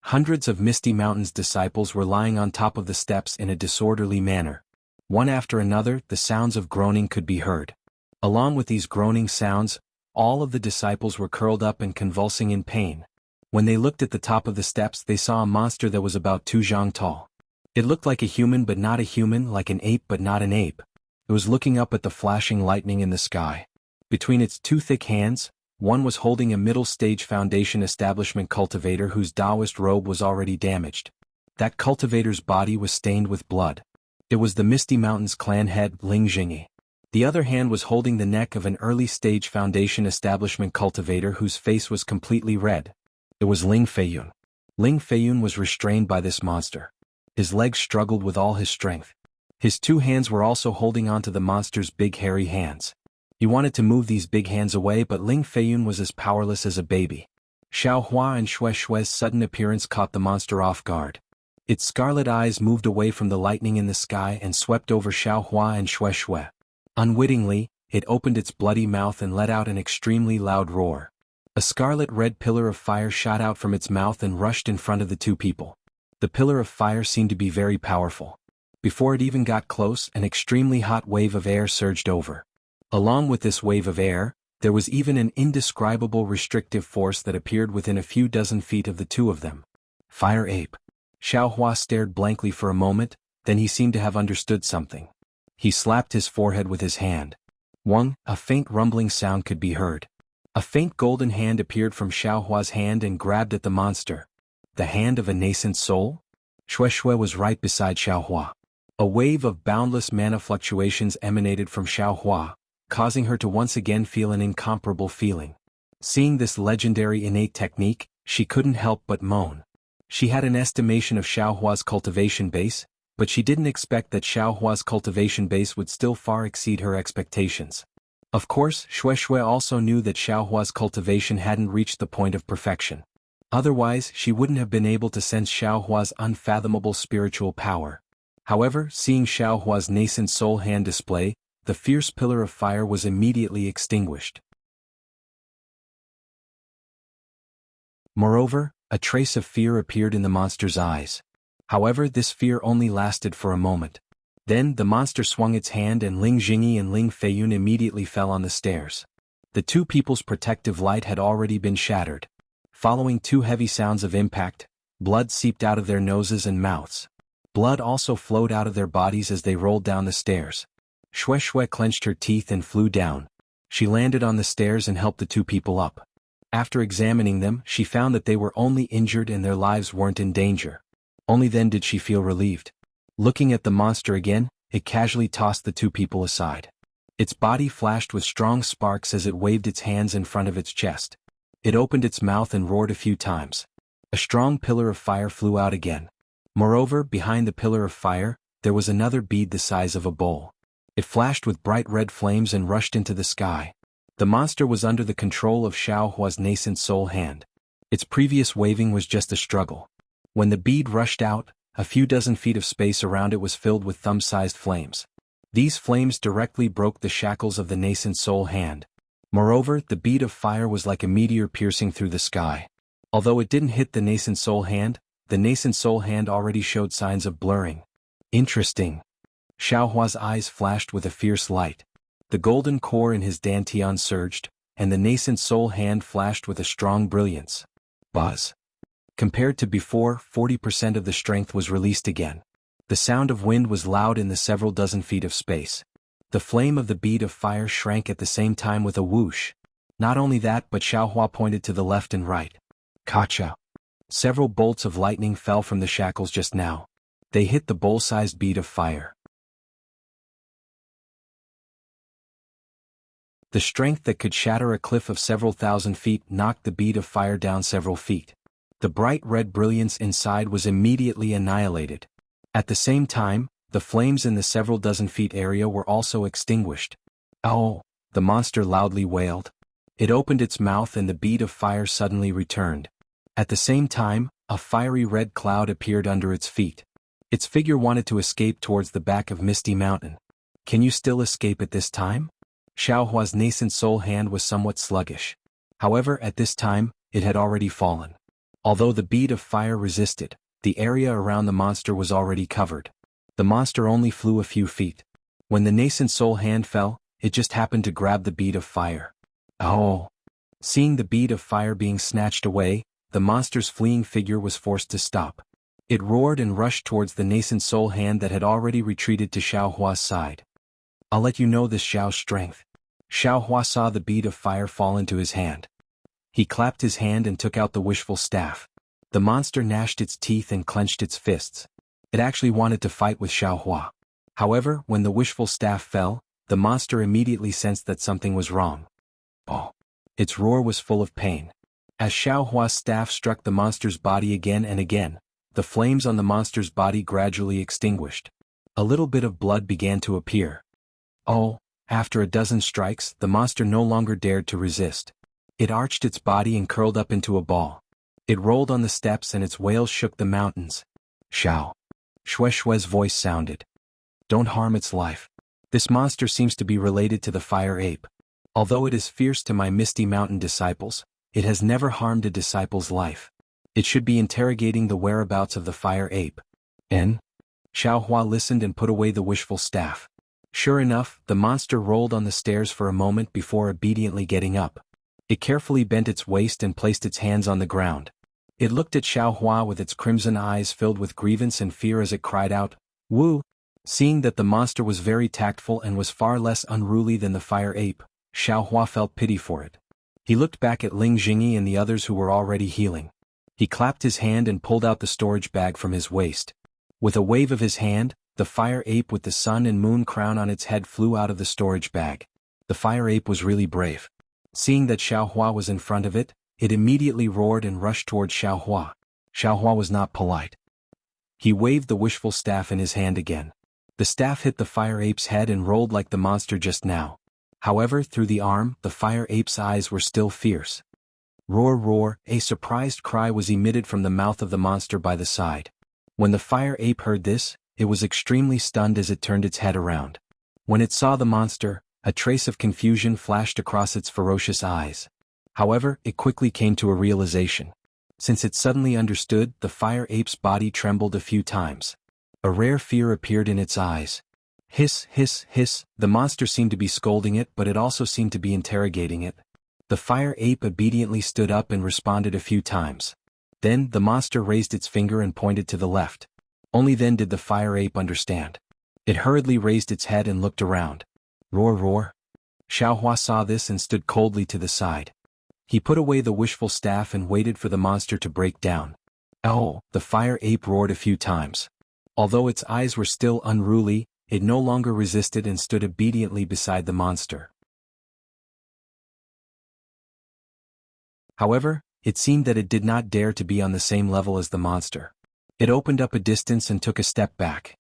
Hundreds of Misty Mountain's disciples were lying on top of the steps in a disorderly manner. One after another, the sounds of groaning could be heard. Along with these groaning sounds, all of the disciples were curled up and convulsing in pain. When they looked at the top of the steps, they saw a monster that was about 2 zhang tall. It looked like a human but not a human, like an ape but not an ape. It was looking up at the flashing lightning in the sky. Between its 2 thick hands, one was holding a middle-stage Foundation establishment cultivator whose Taoist robe was already damaged. That cultivator's body was stained with blood. It was the Misty Mountains clan head, Ling Jingyi. The other hand was holding the neck of an early-stage Foundation establishment cultivator whose face was completely red. It was Ling Feiyun. Ling Feiyun was restrained by this monster. His legs struggled with all his strength. His 2 hands were also holding onto the monster's big hairy hands. He wanted to move these big hands away, but Ling Feiyun was as powerless as a baby. Xiao Hua and Xue Xue's sudden appearance caught the monster off guard. Its scarlet eyes moved away from the lightning in the sky and swept over Xiao Hua and Xue Xue. Unwittingly, it opened its bloody mouth and let out an extremely loud roar. A scarlet-red pillar of fire shot out from its mouth and rushed in front of the 2 people. The pillar of fire seemed to be very powerful. Before it even got close, an extremely hot wave of air surged over. Along with this wave of air, there was even an indescribable restrictive force that appeared within a few dozen feet of the 2 of them. Fire ape. Xiao Hua stared blankly for a moment, then he seemed to have understood something. He slapped his forehead with his hand. Wang, a faint rumbling sound could be heard. A faint golden hand appeared from Xiao Hua's hand and grabbed at the monster. The hand of a nascent soul? Xue Xue was right beside Xiao Hua. A wave of boundless mana fluctuations emanated from Xiao Hua, causing her to once again feel an incomparable feeling. Seeing this legendary innate technique, she couldn't help but moan. She had an estimation of Xiao Hua's cultivation base, but she didn't expect that Xiao Hua's cultivation base would still far exceed her expectations. Of course, Xue Xue also knew that Xiao Hua's cultivation hadn't reached the point of perfection. Otherwise, she wouldn't have been able to sense Xiao Hua's unfathomable spiritual power. However, seeing Xiao Hua's nascent soul hand display, the fierce pillar of fire was immediately extinguished. Moreover, a trace of fear appeared in the monster's eyes. However, this fear only lasted for a moment. Then the monster swung its hand and Ling Jingyi and Ling Feiyun immediately fell on the stairs. The 2 people's protective light had already been shattered. Following 2 heavy sounds of impact, blood seeped out of their noses and mouths. Blood also flowed out of their bodies as they rolled down the stairs. Xue Xue clenched her teeth and flew down. She landed on the stairs and helped the 2 people up. After examining them, she found that they were only injured and their lives weren't in danger. Only then did she feel relieved. Looking at the monster again, it casually tossed the 2 people aside. Its body flashed with strong sparks as it waved its hands in front of its chest. It opened its mouth and roared a few times. A strong pillar of fire flew out again. Moreover, behind the pillar of fire, there was another bead the size of a bowl. It flashed with bright red flames and rushed into the sky. The monster was under the control of Xiao Hua's nascent soul hand. Its previous waving was just a struggle. When the bead rushed out, a few dozen feet of space around it was filled with thumb-sized flames. These flames directly broke the shackles of the nascent soul hand. Moreover, the bead of fire was like a meteor piercing through the sky. Although it didn't hit the nascent soul hand already showed signs of blurring. Interesting. Xiao Hua's eyes flashed with a fierce light. The golden core in his dantian surged, and the nascent soul hand flashed with a strong brilliance. Buzz. Compared to before, 40% of the strength was released again. The sound of wind was loud in the several dozen feet of space. The flame of the bead of fire shrank at the same time with a whoosh. Not only that, but Xiao Hua pointed to the left and right. Kacha. Several bolts of lightning fell from the shackles just now. They hit the bowl-sized bead of fire. The strength that could shatter a cliff of several thousand feet knocked the bead of fire down several feet. The bright red brilliance inside was immediately annihilated. At the same time, the flames in the several dozen feet area were also extinguished. "Oh!" the monster loudly wailed. It opened its mouth and the bead of fire suddenly returned. At the same time, a fiery red cloud appeared under its feet. Its figure wanted to escape towards the back of Misty Mountain. "Can you still escape at this time?" Xiao Hua's nascent soul hand was somewhat sluggish. However, at this time, it had already fallen. Although the bead of fire resisted, the area around the monster was already covered. The monster only flew a few feet. When the nascent soul hand fell, it just happened to grab the bead of fire. Oh! Seeing the bead of fire being snatched away, the monster's fleeing figure was forced to stop. It roared and rushed towards the nascent soul hand that had already retreated to Xiaohua's side. I'll let you know this Xiao's strength. Xiaohua saw the bead of fire fall into his hand. He clapped his hand and took out the wishful staff. The monster gnashed its teeth and clenched its fists. It actually wanted to fight with Xiaohua. However, when the wishful staff fell, the monster immediately sensed that something was wrong. Oh! Its roar was full of pain. As Xiaohua's staff struck the monster's body again and again, the flames on the monster's body gradually extinguished. A little bit of blood began to appear. Oh! After a dozen strikes, the monster no longer dared to resist. It arched its body and curled up into a ball. It rolled on the steps and its wails shook the mountains. Xiao! Shue's voice sounded. Don't harm its life. This monster seems to be related to the fire ape. Although it is fierce to my Misty Mountain disciples, it has never harmed a disciple's life. It should be interrogating the whereabouts of the fire ape. N? Xiaohua listened and put away the wishful staff. Sure enough, the monster rolled on the stairs for a moment before obediently getting up. It carefully bent its waist and placed its hands on the ground. It looked at Xiaohua with its crimson eyes filled with grievance and fear as it cried out, "Wu!" Seeing that the monster was very tactful and was far less unruly than the fire ape, Xiaohua felt pity for it. He looked back at Ling Jingyi and the others who were already healing. He clapped his hand and pulled out the storage bag from his waist. With a wave of his hand, the fire ape with the sun and moon crown on its head flew out of the storage bag. The fire ape was really brave. Seeing that Xiaohua was in front of it, it immediately roared and rushed towards Xiaohua. Xiaohua was not polite. He waved the wishful staff in his hand again. The staff hit the fire ape's head and rolled like the monster just now. However, through the arm, the fire ape's eyes were still fierce. Roar, roar, a surprised cry was emitted from the mouth of the monster by the side. When the fire ape heard this, it was extremely stunned as it turned its head around. When it saw the monster, a trace of confusion flashed across its ferocious eyes. However, it quickly came to a realization. Since it suddenly understood, the fire ape's body trembled a few times. A rare fear appeared in its eyes. Hiss, hiss, hiss, the monster seemed to be scolding it, but it also seemed to be interrogating it. The fire ape obediently stood up and responded a few times. Then, the monster raised its finger and pointed to the left. Only then did the fire ape understand. It hurriedly raised its head and looked around. Roar, roar. Xiaohua saw this and stood coldly to the side. He put away the wishful staff and waited for the monster to break down. Oh! The fire ape roared a few times. Although its eyes were still unruly, it no longer resisted and stood obediently beside the monster. However, it seemed that it did not dare to be on the same level as the monster. It opened up a distance and took a step back.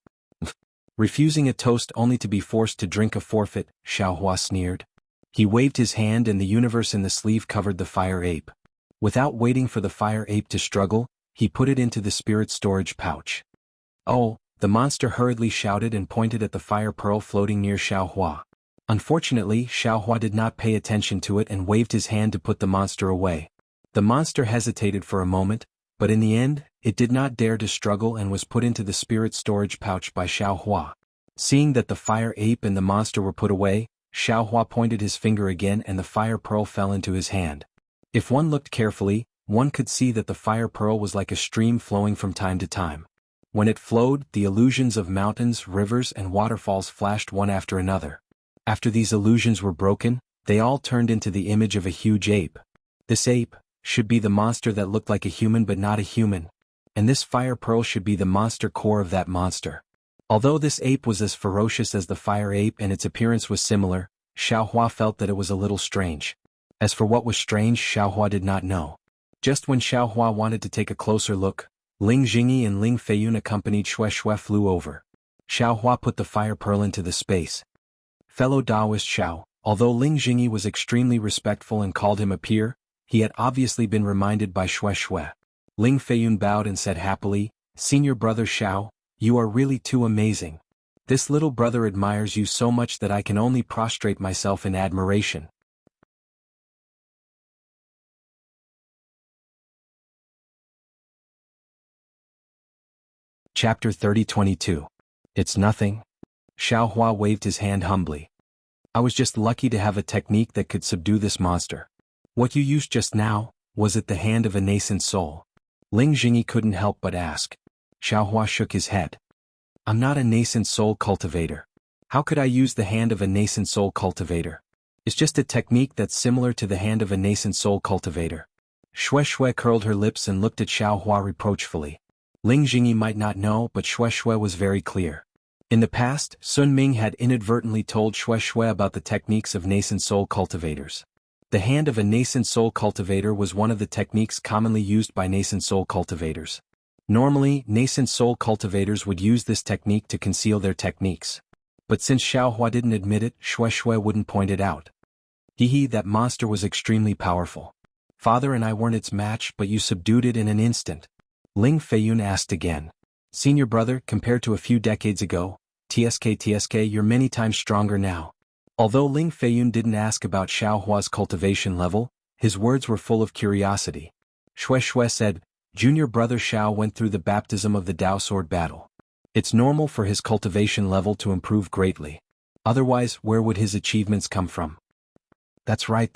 Refusing a toast only to be forced to drink a forfeit, Xiaohua sneered. He waved his hand and the universe in the sleeve covered the fire ape. Without waiting for the fire ape to struggle, he put it into the spirit storage pouch. Oh! The monster hurriedly shouted and pointed at the fire pearl floating near Xiaohua. Unfortunately, Xiaohua did not pay attention to it and waved his hand to put the monster away. The monster hesitated for a moment, but in the end, it did not dare to struggle and was put into the spirit storage pouch by Xiaohua. Seeing that the fire ape and the monster were put away, Xiaohua pointed his finger again and the fire pearl fell into his hand. If one looked carefully, one could see that the fire pearl was like a stream flowing from time to time. When it flowed, the illusions of mountains, rivers, and waterfalls flashed one after another. After these illusions were broken, they all turned into the image of a huge ape. This ape should be the monster that looked like a human but not a human, and this fire pearl should be the monster core of that monster. Although this ape was as ferocious as the fire ape and its appearance was similar, Xiaohua felt that it was a little strange. As for what was strange, Xiaohua did not know. Just when Xiaohua wanted to take a closer look, Ling Jingyi and Ling Feiyun accompanied Shui flew over. Xiaohua put the fire pearl into the space. Fellow Taoist Xiao, although Ling Jingyi was extremely respectful and called him a peer, he had obviously been reminded by Shui. Ling Feiyun bowed and said happily, "Senior brother Xiao, you are really too amazing. This little brother admires you so much that I can only prostrate myself in admiration." Chapter 30-22. It's nothing. Xiao Hua waved his hand humbly. I was just lucky to have a technique that could subdue this monster. What you used just now, was it the hand of a nascent soul? Ling Jingyi couldn't help but ask. Xiao Hua shook his head. I'm not a nascent soul cultivator. How could I use the hand of a nascent soul cultivator? It's just a technique that's similar to the hand of a nascent soul cultivator. Xue Xue curled her lips and looked at Xiao Hua reproachfully. Ling Jingyi might not know, but Xue Xue was very clear. In the past, Sun Ming had inadvertently told Xue Xue about the techniques of nascent soul cultivators. The hand of a nascent soul cultivator was one of the techniques commonly used by nascent soul cultivators. Normally, nascent soul cultivators would use this technique to conceal their techniques. But since Xiao Hua didn't admit it, Xue Xue wouldn't point it out. Hee, that monster was extremely powerful. Father and I weren't its match, but you subdued it in an instant. Ling Feiyun asked again. Senior brother, compared to a few decades ago, TSK, you're many times stronger now. Although Ling Feiyun didn't ask about Xiao Hua's cultivation level, his words were full of curiosity. Xue Xue said, Junior brother Xiao went through the baptism of the Dao sword battle. It's normal for his cultivation level to improve greatly. Otherwise, where would his achievements come from? That's right.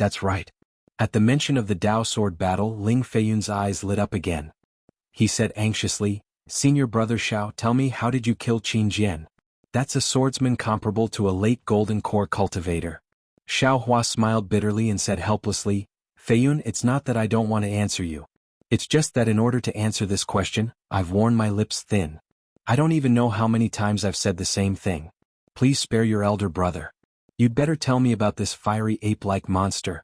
At the mention of the Dao sword battle, Ling Feiyun's eyes lit up again. He said anxiously, Senior brother Xiao, tell me, how did you kill Qin Jian? That's a swordsman comparable to a late golden core cultivator. Xiao Hua smiled bitterly and said helplessly, Feiyun, it's not that I don't want to answer you. It's just that in order to answer this question, I've worn my lips thin. I don't even know how many times I've said the same thing. Please spare your elder brother. You'd better tell me about this fiery ape-like monster.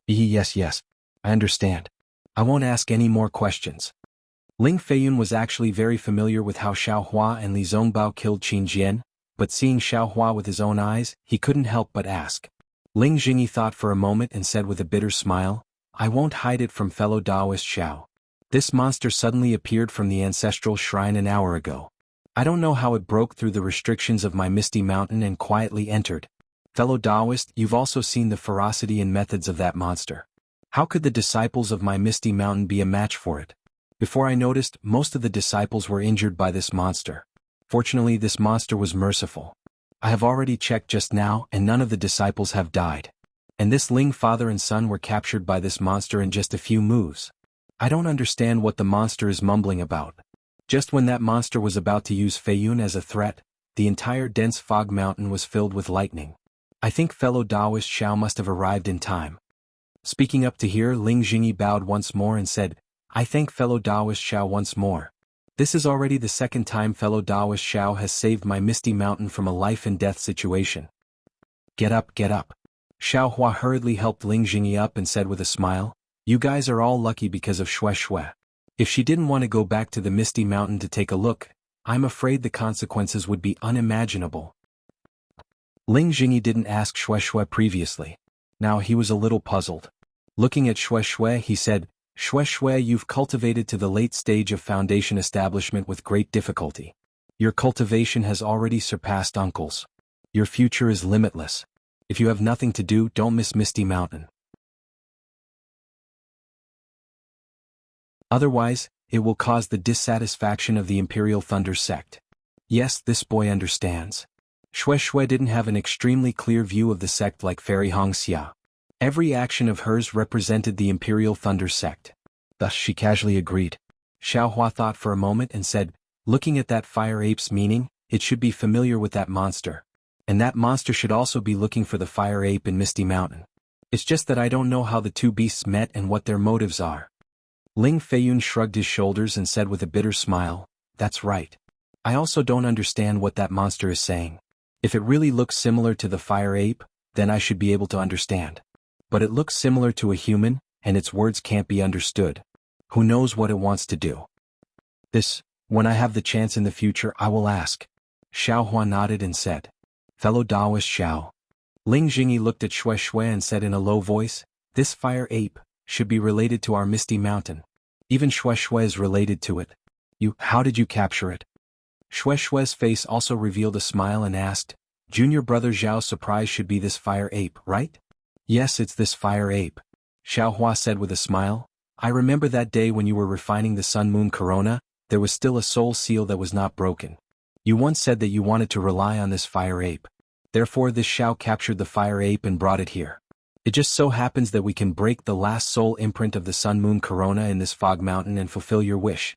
Yes, I understand. I won't ask any more questions. Ling Feiyun was actually very familiar with how Xiao Hua and Li Zongbao killed Qin Jian, but seeing Xiao Hua with his own eyes, he couldn't help but ask. Ling Jingyi thought for a moment and said with a bitter smile, I won't hide it from fellow Taoist Xiao. This monster suddenly appeared from the ancestral shrine an hour ago. I don't know how it broke through the restrictions of my Misty Mountain and quietly entered. Fellow Taoist, you've also seen the ferocity and methods of that monster. How could the disciples of my Misty Mountain be a match for it? Before I noticed, most of the disciples were injured by this monster. Fortunately, this monster was merciful. I have already checked just now, and none of the disciples have died. And this Ling father and son were captured by this monster in just a few moves. I don't understand what the monster is mumbling about. Just when that monster was about to use Feiyun as a threat, the entire dense fog mountain was filled with lightning. I think fellow Taoist Xiao must have arrived in time. Speaking up to here, Ling Jingyi bowed once more and said, I thank fellow Taoist Xiao once more. This is already the second time fellow Taoist Xiao has saved my Misty Mountain from a life-and-death situation. Get up. Xiao Hua hurriedly helped Ling Jingyi up and said with a smile, You guys are all lucky because of Xue Xue. If she didn't want to go back to the Misty Mountain to take a look, I'm afraid the consequences would be unimaginable. Ling Jingyi didn't ask Xue Xue previously. Now he was a little puzzled. Looking at Xue Xue, he said, Xue Xue, you've cultivated to the late stage of foundation establishment with great difficulty. Your cultivation has already surpassed uncle's. Your future is limitless. If you have nothing to do, don't miss Misty Mountain. Otherwise, it will cause the dissatisfaction of the Imperial Thunder sect. Yes, this boy understands. Xue Xue didn't have an extremely clear view of the sect like Fairy Hongxia. Every action of hers represented the Imperial Thunder sect. Thus she casually agreed. Xiao Hua thought for a moment and said, looking at that fire ape's meaning, it should be familiar with that monster. And that monster should also be looking for the fire ape in Misty Mountain. It's just that I don't know how the two beasts met and what their motives are. Ling Feiyun shrugged his shoulders and said with a bitter smile, That's right. I also don't understand what that monster is saying. If it really looks similar to the fire ape, then I should be able to understand. But it looks similar to a human, and its words can't be understood. Who knows what it wants to do? When I have the chance in the future, I will ask. Xiao Hua nodded and said, Fellow Taoist Xiao. Ling Jingyi looked at Xue Xue and said in a low voice, This fire ape should be related to our Misty Mountain. Even Xue Xue is related to it. How did you capture it? Xue Xue's face also revealed a smile and asked, Junior brother Zhao's surprise should be this fire ape, right? Yes, it's this fire ape. Xiao Hua said with a smile, I remember that day when you were refining the Sun Moon Corona, there was still a soul seal that was not broken. You once said that you wanted to rely on this fire ape. Therefore this Xiao captured the fire ape and brought it here. It just so happens that we can break the last soul imprint of the sun-moon corona in this fog mountain and fulfill your wish.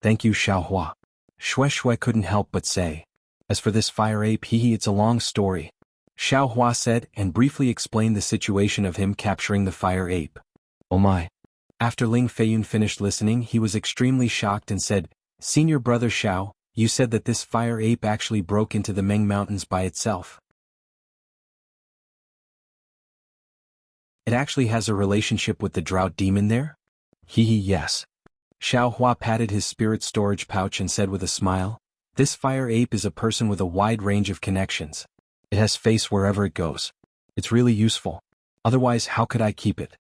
Thank you, Xiaohua. Shui couldn't help but say. As for this fire ape, it's a long story. Xiaohua said and briefly explained the situation of him capturing the fire ape. Oh my. After Ling Feiyun finished listening, he was extremely shocked and said, Senior brother Xiao, you said that this fire ape actually broke into the Meng Mountains by itself. It actually has a relationship with the drought demon there? Yes. Xiaohua patted his spirit storage pouch and said with a smile, this fire ape is a person with a wide range of connections. It has face wherever it goes. It's really useful. Otherwise, how could I keep it?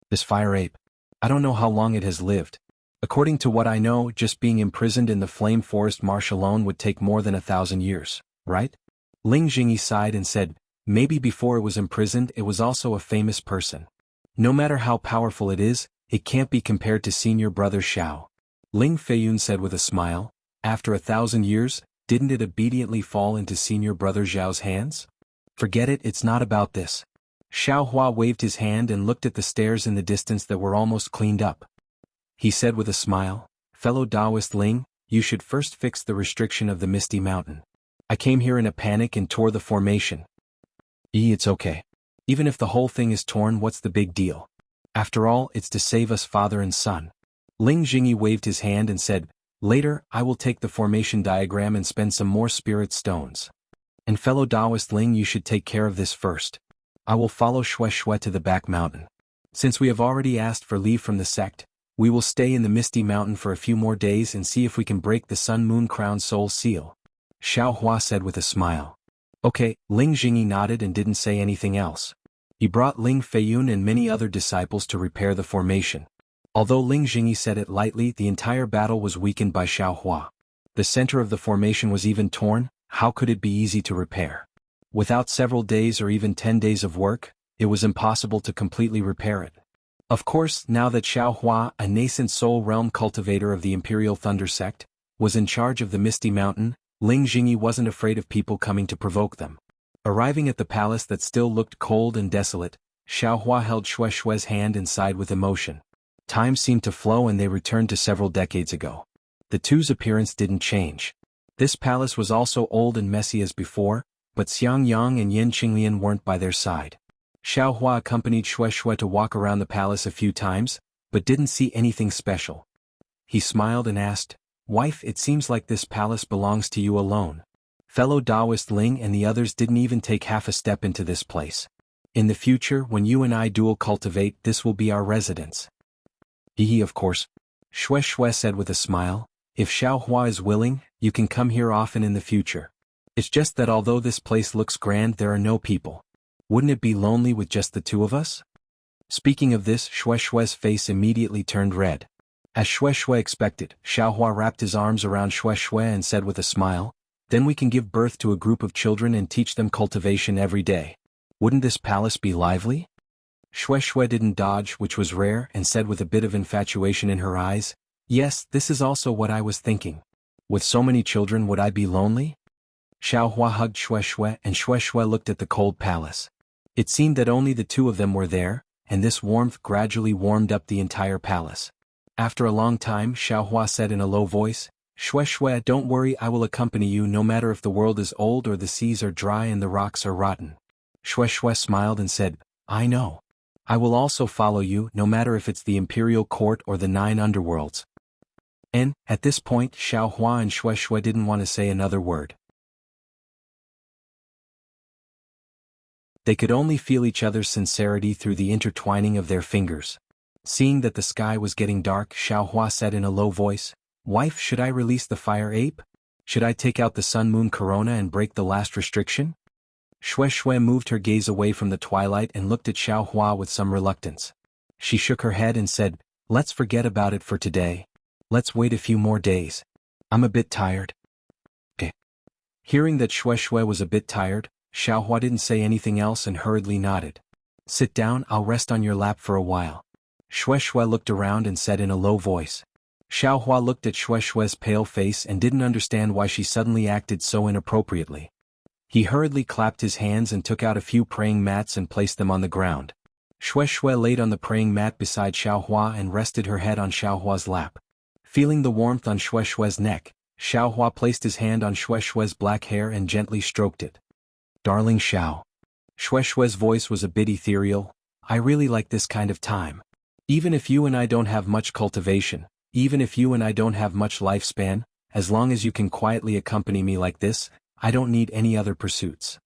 This fire ape. I don't know how long it has lived. According to what I know, just being imprisoned in the Flame Forest Marsh alone would take more than 1,000 years, right? Ling Jingyi sighed and said, maybe before it was imprisoned it was also a famous person. No matter how powerful it is, it can't be compared to senior brother Xiao. Ling Feiyun said with a smile, after 1,000 years, didn't it obediently fall into senior brother Zhao's hands? Forget it, it's not about this. Xiaohua waved his hand and looked at the stairs in the distance that were almost cleaned up. He said with a smile, fellow Taoist Ling, you should first fix the restriction of the Misty Mountain. I came here in a panic and tore the formation. It's okay. Even if the whole thing is torn, what's the big deal? After all, it's to save us father and son. Ling Jingyi waved his hand and said, later, I will take the formation diagram and spend some more spirit stones. And fellow Taoist Ling, you should take care of this first. I will follow Shui to the back mountain. Since we have already asked for leave from the sect, we will stay in the Misty Mountain for a few more days and see if we can break the Sun-Moon Crown Soul Seal. Xiaohua said with a smile. Okay, Ling Jingyi nodded and didn't say anything else. He brought Ling Feiyun and many other disciples to repair the formation. Although Ling Jingyi said it lightly, the entire battle was weakened by Xiaohua. The center of the formation was even torn, how could it be easy to repair? Without several days or even 10 days of work, it was impossible to completely repair it. Of course, now that Xiaohua, a nascent soul realm cultivator of the Imperial Thunder Sect, was in charge of the Misty Mountain, Ling Jingyi wasn't afraid of people coming to provoke them. Arriving at the palace that still looked cold and desolate, Xiaohua held Shui's hand and sighed with emotion. Time seemed to flow and they returned to several decades ago. The two's appearance didn't change. This palace was also old and messy as before, but Xiang Yang and Yin Qinglian weren't by their side. Xiaohua accompanied Shui to walk around the palace a few times, but didn't see anything special. He smiled and asked, wife, it seems like this palace belongs to you alone. Fellow Taoist Ling and the others didn't even take half a step into this place. In the future, when you and I dual cultivate, this will be our residence. Of course. Shui said with a smile, if Xiaohua is willing, you can come here often in the future. It's just that although this place looks grand, there are no people. Wouldn't it be lonely with just the two of us? Speaking of this, Shui's face immediately turned red. As Shui expected, Xiaohua wrapped his arms around Shui and said with a smile, then we can give birth to a group of children and teach them cultivation every day. Wouldn't this palace be lively? Shui didn't dodge, which was rare, and said with a bit of infatuation in her eyes, yes, this is also what I was thinking. With so many children, would I be lonely? Xiaohua hugged Shui and Shui looked at the cold palace. It seemed that only the two of them were there, and this warmth gradually warmed up the entire palace. After a long time, Xiaohua said in a low voice, Shui, don't worry, I will accompany you no matter if the world is old or the seas are dry and the rocks are rotten. Shui smiled and said, I know. I will also follow you no matter if it's the Imperial Court or the 9 underworlds. And, at this point, Xiaohua and Shui didn't want to say another word. They could only feel each other's sincerity through the intertwining of their fingers. Seeing that the sky was getting dark, Xiaohua said in a low voice, wife, should I release the fire ape? Should I take out the sun-moon corona and break the last restriction? Shui moved her gaze away from the twilight and looked at Xiaohua with some reluctance. She shook her head and said, let's forget about it for today. Let's wait a few more days. I'm a bit tired. Hearing that Shui was a bit tired, Xiaohua didn't say anything else and hurriedly nodded. Sit down, I'll rest on your lap for a while. Shui looked around and said in a low voice. Xiao Hua looked at Xue Xue's pale face and didn't understand why she suddenly acted so inappropriately. He hurriedly clapped his hands and took out a few praying mats and placed them on the ground. Xue Xue laid on the praying mat beside Xiao Hua and rested her head on Xiao Hua's lap. Feeling the warmth on Xue Xue's neck, Xiao Hua placed his hand on Xue Xue's black hair and gently stroked it. "Darling Xiao." Xue Xue's voice was a bit ethereal. "I really like this kind of time. Even if you and I don't have much cultivation, even if you and I don't have much lifespan, as long as you can quietly accompany me like this, I don't need any other pursuits."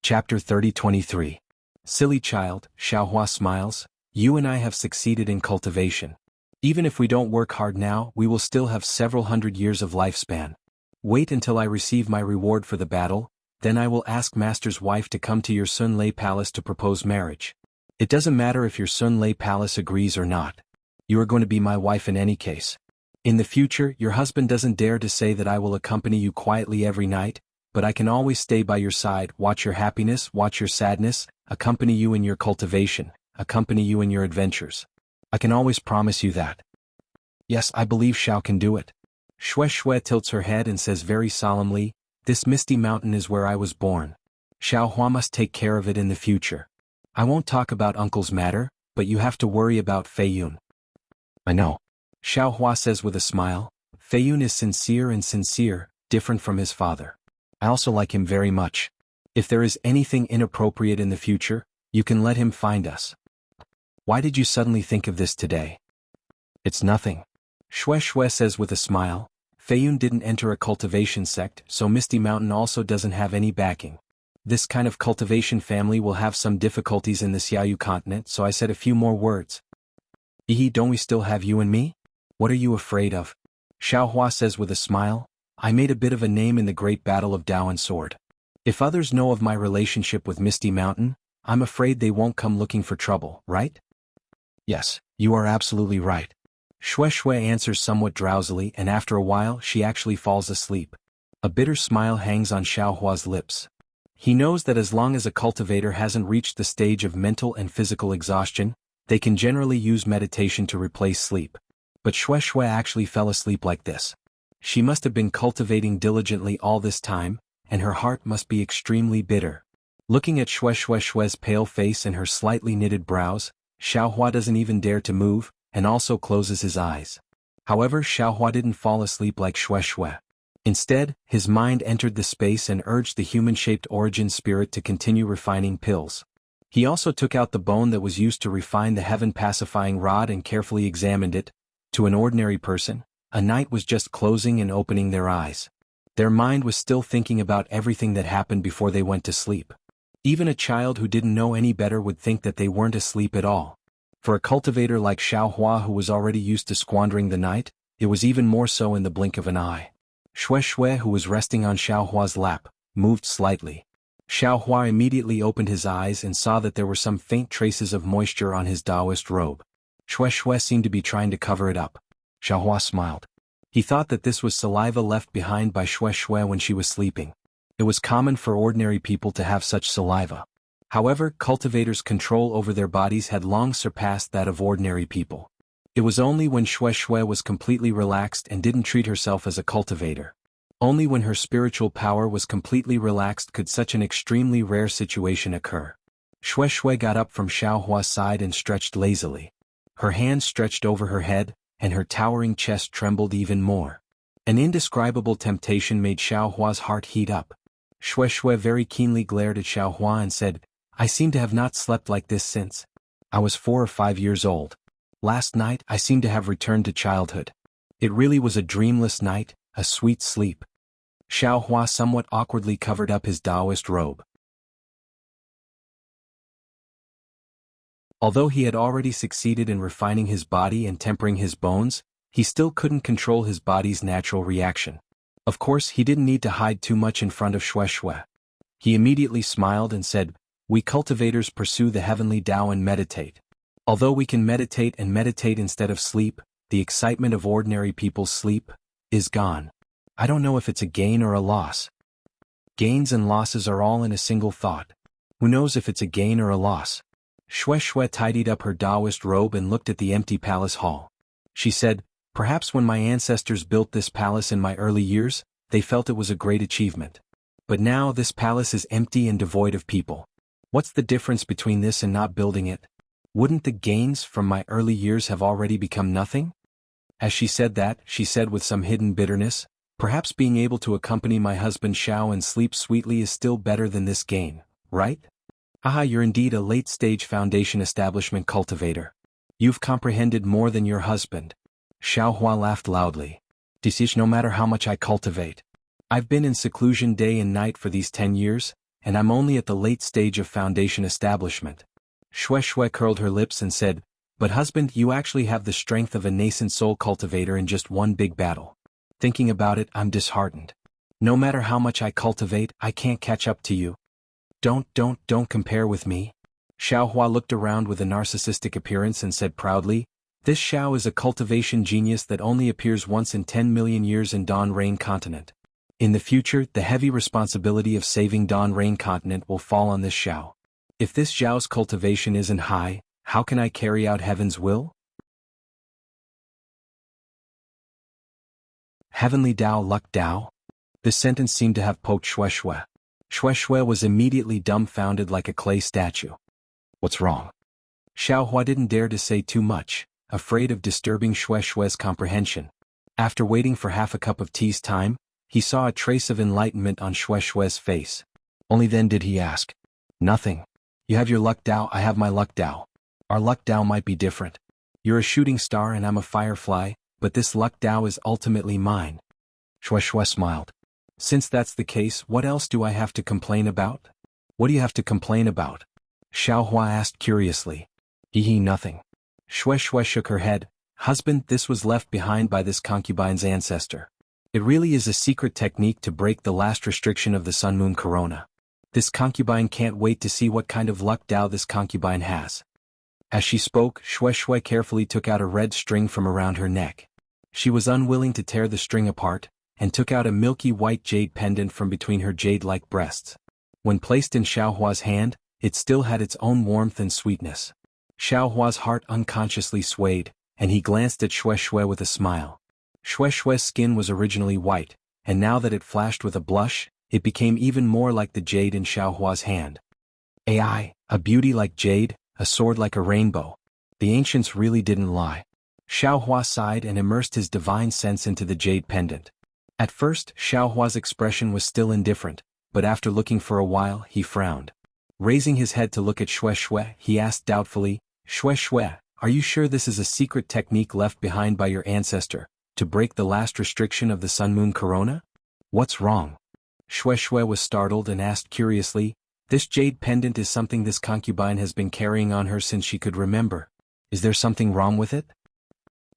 Chapter 30-23. Silly child, Xiao Hua smiles, you and I have succeeded in cultivation. Even if we don't work hard now, we will still have several hundred years of lifespan. Wait until I receive my reward for the battle, then I will ask Master's wife to come to your Sun Lei Palace to propose marriage. It doesn't matter if your Sun Lei Palace agrees or not. You are going to be my wife in any case. In the future, your husband doesn't dare to say that I will accompany you quietly every night, but I can always stay by your side, watch your happiness, watch your sadness, accompany you in your cultivation, accompany you in your adventures. I can always promise you that. Yes, I believe Xiao can do it. Xue Xue tilts her head and says very solemnly, this misty mountain is where I was born. Xiao Hua must take care of it in the future. I won't talk about uncle's matter, but you have to worry about Fei Yun. I know. Xiao Hua says with a smile, Fei Yun is sincere and sincere, different from his father. I also like him very much. If there is anything inappropriate in the future, you can let him find us. Why did you suddenly think of this today? It's nothing. Xue Xue says with a smile, Fei Yun didn't enter a cultivation sect, so Misty Mountain also doesn't have any backing. This kind of cultivation family will have some difficulties in the Xiaoyu continent, so I said a few more words. Don't we still have you and me? What are you afraid of? Xiao Hua says with a smile, I made a bit of a name in the great battle of Dao and Sword. If others know of my relationship with Misty Mountain, I'm afraid they won't come looking for trouble, right? Yes, you are absolutely right. Xue Xue answers somewhat drowsily, and after a while she actually falls asleep. A bitter smile hangs on Xiao Hua's lips. He knows that as long as a cultivator hasn't reached the stage of mental and physical exhaustion, they can generally use meditation to replace sleep. But Xue Xue actually fell asleep like this. She must have been cultivating diligently all this time, and her heart must be extremely bitter. Looking at Xue Xue's pale face and her slightly knitted brows, Xiao Hua doesn't even dare to move, and also closes his eyes. However, Xiao Hua didn't fall asleep like Xue Xue. Instead, his mind entered the space and urged the human-shaped origin spirit to continue refining pills. He also took out the bone that was used to refine the heaven-pacifying rod and carefully examined it. To an ordinary person, a night was just closing and opening their eyes. Their mind was still thinking about everything that happened before they went to sleep. Even a child who didn't know any better would think that they weren't asleep at all. For a cultivator like Xiao Hua who was already used to squandering the night, it was even more so in the blink of an eye. Xue Xue, who was resting on Xiao Hua's lap, moved slightly. Xiao Hua immediately opened his eyes and saw that there were some faint traces of moisture on his Taoist robe. Xue Xue seemed to be trying to cover it up. Xiao Hua smiled. He thought that this was saliva left behind by Xue Xue when she was sleeping. It was common for ordinary people to have such saliva. However, cultivators' control over their bodies had long surpassed that of ordinary people. It was only when Xue Xue was completely relaxed and didn't treat herself as a cultivator. Only when her spiritual power was completely relaxed could such an extremely rare situation occur. Xue Xue got up from Xiao Hua's side and stretched lazily. Her hands stretched over her head, and her towering chest trembled even more. An indescribable temptation made Xiao Hua's heart heat up. Xue Xue very keenly glared at Xiao Hua and said, I seem to have not slept like this since I was 4 or 5 years old. Last night I seem to have returned to childhood. It really was a dreamless night, a sweet sleep. Xiao Hua somewhat awkwardly covered up his Taoist robe. Although he had already succeeded in refining his body and tempering his bones, he still couldn't control his body's natural reaction. Of course, he didn't need to hide too much in front of Xue Xue. He immediately smiled and said, We cultivators pursue the heavenly Tao and meditate. Although we can meditate instead of sleep, the excitement of ordinary people's sleep is gone. I don't know if it's a gain or a loss. Gains and losses are all in a single thought. Who knows if it's a gain or a loss? Xue Xue tidied up her Taoist robe and looked at the empty palace hall. She said, perhaps when my ancestors built this palace in my early years, they felt it was a great achievement. But now this palace is empty and devoid of people. What's the difference between this and not building it? Wouldn't the gains from my early years have already become nothing? As she said that, she said with some hidden bitterness, perhaps being able to accompany my husband Xiao and sleep sweetly is still better than this gain, right? Haha, you're indeed a late-stage foundation establishment cultivator. You've comprehended more than your husband. Xiao Hua laughed loudly. Disish, no matter how much I cultivate. I've been in seclusion day and night for these 10 years, and I'm only at the late stage of foundation establishment. Xue Xue curled her lips and said, but husband, you actually have the strength of a nascent soul cultivator in just one big battle. Thinking about it, I'm disheartened. No matter how much I cultivate, I can't catch up to you. Don't compare with me. Xiao Hua looked around with a narcissistic appearance and said proudly, this Xiao is a cultivation genius that only appears once in 10 million years in Dawn Rain Continent. In the future, the heavy responsibility of saving Dawn Rain Continent will fall on this Xiao. If this Xiao's cultivation isn't high, how can I carry out heaven's will? Heavenly Dao Luck Dao? This sentence seemed to have poked Xue Xue. Xue Xue was immediately dumbfounded like a clay statue. What's wrong? Xiao Hua didn't dare to say too much, afraid of disturbing Xue Xue's comprehension. After waiting for half a cup of tea's time, he saw a trace of enlightenment on Xue Xue's face. Only then did he ask. Nothing. You have your luck Dao, I have my luck Dao. Our luck Dao might be different. You're a shooting star and I'm a firefly, but this luck Dao is ultimately mine. Xue Xue smiled. Since that's the case, what else do I have to complain about? What do you have to complain about? Xiao Hua asked curiously. Nothing. Xue Xue shook her head. Husband, this was left behind by this concubine's ancestor. It really is a secret technique to break the last restriction of the Sun-Moon Corona. This concubine can't wait to see what kind of luck Dao this concubine has. As she spoke, Xue Xue carefully took out a red string from around her neck. She was unwilling to tear the string apart, and took out a milky white jade pendant from between her jade-like breasts. When placed in Xiao Hua's hand, it still had its own warmth and sweetness. Xiao Hua's heart unconsciously swayed, and he glanced at Xue Xue with a smile. Xue Xue's skin was originally white, and now that it flashed with a blush, it became even more like the jade in Xiao Hua's hand. AI, a beauty like jade, a sword like a rainbow. The ancients really didn't lie. Xiao Hua sighed and immersed his divine sense into the jade pendant. At first, Xiao Hua's expression was still indifferent, but after looking for a while, he frowned. Raising his head to look at Xue Xue, he asked doubtfully, Xue Xue, are you sure this is a secret technique left behind by your ancestor, to break the last restriction of the Sun-Moon Corona? What's wrong? Xue Xue was startled and asked curiously, this jade pendant is something this concubine has been carrying on her since she could remember. Is there something wrong with it?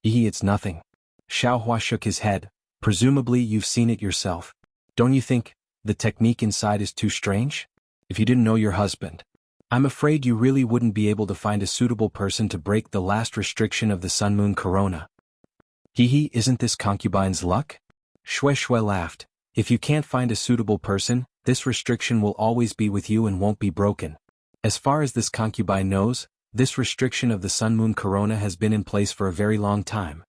It's nothing. Xiao Hua shook his head. Presumably you've seen it yourself. Don't you think the technique inside is too strange? If you didn't know your husband, I'm afraid you really wouldn't be able to find a suitable person to break the last restriction of the Sun-Moon Corona. Isn't this concubine's luck? Xue Xue laughed. If you can't find a suitable person, this restriction will always be with you and won't be broken. As far as this concubine knows, this restriction of the Sun-Moon Corona has been in place for a very long time.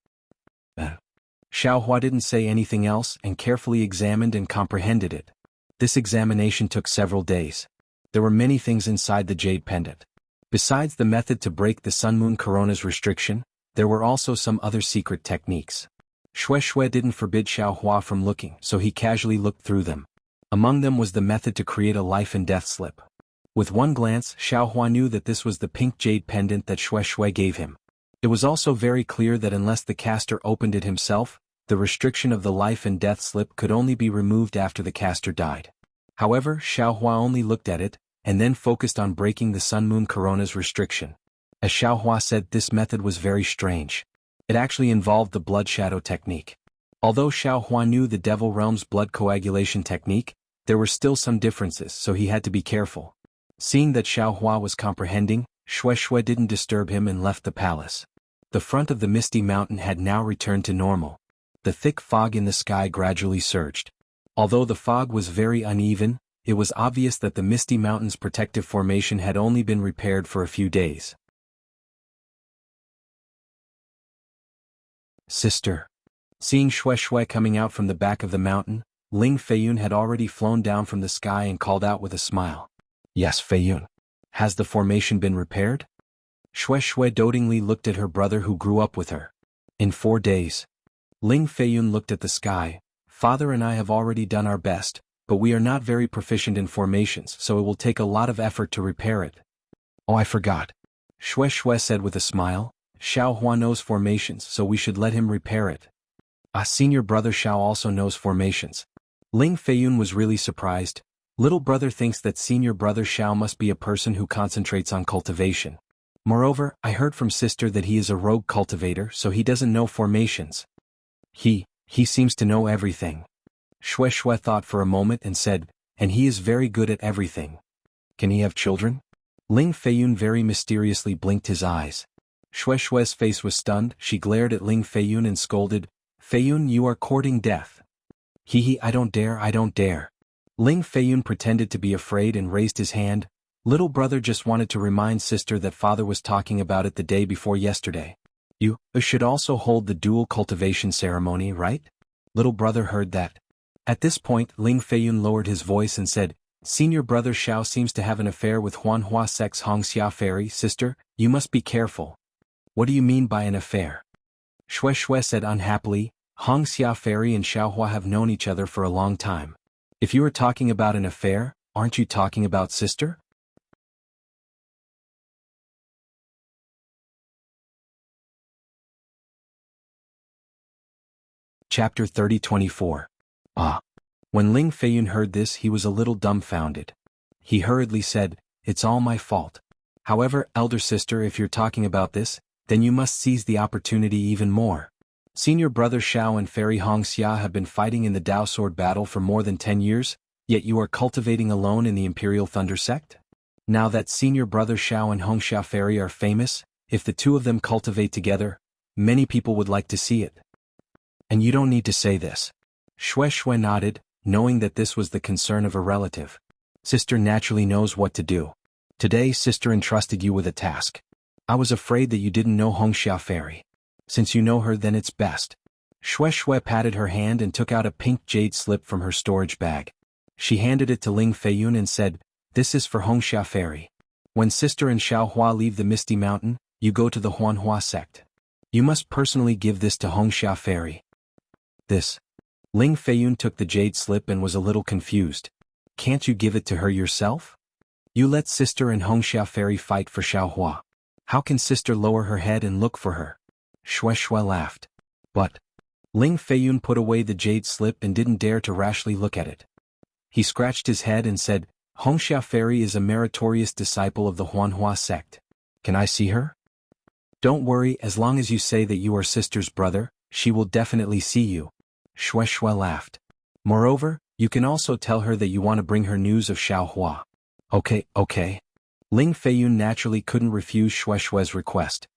Xiao Hua didn't say anything else and carefully examined and comprehended it. This examination took several days. There were many things inside the jade pendant. Besides the method to break the Sun-Moon Corona's restriction, there were also some other secret techniques. Xue Xue didn't forbid Xiao Hua from looking, so he casually looked through them. Among them was the method to create a life and death slip. With one glance, Xiao Hua knew that this was the pink jade pendant that Xue Xue gave him. It was also very clear that unless the caster opened it himself, the restriction of the life and death slip could only be removed after the caster died. However, Xiao Hua only looked at it, and then focused on breaking the Sun-Moon Corona's restriction. As Xiao Hua said, this method was very strange. It actually involved the blood shadow technique. Although Xiao Hua knew the Devil Realm's blood coagulation technique, there were still some differences, so he had to be careful. Seeing that Xiao Hua was comprehending, Xue Xue didn't disturb him and left the palace. The front of the misty mountain had now returned to normal. The thick fog in the sky gradually surged. Although the fog was very uneven, it was obvious that the Misty Mountains protective formation had only been repaired for a few days. Sister. Seeing Xue Xue coming out from the back of the mountain, Ling Feiyun had already flown down from the sky and called out with a smile. Yes, Feiyun. Has the formation been repaired? Xue Xue dotingly looked at her brother who grew up with her. In 4 days. Ling Feiyun looked at the sky. Father and I have already done our best, but we are not very proficient in formations, so it will take a lot of effort to repair it. Oh, I forgot. Xue Xue said with a smile. Xiao Hua knows formations, so we should let him repair it. Senior brother Xiao also knows formations. Ling Feiyun was really surprised. Little brother thinks that senior brother Xiao must be a person who concentrates on cultivation. Moreover, I heard from sister that he is a rogue cultivator, so he doesn't know formations. He seems to know everything. Xue Xue thought for a moment and said, and he is very good at everything. Can he have children? Ling Feiyun very mysteriously blinked his eyes. Xue Xue's face was stunned. She glared at Ling Feiyun and scolded, Feiyun, you are courting death. I don't dare. Ling Feiyun pretended to be afraid and raised his hand. Little brother just wanted to remind sister that father was talking about it the day before yesterday. You should also hold the dual cultivation ceremony, right? Little brother heard that. At this point, Ling Feiyun lowered his voice and said, Senior brother Xiao seems to have an affair with Huanhua Sect's Hongxia Fairy. Sister, you must be careful. What do you mean by an affair? Xue Xue said unhappily, Hongxia Fairy and Xiaohua have known each other for a long time. If you are talking about an affair, aren't you talking about sister? Chapter 30-24. When Ling Feiyun heard this, he was a little dumbfounded. He hurriedly said, It's all my fault. However, elder sister, if you're talking about this, then you must seize the opportunity even more. Senior brother Xiao and Fairy Hongxia have been fighting in the Dao Sword battle for more than 10 years, yet you are cultivating alone in the Imperial Thunder Sect? Now that senior brother Xiao and Hongxia Fairy are famous, if the two of them cultivate together, many people would like to see it. And you don't need to say this. Xue Xue nodded, knowing that this was the concern of a relative. Sister naturally knows what to do. Today sister entrusted you with a task. I was afraid that you didn't know Hongxia Fairy. Since you know her, then it's best. Xue Xue patted her hand and took out a pink jade slip from her storage bag. She handed it to Ling Feiyun and said, This is for Hongxia Fairy. When sister and Xiaohua leave the Misty Mountain, you go to the Huanhua sect. You must personally give this to Hongxia Fairy. This. Ling Feiyun took the jade slip and was a little confused. Can't you give it to her yourself? You let sister and Hongxia Fairy fight for Xiaohua. How can sister lower her head and look for her? Xue Xue laughed. But. Ling Feiyun put away the jade slip and didn't dare to rashly look at it. He scratched his head and said, Hongxia Fairy is a meritorious disciple of the Huanhua sect. Can I see her? Don't worry, as long as you say that you are sister's brother, she will definitely see you. Xue Xue laughed. Moreover, you can also tell her that you want to bring her news of Xiaohua. Okay. Ling Feiyun naturally couldn't refuse Xue Xue's request.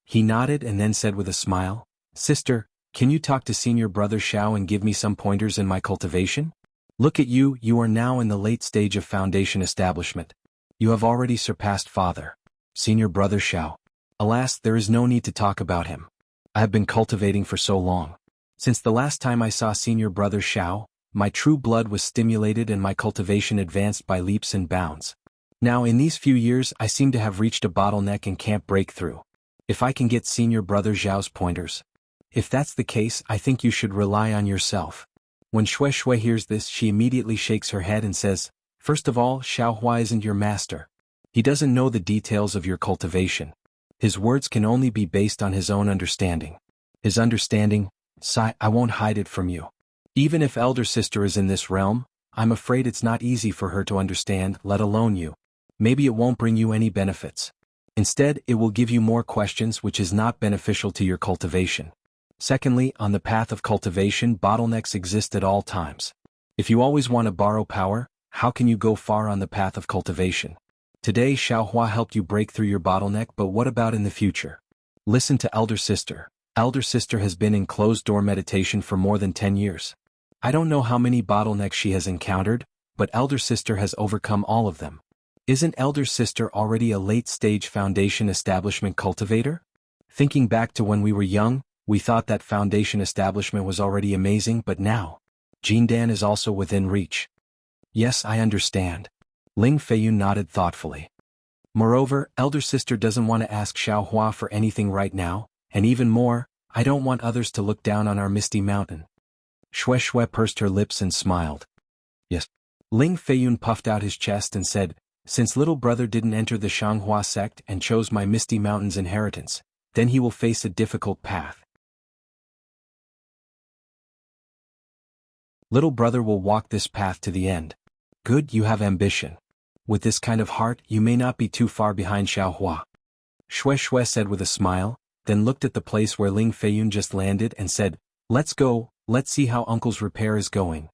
He nodded and then said with a smile, Sister, can you talk to senior brother Xiao and give me some pointers in my cultivation? Look at you, you are now in the late stage of foundation establishment. You have already surpassed father. Senior brother Xiao. Alas, there is no need to talk about him. I have been cultivating for so long. Since the last time I saw senior brother Xiao, my true blood was stimulated and my cultivation advanced by leaps and bounds. Now in these few years I seem to have reached a bottleneck and can't break through. If I can get senior brother Xiao's pointers. If that's the case, I think you should rely on yourself. When Xue Xue hears this, she immediately shakes her head and says, First of all, Xiaohua isn't your master. He doesn't know the details of your cultivation. His words can only be based on his own understanding. His understanding, I won't hide it from you. Even if elder sister is in this realm, I'm afraid it's not easy for her to understand, let alone you. Maybe it won't bring you any benefits. Instead, it will give you more questions, which is not beneficial to your cultivation. Secondly, on the path of cultivation, bottlenecks exist at all times. If you always want to borrow power, how can you go far on the path of cultivation? Today Xiaohua helped you break through your bottleneck, but what about in the future? Listen to elder sister. Elder sister has been in closed-door meditation for more than 10 years. I don't know how many bottlenecks she has encountered, but elder sister has overcome all of them. Isn't elder sister already a late-stage foundation establishment cultivator? Thinking back to when we were young, we thought that foundation establishment was already amazing, but now, Jindan is also within reach. Yes, I understand. Ling Feiyun nodded thoughtfully. Moreover, elder sister doesn't want to ask Xiaohua for anything right now, and even more, I don't want others to look down on our misty mountain. Xue Xue pursed her lips and smiled. Yes. Ling Feiyun puffed out his chest and said, since little brother didn't enter the Xianghua sect and chose my misty mountain's inheritance, then he will face a difficult path. Little brother will walk this path to the end. Good, you have ambition. With this kind of heart, you may not be too far behind Xiaohua. Xue Xue said with a smile, then looked at the place where Ling Feiyun just landed and said, let's go, let's see how uncle's repair is going.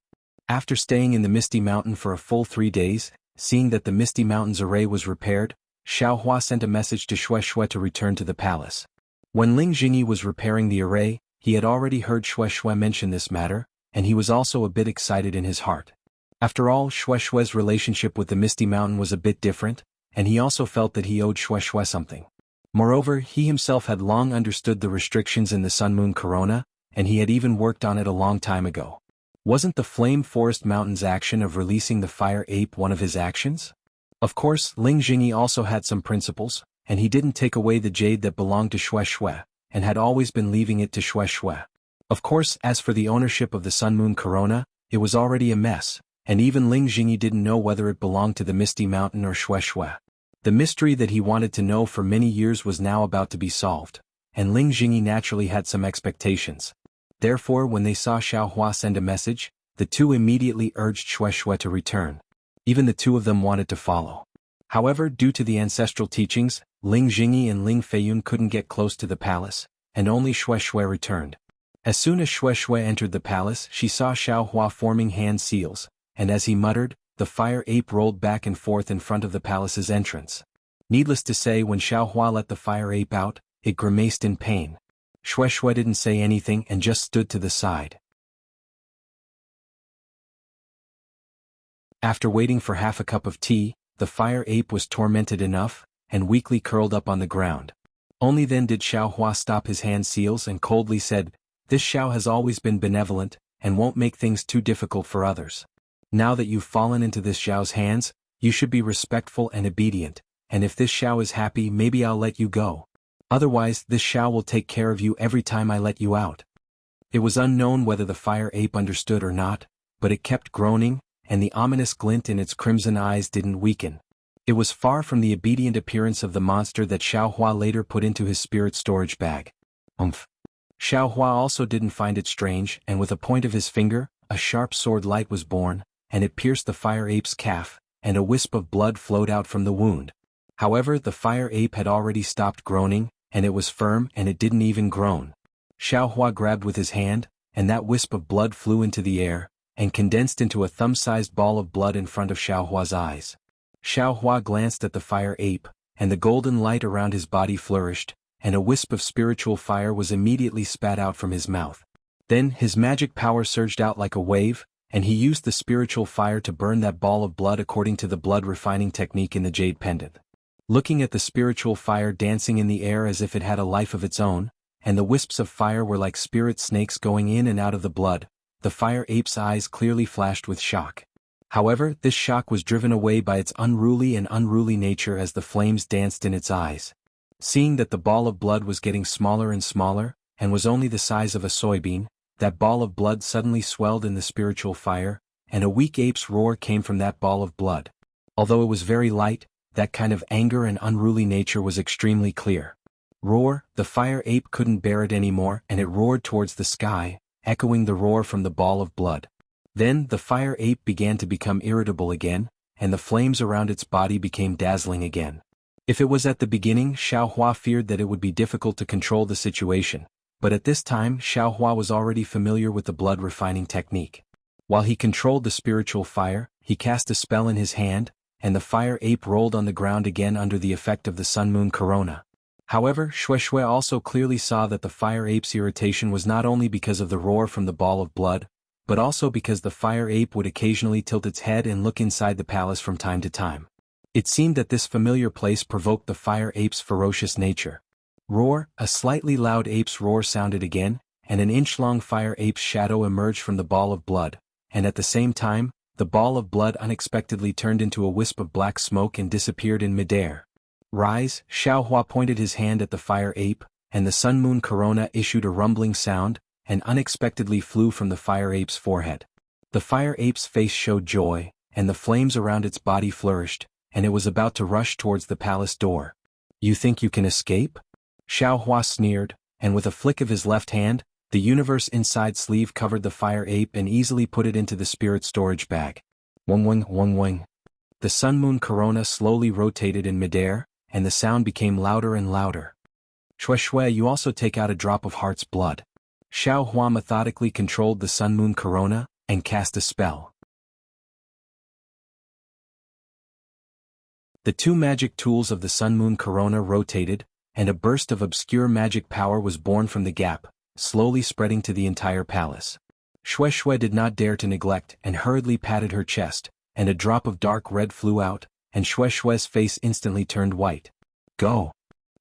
After staying in the Misty Mountain for a full 3 days, seeing that the Misty Mountain's array was repaired, Xiaohua sent a message to Xue Xue to return to the palace. When Ling Jingyi was repairing the array, he had already heard Xue Xue mention this matter, and he was also a bit excited in his heart. After all, Xue Xue's relationship with the Misty Mountain was a bit different, and he also felt that he owed Xue Xue something. Moreover, he himself had long understood the restrictions in the Sun Moon Corona, and he had even worked on it a long time ago. Wasn't the Flame Forest Mountain's action of releasing the fire ape one of his actions? Of course, Ling Jingyi also had some principles, and he didn't take away the jade that belonged to Xue Xue, and had always been leaving it to Xue Xue. Of course, as for the ownership of the Sun Moon Corona, it was already a mess, and even Ling Jingyi didn't know whether it belonged to the Misty Mountain or Xue Xue. The mystery that he wanted to know for many years was now about to be solved, and Ling Jingyi naturally had some expectations. Therefore, when they saw Xiaohua send a message, the two immediately urged Xue Xue to return. Even the two of them wanted to follow. However, due to the ancestral teachings, Ling Jingyi and Ling Feiyun couldn't get close to the palace, and only Xue Xue returned. As soon as Xue Xue entered the palace, she saw Xiaohua forming hand seals, and as he muttered, the fire ape rolled back and forth in front of the palace's entrance. Needless to say, when Xiaohua let the fire ape out, it grimaced in pain. Xue Xue didn't say anything and just stood to the side. After waiting for half a cup of tea, the fire ape was tormented enough, and weakly curled up on the ground. Only then did Xiaohua stop his hand seals and coldly said, this Xiao has always been benevolent, and won't make things too difficult for others. Now that you've fallen into this Xiao's hands, you should be respectful and obedient, and if this Xiao is happy, maybe I'll let you go. Otherwise, this Xiao will take care of you every time I let you out. It was unknown whether the fire ape understood or not, but it kept groaning, and the ominous glint in its crimson eyes didn't weaken. It was far from the obedient appearance of the monster that Xiaohua later put into his spirit storage bag. Xiaohua also didn't find it strange, and with a point of his finger, a sharp sword light was born, and it pierced the fire ape's calf, and a wisp of blood flowed out from the wound. However, the fire ape had already stopped groaning, and it was firm and it didn't even groan. Xiaohua grabbed with his hand, and that wisp of blood flew into the air, and condensed into a thumb-sized ball of blood in front of Xiaohua's eyes. Xiaohua glanced at the fire ape, and the golden light around his body flourished, and a wisp of spiritual fire was immediately spat out from his mouth. Then his magic power surged out like a wave, and he used the spiritual fire to burn that ball of blood according to the blood refining technique in the jade pendant. Looking at the spiritual fire dancing in the air as if it had a life of its own, and the wisps of fire were like spirit snakes going in and out of the blood, the fire ape's eyes clearly flashed with shock. However, this shock was driven away by its unruly nature as the flames danced in its eyes. Seeing that the ball of blood was getting smaller and smaller, and was only the size of a soybean, that ball of blood suddenly swelled in the spiritual fire, and a weak ape's roar came from that ball of blood. Although it was very light, that kind of anger and unruly nature was extremely clear. Roar, the fire ape couldn't bear it anymore, and it roared towards the sky, echoing the roar from the ball of blood. Then the fire ape began to become irritable again, and the flames around its body became dazzling again. If it was at the beginning, Xiaohua feared that it would be difficult to control the situation, but at this time Xiaohua was already familiar with the blood refining technique. While he controlled the spiritual fire, he cast a spell in his hand, and the fire ape rolled on the ground again under the effect of the Sun Moon Corona. However, Xue Xue also clearly saw that the fire ape's irritation was not only because of the roar from the ball of blood, but also because the fire ape would occasionally tilt its head and look inside the palace from time to time. It seemed that this familiar place provoked the fire ape's ferocious nature. Roar! A slightly loud ape's roar sounded again, and an inch-long fire ape's shadow emerged from the ball of blood, and at the same time, the ball of blood unexpectedly turned into a wisp of black smoke and disappeared in midair. Rise! Xiaohua pointed his hand at the fire ape, and the sun-moon corona issued a rumbling sound, and unexpectedly flew from the fire ape's forehead. The fire ape's face showed joy, and the flames around its body flourished, and it was about to rush towards the palace door. You think you can escape? Xiaohua sneered, and with a flick of his left hand, the universe inside sleeve covered the fire ape and easily put it into the spirit storage bag. Wong wong wong wong. The sun-moon corona slowly rotated in midair, and the sound became louder and louder. Shui Shui, you also take out a drop of heart's blood. Xiaohua methodically controlled the sun-moon corona, and cast a spell. The two magic tools of the sun-moon corona rotated, and a burst of obscure magic power was born from the gap, slowly spreading to the entire palace. Shui Shui did not dare to neglect and hurriedly patted her chest, and a drop of dark red flew out, and Shui Shui's face instantly turned white. Go!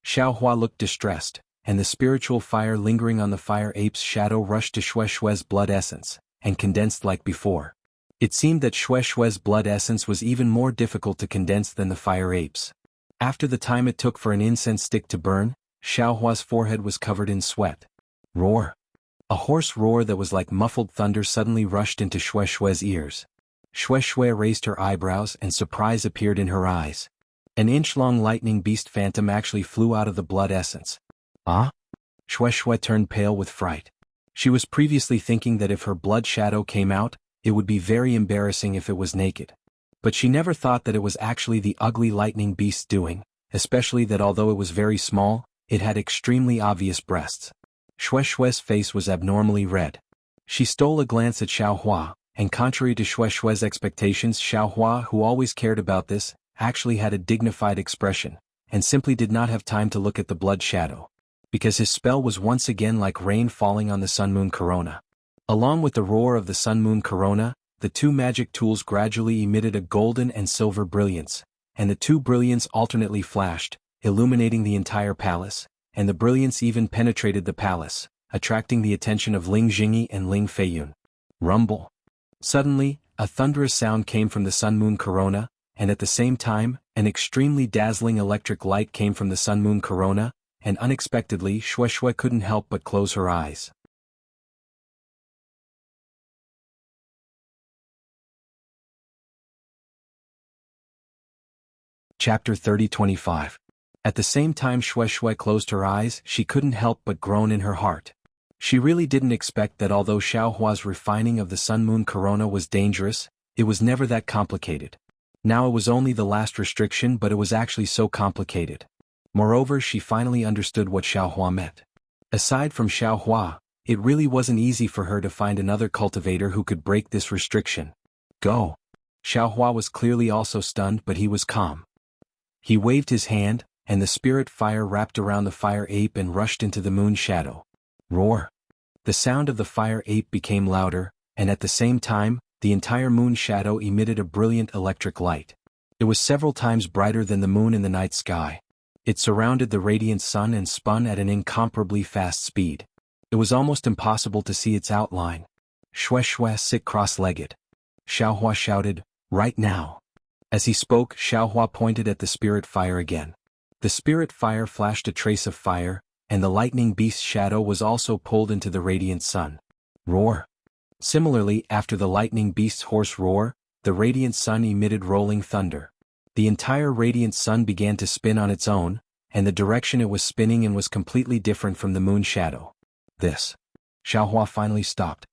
Xiaohua looked distressed, and the spiritual fire lingering on the fire ape's shadow rushed to Shui Shui's blood essence, and condensed like before. It seemed that Shui Shui's blood essence was even more difficult to condense than the fire ape's. After the time it took for an incense stick to burn, Xiaohua's forehead was covered in sweat. Roar! A hoarse roar that was like muffled thunder suddenly rushed into Shui Shui's ears. Shui Shui raised her eyebrows and surprise appeared in her eyes. An inch-long lightning beast phantom actually flew out of the blood essence. Ah? Shui Shui turned pale with fright. She was previously thinking that if her blood shadow came out, it would be very embarrassing if it was naked. But she never thought that it was actually the ugly lightning beast's doing, especially that although it was very small, it had extremely obvious breasts. Shui Shui's face was abnormally red. She stole a glance at Xiaohua, and contrary to Shui Shui's expectations, Xiaohua, who always cared about this, actually had a dignified expression, and simply did not have time to look at the blood shadow. Because his spell was once again like rain falling on the sun-moon corona. Along with the roar of the sun-moon corona, the two magic tools gradually emitted a golden and silver brilliance, and the two brilliance alternately flashed, illuminating the entire palace, and the brilliance even penetrated the palace, attracting the attention of Ling Jingyi and Ling Feiyun. Rumble. Suddenly, a thunderous sound came from the sun-moon corona, and at the same time, an extremely dazzling electric light came from the sun-moon corona, and unexpectedly Shui Shui couldn't help but close her eyes. Chapter 30-25. At the same time Shui Shui closed her eyes, she couldn't help but groan in her heart. She really didn't expect that although Xiaohua's refining of the sun-moon corona was dangerous, it was never that complicated. Now it was only the last restriction, but it was actually so complicated. Moreover, she finally understood what Xiaohua meant. Aside from Xiaohua, it really wasn't easy for her to find another cultivator who could break this restriction. Go! Xiaohua was clearly also stunned, but he was calm. He waved his hand, and the spirit fire wrapped around the fire ape and rushed into the moon shadow. Roar! The sound of the fire ape became louder, and at the same time, the entire moon shadow emitted a brilliant electric light. It was several times brighter than the moon in the night sky. It surrounded the radiant sun and spun at an incomparably fast speed. It was almost impossible to see its outline. Shui Shui, sit cross-legged. Xiaohua shouted, right now. As he spoke, Xiaohua pointed at the spirit fire again. The spirit fire flashed a trace of fire, and the lightning beast's shadow was also pulled into the radiant sun. Roar! Similarly, after the lightning beast's hoarse roar, the radiant sun emitted rolling thunder. The entire radiant sun began to spin on its own, and the direction it was spinning in was completely different from the moon shadow. This. Xiaohua finally stopped.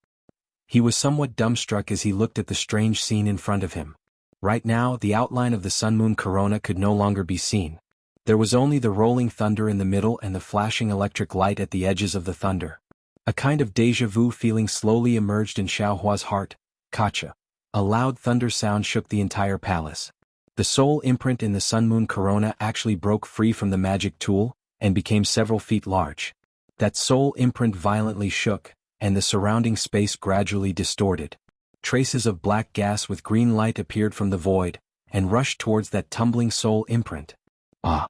He was somewhat dumbstruck as he looked at the strange scene in front of him. Right now, the outline of the sun-moon corona could no longer be seen. There was only the rolling thunder in the middle and the flashing electric light at the edges of the thunder. A kind of déjà vu feeling slowly emerged in Xiaohua's heart. Kacha. A loud thunder sound shook the entire palace. The soul imprint in the sun-moon corona actually broke free from the magic tool, and became several feet large. That soul imprint violently shook, and the surrounding space gradually distorted. Traces of black gas with green light appeared from the void, and rushed towards that tumbling soul imprint. Ah!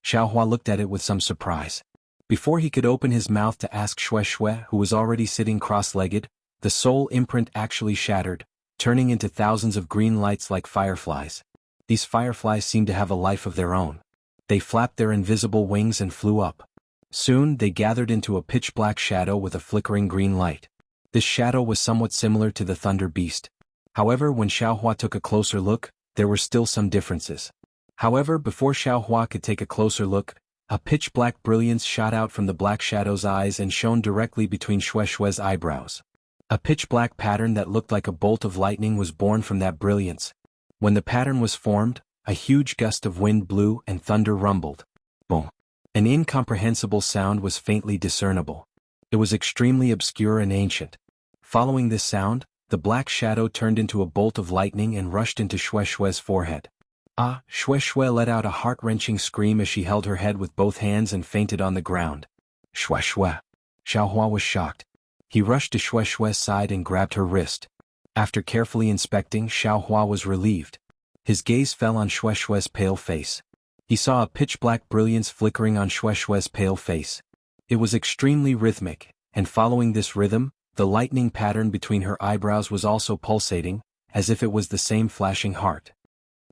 Xiaohua looked at it with some surprise. Before he could open his mouth to ask Xue Xue, who was already sitting cross-legged, the soul imprint actually shattered, turning into thousands of green lights like fireflies. These fireflies seemed to have a life of their own. They flapped their invisible wings and flew up. Soon they gathered into a pitch-black shadow with a flickering green light. This shadow was somewhat similar to the thunder beast. However, when Xiaohua took a closer look, there were still some differences. However, before Xiaohua could take a closer look, a pitch-black brilliance shot out from the black shadow's eyes and shone directly between Xue Xue's eyebrows. A pitch-black pattern that looked like a bolt of lightning was born from that brilliance. When the pattern was formed, a huge gust of wind blew and thunder rumbled. Boom! An incomprehensible sound was faintly discernible. It was extremely obscure and ancient. Following this sound, the black shadow turned into a bolt of lightning and rushed into Xue Xue's forehead. Ah! Xue Xue let out a heart-wrenching scream as she held her head with both hands and fainted on the ground. Xue Xue! Xiaohua was shocked. He rushed to Xue Xue's side and grabbed her wrist. After carefully inspecting, Xiaohua was relieved. His gaze fell on Xue Xue's pale face. He saw a pitch-black brilliance flickering on Xue Xue's pale face. It was extremely rhythmic, and following this rhythm, the lightning pattern between her eyebrows was also pulsating, as if it was the same flashing heart.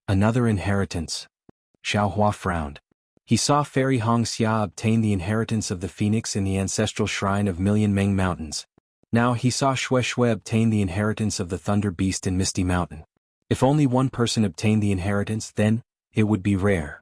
Another inheritance. Xiaohua frowned. He saw Fairy Hongxia obtain the inheritance of the phoenix in the ancestral shrine of Million Meng Mountains. Now he saw Xue Xue obtain the inheritance of the Thunder Beast in Misty Mountain. If only one person obtained the inheritance, then it would be rare.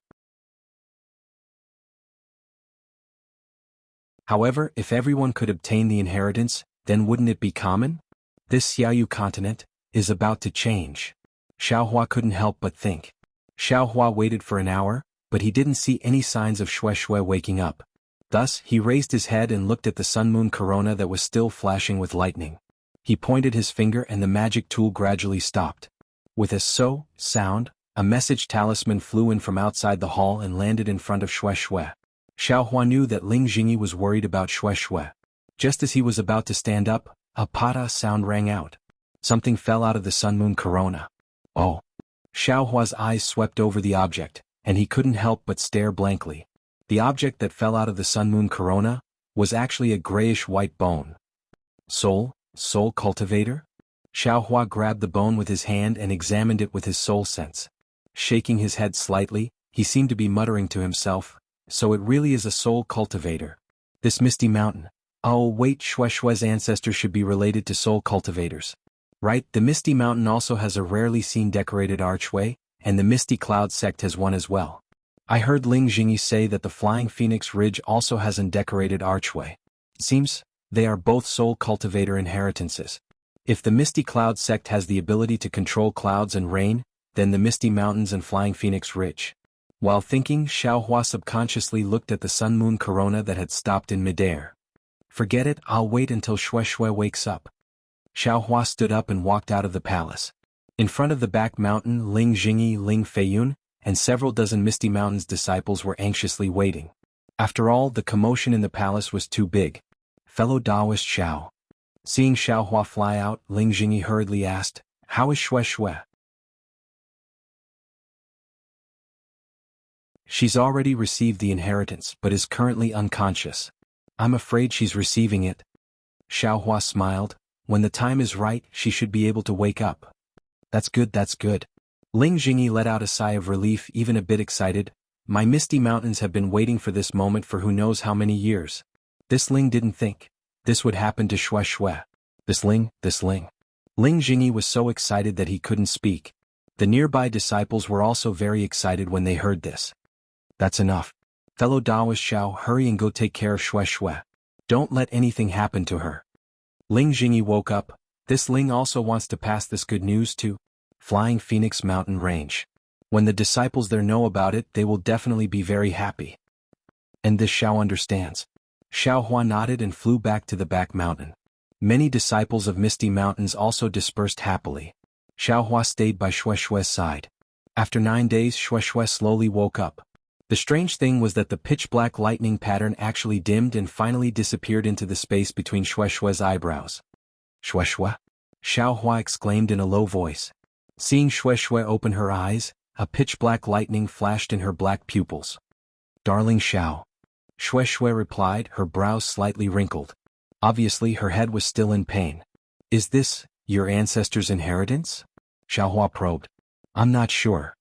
However, if everyone could obtain the inheritance, then wouldn't it be common? This Xiaoyu continent is about to change. Xiaohua couldn't help but think. Xiaohua waited for an hour, but he didn't see any signs of Xue Xue waking up. Thus, he raised his head and looked at the sun-moon corona that was still flashing with lightning. He pointed his finger and the magic tool gradually stopped. With a "so" sound, a message talisman flew in from outside the hall and landed in front of Xue Xue. Xiaohua knew that Ling Jingyi was worried about Xue Xue. Just as he was about to stand up, a "pada" sound rang out. Something fell out of the sun-moon corona. Oh! Xiaohua's eyes swept over the object, and he couldn't help but stare blankly. The object that fell out of the sun-moon corona was actually a grayish-white bone. Soul cultivator? Xiaohua grabbed the bone with his hand and examined it with his soul sense. Shaking his head slightly, he seemed to be muttering to himself, so it really is a soul cultivator. This Misty Mountain. Oh wait, Xue Xue's ancestors should be related to soul cultivators. Right, the Misty Mountain also has a rarely seen decorated archway, and the Misty Cloud sect has one as well. I heard Ling Jingyi say that the Flying Phoenix Ridge also has an decorated archway. It seems they are both soul cultivator inheritances. If the Misty Cloud sect has the ability to control clouds and rain, then the Misty Mountains and Flying Phoenix Ridge. While thinking, Xiaohua subconsciously looked at the sun-moon corona that had stopped in midair. Forget it, I'll wait until Xue Xue wakes up. Xiaohua stood up and walked out of the palace. In front of the back mountain, Ling Jingyi, Ling Feiyun, and several dozen Misty Mountain's disciples were anxiously waiting. After all, the commotion in the palace was too big. Fellow Taoist Xiao. Seeing Xiaohua fly out, Ling Jingyi hurriedly asked, "How is Xue Xue?" "She's already received the inheritance but is currently unconscious. I'm afraid she's receiving it." Xiaohua smiled. "When the time is right, she should be able to wake up." That's good, that's good." Ling Jingyi let out a sigh of relief, even a bit excited. "My Misty Mountains have been waiting for this moment for who knows how many years." This Ling didn't think this would happen to Xue Xue. This Ling. Ling Jingyi was so excited that he couldn't speak. The nearby disciples were also very excited when they heard this. "That's enough. Fellow Taoist Xiao, hurry and go take care of Xue Xue. Don't let anything happen to her." Ling Jingyi woke up. This Ling also wants to pass this good news to Flying Phoenix Mountain Range. When the disciples there know about it, they will definitely be very happy. And this Xiao understands. Xiaohua nodded and flew back to the back mountain. Many disciples of Misty Mountains also dispersed happily. Xiaohua stayed by Xue Xue's side. After 9 days, Xue Xue slowly woke up. The strange thing was that the pitch-black lightning pattern actually dimmed and finally disappeared into the space between Shueishue's eyebrows. Shueishue? Xiaohua exclaimed in a low voice. Seeing Shueishue open her eyes, a pitch-black lightning flashed in her black pupils. Darling Xiao. Shueishue replied, her brows slightly wrinkled. Obviously her head was still in pain. Is this your ancestors' inheritance? Xiaohua probed. I'm not sure.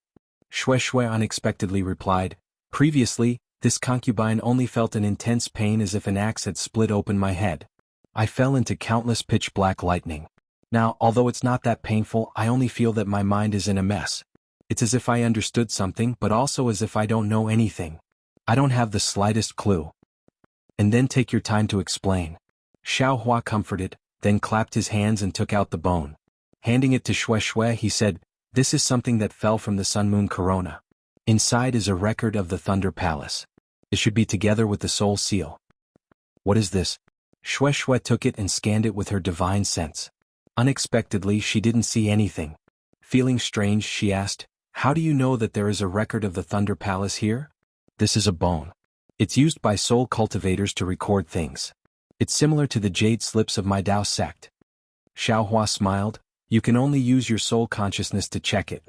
Shueishue unexpectedly replied. Previously, this concubine only felt an intense pain as if an axe had split open my head. I fell into countless pitch-black lightning. Now, although it's not that painful, I only feel that my mind is in a mess. It's as if I understood something, but also as if I don't know anything. I don't have the slightest clue. And then take your time to explain. Xiaohua comforted, then clapped his hands and took out the bone. Handing it to Shueishue, he said, this is something that fell from the sun-moon corona. Inside is a record of the Thunder Palace. It should be together with the Soul Seal. What is this? Shueishue took it and scanned it with her divine sense. Unexpectedly, she didn't see anything. Feeling strange, she asked, how do you know that there is a record of the Thunder Palace here? This is a bone. It's used by soul cultivators to record things. It's similar to the jade slips of my Dao sect. Xiaohua smiled. You can only use your soul consciousness to check it.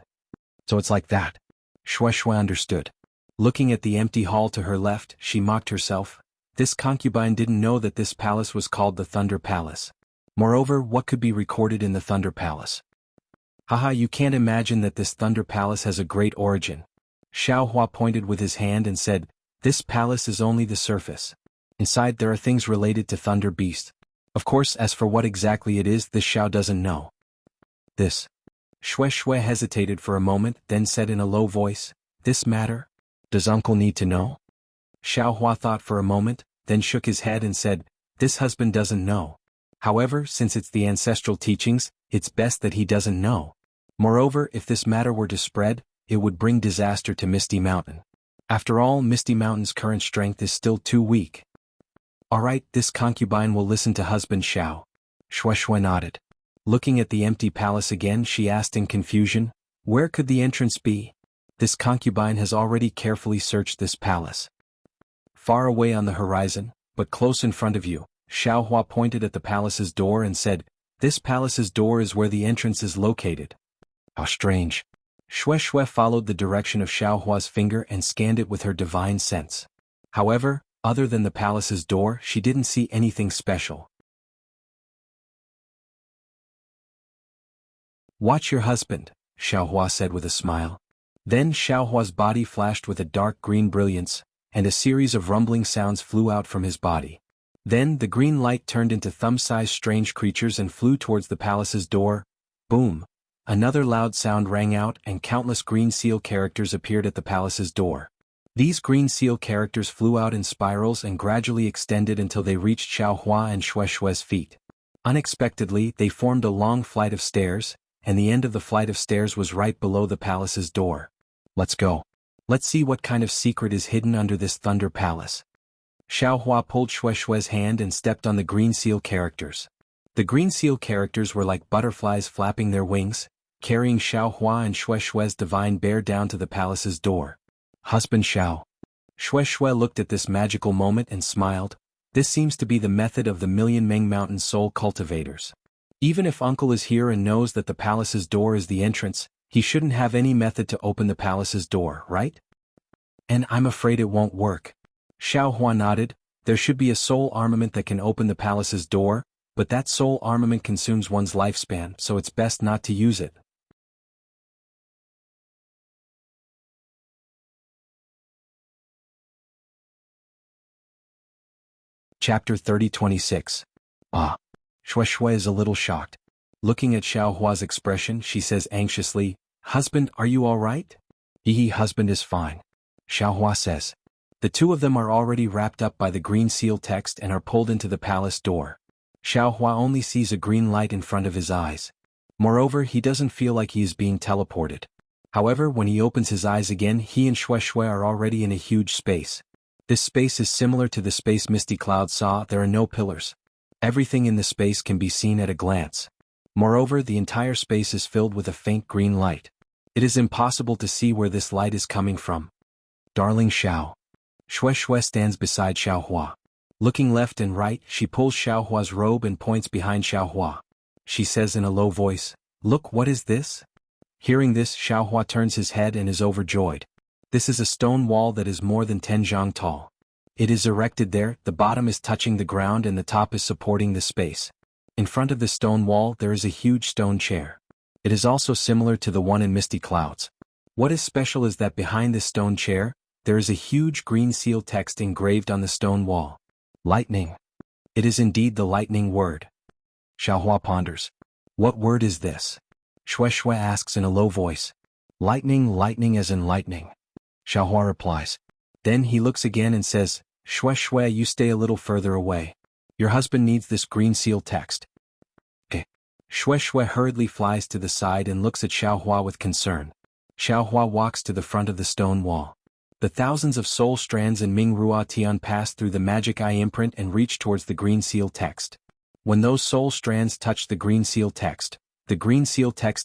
So it's like that. Shueishue understood. Looking at the empty hall to her left, she mocked herself. This concubine didn't know that this palace was called the Thunder Palace. Moreover, what could be recorded in the Thunder Palace? Haha, you can't imagine that this Thunder Palace has a great origin. Xiaohua pointed with his hand and said, this palace is only the surface. Inside there are things related to Thunder Beast. Of course, as for what exactly it is, this Xiao doesn't know. This. Shueishue hesitated for a moment, then said in a low voice, this matter? Does uncle need to know? Xiaohua thought for a moment, then shook his head and said, this husband doesn't know. However, since it's the ancestral teachings, it's best that he doesn't know. Moreover, if this matter were to spread, it would bring disaster to Misty Mountain. After all, Misty Mountain's current strength is still too weak. Alright, this concubine will listen to husband Xiao. Shueishue nodded. Looking at the empty palace again, she asked in confusion, where could the entrance be? This concubine has already carefully searched this palace. Far away on the horizon, but close in front of you, Xiaohua pointed at the palace's door and said, this palace's door is where the entrance is located. How strange. Shueishue followed the direction of Xiaohua's finger and scanned it with her divine sense. However, other than the palace's door, she didn't see anything special. Watch your husband, Xiaohua said with a smile. Then Xiaohua's body flashed with a dark green brilliance, and a series of rumbling sounds flew out from his body. Then the green light turned into thumb-sized strange creatures and flew towards the palace's door. Boom! Another loud sound rang out and countless green seal characters appeared at the palace's door. These green seal characters flew out in spirals and gradually extended until they reached Xiaohua and Shueishue's feet. Unexpectedly, they formed a long flight of stairs, and the end of the flight of stairs was right below the palace's door. Let's go. Let's see what kind of secret is hidden under this Thunder Palace. Xiaohua pulled Shueishue's hand and stepped on the green seal characters. The green seal characters were like butterflies flapping their wings, carrying Xiaohua and Shueishue's divine bear down to the palace's door. Husband Xiao. Shueishue looked at this magical moment and smiled. This seems to be the method of the Million Meng Mountain soul cultivators. Even if uncle is here and knows that the palace's door is the entrance, he shouldn't have any method to open the palace's door, right? And I'm afraid it won't work. Xiaohua nodded. There should be a soul armament that can open the palace's door, but that soul armament consumes one's lifespan, so it's best not to use it. Chapter 30-26. Shueishue is a little shocked. Looking at Xiaohua's expression, she says anxiously, husband, are you all right? Husband is fine. Xiaohua says. The two of them are already wrapped up by the green seal text and are pulled into the palace door. Xiaohua only sees a green light in front of his eyes. Moreover, he doesn't feel like he is being teleported. However, when he opens his eyes again, he and Shueishue are already in a huge space. This space is similar to the space Misty Cloud saw. There are no pillars. Everything in the space can be seen at a glance. Moreover, the entire space is filled with a faint green light. It is impossible to see where this light is coming from. darling Xiao. Shui Shui stands beside Xiaohua. Looking left and right, she pulls Xiaohua's robe and points behind Xiaohua. She says in a low voice, "Look, what is this?" Hearing this, Xiaohua turns his head and is overjoyed. This is a stone wall that is more than 10 zhang tall. It is erected there, the bottom is touching the ground and the top is supporting the space. In front of the stone wall there is a huge stone chair. It is also similar to the one in Misty Clouds. What is special is that behind this stone chair, there is a huge green seal text engraved on the stone wall. Lightning. It is indeed the lightning word. Xiaohua ponders. What word is this? Shui Shui asks in a low voice. Lightning, lightning as in lightning. Xiaohua replies. Then he looks again and says, Shui Shui, you stay a little further away. Your husband needs this green seal text. Okay. Shui Shui hurriedly flies to the side and looks at Xiaohua with concern. Xiaohua walks to the front of the stone wall. The thousands of soul strands in Ming Ruo Tian pass through the magic eye imprint and reach towards the green seal text. When those soul strands touch the green seal text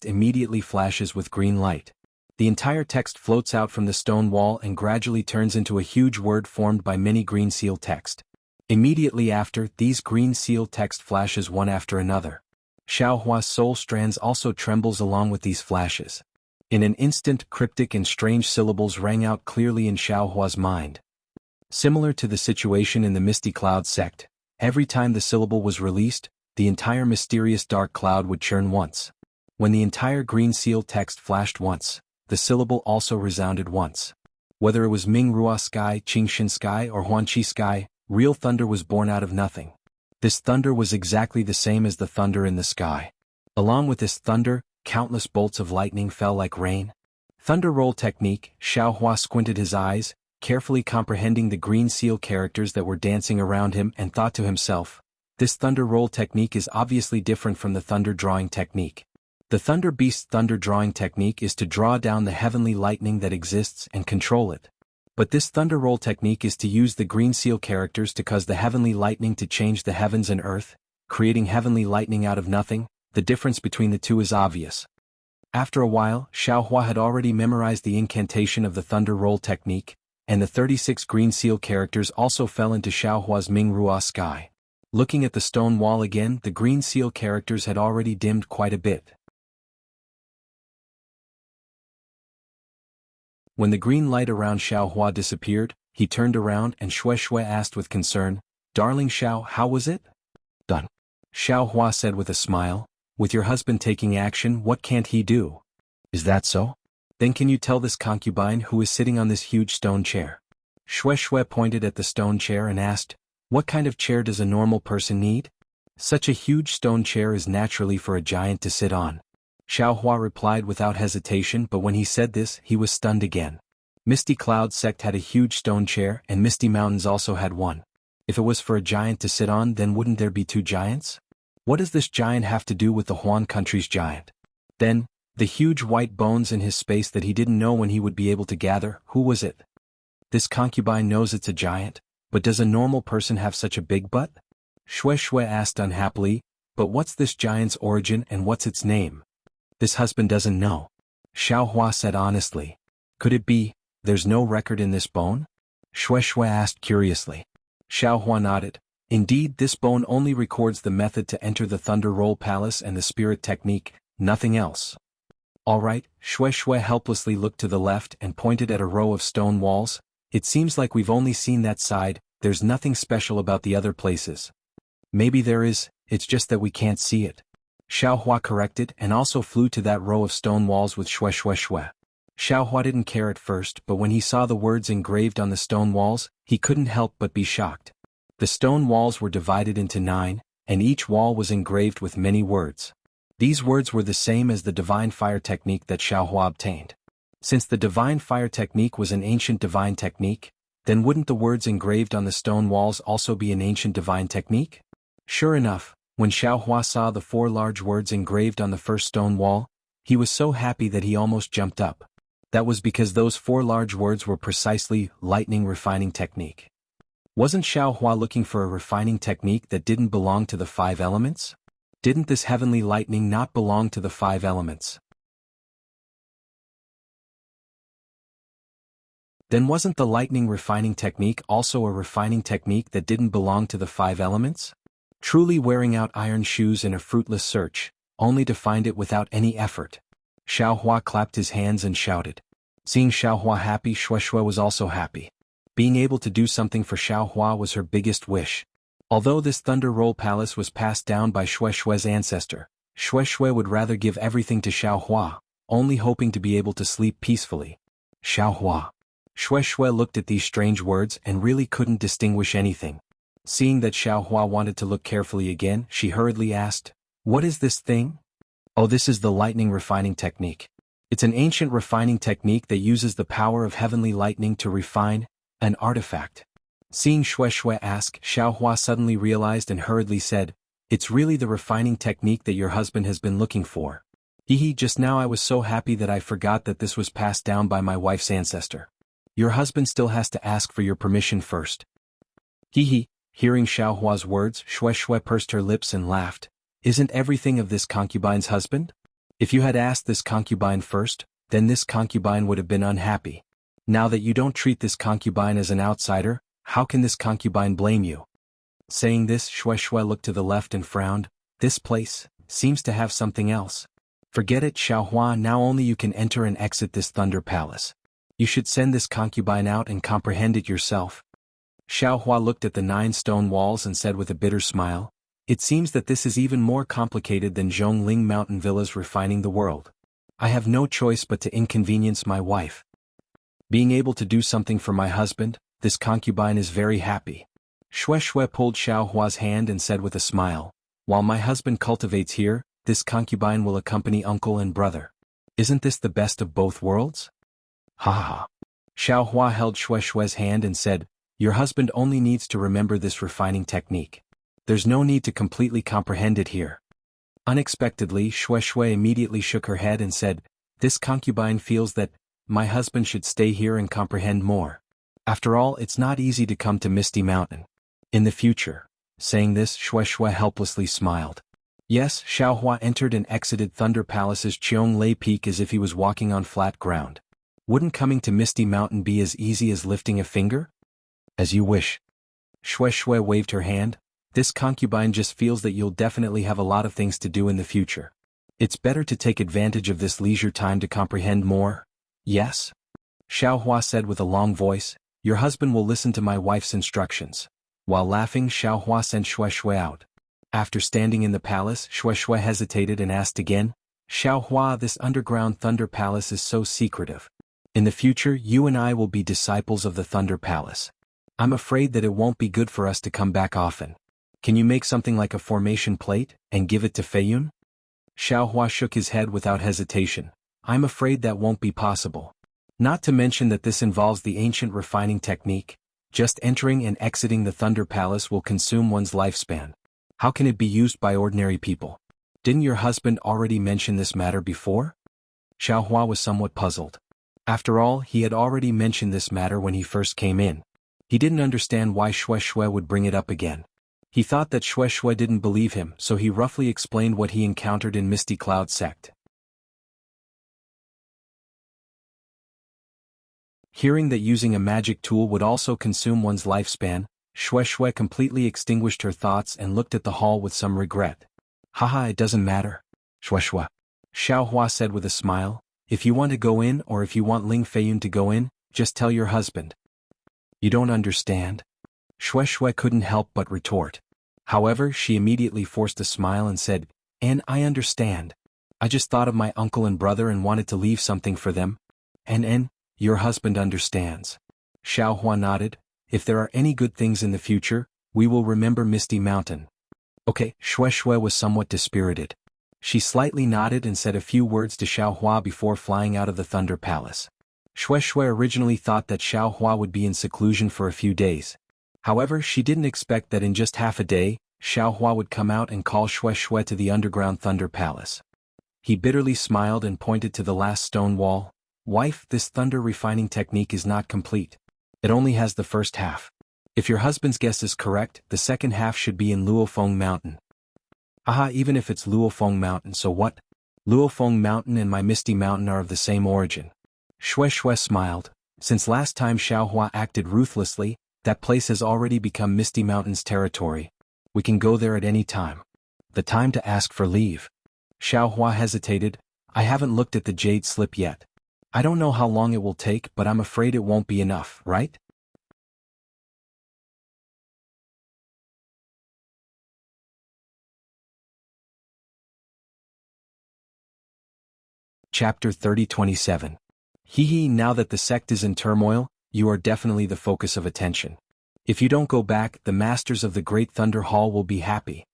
immediately flashes with green light. The entire text floats out from the stone wall and gradually turns into a huge word formed by many green seal text. Immediately after, these green seal text flashes one after another. Xiaohua's soul strands also trembles along with these flashes. In an instant, cryptic and strange syllables rang out clearly in Xiaohua's mind. Similar to the situation in the Misty Cloud sect, every time the syllable was released, the entire mysterious dark cloud would churn once. When the entire green seal text flashed once, the syllable also resounded once. Whether it was Ming Ruo sky, Qingxin sky, or Huanqi sky, real thunder was born out of nothing. This thunder was exactly the same as the thunder in the sky. Along with this thunder, countless bolts of lightning fell like rain. Thunder roll technique. Xiaohua squinted his eyes, carefully comprehending the green seal characters that were dancing around him, and thought to himself, this thunder roll technique is obviously different from the thunder drawing technique. The Thunder Beast's thunder drawing technique is to draw down the heavenly lightning that exists and control it. But this thunder roll technique is to use the green seal characters to cause the heavenly lightning to change the heavens and earth, creating heavenly lightning out of nothing. The difference between the two is obvious. After a while, Xiaohua had already memorized the incantation of the thunder roll technique, and the 36 green seal characters also fell into Xiaohua's Ming Ruo sky. Looking at the stone wall again, the green seal characters had already dimmed quite a bit. When the green light around Xiaohua disappeared, he turned around and Shui Shui asked with concern, Darling Xiao, how was it? Done. Xiaohua said with a smile, with your husband taking action, what can't he do? Is that so? Then can you tell this concubine who is sitting on this huge stone chair? Shui Shui pointed at the stone chair and asked, what kind of chair does a normal person need? Such a huge stone chair is naturally for a giant to sit on. Xiaohua replied without hesitation, but when he said this, he was stunned again. Misty Cloud sect had a huge stone chair, and Misty Mountains also had one. If it was for a giant to sit on, then wouldn't there be two giants? What does this giant have to do with the Huan country's giant? Then, the huge white bones in his space that he didn't know when he would be able to gather, who was it? This concubine knows it's a giant, but does a normal person have such a big butt? Shui Shui asked unhappily, but what's this giant's origin and what's its name? This husband doesn't know. Xiaohua said honestly. Could it be, there's no record in this bone? Shui Shui asked curiously. Xiaohua nodded. Indeed, this bone only records the method to enter the Thunder Roll Palace and the spirit technique, nothing else. Alright, Shui Shui helplessly looked to the left and pointed at a row of stone walls. It seems like we've only seen that side, there's nothing special about the other places. Maybe there is, it's just that we can't see it. Xiaohua corrected and also flew to that row of stone walls with Shui Shui Shui. Xiaohua didn't care at first, but when he saw the words engraved on the stone walls, he couldn't help but be shocked. The stone walls were divided into 9, and each wall was engraved with many words. These words were the same as the divine fire technique that Xiaohua obtained. Since the divine fire technique was an ancient divine technique, then wouldn't the words engraved on the stone walls also be an ancient divine technique? Sure enough, when Xiaohua saw the 4 large words engraved on the first stone wall, he was so happy that he almost jumped up. That was because those 4 large words were precisely lightning refining technique. Wasn't Xiaohua looking for a refining technique that didn't belong to the 5 elements? Didn't this heavenly lightning not belong to the 5 elements? Then wasn't the lightning refining technique also a refining technique that didn't belong to the 5 elements? Truly wearing out iron shoes in a fruitless search, only to find it without any effort. Xiaohua clapped his hands and shouted. Seeing Xiaohua happy, Shuai was also happy. Being able to do something for Xiaohua was her biggest wish. Although this Thunder Roll Palace was passed down by Shuai's ancestor, Shuai would rather give everything to Xiaohua, only hoping to be able to sleep peacefully. Xiaohua. Shuai looked at these strange words and really couldn't distinguish anything. Seeing that Xiaohua wanted to look carefully again, she hurriedly asked, "What is this thing?" "Oh, this is the lightning refining technique. It's an ancient refining technique that uses the power of heavenly lightning to refine an artifact." Seeing Shuai ask, Xiaohua suddenly realized and hurriedly said, "It's really the refining technique that your husband has been looking for. Just now I was so happy that I forgot that this was passed down by my wife's ancestor. Your husband still has to ask for your permission first." Hearing Xiaohua's words, Shuai pursed her lips and laughed. "Isn't everything of this concubine's husband? If you had asked this concubine first, then this concubine would have been unhappy. Now that you don't treat this concubine as an outsider, how can this concubine blame you?" Saying this, Shuai looked to the left and frowned. "This place seems to have something else. Forget it, Xiaohua, now only you can enter and exit this Thunder Palace. You should send this concubine out and comprehend it yourself." Xiaohua looked at the 9 stone walls and said with a bitter smile, "It seems that this is even more complicated than Zhongling Mountain Villa's refining the world. I have no choice but to inconvenience my wife. Being able to do something for my husband, this concubine is very happy." Shuai pulled Xiaohua's hand and said with a smile, "While my husband cultivates here, this concubine will accompany uncle and brother. Isn't this the best of both worlds?" Ha ha ha. Xiaohua held Shuai's hand and said, "Your husband only needs to remember this refining technique. There's no need to completely comprehend it here." Unexpectedly, Shuai immediately shook her head and said, "This concubine feels that my husband should stay here and comprehend more. After all, it's not easy to come to Misty Mountain in the future." Saying this, Shuai helplessly smiled. Yes, Xiaohua entered and exited Thunder Palace's Qiong Peak as if he was walking on flat ground. Wouldn't coming to Misty Mountain be as easy as lifting a finger? "As you wish." Shuai waved her hand. "This concubine just feels that you'll definitely have a lot of things to do in the future. It's better to take advantage of this leisure time to comprehend more. Yes?" Xiaohua said with a long voice, "Your husband will listen to my wife's instructions." While laughing, Xiaohua sent Shuai out. After standing in the palace, Shuai hesitated and asked again, "Xiaohua, this underground Thunder Palace is so secretive. In the future, you and I will be disciples of the Thunder Palace. I'm afraid that it won't be good for us to come back often. Can you make something like a formation plate, and give it to Feiyun?" Xiaohua shook his head without hesitation. "I'm afraid that won't be possible. Not to mention that this involves the ancient refining technique. Just entering and exiting the Thunder Palace will consume one's lifespan. How can it be used by ordinary people? Didn't your husband already mention this matter before?" Xiaohua was somewhat puzzled. After all, he had already mentioned this matter when he first came in. He didn't understand why Shuai would bring it up again. He thought that Shuai didn't believe him, so he roughly explained what he encountered in Misty Cloud Sect. Hearing that using a magic tool would also consume one's lifespan, Shuai completely extinguished her thoughts and looked at the hall with some regret. "Haha, it doesn't matter, Shuai," Xiaohua said with a smile. "If you want to go in or if you want Ling Feiyun to go in, just tell your husband." "You don't understand?" Shuai couldn't help but retort. However, she immediately forced a smile and said, "And I understand. I just thought of my uncle and brother and wanted to leave something for them. And your husband understands." Xiaohua nodded. "If there are any good things in the future, we will remember Misty Mountain." "Okay." Shuai was somewhat dispirited. She slightly nodded and said a few words to Xiaohua before flying out of the Thunder Palace. Shuai originally thought that Xiaohua would be in seclusion for a few days. However, she didn't expect that in just half a day, Xiaohua would come out and call Shuai to the underground Thunder Palace. He bitterly smiled and pointed to the last stone wall. "Wife, this thunder refining technique is not complete. It only has the first half. If your husband's guess is correct, the second half should be in Luofeng Mountain." "Aha, even if it's Luofeng Mountain, so what? Luofeng Mountain and my Misty Mountain are of the same origin." Shuai smiled. Since last time Xiaohua acted ruthlessly, that place has already become Misty Mountain's territory. We can go there at any time. The time to ask for leave. Xiaohua hesitated. I haven't looked at the jade slip yet. I don't know how long it will take, but I'm afraid it won't be enough, right? Chapter 30-27. Hehe, now that the sect is in turmoil, you are definitely the focus of attention. If you don't go back, the masters of the Great Thunder Hall will be happy.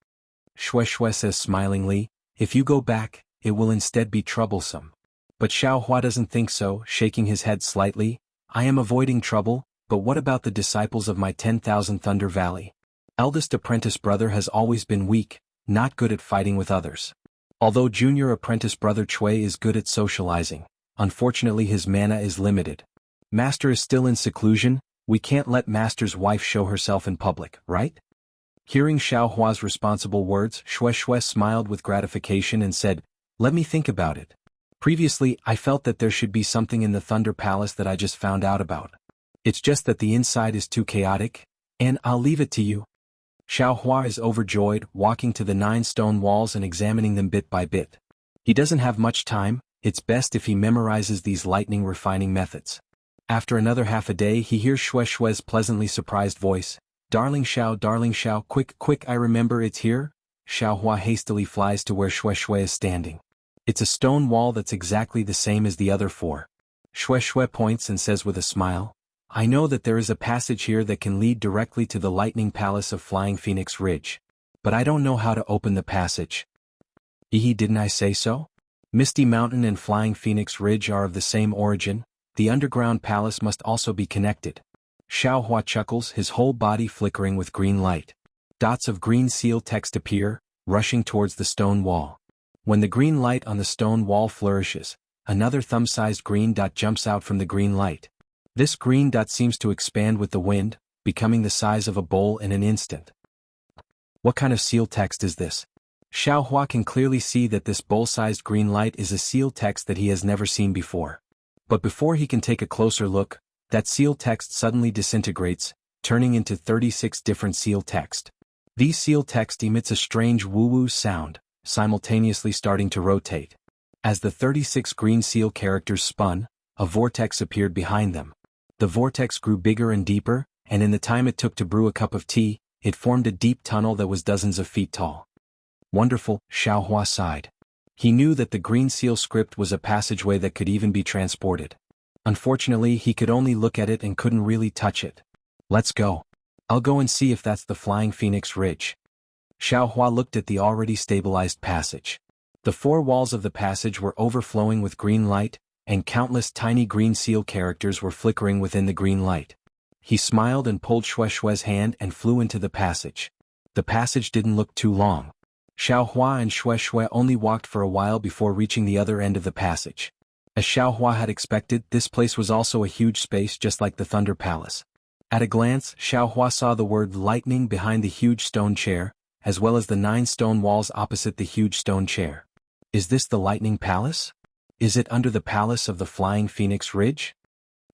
Shui says smilingly, if you go back, it will instead be troublesome. But Xiaohua doesn't think so, shaking his head slightly. I am avoiding trouble, but what about the disciples of my 10,000 Thunder Valley? Eldest apprentice brother has always been weak, not good at fighting with others. Although junior apprentice brother Cui is good at socializing, unfortunately his mana is limited. Master is still in seclusion, we can't let Master's wife show herself in public, right? Hearing Xiaohua's responsible words, Shui smiled with gratification and said, let me think about it. Previously, I felt that there should be something in the Thunder Palace that I just found out about. It's just that the inside is too chaotic, and I'll leave it to you. Xiaohua is overjoyed, walking to the 9 stone walls and examining them bit by bit. He doesn't have much time, it's best if he memorizes these lightning refining methods. After another half a day he hears Shui's pleasantly surprised voice, Darling Xiao, quick, I remember it's here. Xiaohua hastily flies to where Shui is standing. It's a stone wall that's exactly the same as the other 4. Shui points and says with a smile, I know that there is a passage here that can lead directly to the Lightning Palace of Flying Phoenix Ridge. But I don't know how to open the passage. Didn't I say so? Misty Mountain and Flying Phoenix Ridge are of the same origin, the underground palace must also be connected. Xiaohua chuckles, his whole body flickering with green light. Dots of green seal text appear, rushing towards the stone wall. When the green light on the stone wall flourishes, another thumb-sized green dot jumps out from the green light. This green dot seems to expand with the wind, becoming the size of a bowl in an instant. What kind of seal text is this? Xiaohua can clearly see that this bowl-sized green light is a seal text that he has never seen before. But before he can take a closer look, that seal text suddenly disintegrates, turning into 36 different seal text. These seal text emits a strange woo-woo sound, simultaneously starting to rotate. As the 36 green seal characters spun, a vortex appeared behind them. The vortex grew bigger and deeper, and in the time it took to brew a cup of tea, it formed a deep tunnel that was dozens of feet tall. Wonderful, Xiaohua sighed. He knew that the green seal script was a passageway that could even be transported. Unfortunately, he could only look at it and couldn't really touch it. Let's go. I'll go and see if that's the Flying Phoenix Ridge. Xiaohua looked at the already stabilized passage. The 4 walls of the passage were overflowing with green light, and countless tiny green seal characters were flickering within the green light. He smiled and pulled Shui's hand and flew into the passage. The passage didn't look too long. Xiaohua and Shui only walked for a while before reaching the other end of the passage. As Xiaohua had expected, this place was also a huge space just like the Thunder Palace. At a glance, Xiaohua saw the word lightning behind the huge stone chair, as well as the 9 stone walls opposite the huge stone chair. Is this the Lightning Palace? Is it under the palace of the Flying Phoenix Ridge?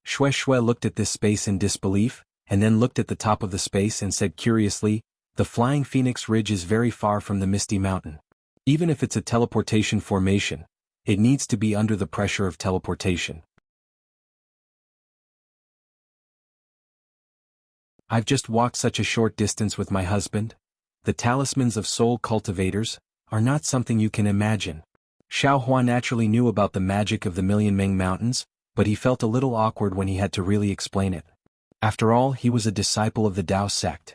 Shui looked at this space in disbelief, and then looked at the top of the space and said curiously, the Flying Phoenix Ridge is very far from the Misty Mountain. Even if it's a teleportation formation, it needs to be under the pressure of teleportation. I've just walked such a short distance with my husband. The talismans of soul cultivators are not something you can imagine. Xiaohua naturally knew about the magic of the Million Ming Mountains, but he felt a little awkward when he had to really explain it. After all, he was a disciple of the Tao sect.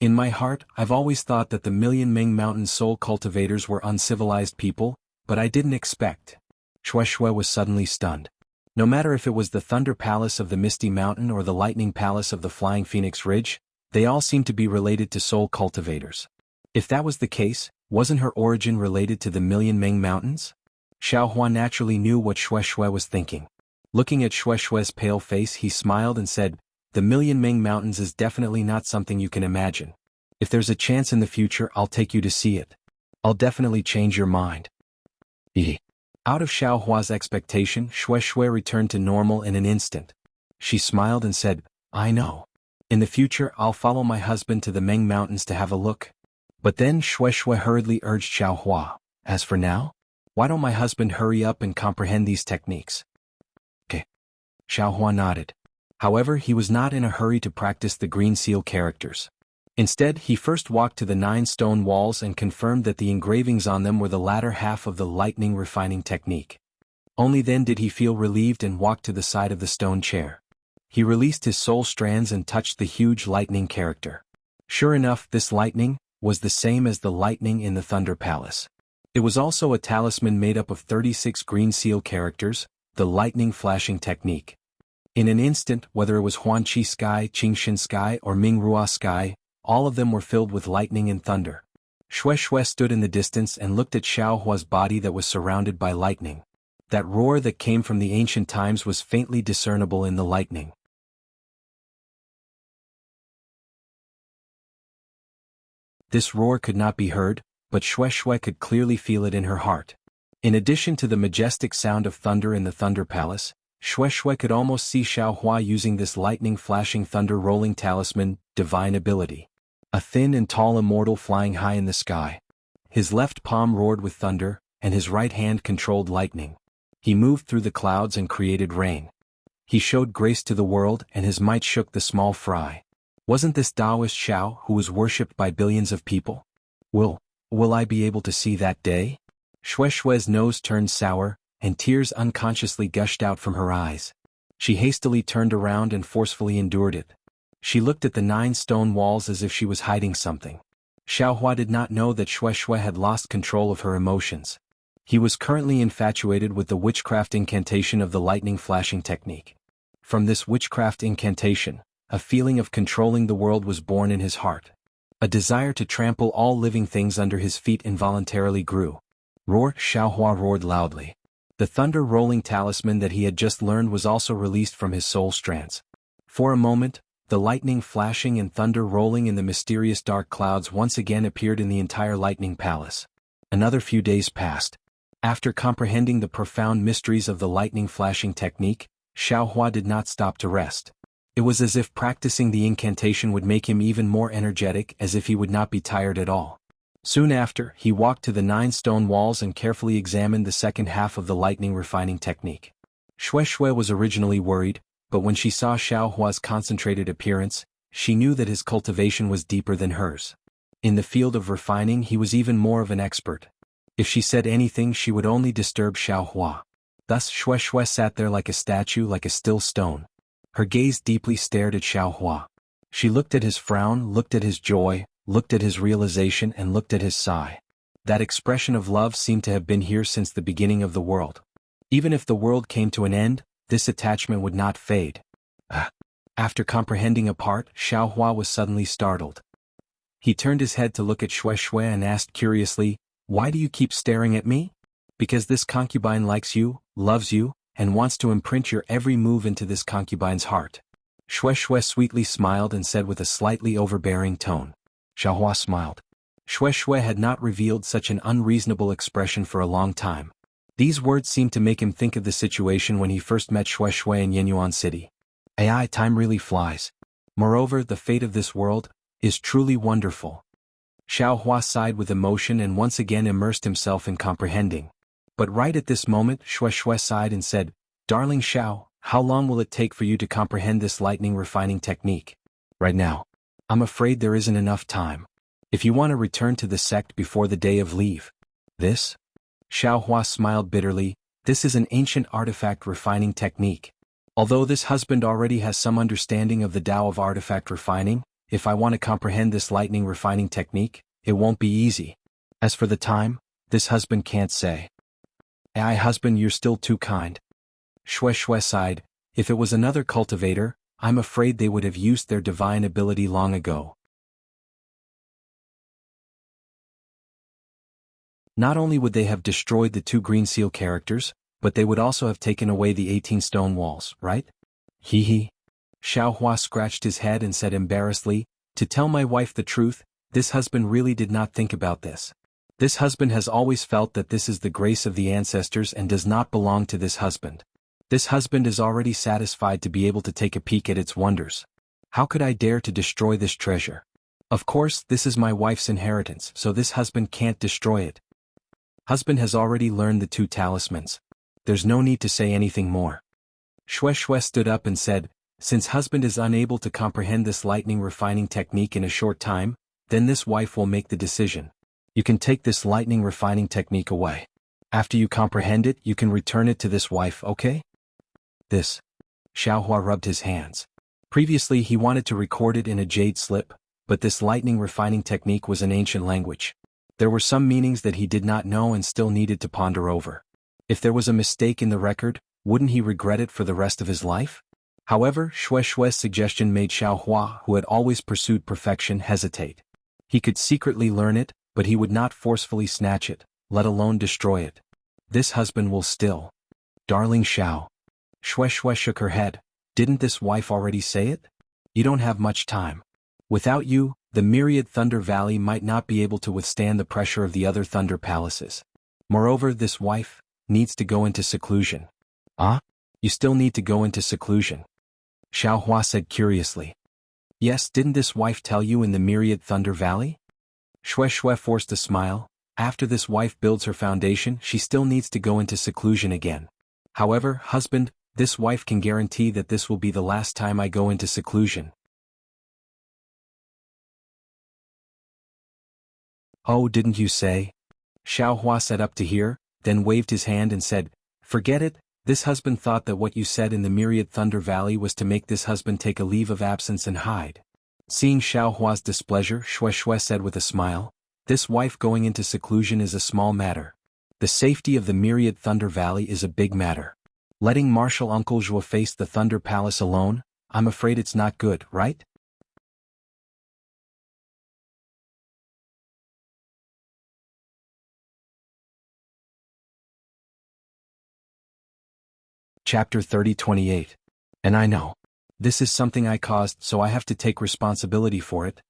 In my heart, I've always thought that the Million Ming Mountain soul cultivators were uncivilized people, but I didn't expect. Shui was suddenly stunned. No matter if it was the Thunder Palace of the Misty Mountain or the Lightning Palace of the Flying Phoenix Ridge, they all seemed to be related to soul cultivators. If that was the case, wasn't her origin related to the Million Ming Mountains? Xiaohua naturally knew what Shui was thinking. Looking at Shui's pale face, he smiled and said, the Million Ming Mountains is definitely not something you can imagine. If there's a chance in the future, I'll take you to see it. I'll definitely change your mind. Out of Xiaohua's expectation, Shui returned to normal in an instant. She smiled and said, I know. In the future I'll follow my husband to the Meng Mountains to have a look. But then Shui hurriedly urged Xiaohua, as for now, why don't my husband hurry up and comprehend these techniques? Okay. Xiaohua nodded. However, he was not in a hurry to practice the green seal characters. Instead, he first walked to the 9 stone walls and confirmed that the engravings on them were the latter half of the lightning refining technique. Only then did he feel relieved and walked to the side of the stone chair. He released his soul strands and touched the huge lightning character. Sure enough, this lightning was the same as the lightning in the Thunder Palace. It was also a talisman made up of 36 green seal characters, the lightning flashing technique. In an instant, whether it was Huanqi sky, Qingxin sky, or Mingrua sky, all of them were filled with lightning and thunder. Shui stood in the distance and looked at Xiaohua's body that was surrounded by lightning. That roar that came from the ancient times was faintly discernible in the lightning. This roar could not be heard, but Shui could clearly feel it in her heart. In addition to the majestic sound of thunder in the Thunder Palace, Shui could almost see Xiaohua using this lightning flashing thunder rolling talisman, divine ability. A thin and tall immortal flying high in the sky. His left palm roared with thunder, and his right hand controlled lightning. He moved through the clouds and created rain. He showed grace to the world and his might shook the small fry. Wasn't this Taoist Xiao who was worshipped by billions of people? Will I be able to see that day? Shui's nose turned sour, and tears unconsciously gushed out from her eyes. She hastily turned around and forcefully endured it. She looked at the 9 stone walls as if she was hiding something. Xiaohua did not know that Shui had lost control of her emotions. He was currently infatuated with the witchcraft incantation of the lightning flashing technique. From this witchcraft incantation, a feeling of controlling the world was born in his heart. A desire to trample all living things under his feet involuntarily grew. Roar! Xiaohua roared loudly. The thunder-rolling talisman that he had just learned was also released from his soul strands. For a moment, the lightning flashing and thunder rolling in the mysterious dark clouds once again appeared in the entire lightning palace. Another few days passed. After comprehending the profound mysteries of the lightning flashing technique, Xiaohua did not stop to rest. It was as if practicing the incantation would make him even more energetic, as if he would not be tired at all. Soon after, he walked to the 9 stone walls and carefully examined the second half of the lightning refining technique. Shui was originally worried, but when she saw Xiaohua's concentrated appearance, she knew that his cultivation was deeper than hers. In the field of refining he was even more of an expert. If she said anything she would only disturb Xiaohua. Thus Shui sat there like a statue, like a still stone. Her gaze deeply stared at Xiaohua. She looked at his frown, looked at his joy, looked at his realization and looked at his sigh. That expression of love seemed to have been here since the beginning of the world. Even if the world came to an end, this attachment would not fade. After comprehending a part, Xiaohua was suddenly startled. He turned his head to look at Shui and asked curiously, "Why do you keep staring at me?" "Because this concubine likes you, loves you, and wants to imprint your every move into this concubine's heart." Shui sweetly smiled and said with a slightly overbearing tone. Xiaohua smiled. Shui had not revealed such an unreasonable expression for a long time. These words seemed to make him think of the situation when he first met Shui in Yenyuan City. Time really flies. Moreover, the fate of this world is truly wonderful. Xiaohua sighed with emotion and once again immersed himself in comprehending. But right at this moment, Shui sighed and said, "Darling Xiao, how long will it take for you to comprehend this lightning refining technique?" "Right now. I'm afraid there isn't enough time. If you want to return to the sect before the day of leave." "This?" Xiaohua smiled bitterly. "This is an ancient artifact refining technique. Although this husband already has some understanding of the Tao of artifact refining, if I want to comprehend this lightning refining technique, it won't be easy. As for the time, this husband can't say." Husband, you're still too kind." Shui sighed. "If it was another cultivator, I'm afraid they would have used their divine ability long ago." Not only would they have destroyed the 2 green seal characters, but they would also have taken away the 18 stone walls, right? Hee. Xiaohua scratched his head and said embarrassedly, "To tell my wife the truth, this husband really did not think about this. This husband has always felt that this is the grace of the ancestors and does not belong to this husband. This husband is already satisfied to be able to take a peek at its wonders. How could I dare to destroy this treasure? Of course, this is my wife's inheritance, so this husband can't destroy it. Husband has already learned the 2 talismans. There's no need to say anything more. Shue Shue stood up and said, since husband is unable to comprehend this lightning refining technique in a short time, then this wife will make the decision. You can take this lightning refining technique away. After you comprehend it, you can return it to this wife, okay? This. Xiaohua rubbed his hands. Previously he wanted to record it in a jade slip, but this lightning refining technique was an ancient language. There were some meanings that he did not know and still needed to ponder over. If there was a mistake in the record, wouldn't he regret it for the rest of his life? However, Shue Shue's suggestion made Xiaohua, who had always pursued perfection, hesitate. He could secretly learn it, but he would not forcefully snatch it, let alone destroy it. This husband will still. Darling Xiao. Shue Shue shook her head. Didn't this wife already say it? You don't have much time. Without you, the myriad Thunder Valley might not be able to withstand the pressure of the other Thunder Palaces. Moreover, this wife needs to go into seclusion. Ah? You still need to go into seclusion? Xiaohua said curiously. Yes, didn't this wife tell you in the myriad Thunder Valley? Shue Shue forced a smile. After this wife builds her foundation, she still needs to go into seclusion again. However, husband, this wife can guarantee that this will be the last time I go into seclusion. Oh, didn't you say? Xiaohua sat up to hear, then waved his hand and said, forget it, this husband thought that what you said in the myriad Thunder Valley was to make this husband take a leave of absence and hide. Seeing Xiaohua's displeasure, Shue Shue said with a smile, this wife going into seclusion is a small matter. The safety of the myriad Thunder Valley is a big matter. Letting Martial Uncle Zhuo face the Thunder Palace alone, I'm afraid it's not good, right? Chapter 30-28. And I know. This is something I caused, so I have to take responsibility for it.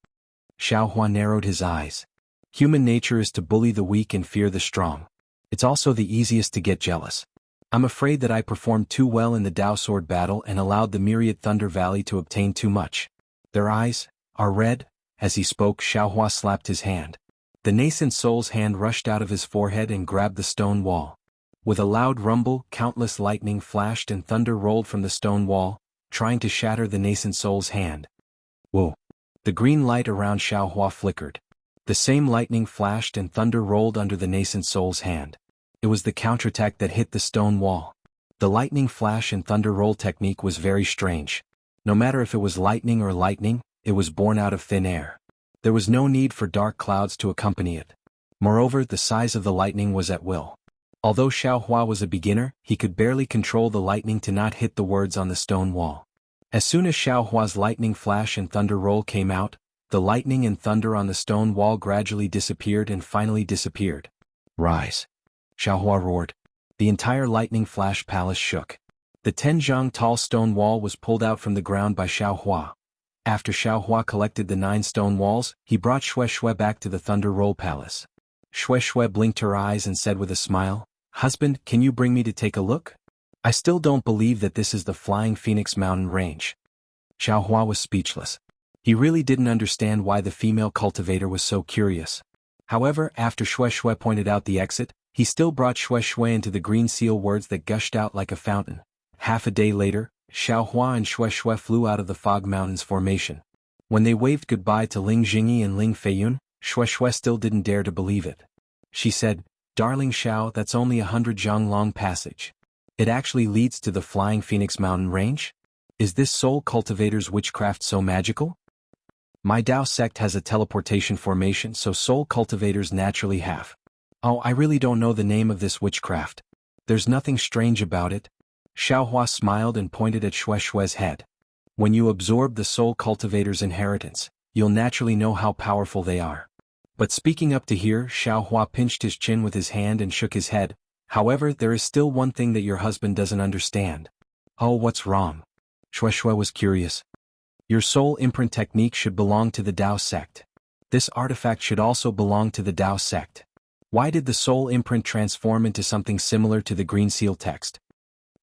Xiaohua narrowed his eyes. Human nature is to bully the weak and fear the strong. It's also the easiest to get jealous. I'm afraid that I performed too well in the Dao Sword battle and allowed the myriad Thunder Valley to obtain too much. Their eyes are red. As he spoke, Xiaohua slapped his hand. The nascent soul's hand rushed out of his forehead and grabbed the stone wall. With a loud rumble, countless lightning flashed and thunder rolled from the stone wall, trying to shatter the nascent soul's hand. Whoa! The green light around Xiaohua flickered. The same lightning flashed and thunder rolled under the nascent soul's hand. It was the counterattack that hit the stone wall. The lightning flash and thunder roll technique was very strange. No matter if it was lightning or lightning, it was born out of thin air. There was no need for dark clouds to accompany it. Moreover, the size of the lightning was at will. Although Xiaohua was a beginner, he could barely control the lightning to not hit the words on the stone wall. As soon as Xiaohua's lightning flash and thunder roll came out, the lightning and thunder on the stone wall gradually disappeared and finally disappeared. Rise! Xiaohua roared. The entire lightning flash palace shook. The 10 zhang tall stone wall was pulled out from the ground by Xiaohua. After Xiaohua collected the 9 stone walls, he brought Shue Shue back to the Thunder Roll Palace. Shue Shue blinked her eyes and said with a smile, "Husband, can you bring me to take a look? I still don't believe that this is the Flying Phoenix Mountain Range." Xiaohua was speechless. He really didn't understand why the female cultivator was so curious. However, after Shue Shue pointed out the exit, he still brought Shue Shue into the green seal words that gushed out like a fountain. Half a day later, Xiaohua and Shue Shue flew out of the Fog Mountains formation. When they waved goodbye to Ling Jingyi and Ling Feiyun, Shue Shue still didn't dare to believe it. She said, "Darling Xiao, that's only 100 zhang long passage. It actually leads to the Flying Phoenix Mountain Range? Is this Soul Cultivator's witchcraft so magical? My Dao sect has a teleportation formation, so Soul Cultivators naturally have. Oh, I really don't know the name of this witchcraft. There's nothing strange about it." Xiaohua smiled and pointed at Shue Shue's head. "When you absorb the Soul Cultivator's inheritance, you'll naturally know how powerful they are." But speaking up to here, Xiaohua pinched his chin with his hand and shook his head. "However, there is still one thing that your husband doesn't understand." "Oh, what's wrong?" Shue Shue was curious. "Your soul imprint technique should belong to the Dao sect. This artifact should also belong to the Dao sect. Why did the soul imprint transform into something similar to the green seal text?"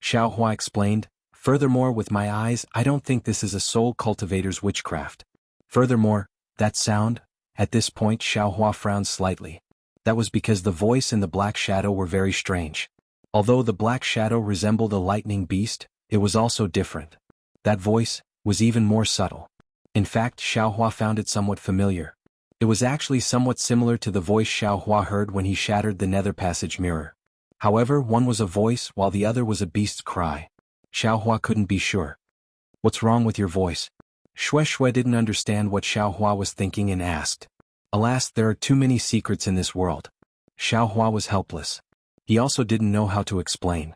Xiao Hua explained. Furthermore, with my eyes, I don't think this is a soul cultivator's witchcraft. Furthermore, that sound? At this point Xiao Hua frowned slightly. That was because the voice and the black shadow were very strange. Although the black shadow resembled a lightning beast, it was also different. That voice was even more subtle. In fact, Xiao Hua found it somewhat familiar. It was actually somewhat similar to the voice Xiao Hua heard when he shattered the nether passage mirror. However, one was a voice while the other was a beast's cry. Xiao Hua couldn't be sure. What's wrong with your voice? Shui didn't understand what Xiao Hua was thinking and asked. Alas, there are too many secrets in this world. Xiao Hua was helpless. He also didn't know how to explain.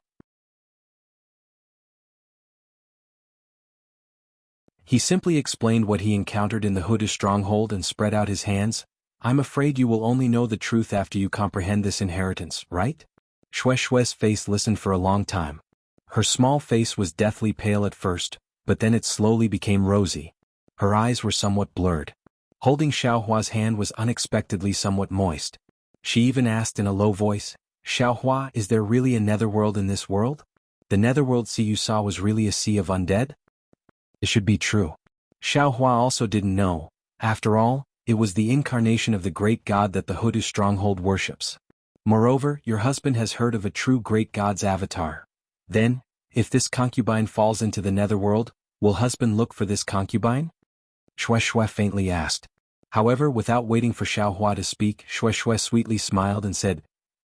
He simply explained what he encountered in the Huda stronghold and spread out his hands. I'm afraid you will only know the truth after you comprehend this inheritance, right? Shui's face listened for a long time. Her small face was deathly pale at first, but then it slowly became rosy. Her eyes were somewhat blurred. Holding Xiao Hua's hand was unexpectedly somewhat moist. She even asked in a low voice, Xiao Hua, is there really a netherworld in this world? The netherworld sea you saw was really a sea of undead? It should be true. Xiao Hua also didn't know. After all, it was the incarnation of the great god that the Huda stronghold worships. Moreover, your husband has heard of a true great god's avatar. Then, if this concubine falls into the netherworld, will husband look for this concubine? Shui faintly asked. However, without waiting for Xiao Hua to speak, Shui sweetly smiled and said,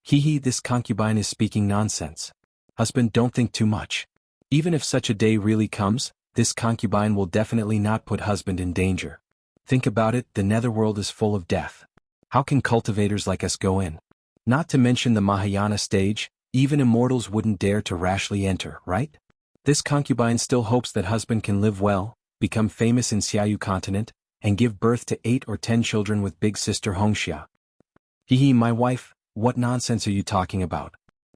this concubine is speaking nonsense. Husband, don't think too much. Even if such a day really comes, this concubine will definitely not put husband in danger. Think about it, the netherworld is full of death. How can cultivators like us go in? Not to mention the Mahayana stage, even immortals wouldn't dare to rashly enter, right? This concubine still hopes that husband can live well, become famous in Xiaoyu continent, and give birth to 8 or 10 children with big sister Hongxia. My wife, what nonsense are you talking about?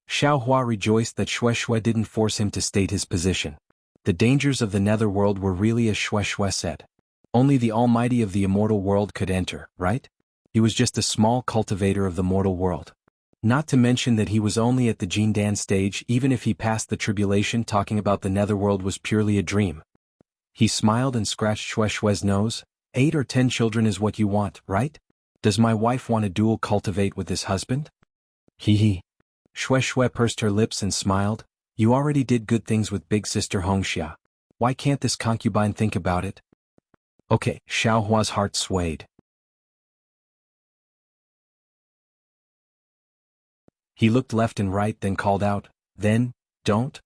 Xiao Hua rejoiced that Shui didn't force him to state his position. The dangers of the netherworld were really as Shui said. Only the Almighty of the immortal world could enter, right? He was just a small cultivator of the mortal world. Not to mention that he was only at the Jindan stage. Even if he passed the tribulation, talking about the netherworld was purely a dream. He smiled and scratched Shui's nose. 8 or 10 children is what you want, right? Does my wife want to dual cultivate with this husband? Shui pursed her lips and smiled. You already did good things with big sister Hongxia. Why can't this concubine think about it? Okay, Xiao Hua's heart swayed. He looked left and right, then called out, then, don't?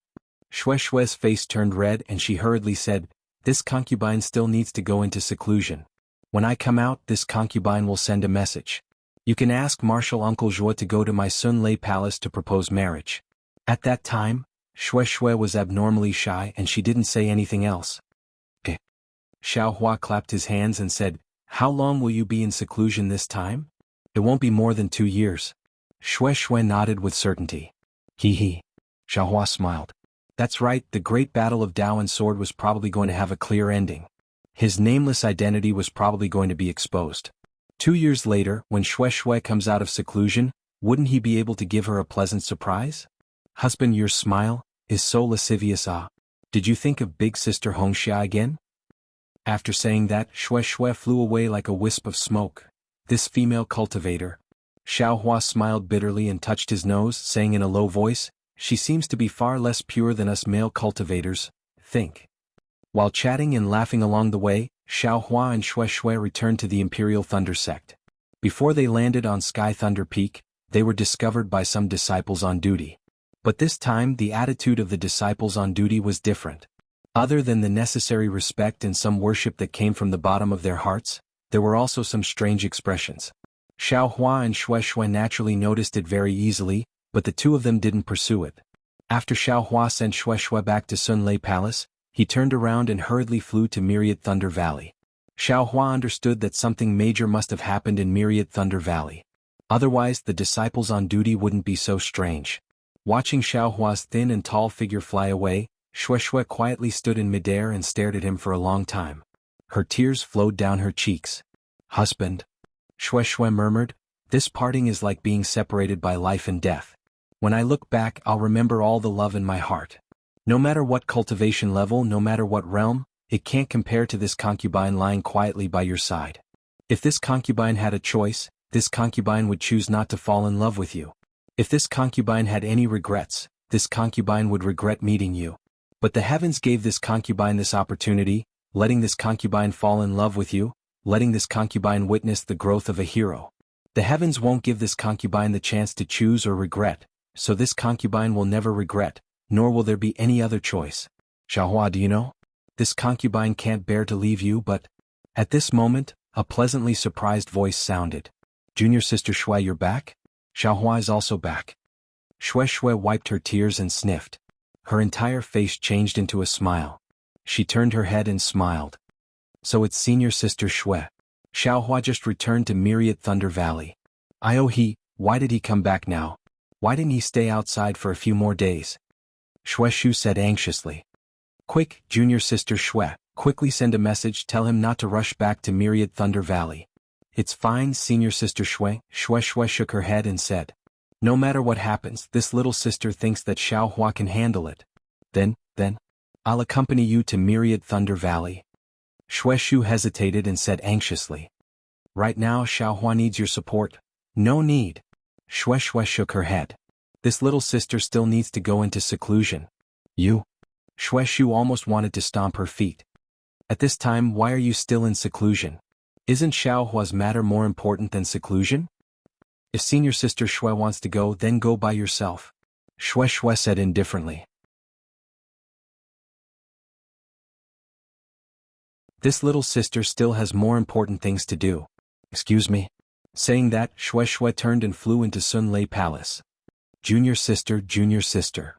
Shui's face turned red and she hurriedly said, this concubine still needs to go into seclusion. When I come out, this concubine will send a message. You can ask Marshal Uncle Zhuo to go to my Sun Lei palace to propose marriage. At that time, Shui was abnormally shy and she didn't say anything else. Xiao Hua clapped his hands and said, how long will you be in seclusion this time? It won't be more than 2 years. Shui nodded with certainty. Xiao Hua smiled. That's right, the great battle of Dao and Sword was probably going to have a clear ending. His nameless identity was probably going to be exposed. 2 years later, when Shui comes out of seclusion, wouldn't he be able to give her a pleasant surprise? Husband, your smile is so lascivious. Did you think of big sister Hongxia again? After saying that, Shui flew away like a wisp of smoke. This female cultivator. Xiao Hua smiled bitterly and touched his nose, saying in a low voice, she seems to be far less pure than us male cultivators, think. While chatting and laughing along the way, Xiao Hua and Shui returned to the Imperial Thunder Sect. Before they landed on Sky Thunder Peak, they were discovered by some disciples on duty. But this time the attitude of the disciples on duty was different. Other than the necessary respect and some worship that came from the bottom of their hearts, there were also some strange expressions. Xiao Hua and Shui naturally noticed it very easily, but the two of them didn't pursue it. After Xiao Hua sent Shui back to Sun Lei Palace, he turned around and hurriedly flew to Myriad Thunder Valley. Xiao Hua understood that something major must have happened in Myriad Thunder Valley. Otherwise, the disciples on duty wouldn't be so strange. Watching Xiao Hua's thin and tall figure fly away, Shui quietly stood in midair and stared at him for a long time. Her tears flowed down her cheeks. Husband. Shui murmured, this parting is like being separated by life and death. When I look back, I'll remember all the love in my heart. No matter what cultivation level, no matter what realm, it can't compare to this concubine lying quietly by your side. If this concubine had a choice, this concubine would choose not to fall in love with you. If this concubine had any regrets, this concubine would regret meeting you. But the heavens gave this concubine this opportunity, letting this concubine fall in love with you, letting this concubine witness the growth of a hero. The heavens won't give this concubine the chance to choose or regret, so this concubine will never regret, nor will there be any other choice. Xiaohua, do you know? This concubine can't bear to leave you, but... At this moment, a pleasantly surprised voice sounded. Junior sister Shui, you're back? Xiaohua is also back. Shui wiped her tears and sniffed. Her entire face changed into a smile. She turned her head and smiled. So it's senior sister Shui. Xiaohua just returned to Myriad Thunder Valley. Why did he come back now? Why didn't he stay outside for a few more days? Shu said anxiously. Quick, junior sister Shui, quickly send a message, tell him not to rush back to Myriad Thunder Valley. It's fine, senior sister Shui. Shui shook her head and said. No matter what happens, this little sister thinks that Xiaohua can handle it. Then, I'll accompany you to Myriad Thunder Valley. Shu hesitated and said anxiously. Right now Xiaohua needs your support. No need. Shui shook her head. This little sister still needs to go into seclusion. You? Shu almost wanted to stomp her feet. At this time, why are you still in seclusion? Isn't Xiaohua's matter more important than seclusion? If senior sister Shui wants to go, then go by yourself. Shui said indifferently. This little sister still has more important things to do. Excuse me? Saying that, Shui turned and flew into Sun Lei Palace. Junior sister.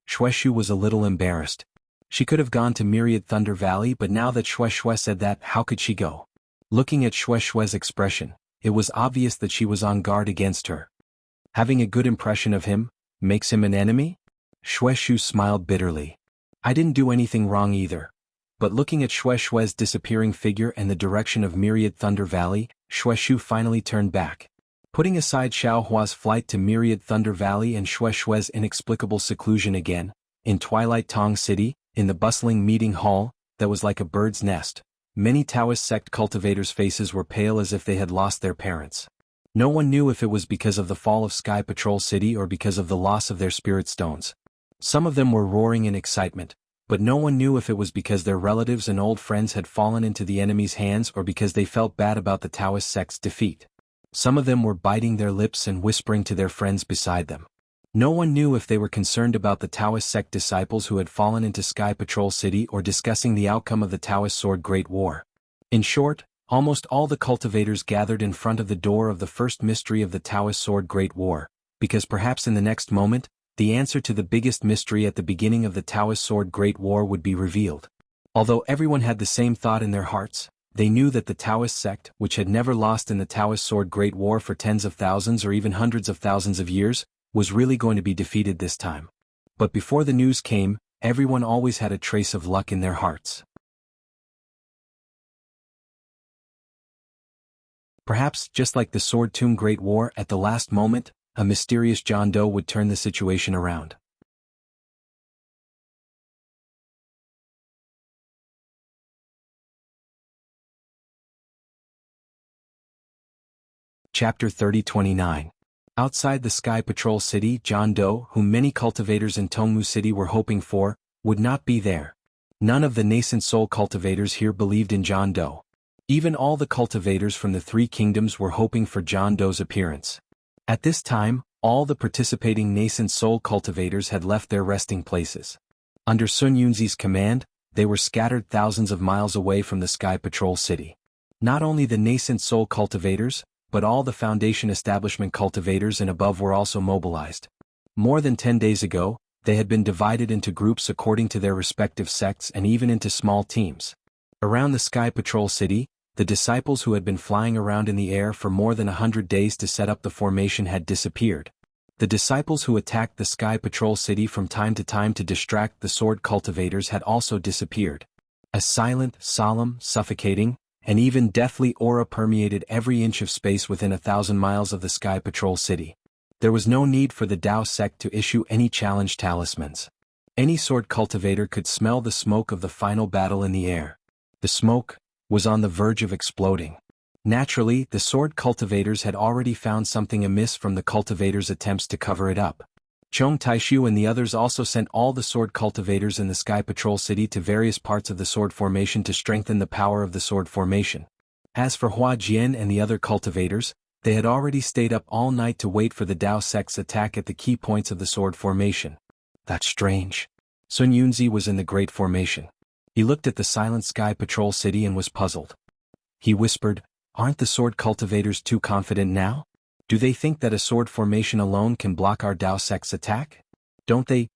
Shui was a little embarrassed. She could have gone to Myriad Thunder Valley, but now that Shui said that, how could she go? Looking at Shui's expression, it was obvious that she was on guard against her. Having a good impression of him makes him an enemy? Shui smiled bitterly. I didn't do anything wrong either. But looking at Shui's disappearing figure and the direction of Myriad Thunder Valley, Shui finally turned back. Putting aside Xiaohua's flight to Myriad Thunder Valley and Shui's inexplicable seclusion again, in Twilight Tong City, in the bustling meeting hall, that was like a bird's nest, many Taoist sect cultivators' faces were pale as if they had lost their parents. No one knew if it was because of the fall of Sky Patrol City or because of the loss of their spirit stones. Some of them were roaring in excitement, but no one knew if it was because their relatives and old friends had fallen into the enemy's hands or because they felt bad about the Taoist sect's defeat. Some of them were biting their lips and whispering to their friends beside them. No one knew if they were concerned about the Taoist sect disciples who had fallen into Sky Patrol City or discussing the outcome of the Taoist Sword Great War. In short, almost all the cultivators gathered in front of the door of the first mystery of the Taoist Sword Great War, because perhaps in the next moment, the answer to the biggest mystery at the beginning of the Taoist Sword Great War would be revealed. Although everyone had the same thought in their hearts, they knew that the Taoist sect, which had never lost in the Taoist Sword Great War for tens of thousands or even hundreds of thousands of years, was really going to be defeated this time. But before the news came, everyone always had a trace of luck in their hearts. Perhaps, just like the Sword Tomb Great War, at the last moment, a mysterious Jianghu would turn the situation around. Chapter 30-29. Outside the Sky Patrol City, Jianghu, whom many cultivators in Tongmu City were hoping for, would not be there. None of the nascent soul cultivators here believed in Jianghu. Even all the cultivators from the three kingdoms were hoping for Jianghu's appearance. At this time, all the participating nascent soul cultivators had left their resting places. Under Sun Yunzi's command, they were scattered thousands of miles away from the Sky Patrol City. Not only the nascent soul cultivators, but all the Foundation Establishment cultivators and above were also mobilized. More than 10 days ago, they had been divided into groups according to their respective sects and even into small teams. Around the Sky Patrol City, the disciples who had been flying around in the air for more than 100 days to set up the formation had disappeared. The disciples who attacked the Sky Patrol City from time to time to distract the sword cultivators had also disappeared. A silent, solemn, suffocating, and even deathly aura permeated every inch of space within 1,000 miles of the Sky Patrol City. There was no need for the Tao sect to issue any challenge talismans. Any sword cultivator could smell the smoke of the final battle in the air. The smoke was on the verge of exploding. Naturally, the sword cultivators had already found something amiss from the cultivators' attempts to cover it up. Chong Taishu and the others also sent all the sword cultivators in the Sky Patrol City to various parts of the sword formation to strengthen the power of the sword formation. As for Hua Jian and the other cultivators, they had already stayed up all night to wait for the Dao sect's attack at the key points of the sword formation. That's strange. Sun Yunzi was in the Great Formation. He looked at the silent Sky Patrol City and was puzzled. He whispered, "Aren't the sword cultivators too confident now? Do they think that a sword formation alone can block our Dao sect's attack? Don't they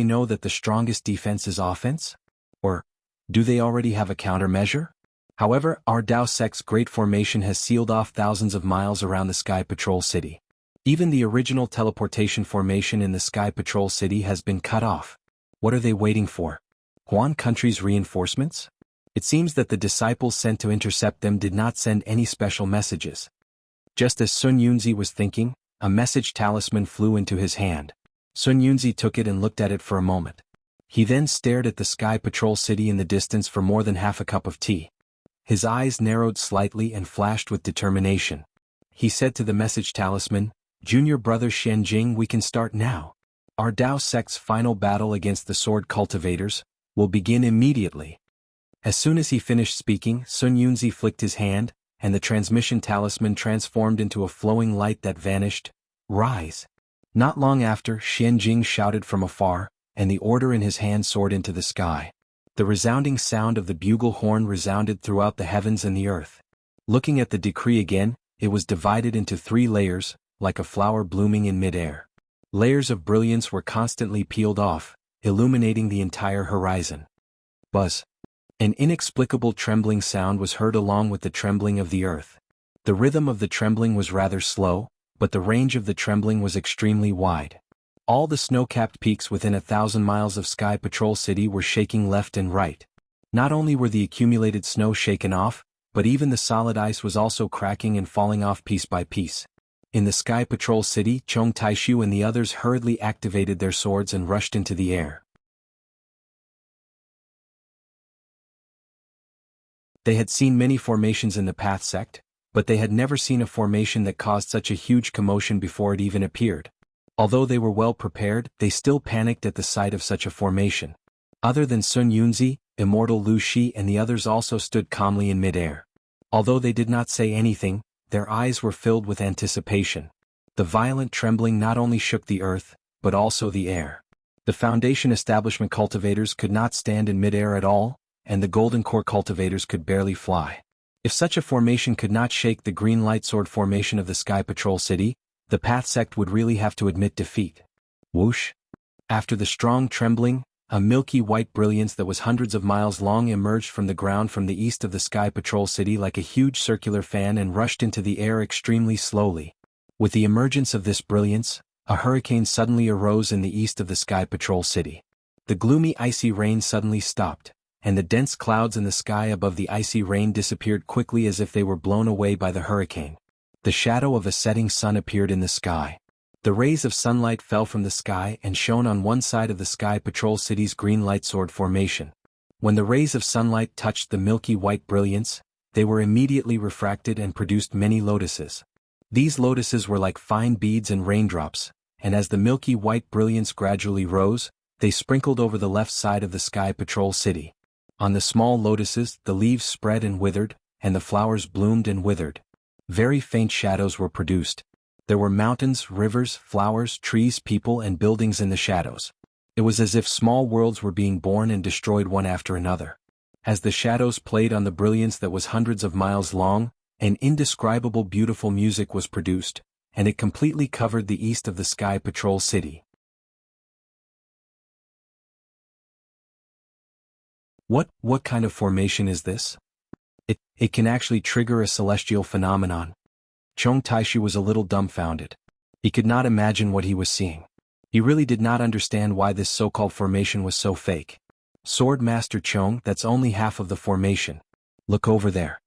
know that the strongest defense is offense? Or do they already have a countermeasure? However, our Dao sect's Great Formation has sealed off thousands of miles around the Sky Patrol City. Even the original teleportation formation in the Sky Patrol City has been cut off. What are they waiting for? Huan country's reinforcements? It seems that the disciples sent to intercept them did not send any special messages." Just as Sun Yunzi was thinking, a message talisman flew into his hand. Sun Yunzi took it and looked at it for a moment. He then stared at the Sky Patrol City in the distance for more than half a cup of tea. His eyes narrowed slightly and flashed with determination. He said to the message talisman, "Junior brother Shenjing, we can start now. Our Dao sect's final battle against the sword cultivators will begin immediately." As soon as he finished speaking, Sun Yunzi flicked his hand, and the transmission talisman transformed into a flowing light that vanished. "Rise." Not long after, Shenjing shouted from afar, and the order in his hand soared into the sky. The resounding sound of the bugle horn resounded throughout the heavens and the earth. Looking at the decree again, it was divided into 3 layers, like a flower blooming in mid-air. Layers of brilliance were constantly peeled off, illuminating the entire horizon. Buzz. An inexplicable trembling sound was heard along with the trembling of the earth. The rhythm of the trembling was rather slow, but the range of the trembling was extremely wide. All the snow-capped peaks within 1,000 miles of Sky Patrol City were shaking left and right. Not only were the accumulated snow shaken off, but even the solid ice was also cracking and falling off piece by piece. In the Sky Patrol City, Chong Taishu and the others hurriedly activated their swords and rushed into the air. They had seen many formations in the Path sect, but they had never seen a formation that caused such a huge commotion before it even appeared. Although they were well prepared, they still panicked at the sight of such a formation. Other than Sun Yunzi, Immortal Lu Shi and the others also stood calmly in mid-air. Although they did not say anything, their eyes were filled with anticipation. The violent trembling not only shook the earth, but also the air. The Foundation Establishment cultivators could not stand in mid-air at all, and the Golden Core cultivators could barely fly. If such a formation could not shake the Green Light Sword formation of the Sky Patrol City, the Path sect would really have to admit defeat. Whoosh! After the strong trembling, a milky white brilliance that was hundreds of miles long emerged from the ground from the east of the Sky Patrol City like a huge circular fan and rushed into the air extremely slowly. With the emergence of this brilliance, a hurricane suddenly arose in the east of the Sky Patrol City. The gloomy icy rain suddenly stopped, and the dense clouds in the sky above the icy rain disappeared quickly as if they were blown away by the hurricane. The shadow of a setting sun appeared in the sky. The rays of sunlight fell from the sky and shone on one side of the Sky Patrol City's Green Light Sword formation. When the rays of sunlight touched the milky white brilliance, they were immediately refracted and produced many lotuses. These lotuses were like fine beads and raindrops, and as the milky white brilliance gradually rose, they sprinkled over the left side of the Sky Patrol City. On the small lotuses, the leaves spread and withered, and the flowers bloomed and withered. Very faint shadows were produced. There were mountains, rivers, flowers, trees, people, and buildings in the shadows. It was as if small worlds were being born and destroyed one after another. As the shadows played on the brilliance that was hundreds of miles long, an indescribable beautiful music was produced, and it completely covered the east of the Sky Patrol City. What kind of formation is this? It can actually trigger a celestial phenomenon. Chong Taishu was a little dumbfounded. He could not imagine what he was seeing. He really did not understand why this so-called formation was so fake. Sword Master Chong, that's only half of the formation. Look over there.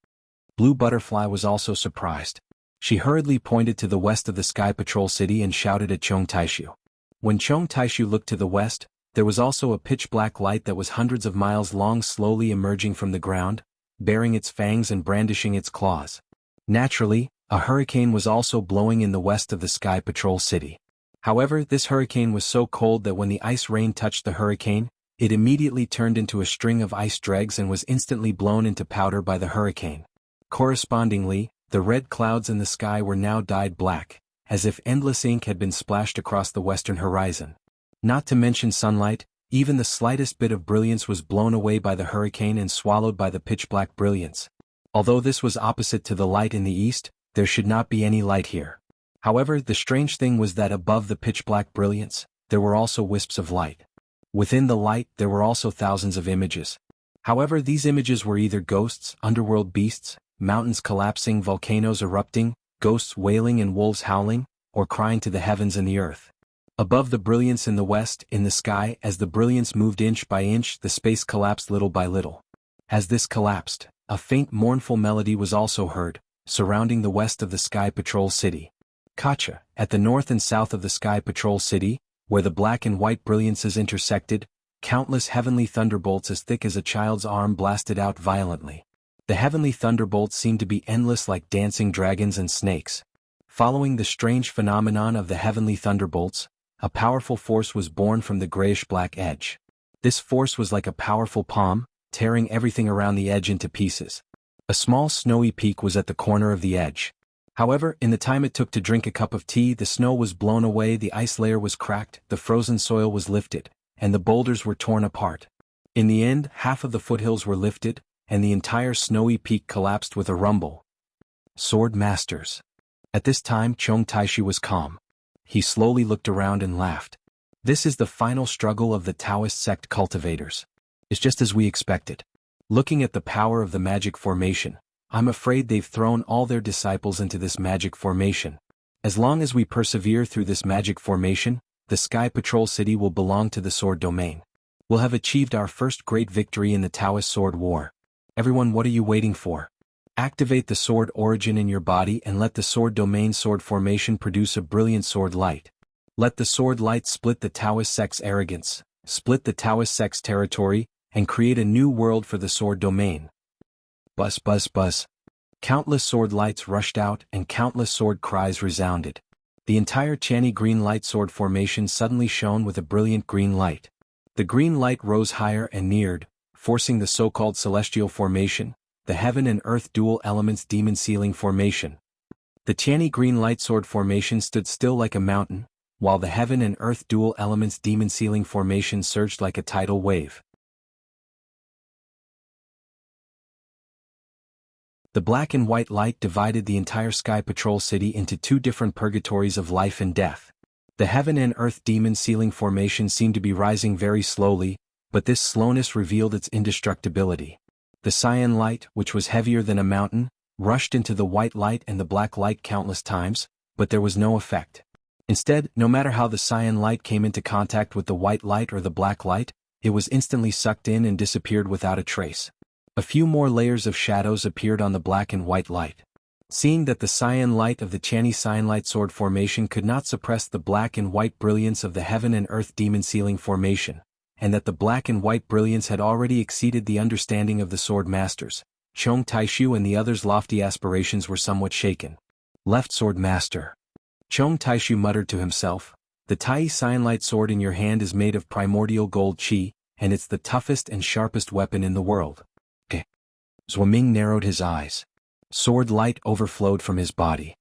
Blue Butterfly was also surprised. She hurriedly pointed to the west of the Sky Patrol City and shouted at Chong Taishu. When Chong Taishu looked to the west, There was also a pitch-black light that was hundreds of miles long slowly emerging from the ground, baring its fangs and brandishing its claws. Naturally, a hurricane was also blowing in the west of the Sky Patrol City. However, this hurricane was so cold that when the ice rain touched the hurricane, it immediately turned into a string of ice dregs and was instantly blown into powder by the hurricane. Correspondingly, the red clouds in the sky were now dyed black, as if endless ink had been splashed across the western horizon. Not to mention sunlight, even the slightest bit of brilliance was blown away by the hurricane and swallowed by the pitch-black brilliance. Although this was opposite to the light in the east, there should not be any light here. However, the strange thing was that above the pitch-black brilliance, there were also wisps of light. Within the light, there were also thousands of images. However, these images were either ghosts, underworld beasts, mountains collapsing, volcanoes erupting, ghosts wailing and wolves howling, or crying to the heavens and the earth. Above the brilliance in the west, in the sky, as the brilliance moved inch by inch, the space collapsed little by little. As this collapsed, a faint mournful melody was also heard, surrounding the west of the Sky Patrol City. Kacha, at the north and south of the Sky Patrol City, where the black and white brilliances intersected, countless heavenly thunderbolts as thick as a child's arm blasted out violently. The heavenly thunderbolts seemed to be endless like dancing dragons and snakes. Following the strange phenomenon of the heavenly thunderbolts, a powerful force was born from the grayish-black edge. This force was like a powerful palm, tearing everything around the edge into pieces. A small snowy peak was at the corner of the edge. However, in the time it took to drink a cup of tea, the snow was blown away, the ice layer was cracked, the frozen soil was lifted, and the boulders were torn apart. In the end, half of the foothills were lifted, and the entire snowy peak collapsed with a rumble. Sword Masters. At this time, Chong Taishi was calm. He slowly looked around and laughed. This is the final struggle of the Taoist sect cultivators. It's just as we expected. Looking at the power of the magic formation, I'm afraid they've thrown all their disciples into this magic formation. As long as we persevere through this magic formation, the Sky Patrol City will belong to the Sword Domain. We'll have achieved our first great victory in the Taoist Sword War. Everyone, what are you waiting for? Activate the sword origin in your body and let the Sword Domain sword formation produce a brilliant sword light. Let the sword light split the Taoist sect's arrogance, split the Taoist sect's territory, and create a new world for the Sword Domain. Buzz, buzz, buzz. Countless sword lights rushed out and countless sword cries resounded. The entire Chani green light sword formation suddenly shone with a brilliant green light. The green light rose higher and neared, forcing the so-called celestial formation, the heaven and earth dual elements demon sealing formation. The Chani green light sword formation stood still like a mountain, while the heaven and earth dual elements demon sealing formation surged like a tidal wave. The black and white light divided the entire Sky Patrol City into two different purgatories of life and death. The heaven and earth demon sealing formation seemed to be rising very slowly, but this slowness revealed its indestructibility. The cyan light, which was heavier than a mountain, rushed into the white light and the black light countless times, but there was no effect. Instead, no matter how the cyan light came into contact with the white light or the black light, it was instantly sucked in and disappeared without a trace. A few more layers of shadows appeared on the black and white light. Seeing that the cyan light of the Chani cyan light sword formation could not suppress the black and white brilliance of the heaven and earth demon sealing formation, and that the black and white brilliance had already exceeded the understanding of the sword masters, Chong Taishu and the others' lofty aspirations were somewhat shaken. Left sword master. Chong Taishu muttered to himself, the Tai cyan light sword in your hand is made of primordial gold qi, and it's the toughest and sharpest weapon in the world. Zhuaming narrowed his eyes. Sword light overflowed from his body.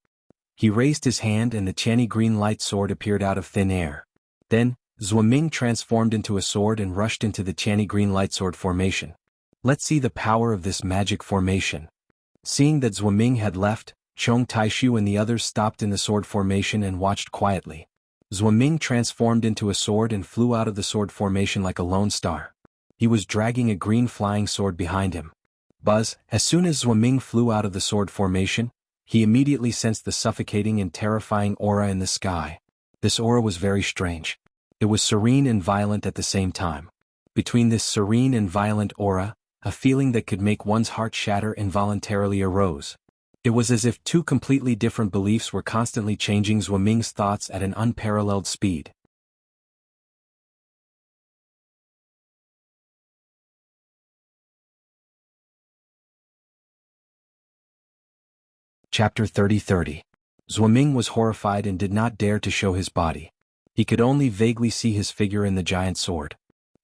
He raised his hand and the Chani green light sword appeared out of thin air. Then, Zhuaming transformed into a sword and rushed into the Chani green light sword formation. Let's see the power of this magic formation. Seeing that Zhuaming had left, Chong Taishu and the others stopped in the sword formation and watched quietly. Zhuaming transformed into a sword and flew out of the sword formation like a lone star. He was dragging a green flying sword behind him. Buzz, as soon as Zhuaming flew out of the sword formation, he immediately sensed the suffocating and terrifying aura in the sky. This aura was very strange. It was serene and violent at the same time. Between this serene and violent aura, a feeling that could make one's heart shatter involuntarily arose. It was as if two completely different beliefs were constantly changing Zhuaming's thoughts at an unparalleled speed. Chapter 30. Zhuoming was horrified and did not dare to show his body. He could only vaguely see his figure in the giant sword.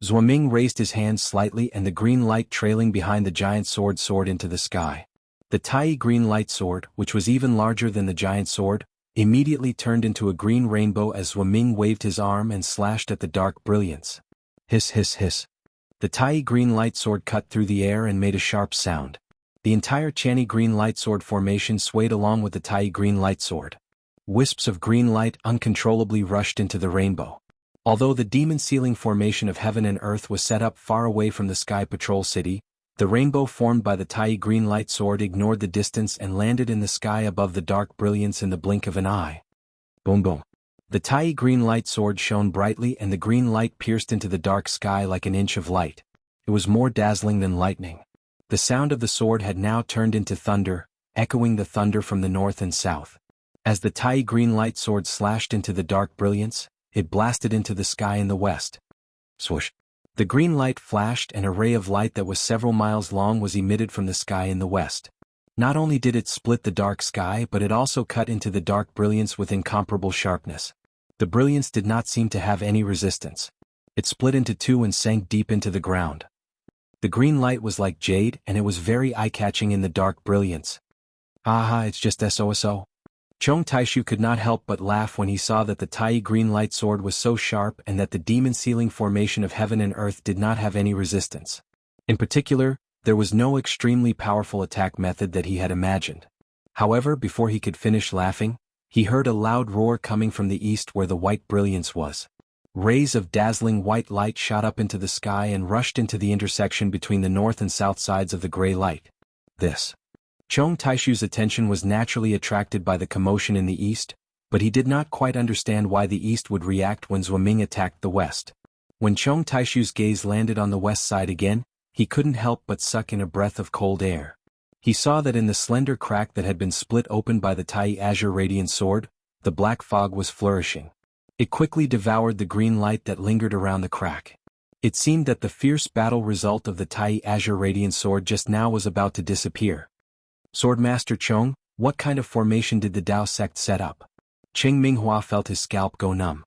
Zhuoming raised his hand slightly and the green light trailing behind the giant sword soared into the sky. The tiny green light sword, which was even larger than the giant sword, immediately turned into a green rainbow as Zhuoming waved his arm and slashed at the dark brilliance. Hiss hiss hiss. The tiny green light sword cut through the air and made a sharp sound. The entire Chani green light sword formation swayed along with the tiny green light sword. Wisps of green light uncontrollably rushed into the rainbow. Although the demon ceiling formation of heaven and earth was set up far away from the Sky Patrol City, the rainbow formed by the tiny green light sword ignored the distance and landed in the sky above the dark brilliance in the blink of an eye. Boom boom. The tiny green light sword shone brightly and the green light pierced into the dark sky like an inch of light. It was more dazzling than lightning. The sound of the sword had now turned into thunder, echoing the thunder from the north and south. As the tiny green light sword slashed into the dark brilliance, it blasted into the sky in the west. Swoosh. The green light flashed and a ray of light that was several miles long was emitted from the sky in the west. Not only did it split the dark sky but it also cut into the dark brilliance with incomparable sharpness. The brilliance did not seem to have any resistance. It split into two and sank deep into the ground. The green light was like jade and it was very eye-catching in the dark brilliance. Aha, it's just SOSO. Chong Taishu could not help but laugh when he saw that the tiny green light sword was so sharp and that the demon ceiling formation of heaven and earth did not have any resistance. In particular, there was no extremely powerful attack method that he had imagined. However, before he could finish laughing, he heard a loud roar coming from the east where the white brilliance was. Rays of dazzling white light shot up into the sky and rushed into the intersection between the north and south sides of the gray light. Chong Taishu's attention was naturally attracted by the commotion in the east, but he did not quite understand why the east would react when Zhuoming attacked the west. When Chong Taishu's gaze landed on the west side again, he couldn't help but suck in a breath of cold air. He saw that in the slender crack that had been split open by the tiny azure radiant sword, the black fog was flourishing. It quickly devoured the green light that lingered around the crack. It seemed that the fierce battle result of the tiny azure radiant sword just now was about to disappear. Swordmaster Chong, what kind of formation did the Dao sect set up? Cheng Minghua felt his scalp go numb.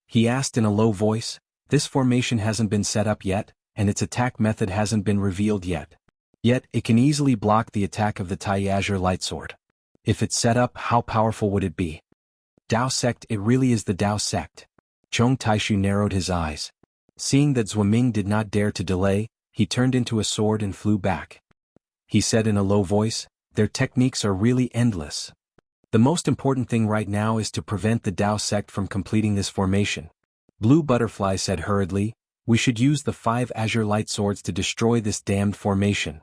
He asked in a low voice, this formation hasn't been set up yet, and its attack method hasn't been revealed yet. Yet, it can easily block the attack of the tiny azure light sword. If it's set up, how powerful would it be? Dao sect, it really is the Dao sect. Chong Taishu narrowed his eyes. Seeing that Zhuoming did not dare to delay, he turned into a sword and flew back. He said in a low voice, their techniques are really endless. The most important thing right now is to prevent the Dao sect from completing this formation. Blue Butterfly said hurriedly, we should use the 5 azure light swords to destroy this damned formation.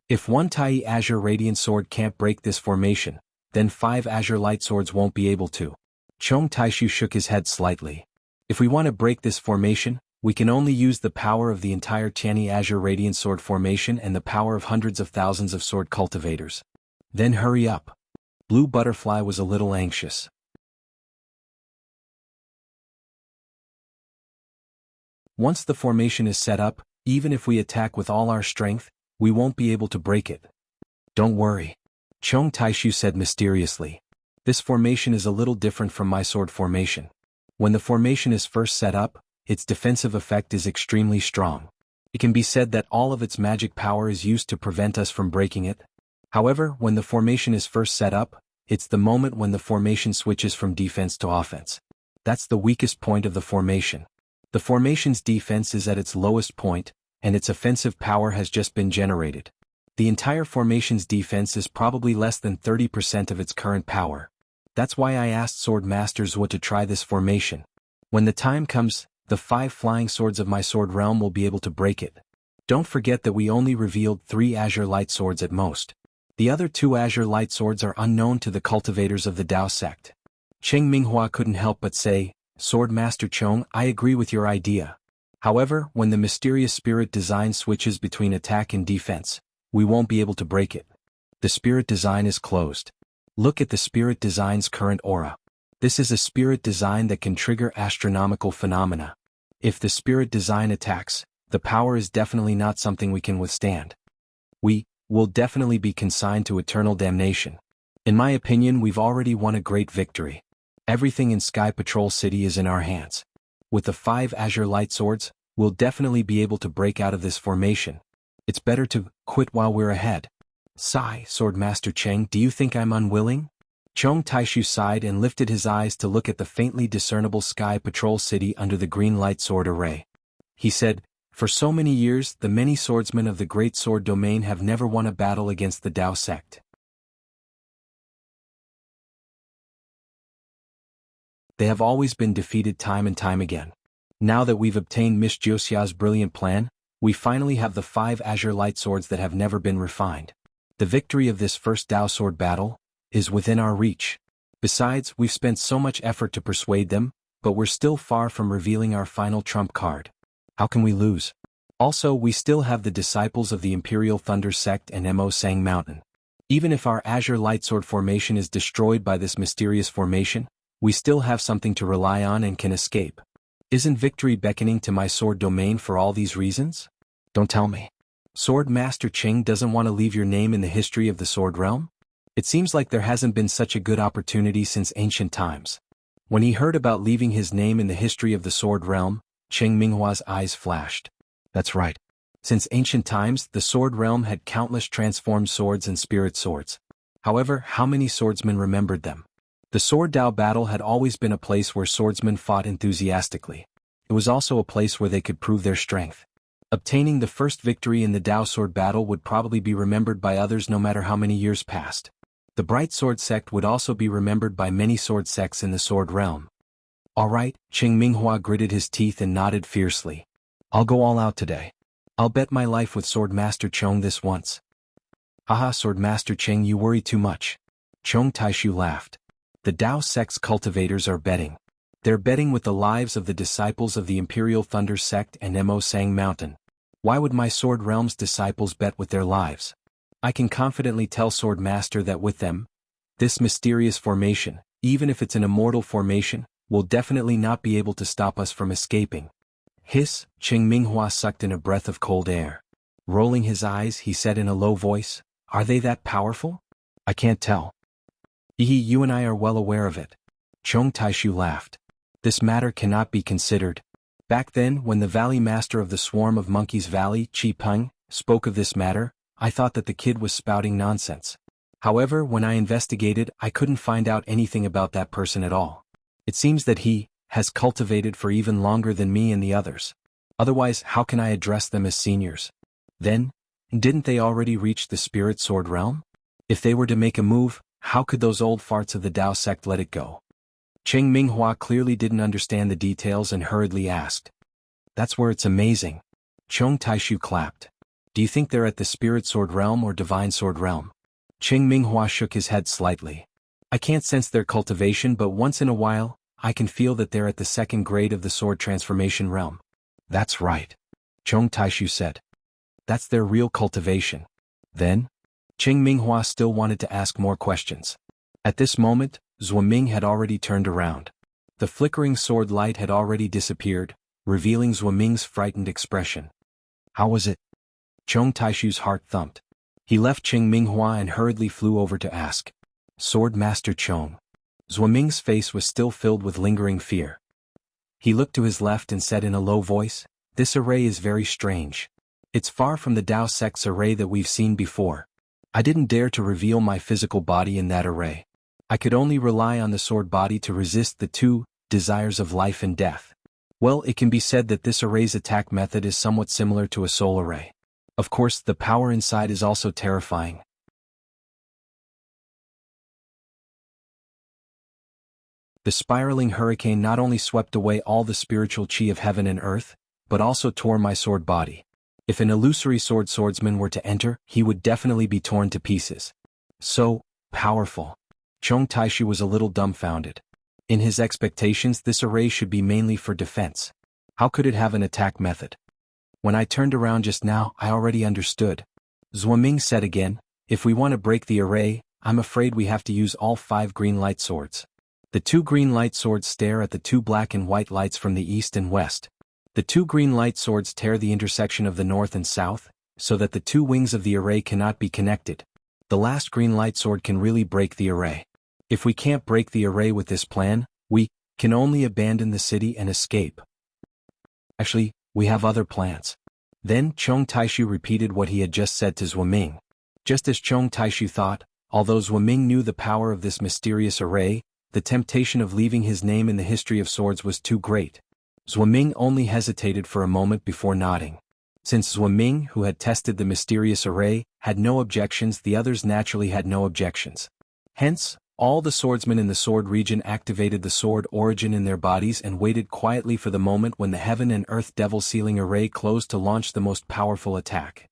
If one tiny azure radiant sword can't break this formation, then 5 azure light swords won't be able to. Chong Taishu shook his head slightly. If we want to break this formation, we can only use the power of the entire Chani Azure Radiant Sword formation and the power of hundreds of thousands of sword cultivators. Then hurry up. Blue Butterfly was a little anxious. Once the formation is set up, even if we attack with all our strength, we won't be able to break it. Don't worry. Chong Taishu said mysteriously. This formation is a little different from my sword formation. When the formation is first set up, its defensive effect is extremely strong. It can be said that all of its magic power is used to prevent us from breaking it. However, when the formation is first set up, it's the moment when the formation switches from defense to offense. That's the weakest point of the formation. The formation's defense is at its lowest point, and its offensive power has just been generated. The entire formation's defense is probably less than 30% of its current power. That's why I asked Sword Master Zhuo to try this formation. When the time comes, the 5 flying swords of my sword realm will be able to break it. Don't forget that we only revealed 3 azure light swords at most. The other 2 azure light swords are unknown to the cultivators of the Dao sect. Cheng Minghua couldn't help but say, Sword Master Chong, I agree with your idea. However, when the mysterious spirit design switches between attack and defense, we won't be able to break it. The spirit design is closed. Look at the spirit design's current aura. This is a spirit design that can trigger astronomical phenomena. If the spirit design attacks, the power is definitely not something we can withstand. We will definitely be consigned to eternal damnation. In my opinion, we've already won a great victory. Everything in Sky Patrol City is in our hands. With the 5 Azure Light Swords, we'll definitely be able to break out of this formation. It's better to quit while we're ahead. Sigh, Swordmaster Cheng, do you think I'm unwilling? Chong Taishu sighed and lifted his eyes to look at the faintly discernible Sky Patrol City under the green light sword array. He said, for so many years, the many swordsmen of the Great Sword Domain have never won a battle against the Dao sect. They have always been defeated time and time again. Now that we've obtained Miss Josia's brilliant plan, we finally have the 5 Azure Light Swords that have never been refined. The victory of this first Dao Sword battle is within our reach. Besides, we've spent so much effort to persuade them, but we're still far from revealing our final trump card. How can we lose? Also, we still have the disciples of the Imperial Thunder Sect and Mo Sang Mountain. Even if our Azure Light Sword formation is destroyed by this mysterious formation, we still have something to rely on and can escape. Isn't victory beckoning to my sword domain for all these reasons? Don't tell me. Sword Master Ching doesn't want to leave your name in the history of the Sword Realm? It seems like there hasn't been such a good opportunity since ancient times. When he heard about leaving his name in the history of the Sword Realm, Cheng Minghua's eyes flashed. That's right. Since ancient times, the Sword Realm had countless transformed swords and spirit swords. However, how many swordsmen remembered them? The Sword Dao battle had always been a place where swordsmen fought enthusiastically. It was also a place where they could prove their strength. Obtaining the first victory in the Dao Sword battle would probably be remembered by others no matter how many years passed. The Bright Sword sect would also be remembered by many sword sects in the Sword Realm. All right, Cheng Minghua gritted his teeth and nodded fiercely. I'll go all out today. I'll bet my life with Swordmaster Chong this once. Haha, Swordmaster Cheng, you worry too much. Chong Taishu laughed. The Dao sect's cultivators are betting. They're betting with the lives of the disciples of the Imperial Thunder sect and Mo Sang Mountain. Why would my Sword Realm's disciples bet with their lives? I can confidently tell Swordmaster that with them, this mysterious formation, even if it's an immortal formation, will definitely not be able to stop us from escaping. Hiss, Cheng Minghua sucked in a breath of cold air. Rolling his eyes, he said in a low voice, are they that powerful? I can't tell. You and I are well aware of it. Chong Taishu laughed. This matter cannot be considered. Back then, when the Valley Master of the Swarm of Monkeys Valley, Chi Peng, spoke of this matter, I thought that the kid was spouting nonsense. However, when I investigated, I couldn't find out anything about that person at all. It seems that he has cultivated for even longer than me and the others. Otherwise, how can I address them as seniors? Then, didn't they already reach the Spirit Sword Realm? If they were to make a move, how could those old farts of the Dao sect let it go? Cheng Minghua clearly didn't understand the details and hurriedly asked. That's where it's amazing. Chong Taishu clapped. Do you think they're at the Spirit Sword Realm or Divine Sword Realm? Cheng Minghua shook his head slightly. I can't sense their cultivation, but once in a while, I can feel that they're at the second grade of the Sword Transformation Realm. That's right. Chong Taishu said. That's their real cultivation. Then? Cheng Minghua still wanted to ask more questions. At this moment, Zhuoming had already turned around. The flickering sword light had already disappeared, revealing Zhuoming's frightened expression. How was it? Chong Taishu's heart thumped. He left Cheng Minghua and hurriedly flew over to ask. Sword Master Chong. Zhuoming's face was still filled with lingering fear. He looked to his left and said in a low voice, this array is very strange. It's far from the Dao sect's array that we've seen before. I didn't dare to reveal my physical body in that array. I could only rely on the sword body to resist the 2 desires of life and death. Well, it can be said that this array's attack method is somewhat similar to a soul array. Of course, the power inside is also terrifying. The spiraling hurricane not only swept away all the spiritual chi of heaven and earth, but also tore my sword body. If an illusory swordsman were to enter, he would definitely be torn to pieces. So powerful. Chong Taishu was a little dumbfounded. In his expectations, this array should be mainly for defense. How could it have an attack method? When I turned around just now, I already understood. Zhuoming said again, if we want to break the array, I'm afraid we have to use all 5 green light swords. The 2 green light swords stare at the 2 black and white lights from the east and west. The 2 green light swords tear the intersection of the north and south, so that the 2 wings of the array cannot be connected. The last green light sword can really break the array. If we can't break the array with this plan, we can only abandon the city and escape. Actually, we have other plans. Then Chong Taishu repeated what he had just said to Zhuoming. Just as Chong Taishu thought, although Zhuoming knew the power of this mysterious array, the temptation of leaving his name in the history of swords was too great. Zhuoming only hesitated for a moment before nodding. Since Zhuoming, who had tested the mysterious array, had no objections, the others naturally had no objections. Hence, all the swordsmen in the sword region activated the sword origin in their bodies and waited quietly for the moment when the heaven and earth devil sealing array closed to launch the most powerful attack.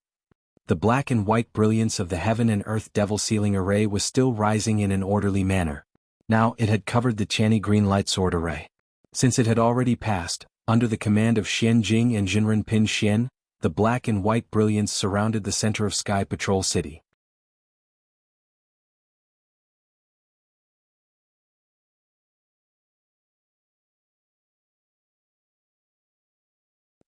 The black and white brilliance of the heaven and earth devil sealing array was still rising in an orderly manner. Now it had covered the Chani green light sword array. Since it had already passed, under the command of Xian Jing and Jinren Pin Xian, the black and white brilliance surrounded the center of Sky Patrol City.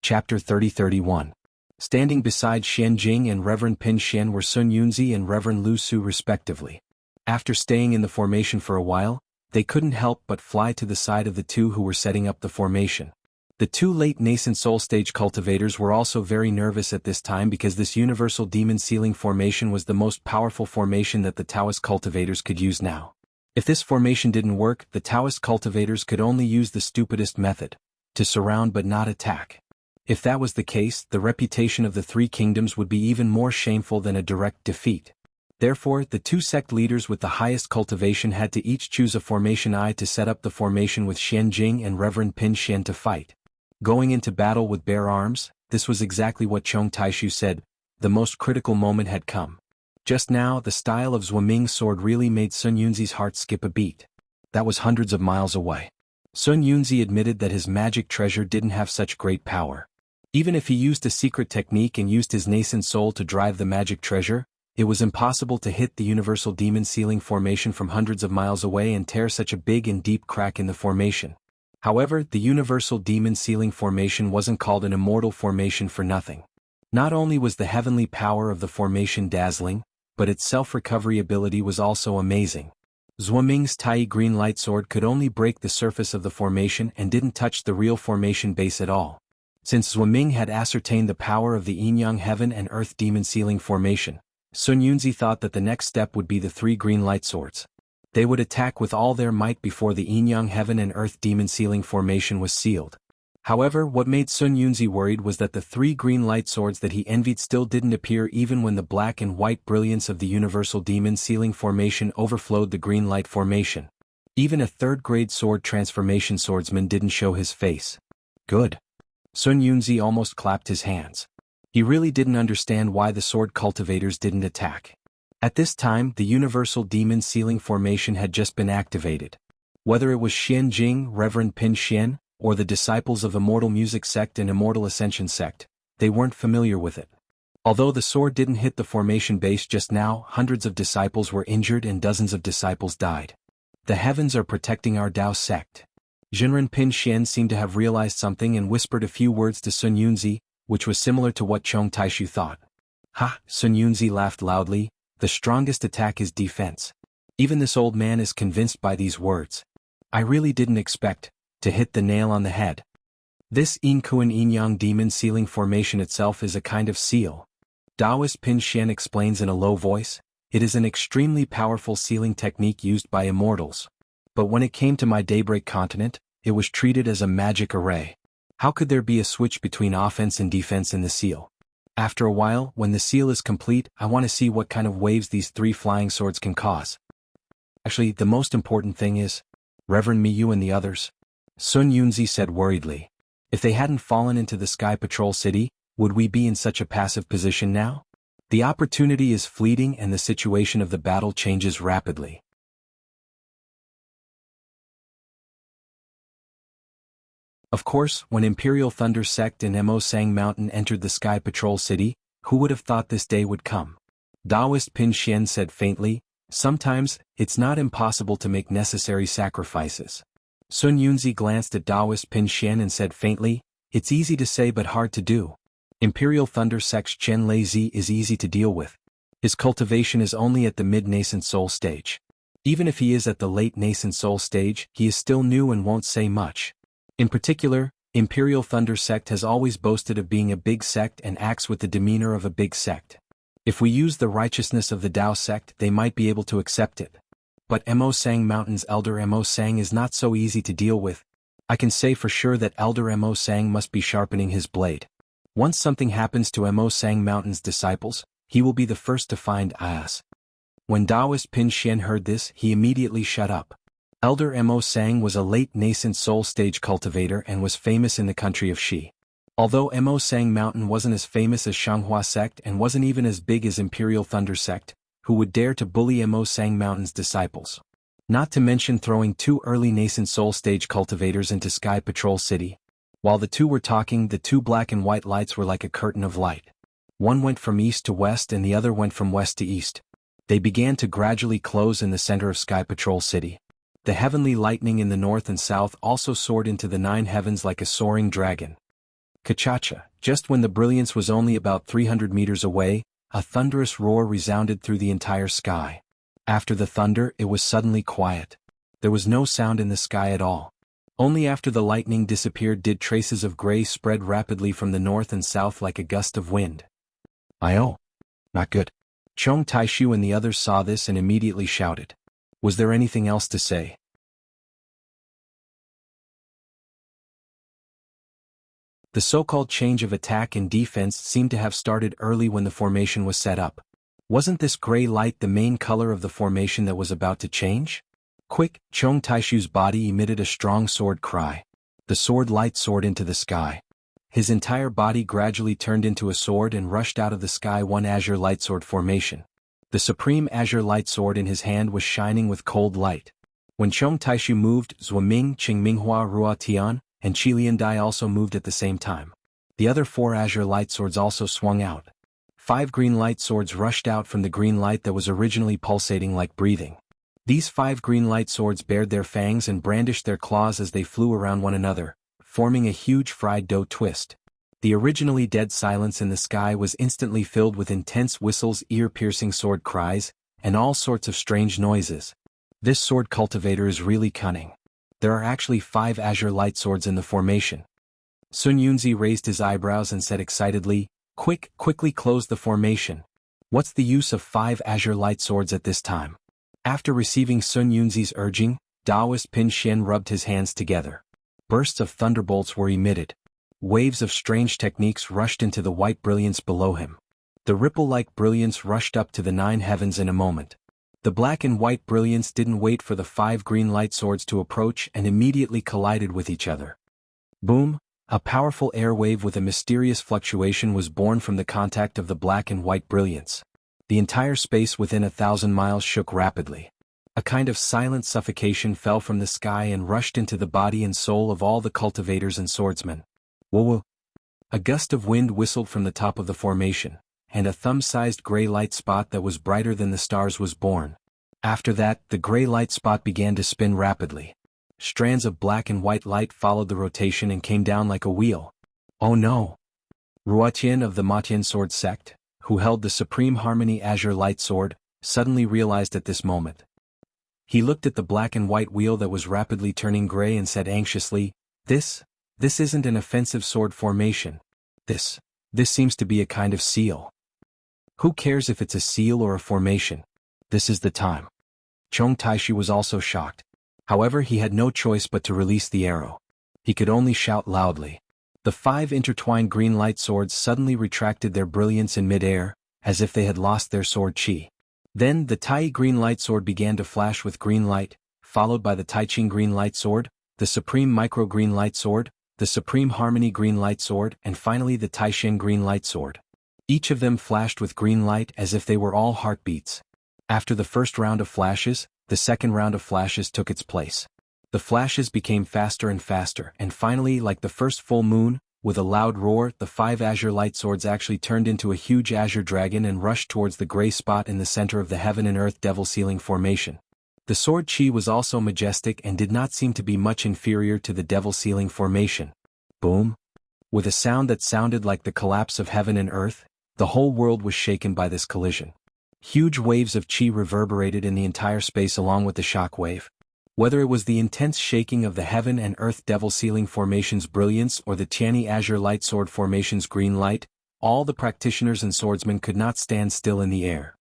Chapter 30-31. Standing beside Xian Jing and Reverend Pin Xian were Sun Yunzi and Reverend Lu Su respectively. After staying in the formation for a while, they couldn't help but fly to the side of the two who were setting up the formation. The two late nascent soul stage cultivators were also very nervous at this time because this universal demon sealing formation was the most powerful formation that the Taoist cultivators could use now. If this formation didn't work, the Taoist cultivators could only use the stupidest method, to surround but not attack. If that was the case, the reputation of the three kingdoms would be even more shameful than a direct defeat. Therefore, the two sect leaders with the highest cultivation had to each choose a formation I to set up the formation with Xian Jing and Reverend Pin Xian to fight. Going into battle with bare arms, this was exactly what Chong Taishu said, the most critical moment had come. Just now, the style of Zhuoming's sword really made Sun Yunzi's heart skip a beat. That was hundreds of miles away. Sun Yunzi admitted that his magic treasure didn't have such great power. Even if he used a secret technique and used his nascent soul to drive the magic treasure, it was impossible to hit the universal demon sealing formation from hundreds of miles away and tear such a big and deep crack in the formation. However, the universal demon sealing formation wasn't called an immortal formation for nothing. Not only was the heavenly power of the formation dazzling, but its self-recovery ability was also amazing. Zhuoming's Tai green light sword could only break the surface of the formation and didn't touch the real formation base at all. Since Zhuoming had ascertained the power of the yin-yang heaven and earth demon sealing formation, Sun Yunzi thought that the next step would be the three green light swords. They would attack with all their might before the yin-yang heaven and earth demon sealing formation was sealed. However, what made Sun Yunzi worried was that the three green light swords that he envied still didn't appear even when the black and white brilliance of the universal demon sealing formation overflowed the green light formation. Even a third-grade sword transformation swordsman didn't show his face. Good. Sun Yunzi almost clapped his hands. He really didn't understand why the sword cultivators didn't attack. At this time, the universal demon sealing formation had just been activated. Whether it was Xian Jing, Reverend Pin Xian, or the disciples of Immortal Music Sect and Immortal Ascension Sect, they weren't familiar with it. Although the sword didn't hit the formation base just now, hundreds of disciples were injured and dozens of disciples died. The heavens are protecting our Dao sect. Jinren Pin Xian seemed to have realized something and whispered a few words to Sun Yunzi, which was similar to what Chong Taishu thought. Ha! Sun Yunzi laughed loudly. The strongest attack is defense. Even this old man is convinced by these words. I really didn't expect to hit the nail on the head. This Yinkuan Yin-Yang demon sealing formation itself is a kind of seal. Taoist Pin Xian explains in a low voice, it is an extremely powerful sealing technique used by immortals. But when it came to my Daybreak continent, it was treated as a magic array. How could there be a switch between offense and defense in the seal? After a while, when the seal is complete, I want to see what kind of waves these three flying swords can cause. Actually, the most important thing is, Reverend Miyu and the others. Sun Yunzi said worriedly. If they hadn't fallen into the Sky Patrol City, would we be in such a passive position now? The opportunity is fleeting and the situation of the battle changes rapidly. Of course, when Imperial Thunder Sect and Mo Sang Mountain entered the Sky Patrol City, who would have thought this day would come? Taoist Pin Xian said faintly, sometimes, it's not impossible to make necessary sacrifices. Sun Yunzi glanced at Taoist Pin Xian and said faintly, it's easy to say but hard to do. Imperial Thunder Sect's Chen Lei Zi is easy to deal with. His cultivation is only at the mid-nascent soul stage. Even if he is at the late nascent soul stage, he is still new and won't say much. In particular, Imperial Thunder Sect has always boasted of being a big sect and acts with the demeanor of a big sect. If we use the righteousness of the Tao sect, they might be able to accept it. But Mo Sang Mountain's Elder Mo Sang is not so easy to deal with. I can say for sure that Elder Mo Sang must be sharpening his blade. Once something happens to Mo Sang Mountain's disciples, he will be the first to find us. When Taoist Pin Xian heard this, he immediately shut up. Elder Mo Sang was a late nascent soul stage cultivator and was famous in the country of Shi. Although Mo Sang Mountain wasn't as famous as Shanghua sect and wasn't even as big as Imperial Thunder sect, who would dare to bully Mo Sang Mountain's disciples? Not to mention throwing 2 early nascent soul stage cultivators into Sky Patrol City. While the two were talking, the 2 black and white lights were like a curtain of light. One went from east to west and the other went from west to east. They began to gradually close in the center of Sky Patrol City. The heavenly lightning in the north and south also soared into the 9 heavens like a soaring dragon. Kachacha, just when the brilliance was only about 300 meters away, a thunderous roar resounded through the entire sky. After the thunder, it was suddenly quiet. There was no sound in the sky at all. Only after the lightning disappeared did traces of gray spread rapidly from the north and south like a gust of wind. Not good. Chong Taishu and the others saw this and immediately shouted. Was there anything else to say? The so-called change of attack and defense seemed to have started early when the formation was set up. Wasn't this gray light the main color of the formation that was about to change? Quick, Chong Taishu's body emitted a strong sword cry. The sword light soared into the sky. His entire body gradually turned into a sword and rushed out of the sky, one azure light sword formation. The supreme azure light sword in his hand was shining with cold light. When Chong Taishu moved, Zuoming, Qingminghua, Rua Tian, and Qilian Dai also moved at the same time. The other 4 azure light swords also swung out. 5 green light swords rushed out from the green light that was originally pulsating like breathing. These 5 green light swords bared their fangs and brandished their claws as they flew around one another, forming a huge fried dough twist. The originally dead silence in the sky was instantly filled with intense whistles, ear-piercing sword cries, and all sorts of strange noises. This sword cultivator is really cunning. There are actually 5 azure light swords in the formation. Sun Yunzi raised his eyebrows and said excitedly, quickly close the formation. What's the use of 5 azure light swords at this time? After receiving Sun Yunzi's urging, Taoist Pin Xian rubbed his hands together. Bursts of thunderbolts were emitted. Waves of strange techniques rushed into the white brilliance below him. The ripple-like brilliance rushed up to the 9 heavens in a moment. The black and white brilliance didn't wait for the 5 green light swords to approach and immediately collided with each other. Boom! A powerful air wave with a mysterious fluctuation was born from the contact of the black and white brilliance. The entire space within 1,000 miles shook rapidly. A kind of silent suffocation fell from the sky and rushed into the body and soul of all the cultivators and swordsmen. Whoa! A gust of wind whistled from the top of the formation, and a thumb-sized gray light spot that was brighter than the stars was born. After that, the gray light spot began to spin rapidly. Strands of black and white light followed the rotation and came down like a wheel. Oh no! Ruotian of the Matian sword sect, who held the Supreme Harmony Azure Light Sword, suddenly realized at this moment. He looked at the black and white wheel that was rapidly turning gray and said anxiously, This isn't an offensive sword formation. This seems to be a kind of seal. Who cares if it's a seal or a formation? This is the time. Chong Taishu was also shocked. However, he had no choice but to release the arrow. He could only shout loudly. The 5 intertwined green light swords suddenly retracted their brilliance in mid-air, as if they had lost their sword chi. Then the Tai green light sword began to flash with green light, followed by the Taiching green light sword, the Supreme Micro green light sword, the Supreme Harmony green light sword, and finally the Taishin green light sword. Each of them flashed with green light as if they were all heartbeats. After the first round of flashes, the second round of flashes took its place. The flashes became faster and finally, like the first full moon, with a loud roar, the 5 azure light swords actually turned into a huge azure dragon and rushed towards the gray spot in the center of the heaven and earth devil ceiling formation. The sword chi was also majestic and did not seem to be much inferior to the devil ceiling formation. Boom! With a sound that sounded like the collapse of heaven and earth, the whole world was shaken by this collision. Huge waves of qi reverberated in the entire space along with the shock wave. Whether it was the intense shaking of the Heaven and Earth Devil Sealing Formation's brilliance or the Tianyi Azure Light Sword Formation's green light, all the practitioners and swordsmen could not stand still in the air.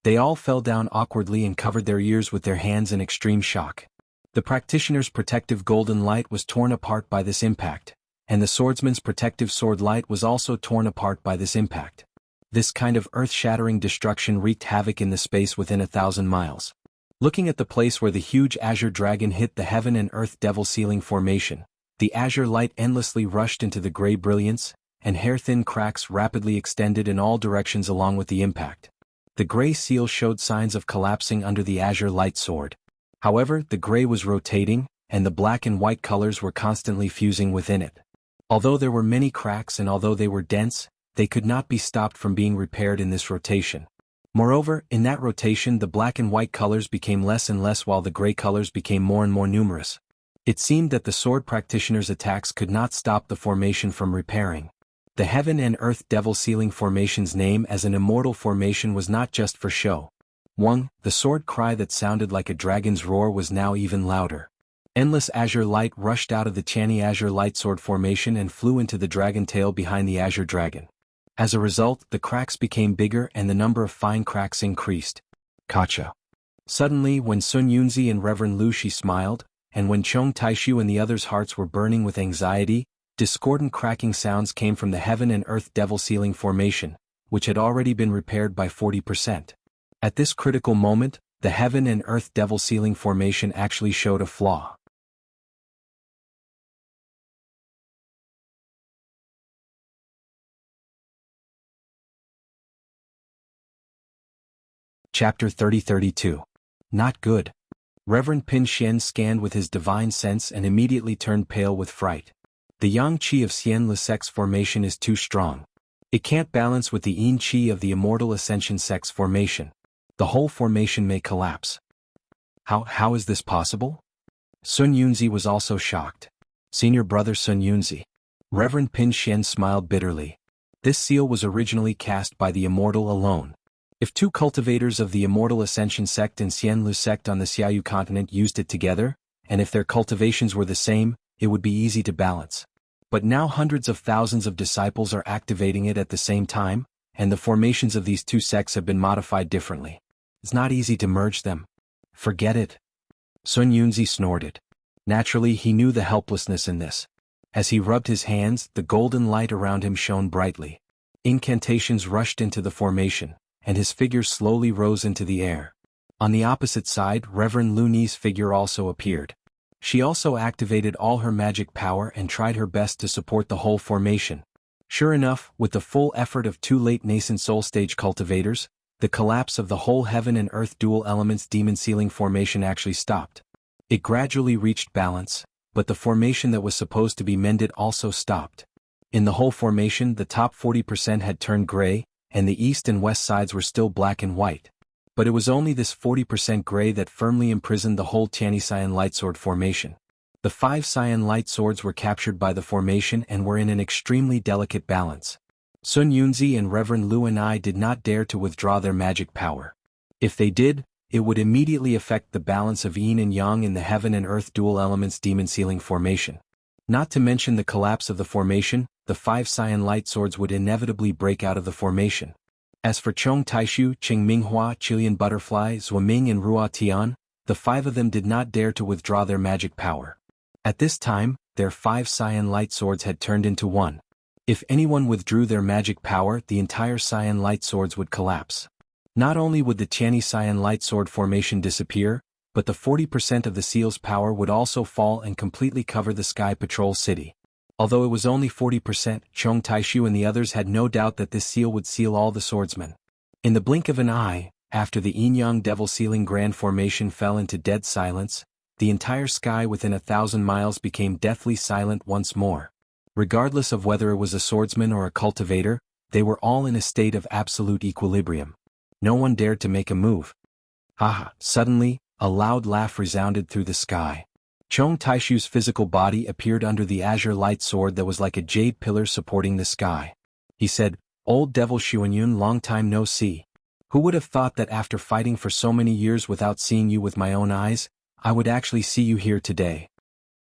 They all fell down awkwardly and covered their ears with their hands in extreme shock. The practitioner's protective golden light was torn apart by this impact, and the swordsman's protective sword light was also torn apart by this impact. This kind of earth-shattering destruction wreaked havoc in the space within 1,000 miles. Looking at the place where the huge azure dragon hit the Heaven and Earth Devil Sealing Formation, the azure light endlessly rushed into the gray brilliance, and hair-thin cracks rapidly extended in all directions along with the impact. The gray seal showed signs of collapsing under the azure light sword. However, the gray was rotating, and the black and white colors were constantly fusing within it. Although there were many cracks and although they were dense, they could not be stopped from being repaired in this rotation. Moreover, in that rotation the black and white colors became less and less while the gray colors became more and more numerous. It seemed that the sword practitioner's attacks could not stop the formation from repairing. The Heaven and Earth Devil Sealing Formation's name as an immortal formation was not just for show. The sword cry that sounded like a dragon's roar was now even louder. Endless azure light rushed out of the Tianyi Azure Light Sword Formation and flew into the dragon tail behind the azure dragon. As a result, the cracks became bigger and the number of fine cracks increased. Gotcha. Suddenly, when Sun Yunzi and Reverend Lu Shi smiled, and when Chong Taishu and the others' hearts were burning with anxiety, discordant cracking sounds came from the Heaven and Earth Devil Sealing Formation, which had already been repaired by 40%. At this critical moment, the Heaven and Earth Devil Sealing Formation actually showed a flaw. Chapter 30-32. Not good. Reverend Pin Xian scanned with his divine sense and immediately turned pale with fright. The yang qi of Xian Lusec's formation is too strong. It can't balance with the yin qi of the Immortal Ascension Sect's formation. The whole formation may collapse. How is this possible? Sun Yunzi was also shocked. Senior brother Sun Yunzi. Reverend Pin Xian smiled bitterly. This seal was originally cast by the Immortal alone. If two cultivators of the Immortal Ascension Sect and Xian Lu Sect on the Xiaoyu continent used it together, and if their cultivations were the same, it would be easy to balance. But now hundreds of thousands of disciples are activating it at the same time, and the formations of these two sects have been modified differently. It's not easy to merge them. Forget it. Sun Yunzi snorted. Naturally, he knew the helplessness in this. As he rubbed his hands, the golden light around him shone brightly. Incantations rushed into the formation, and his figure slowly rose into the air. On the opposite side, Reverend Lu Ni's figure also appeared. She also activated all her magic power and tried her best to support the whole formation. Sure enough, with the full effort of two late nascent soul stage cultivators, the collapse of the whole Heaven and Earth Dual Elements Demon Sealing Formation actually stopped. It gradually reached balance, but the formation that was supposed to be mended also stopped. In the whole formation, the top 40% had turned gray, and the east and west sides were still black and white. But it was only this 40% gray that firmly imprisoned the whole Tianyi Cyan Lightsword formation. The 5 Cyan light swords were captured by the formation and were in an extremely delicate balance. Sun Yunzi and Reverend Lu and I did not dare to withdraw their magic power. If they did, it would immediately affect the balance of yin and yang in the Heaven and Earth Dual Elements Demon Sealing Formation. Not to mention the collapse of the formation, the 5 Cyan light swords would inevitably break out of the formation. As for Chong Taishu, Qing Minghua, Chilean Butterfly, Zuoming and Ruo Tian, the 5 of them did not dare to withdraw their magic power. At this time, their 5 Cyan light swords had turned into one. If anyone withdrew their magic power, the entire Cyan light swords would collapse. Not only would the Tianyi Cyan light sword formation disappear, but the 40% of the seal's power would also fall and completely cover the Sky Patrol City. Although it was only 40%, Chong Taishu and the others had no doubt that this seal would seal all the swordsmen. In the blink of an eye, after the Yin-Yang Devil Sealing Grand Formation fell into dead silence, the entire sky within 1,000 miles became deathly silent once more. Regardless of whether it was a swordsman or a cultivator, they were all in a state of absolute equilibrium. No one dared to make a move. Haha! Suddenly, a loud laugh resounded through the sky. Chong Taishu's physical body appeared under the azure light sword that was like a jade pillar supporting the sky. He said, "Old devil Xuanyun, long time no see. Who would have thought that after fighting for so many years without seeing you with my own eyes, I would actually see you here today?"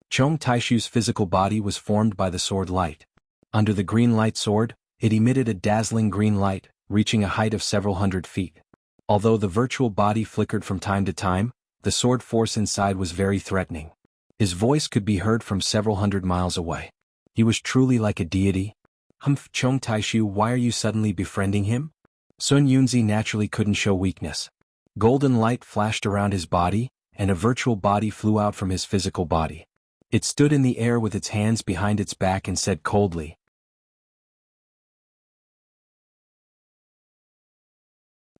Chong Taishu's physical body was formed by the sword light. Under the green light sword, it emitted a dazzling green light, reaching a height of several hundred feet. Although the virtual body flickered from time to time, the sword force inside was very threatening. His voice could be heard from several hundred miles away. He was truly like a deity. "Humph, Chong Taishu, why are you suddenly befriending him?" Sun Yunzi naturally couldn't show weakness. Golden light flashed around his body, and a virtual body flew out from his physical body. It stood in the air with its hands behind its back and said coldly,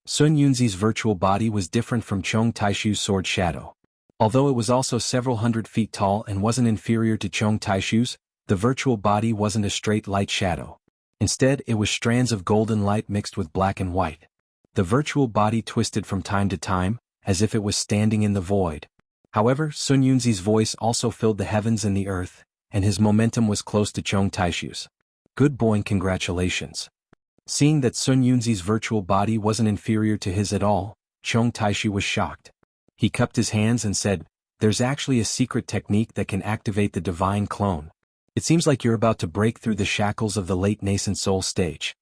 Sun Yunzi's virtual body was different from Chong Taishu's sword shadow. Although it was also several hundred feet tall and wasn't inferior to Chong Taishu's, the virtual body wasn't a straight light shadow. Instead, it was strands of golden light mixed with black and white. The virtual body twisted from time to time, as if it was standing in the void. However, Sun Yunzi's voice also filled the heavens and the earth, and his momentum was close to Chong Taishu's. "Good boy and congratulations." Seeing that Sun Yunzi's virtual body wasn't inferior to his at all, Chong Taishu was shocked. He cupped his hands and said, "There's actually a secret technique that can activate the divine clone. It seems like you're about to break through the shackles of the late nascent soul stage."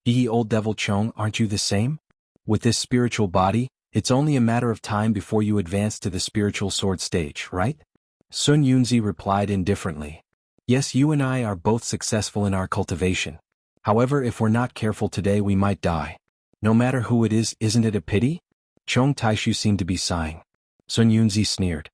"Hee, old devil Chong, aren't you the same? With this spiritual body, it's only a matter of time before you advance to the spiritual sword stage, right?" Sun Yunzi replied indifferently. "Yes, you and I are both successful in our cultivation. However, if we're not careful today we might die. No matter who it is, isn't it a pity?" Chong Taishu seemed to be sighing. Sun Yunzi sneered.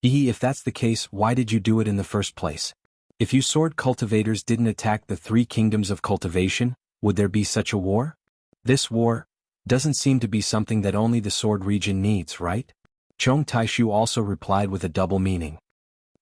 "Hee, if that's the case, why did you do it in the first place? If you sword cultivators didn't attack the 3 kingdoms of cultivation, would there be such a war? This war doesn't seem to be something that only the sword region needs, right?" Chong Taishu also replied with a double meaning.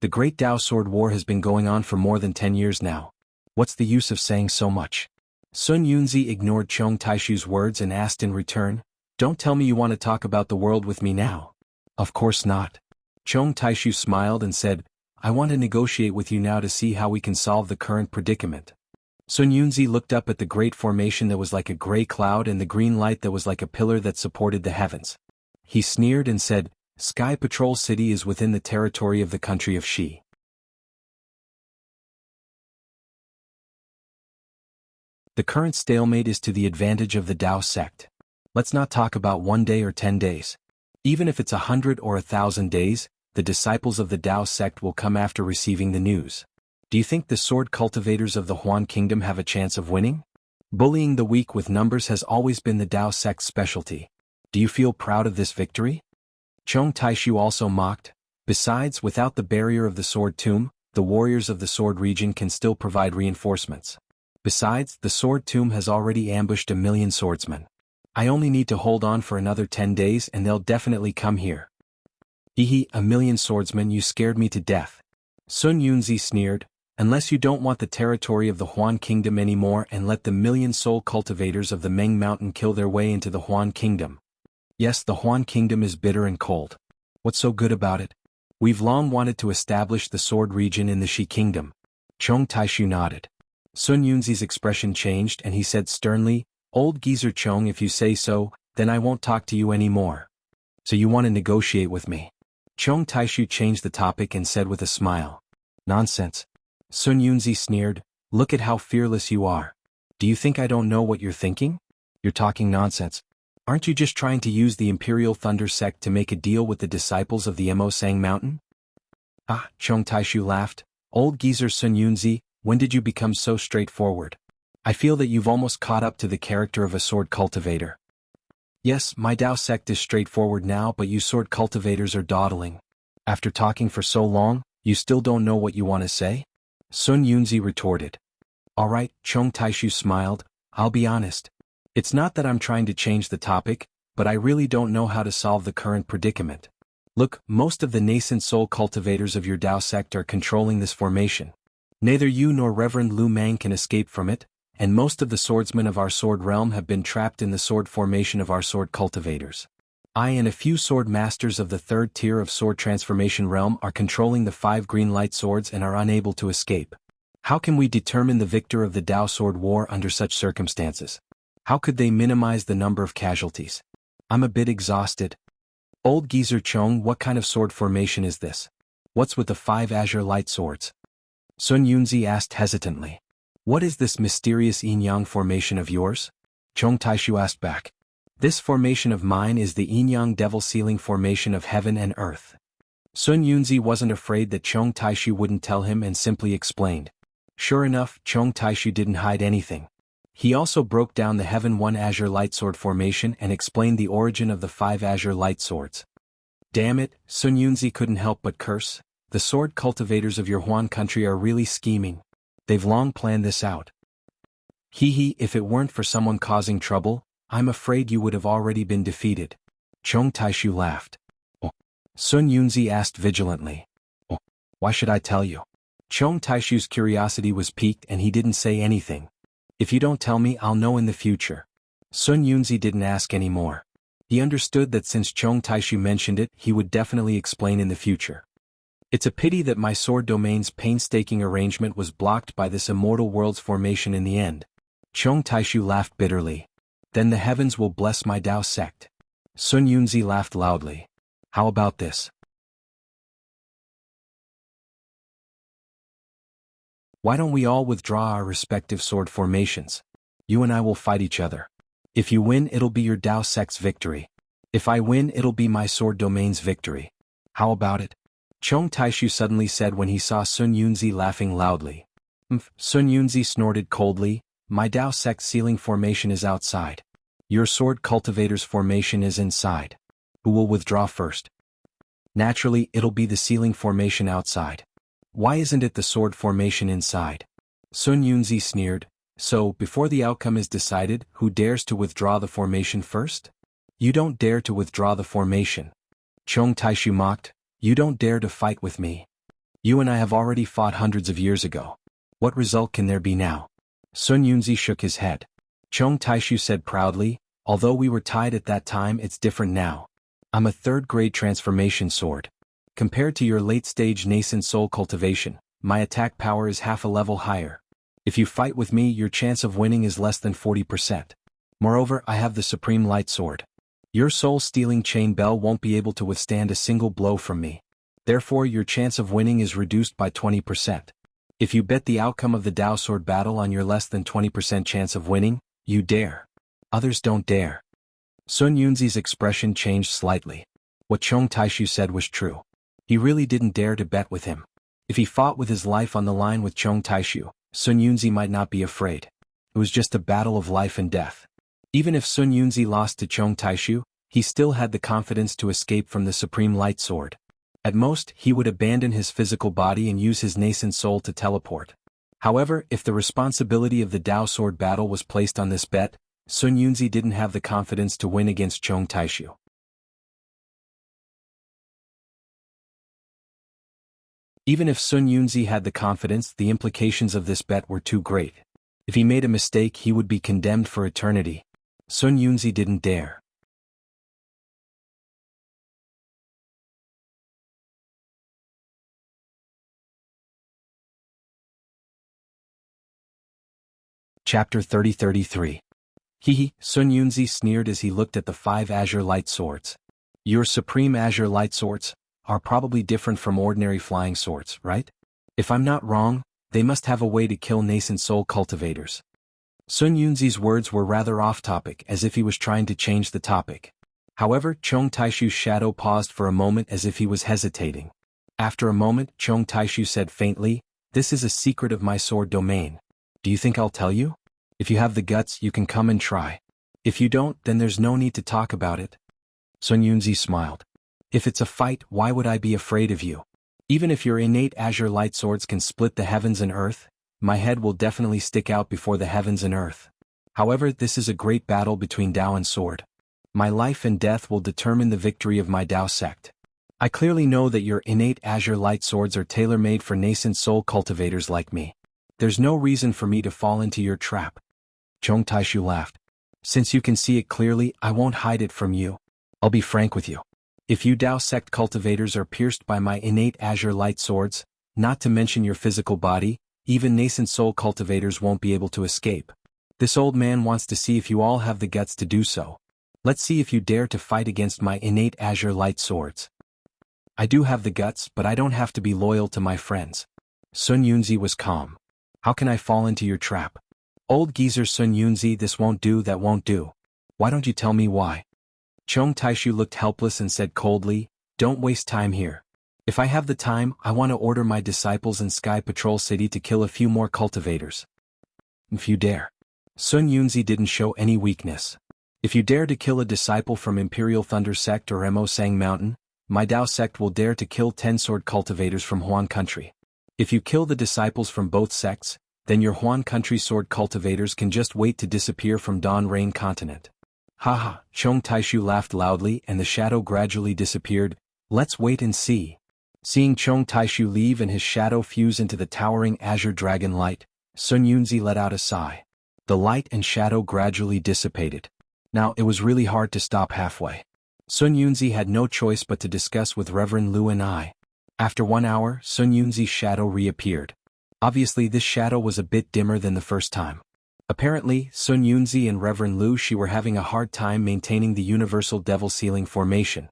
"The Great Dao Sword War has been going on for more than 10 years now. What's the use of saying so much?" Sun Yunzi ignored Chong Taishu's words and asked in return, "Don't tell me you want to talk about the world with me now." "Of course not." Chong Taishu smiled and said, "I want to negotiate with you now to see how we can solve the current predicament." Sun Yunzi looked up at the great formation that was like a gray cloud and the green light that was like a pillar that supported the heavens. He sneered and said, "Sky Patrol City is within the territory of the country of Shi. The current stalemate is to the advantage of the Dao sect. Let's not talk about 1 day or 10 days. Even if it's 100 or 1,000 days, the disciples of the Dao sect will come after receiving the news. Do you think the sword cultivators of the Huan Kingdom have a chance of winning? Bullying the weak with numbers has always been the Dao sect's specialty. Do you feel proud of this victory?" Chong Taishu also mocked. "Besides, without the barrier of the sword tomb, the warriors of the sword region can still provide reinforcements. Besides, the sword tomb has already ambushed 1,000,000 swordsmen. I only need to hold on for another 10 days and they'll definitely come here." "Hee, 1,000,000 swordsmen, you scared me to death." Sun Yunzi sneered, "Unless you don't want the territory of the Huan Kingdom anymore and let the 1,000,000 soul cultivators of the Meng Mountain kill their way into the Huan Kingdom." "Yes, the Huan Kingdom is bitter and cold. What's so good about it? We've long wanted to establish the sword region in the Shi Kingdom." Chong Taishu nodded. Sun Yunzi's expression changed and he said sternly, "Old geezer Chong, if you say so, then I won't talk to you anymore. So you want to negotiate with me?" Chong Taishu changed the topic and said with a smile, "Nonsense." Sun Yunzi sneered, "Look at how fearless you are. Do you think I don't know what you're thinking? You're talking nonsense. Aren't you just trying to use the Imperial Thunder sect to make a deal with the disciples of the Mo Sang Mountain?" "Ah," Chong Taishu laughed, "Old geezer Sun Yunzi, when did you become so straightforward? I feel that you've almost caught up to the character of a sword cultivator." "Yes, my Dao sect is straightforward now, but you sword cultivators are dawdling. After talking for so long, you still don't know what you want to say?" Sun Yunzi retorted. "All right," Chong Taishu smiled, "I'll be honest. It's not that I'm trying to change the topic, but I really don't know how to solve the current predicament. Look, most of the nascent soul cultivators of your Dao sect are controlling this formation. Neither you nor Reverend Lu Mang can escape from it, and most of the swordsmen of our sword realm have been trapped in the sword formation of our sword cultivators. I and a few sword masters of the third tier of sword transformation realm are controlling the 5 green light swords and are unable to escape. How can we determine the victor of the Dao sword war under such circumstances? How could they minimize the number of casualties? I'm a bit exhausted. Old geezer Chong, what kind of sword formation is this? What's with the 5 azure light swords? Sun Yunzi asked hesitantly. What is this mysterious yin-yang formation of yours? Chong Taishu asked back. This formation of mine is the yin-yang devil sealing formation of heaven and earth. Sun Yunzi wasn't afraid that Chong Taishu wouldn't tell him and simply explained. Sure enough, Chong Taishu didn't hide anything. He also broke down the Heaven 1 Azure Light Sword formation and explained the origin of the 5 Azure Light Swords. Damn it, Sun Yunzi couldn't help but curse. The sword cultivators of your Huan country are really scheming. They've long planned this out. Hee, if it weren't for someone causing trouble, I'm afraid you would have already been defeated. Chong Taishu laughed. Oh. Sun Yunzi asked vigilantly. Oh, why should I tell you? Chong Taishu's curiosity was piqued and he didn't say anything. If you don't tell me, I'll know in the future. Sun Yunzi didn't ask any more. He understood that since Chong Taishu mentioned it, he would definitely explain in the future. It's a pity that my sword domain's painstaking arrangement was blocked by this immortal world's formation in the end. Chong Taishu laughed bitterly. Then the heavens will bless my Dao sect. Sun Yunzi laughed loudly. How about this? Why don't we all withdraw our respective sword formations? You and I will fight each other. If you win, it'll be your Dao sect's victory. If I win, it'll be my sword domain's victory. How about it? Chong Taishu suddenly said when he saw Sun Yunzi laughing loudly. Sun Yunzi snorted coldly. My Dao sect sealing formation is outside. Your sword cultivator's formation is inside. Who will withdraw first? Naturally, it'll be the sealing formation outside. Why isn't it the sword formation inside? Sun Yunzi sneered. So, before the outcome is decided, who dares to withdraw the formation first? You don't dare to withdraw the formation. Chong Taishu mocked. You don't dare to fight with me. You and I have already fought hundreds of years ago. What result can there be now? Sun Yunzi shook his head. Chong Taishu said proudly, although we were tied at that time, it's different now. I'm a third-grade transformation sword. Compared to your late-stage nascent soul cultivation, my attack power is half a level higher. If you fight with me, your chance of winning is less than 40%. Moreover, I have the supreme light sword. Your soul-stealing chain bell won't be able to withstand a single blow from me. Therefore, your chance of winning is reduced by 20%. If you bet the outcome of the Dao sword battle on your less than 20% chance of winning, you dare. Others don't dare. Sun Yunzi's expression changed slightly. What Chong Taishu said was true. He really didn't dare to bet with him. If he fought with his life on the line with Chong Taishu, Sun Yunzi might not be afraid. It was just a battle of life and death. Even if Sun Yunzi lost to Chong Taishu, he still had the confidence to escape from the supreme light sword. At most, he would abandon his physical body and use his nascent soul to teleport. However, if the responsibility of the Dao sword battle was placed on this bet, Sun Yunzi didn't have the confidence to win against Chong Taishu. Even if Sun Yunzi had the confidence, the implications of this bet were too great. If he made a mistake, he would be condemned for eternity. Sun Yunzi didn't dare. Chapter 30-33. Sun Yunzi sneered as he looked at the 5 azure light swords. Your supreme azure light swords are probably different from ordinary flying swords, right? If I'm not wrong, they must have a way to kill nascent soul cultivators. Sun Yunzi's words were rather off-topic, as if he was trying to change the topic. However, Chong Taishu's shadow paused for a moment as if he was hesitating. After a moment, Chong Taishu said faintly, "This is a secret of my sword domain. Do you think I'll tell you? If you have the guts, you can come and try. If you don't, then there's no need to talk about it." Sun Yunzi smiled. If it's a fight, why would I be afraid of you? Even if your innate azure light swords can split the heavens and earth, my head will definitely stick out before the heavens and earth. However, this is a great battle between Dao and sword. My life and death will determine the victory of my Dao sect. I clearly know that your innate azure light swords are tailor-made for nascent soul cultivators like me. There's no reason for me to fall into your trap. Chong Taishu laughed. Since you can see it clearly, I won't hide it from you. I'll be frank with you. If you Dao sect cultivators are pierced by my innate azure light swords, not to mention your physical body, even nascent soul cultivators won't be able to escape. This old man wants to see if you all have the guts to do so. Let's see if you dare to fight against my innate azure light swords. I do have the guts, but I don't have to be loyal to my friends. Sun Yunzi was calm. How can I fall into your trap? Old geezer Sun Yunzi, this won't do, that won't do. Why don't you tell me why? Chong Taishu looked helpless and said coldly, don't waste time here. If I have the time, I want to order my disciples in Sky Patrol City to kill a few more cultivators. If you dare. Sun Yunzi didn't show any weakness. If you dare to kill a disciple from Imperial Thunder Sect or Mo Sang Mountain, my Dao sect will dare to kill 10 sword cultivators from Huan Country. If you kill the disciples from both sects, then your Huan Country sword cultivators can just wait to disappear from Dawn Rain Continent. Haha, Chong Taishu laughed loudly and the shadow gradually disappeared. Let's wait and see. Seeing Chong Taishu leave and his shadow fuse into the towering azure dragon light, Sun Yunzi let out a sigh. The light and shadow gradually dissipated. Now it was really hard to stop halfway. Sun Yunzi had no choice but to discuss with Reverend Lu and I. After 1 hour, Sun Yunzi's shadow reappeared. Obviously this shadow was a bit dimmer than the first time. Apparently, Sun Yunzi and Reverend Lu Shi were having a hard time maintaining the universal devil ceiling formation.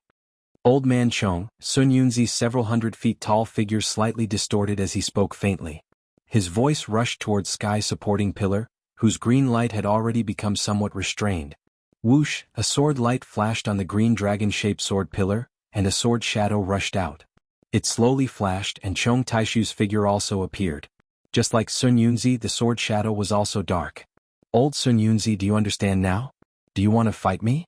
Old Man Chong, Sun Yunzi's several hundred feet tall figure slightly distorted as he spoke faintly. His voice rushed towards Sky supporting pillar, whose green light had already become somewhat restrained. Whoosh, a sword light flashed on the green dragon-shaped sword pillar, and a sword shadow rushed out. It slowly flashed and Chong Taishu's figure also appeared. Just like Sun Yunzi, the sword shadow was also dark. Old Sun Yunzi, do you understand now? Do you want to fight me?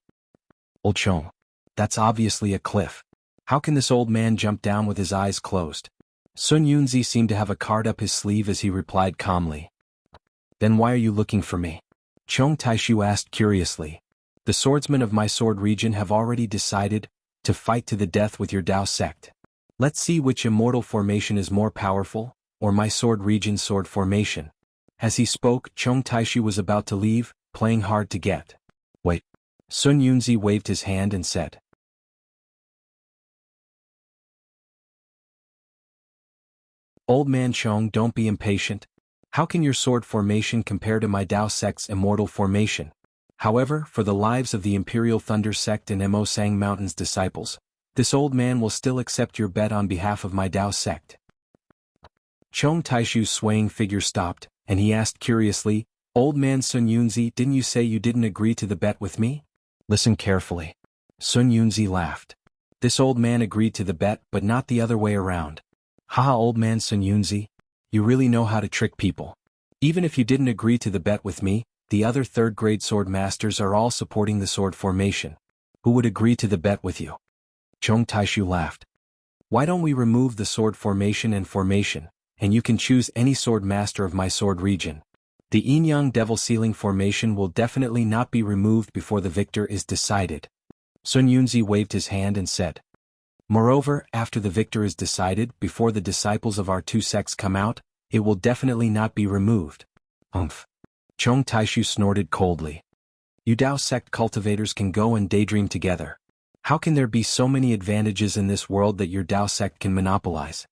Old Chong. That's obviously a cliff. How can this old man jump down with his eyes closed? Sun Yunzi seemed to have a card up his sleeve as he replied calmly. Then why are you looking for me? Chong Taishu asked curiously. The swordsmen of my sword region have already decided to fight to the death with your Dao sect. Let's see which immortal formation is more powerful, or my sword region's sword formation. As he spoke, Chong Taishu was about to leave, playing hard to get. Wait. Sun Yunzi waved his hand and said. Old man Chong, don't be impatient. How can your sword formation compare to my Dao sect's immortal formation? However, for the lives of the Imperial Thunder Sect and Mo Sang Mountain's disciples, this old man will still accept your bet on behalf of my Dao sect. Chong Taishu's swaying figure stopped, and he asked curiously, Old man Sun Yunzi, didn't you say you didn't agree to the bet with me? Listen carefully. Sun Yunzi laughed. This old man agreed to the bet, but not the other way around. Haha, old man Sun Yunzi, you really know how to trick people. Even if you didn't agree to the bet with me, the other third-grade sword masters are all supporting the sword formation. Who would agree to the bet with you? Chong Taishu laughed. Why don't we remove the sword formation, and you can choose any sword master of my sword region. The Yin-Yang Devil Ceiling formation will definitely not be removed before the victor is decided. Sun Yunzi waved his hand and said. Moreover, after the victor is decided, before the disciples of our two sects come out, it will definitely not be removed. Umph. Chong Taishu snorted coldly. You Dao sect cultivators can go and daydream together. How can there be so many advantages in this world that your Dao sect can monopolize?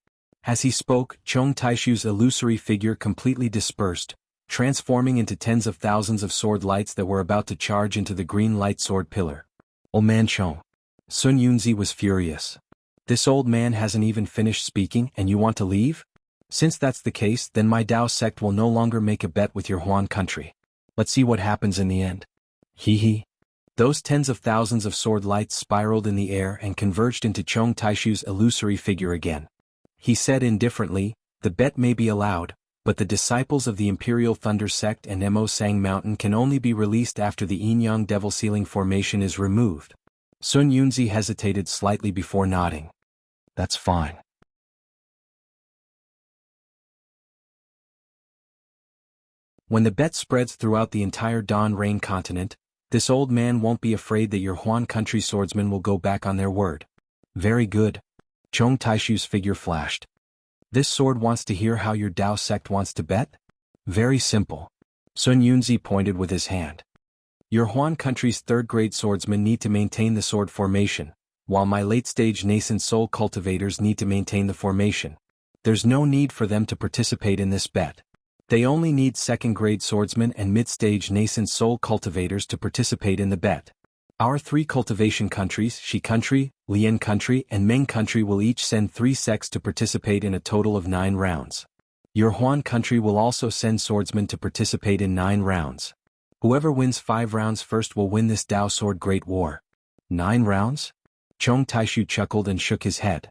As he spoke, Chong Taishu's illusory figure completely dispersed, transforming into tens of thousands of sword lights that were about to charge into the green light sword pillar. Old man Chong. Sun Yunzi was furious. This old man hasn't even finished speaking and you want to leave? Since that's the case, then my Dao sect will no longer make a bet with your Huan country. Let's see what happens in the end. Hee hee. Those tens of thousands of sword lights spiraled in the air and converged into Chong Taishu's illusory figure again. He said indifferently, the bet may be allowed, but the disciples of the Imperial Thunder Sect and Mo Sang Mountain can only be released after the Yin-Yang Devil Ceiling formation is removed. Sun Yunzi hesitated slightly before nodding. That's fine. When the bet spreads throughout the entire Dawn Rain continent, this old man won't be afraid that your Huan country swordsmen will go back on their word. Very good. Chong Taishu's figure flashed. This sword wants to hear how your Dao sect wants to bet? Very simple. Sun Yunzi pointed with his hand. Your Huan country's third-grade swordsmen need to maintain the sword formation, while my late-stage nascent soul cultivators need to maintain the formation. There's no need for them to participate in this bet. They only need second-grade swordsmen and mid-stage nascent soul cultivators to participate in the bet. Our 3 cultivation countries, Shi country, Lian country and Meng country will each send 3 sects to participate in a total of 9 rounds. Your Huan country will also send swordsmen to participate in 9 rounds. Whoever wins 5 rounds first will win this Dao Sword Great War. 9 rounds? Chong Taishu chuckled and shook his head.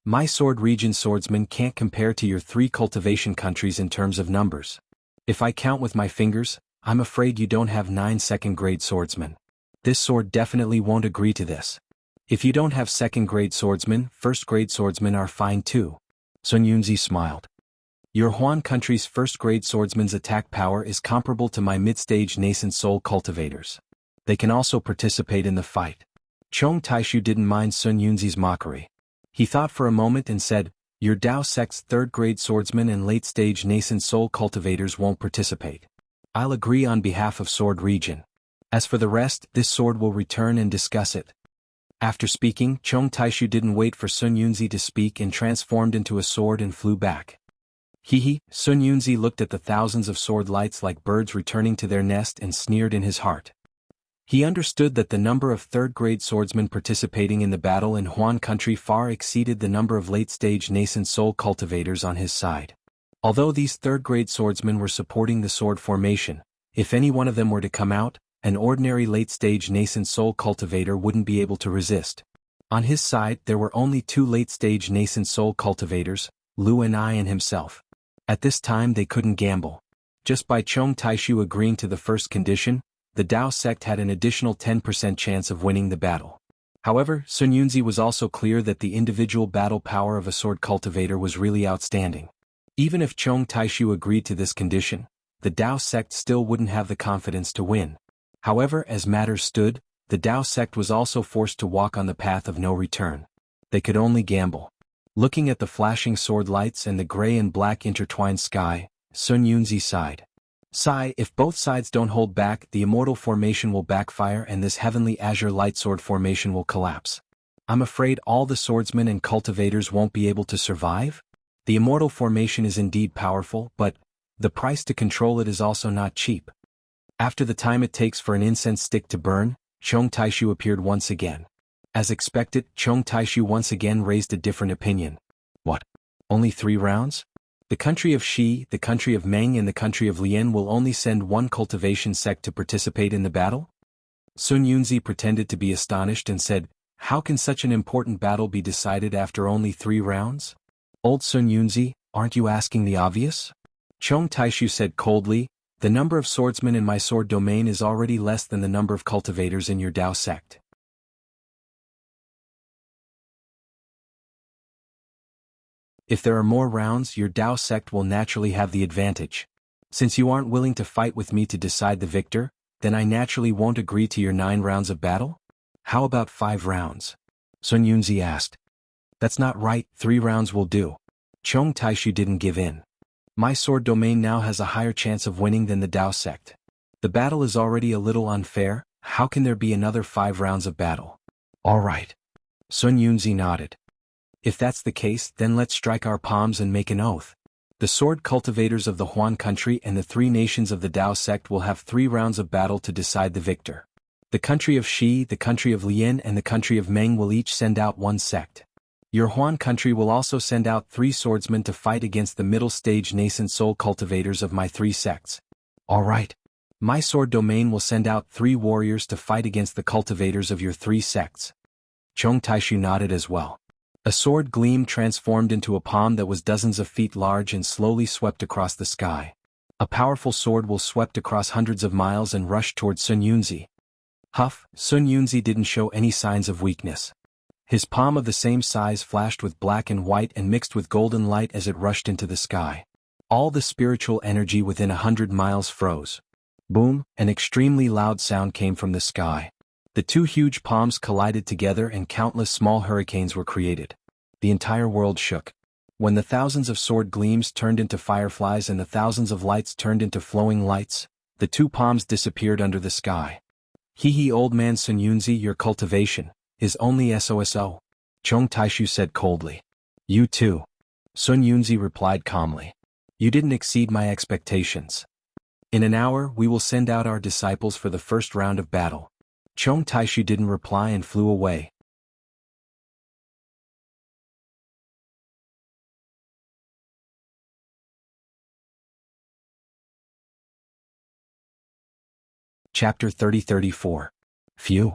My sword region swordsmen can't compare to your 3 cultivation countries in terms of numbers. If I count with my fingers, I'm afraid you don't have 9 second-grade swordsmen. This sword definitely won't agree to this. If you don't have second-grade swordsmen, first-grade swordsmen are fine too. Sun Yunzi smiled. Your Huan country's first-grade swordsman's attack power is comparable to my mid-stage nascent soul cultivators. They can also participate in the fight. Chong Taishu didn't mind Sun Yunzi's mockery. He thought for a moment and said, your Dao sect's third-grade swordsmen and late-stage nascent soul cultivators won't participate. I'll agree on behalf of Sword Region. As for the rest, this sword will return and discuss it. After speaking, Chong Taishu didn't wait for Sun Yunzi to speak and transformed into a sword and flew back. Sun Yunzi looked at the thousands of sword lights like birds returning to their nest and sneered in his heart. He understood that the number of third-grade swordsmen participating in the battle in Huan country far exceeded the number of late-stage nascent soul cultivators on his side. Although these third-grade swordsmen were supporting the sword formation, if any one of them were to come out, an ordinary late-stage nascent soul cultivator wouldn't be able to resist. On his side there were only 2 late-stage nascent soul cultivators, Lu and I and himself. At this time they couldn't gamble. Just by Chong Taishu agreeing to the first condition, the Dao sect had an additional 10% chance of winning the battle. However, Sun Yunzi was also clear that the individual battle power of a sword cultivator was really outstanding. Even if Chong Taishu agreed to this condition, the Dao sect still wouldn't have the confidence to win. However, as matters stood, the Dao sect was also forced to walk on the path of no return. They could only gamble. Looking at the flashing sword lights and the gray and black intertwined sky, Sun Yunzi sighed. Sigh, if both sides don't hold back, the immortal formation will backfire and this heavenly azure light sword formation will collapse. I'm afraid all the swordsmen and cultivators won't be able to survive? The immortal formation is indeed powerful, but the price to control it is also not cheap. After the time it takes for an incense stick to burn, Chong Taishu appeared once again. As expected, Chong Taishu once again raised a different opinion. What? Only 3 rounds? The country of Shi, the country of Meng and the country of Lian will only send 1 cultivation sect to participate in the battle? Sun Yunzi pretended to be astonished and said, how can such an important battle be decided after only 3 rounds? Old Sun Yunzi, aren't you asking the obvious? Chong Taishu said coldly, the number of swordsmen in my sword domain is already less than the number of cultivators in your Dao sect. If there are more rounds, your Dao sect will naturally have the advantage. Since you aren't willing to fight with me to decide the victor, then I naturally won't agree to your 9 rounds of battle? How about 5 rounds? Sun Yunzi asked. That's not right, 3 rounds will do. Chong Taishu didn't give in. My sword domain now has a higher chance of winning than the Dao sect. The battle is already a little unfair, how can there be another 5 rounds of battle? All right. Sun Yunzi nodded. If that's the case, then let's strike our palms and make an oath. The sword cultivators of the Huan country and the 3 nations of the Dao sect will have 3 rounds of battle to decide the victor. The country of Shi, the country of Lian and the country of Meng will each send out 1 sect. Your Huan country will also send out 3 swordsmen to fight against the middle stage nascent soul cultivators of my 3 sects. All right. My sword domain will send out 3 warriors to fight against the cultivators of your 3 sects. Chong Taishu nodded as well. A sword gleam transformed into a palm that was dozens of feet large and slowly swept across the sky. A powerful sword will swept across hundreds of miles and rushed towards Sun Yunzi. Huff, Sun Yunzi didn't show any signs of weakness. His palm of the same size flashed with black and white and mixed with golden light as it rushed into the sky. All the spiritual energy within 100 miles froze. Boom, an extremely loud sound came from the sky. The 2 huge palms collided together and countless small hurricanes were created. The entire world shook. When the thousands of sword gleams turned into fireflies and the thousands of lights turned into flowing lights, the 2 palms disappeared under the sky. Hee old man Sun Yunzi, your cultivation is only SOSO. Chong Taishu said coldly. You too. Sun Yunzi replied calmly. You didn't exceed my expectations. In an hour we will send out our disciples for the first round of battle. Chong Taishu didn't reply and flew away. Chapter 30-34. Phew.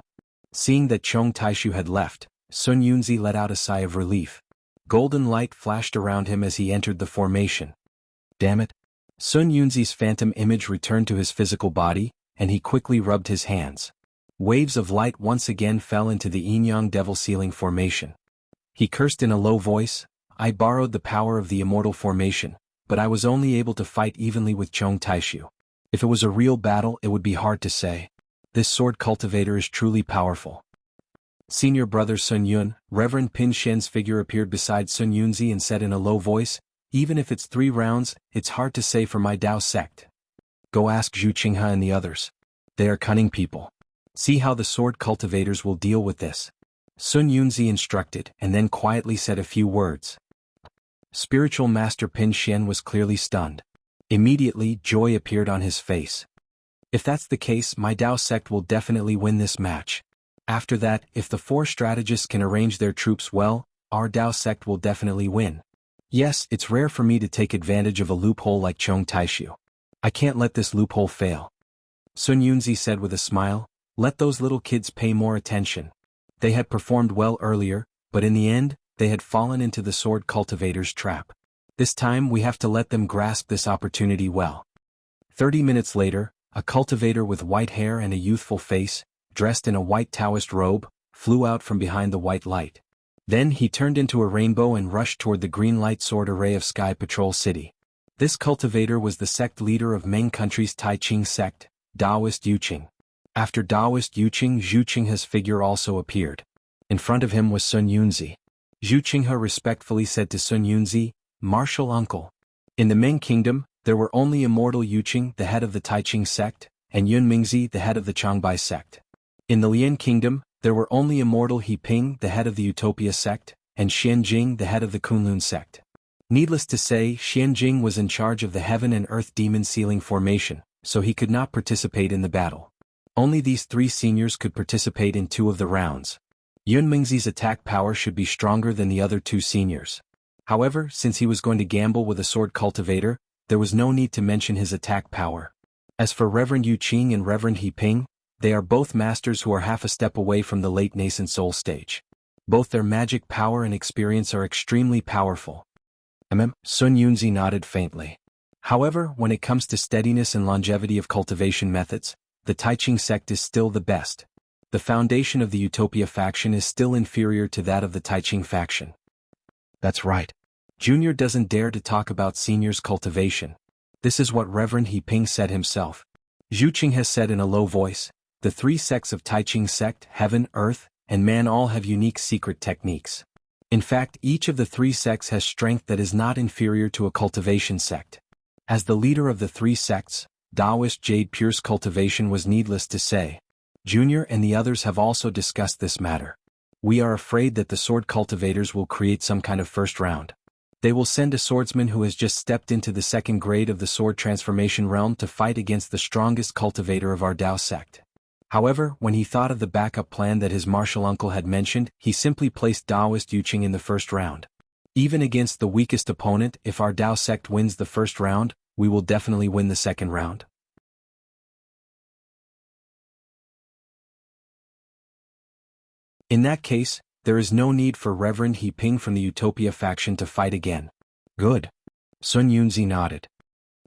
Seeing that Chong Taishu had left, Sun Yunzi let out a sigh of relief. Golden light flashed around him as he entered the formation. Damn it. Sun Yunzi's phantom image returned to his physical body, and he quickly rubbed his hands. Waves of light once again fell into the yin-yang devil ceiling formation. He cursed in a low voice, I borrowed the power of the immortal formation, but I was only able to fight evenly with Chong Taishu. If it was a real battle it would be hard to say. This sword cultivator is truly powerful. Senior brother Sun Yun, Reverend Pin Shen's figure appeared beside Sun Yunzi and said in a low voice, even if it's 3 rounds, it's hard to say for my Dao sect. Go ask Zhu Qinghe and the others. They are cunning people. See how the sword cultivators will deal with this. Sun Yunzi instructed and then quietly said a few words. Spiritual Master Pin Shen was clearly stunned. Immediately, joy appeared on his face. If that's the case, my Dao sect will definitely win this match. After that, if the 4 strategists can arrange their troops well, our Dao sect will definitely win. Yes, it's rare for me to take advantage of a loophole like Chong Taishu. I can't let this loophole fail. Sun Yunzi said with a smile, let those little kids pay more attention. They had performed well earlier, but in the end, they had fallen into the sword cultivator's trap. This time we have to let them grasp this opportunity well. 30 minutes later, a cultivator with white hair and a youthful face, dressed in a white Taoist robe, flew out from behind the white light. Then he turned into a rainbow and rushed toward the green light sword array of Sky Patrol City. This cultivator was the sect leader of Meng country's Tai Ching sect, Daoist Yuqing. After Daoist Yuqing, Zhu Qinghe's figure also appeared. In front of him was Sun Yunzi. Zhu Qinghe respectfully said to Sun Yunzi, Martial uncle. In the Meng kingdom, there were only immortal Yuqing, the head of the Tai Ching sect, and Yun Mingzi, the head of the Changbai sect. In the Lian kingdom, there were only immortal He Ping, the head of the Utopia sect, and Xian Jing, the head of the Kunlun sect. Needless to say, Xian Jing was in charge of the heaven and earth demon sealing formation, so he could not participate in the battle. Only these 3 seniors could participate in 2 of the rounds. Yun Mingzi's attack power should be stronger than the other 2 seniors. However, since he was going to gamble with a sword cultivator, there was no need to mention his attack power. As for Reverend Yu Qing and Reverend He Ping, they are both masters who are half a step away from the late nascent soul stage. Both their magic power and experience are extremely powerful. Sun Yunzi nodded faintly. However, when it comes to steadiness and longevity of cultivation methods, the Tai Ching sect is still the best. The foundation of the Utopia faction is still inferior to that of the Tai Ching faction. That's right. Junior doesn't dare to talk about senior's cultivation. This is what Reverend He Ping said himself. Zhu Qinghe said in a low voice, the 3 sects of Tai Ching sect, heaven, earth, and man all have unique secret techniques. In fact, each of the 3 sects has strength that is not inferior to a cultivation sect. As the leader of the 3 sects, Daoist Jade Pure's cultivation was needless to say. Junior and the others have also discussed this matter. We are afraid that the sword cultivators will create some kind of first round. They will send a swordsman who has just stepped into the 2nd grade of the sword transformation realm to fight against the strongest cultivator of our Dao sect. However, when he thought of the backup plan that his martial uncle had mentioned, he simply placed Daoist Yuqing in the first round. Even against the weakest opponent, if our Dao sect wins the first round, we will definitely win the second round. In that case, there is no need for Reverend He Ping from the Utopia faction to fight again. Good. Sun Yunzi nodded.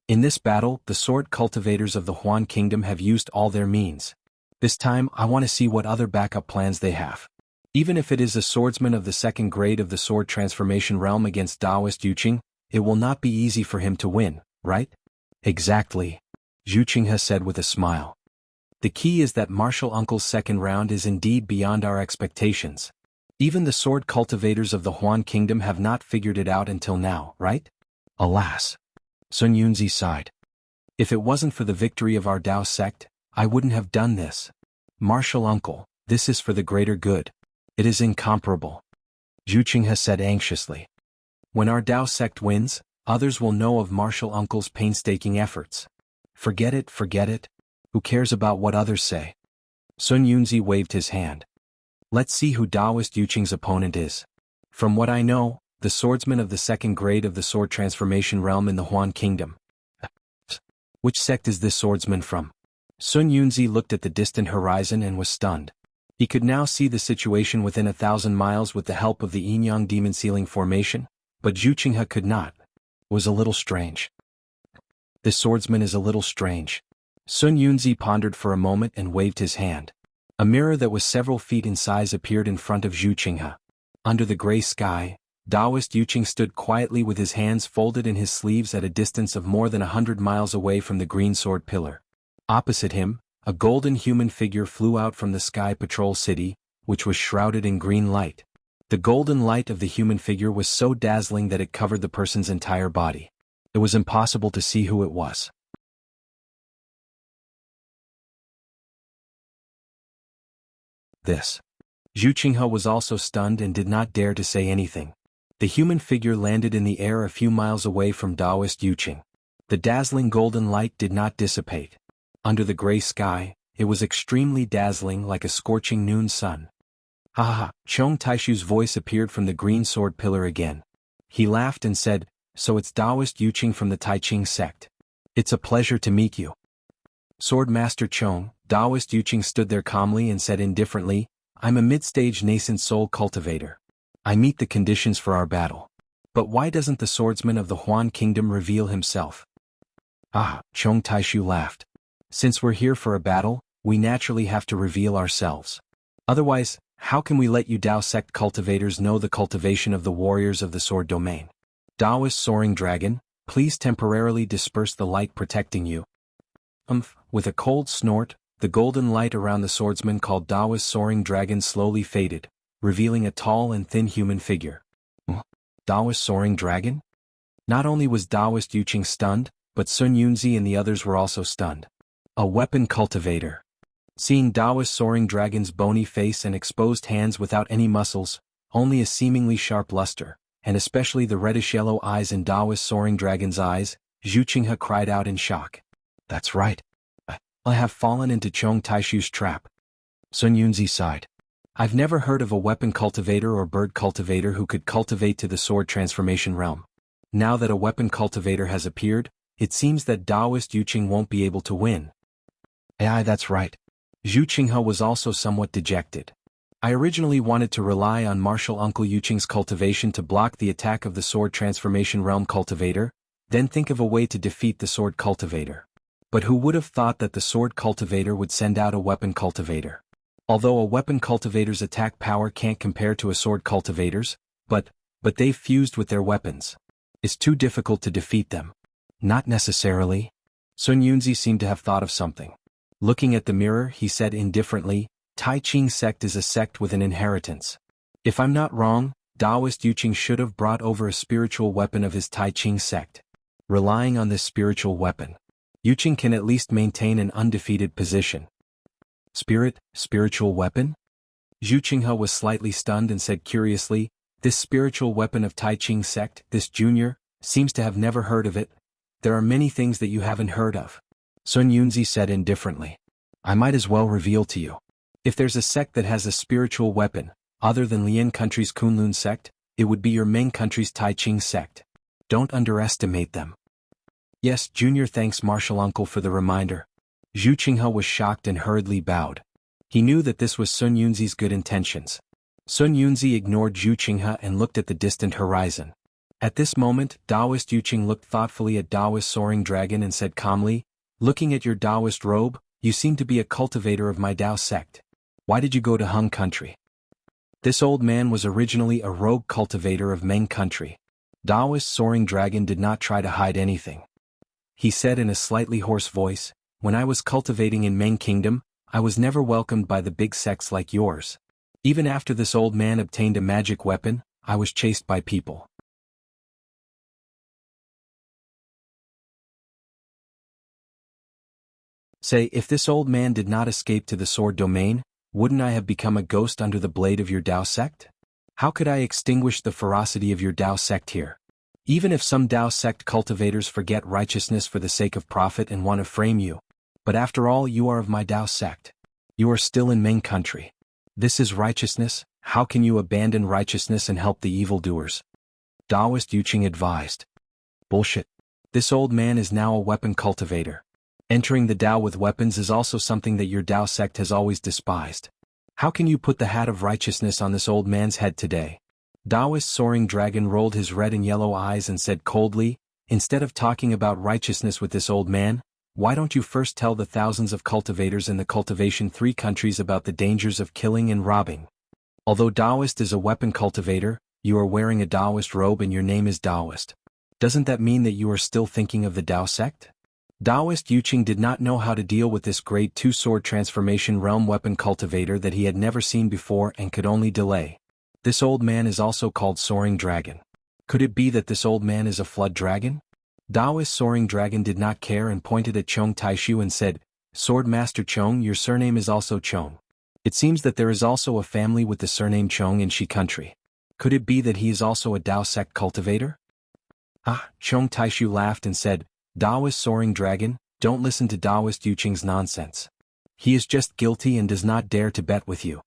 In this battle, the sword cultivators of the Huan Kingdom have used all their means. This time, I want to see what other backup plans they have. Even if it is a swordsman of the 2nd grade of the sword transformation realm against Daoist Yuqing, it will not be easy for him to win, right? Exactly. Zhu Qinghe said with a smile. The key is that Martial Uncle's 2nd round is indeed beyond our expectations. Even the sword cultivators of the Huan Kingdom have not figured it out until now, right? Alas. Sun Yunzi sighed. If it wasn't for the victory of our Dao sect, I wouldn't have done this. Martial uncle, this is for the greater good. It is incomparable. Zhu Qinghe said anxiously. When our Dao sect wins, others will know of martial uncle's painstaking efforts. Forget it, forget it. Who cares about what others say? Sun Yunzi waved his hand. Let's see who Daoist Yuqing's opponent is. From what I know, the swordsman of the second grade of the sword transformation realm in the Huan Kingdom. Which sect is this swordsman from? Sun Yunzi looked at the distant horizon and was stunned. He could now see the situation within 1,000 miles with the help of the Yin-Yang Demon Sealing Formation, but Zhu Qinghe could not. It was a little strange. This swordsman is a little strange. Sun Yunzi pondered for a moment and waved his hand. A mirror that was several feet in size appeared in front of Zhu Qinghe. Under the gray sky, Daoist Yuqing stood quietly with his hands folded in his sleeves at a distance of more than 100 miles away from the green sword pillar. Opposite him, a golden human figure flew out from the Sky Patrol City, which was shrouded in green light. The golden light of the human figure was so dazzling that it covered the person's entire body. It was impossible to see who it was. This. Zhu Qinghe was also stunned and did not dare to say anything. The human figure landed in the air a few miles away from Daoist Yuqing. The dazzling golden light did not dissipate. Under the gray sky, it was extremely dazzling like a scorching noon sun. Ha ha ha, Chong Taishu's voice appeared from the green sword pillar again. He laughed and said, so it's Daoist Yuqing from the Taiqing sect. It's a pleasure to meet you. Sword Master Chong, Daoist Yuqing stood there calmly and said indifferently, I'm a mid-stage nascent soul cultivator. I meet the conditions for our battle. But why doesn't the swordsman of the Huan Kingdom reveal himself? Ah, Chong Taishu laughed. Since we're here for a battle, we naturally have to reveal ourselves. Otherwise, how can we let you Dao sect cultivators know the cultivation of the warriors of the sword domain? Daoist Soaring Dragon, please temporarily disperse the light protecting you. With a cold snort, the golden light around the swordsman called Daoist Soaring Dragon slowly faded, revealing a tall and thin human figure. Daoist Soaring Dragon? Not only was Daoist Yuqing stunned, but Sun Yunzi and the others were also stunned. A weapon cultivator. Seeing Daoist Soaring Dragon's bony face and exposed hands without any muscles, only a seemingly sharp luster, and especially the reddish-yellow eyes in Daoist Soaring Dragon's eyes, Zhu Qinghe cried out in shock. That's right. I have fallen into Chong Taishu's trap. Sun Yunzi sighed. I've never heard of a weapon cultivator or bird cultivator who could cultivate to the sword transformation realm. Now that a weapon cultivator has appeared, it seems that Daoist Yuqing won't be able to win. Aye, that's right. Zhu Qinghe was also somewhat dejected. I originally wanted to rely on martial uncle Yuqing's cultivation to block the attack of the sword transformation realm cultivator, then think of a way to defeat the sword cultivator. But who would have thought that the sword cultivator would send out a weapon cultivator? Although a weapon cultivator's attack power can't compare to a sword cultivator's, but they've fused with their weapons. It's too difficult to defeat them. Not necessarily. Sun Yunzi seemed to have thought of something. Looking at the mirror, he said indifferently, Taiqing sect is a sect with an inheritance. If I'm not wrong, Daoist Yuqing should have brought over a spiritual weapon of his Taiqing sect. Relying on this spiritual weapon, Yuqing can at least maintain an undefeated position. Spiritual weapon? Zhu Qinghe was slightly stunned and said curiously, this spiritual weapon of Taiqing sect, this junior, seems to have never heard of it. There are many things that you haven't heard of. Sun Yunzi said indifferently. I might as well reveal to you. If there's a sect that has a spiritual weapon, other than Lian country's Kunlun sect, it would be your Meng country's Taiqing sect. Don't underestimate them. Yes, Junior, thanks martial uncle for the reminder. Zhu Qinghe was shocked and hurriedly bowed. He knew that this was Sun Yunzi's good intentions. Sun Yunzi ignored Zhu Qinghe and looked at the distant horizon. At this moment, Daoist Yuqing looked thoughtfully at Daoist Soaring Dragon and said calmly, looking at your Daoist robe, you seem to be a cultivator of my Dao sect. Why did you go to Hung country? This old man was originally a rogue cultivator of Meng country. Daoist Soaring Dragon did not try to hide anything. He said in a slightly hoarse voice, when I was cultivating in Meng Kingdom, I was never welcomed by the big sects like yours. Even after this old man obtained a magic weapon, I was chased by people. Say, if this old man did not escape to the sword domain, wouldn't I have become a ghost under the blade of your Dao sect? How could I extinguish the ferocity of your Dao sect here? Even if some Dao sect cultivators forget righteousness for the sake of profit and want to frame you, but after all you are of my Dao sect. You are still in Ming country. This is righteousness. How can you abandon righteousness and help the evildoers? Daoist Yuqing advised. Bullshit. This old man is now a weapon cultivator. Entering the Dao with weapons is also something that your Dao sect has always despised. How can you put the hat of righteousness on this old man's head today? Daoist Soaring Dragon rolled his red and yellow eyes and said coldly, instead of talking about righteousness with this old man, why don't you first tell the thousands of cultivators in the Cultivation 3 countries about the dangers of killing and robbing? Although Daoist is a weapon cultivator, you are wearing a Daoist robe and your name is Daoist. Doesn't that mean that you are still thinking of the Dao sect? Daoist Yuqing did not know how to deal with this grade 2 sword transformation realm weapon cultivator that he had never seen before and could only delay. This old man is also called Soaring Dragon. Could it be that this old man is a flood dragon? Daoist Soaring Dragon did not care and pointed at Chong Taishu and said, Sword Master Chong, your surname is also Chong. It seems that there is also a family with the surname Chong in Shi country. Could it be that he is also a Dao sect cultivator? Ah, Chong Taishu laughed and said, Daoist Soaring Dragon, don't listen to Daoist Yuqing's nonsense. He is just guilty and does not dare to bet with you.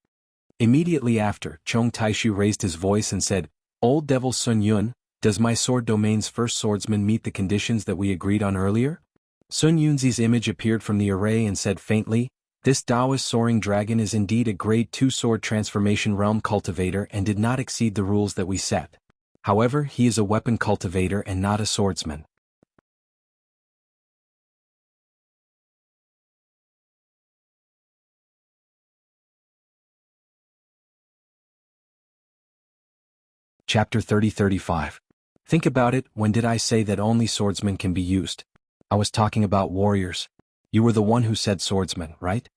Immediately after, Chong Taishu raised his voice and said, Old Devil Sun Yun, does my sword domain's first swordsman meet the conditions that we agreed on earlier? Sun Yunzi's image appeared from the array and said faintly, This Daoist Soaring Dragon is indeed a grade 2 sword transformation realm cultivator and did not exceed the rules that we set. However, he is a weapon cultivator and not a swordsman. Chapter 30-35. Think about it, when did I say that only swordsmen can be used? I was talking about warriors. You were the one who said swordsman, right?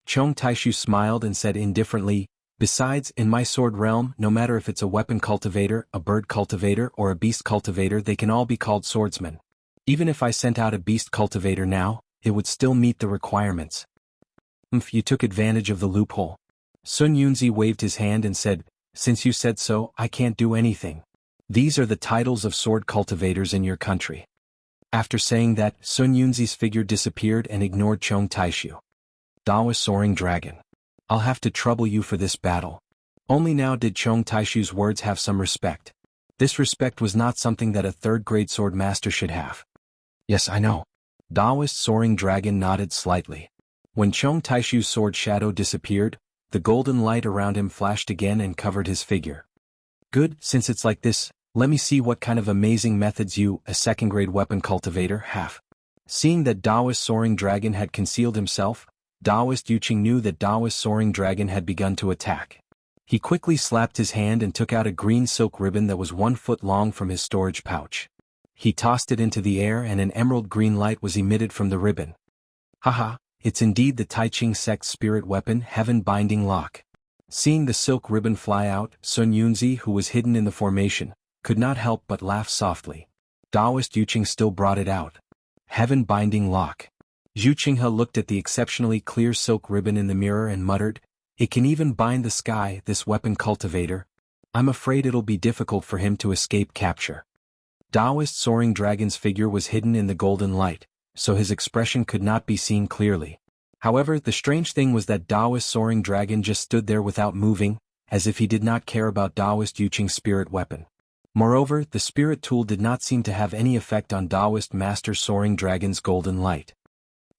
Chong Taishu smiled and said indifferently, Besides, in my sword realm, no matter if it's a weapon cultivator, a bird cultivator, or a beast cultivator, they can all be called swordsmen. Even if I sent out a beast cultivator now, it would still meet the requirements. You took advantage of the loophole. Sun Yunzi waved his hand and said, Since you said so, I can't do anything. These are the titles of sword cultivators in your country. After saying that, Sun Yunzi's figure disappeared and ignored Chong Taishu. Daoist Soaring Dragon. I'll have to trouble you for this battle. Only now did Chong Taishu's words have some respect. This respect was not something that a third-grade sword master should have. Yes, I know. Daoist Soaring Dragon nodded slightly. When Chong Taishu's sword shadow disappeared, the golden light around him flashed again and covered his figure. Good, since it's like this, let me see what kind of amazing methods you, a second-grade weapon cultivator, have. Seeing that Daoist Soaring Dragon had concealed himself, Daoist Yuqing knew that Daoist Soaring Dragon had begun to attack. He quickly slapped his hand and took out a green silk ribbon that was 1 foot long from his storage pouch. He tossed it into the air and an emerald green light was emitted from the ribbon. Haha, it's indeed the Taiching sect's spirit weapon, Heaven Binding Lock. Seeing the silk ribbon fly out, Sun Yunzi, who was hidden in the formation, could not help but laugh softly. Daoist Yuqing still brought it out. Heaven Binding Lock. Zhu Qinghe looked at the exceptionally clear silk ribbon in the mirror and muttered, It can even bind the sky, this weapon cultivator. I'm afraid it'll be difficult for him to escape capture. Daoist Soaring Dragon's figure was hidden in the golden light, so his expression could not be seen clearly. However, the strange thing was that Daoist Soaring Dragon just stood there without moving, as if he did not care about Daoist Yuqing's spirit weapon. Moreover, the spirit tool did not seem to have any effect on Daoist Master Soaring Dragon's golden light.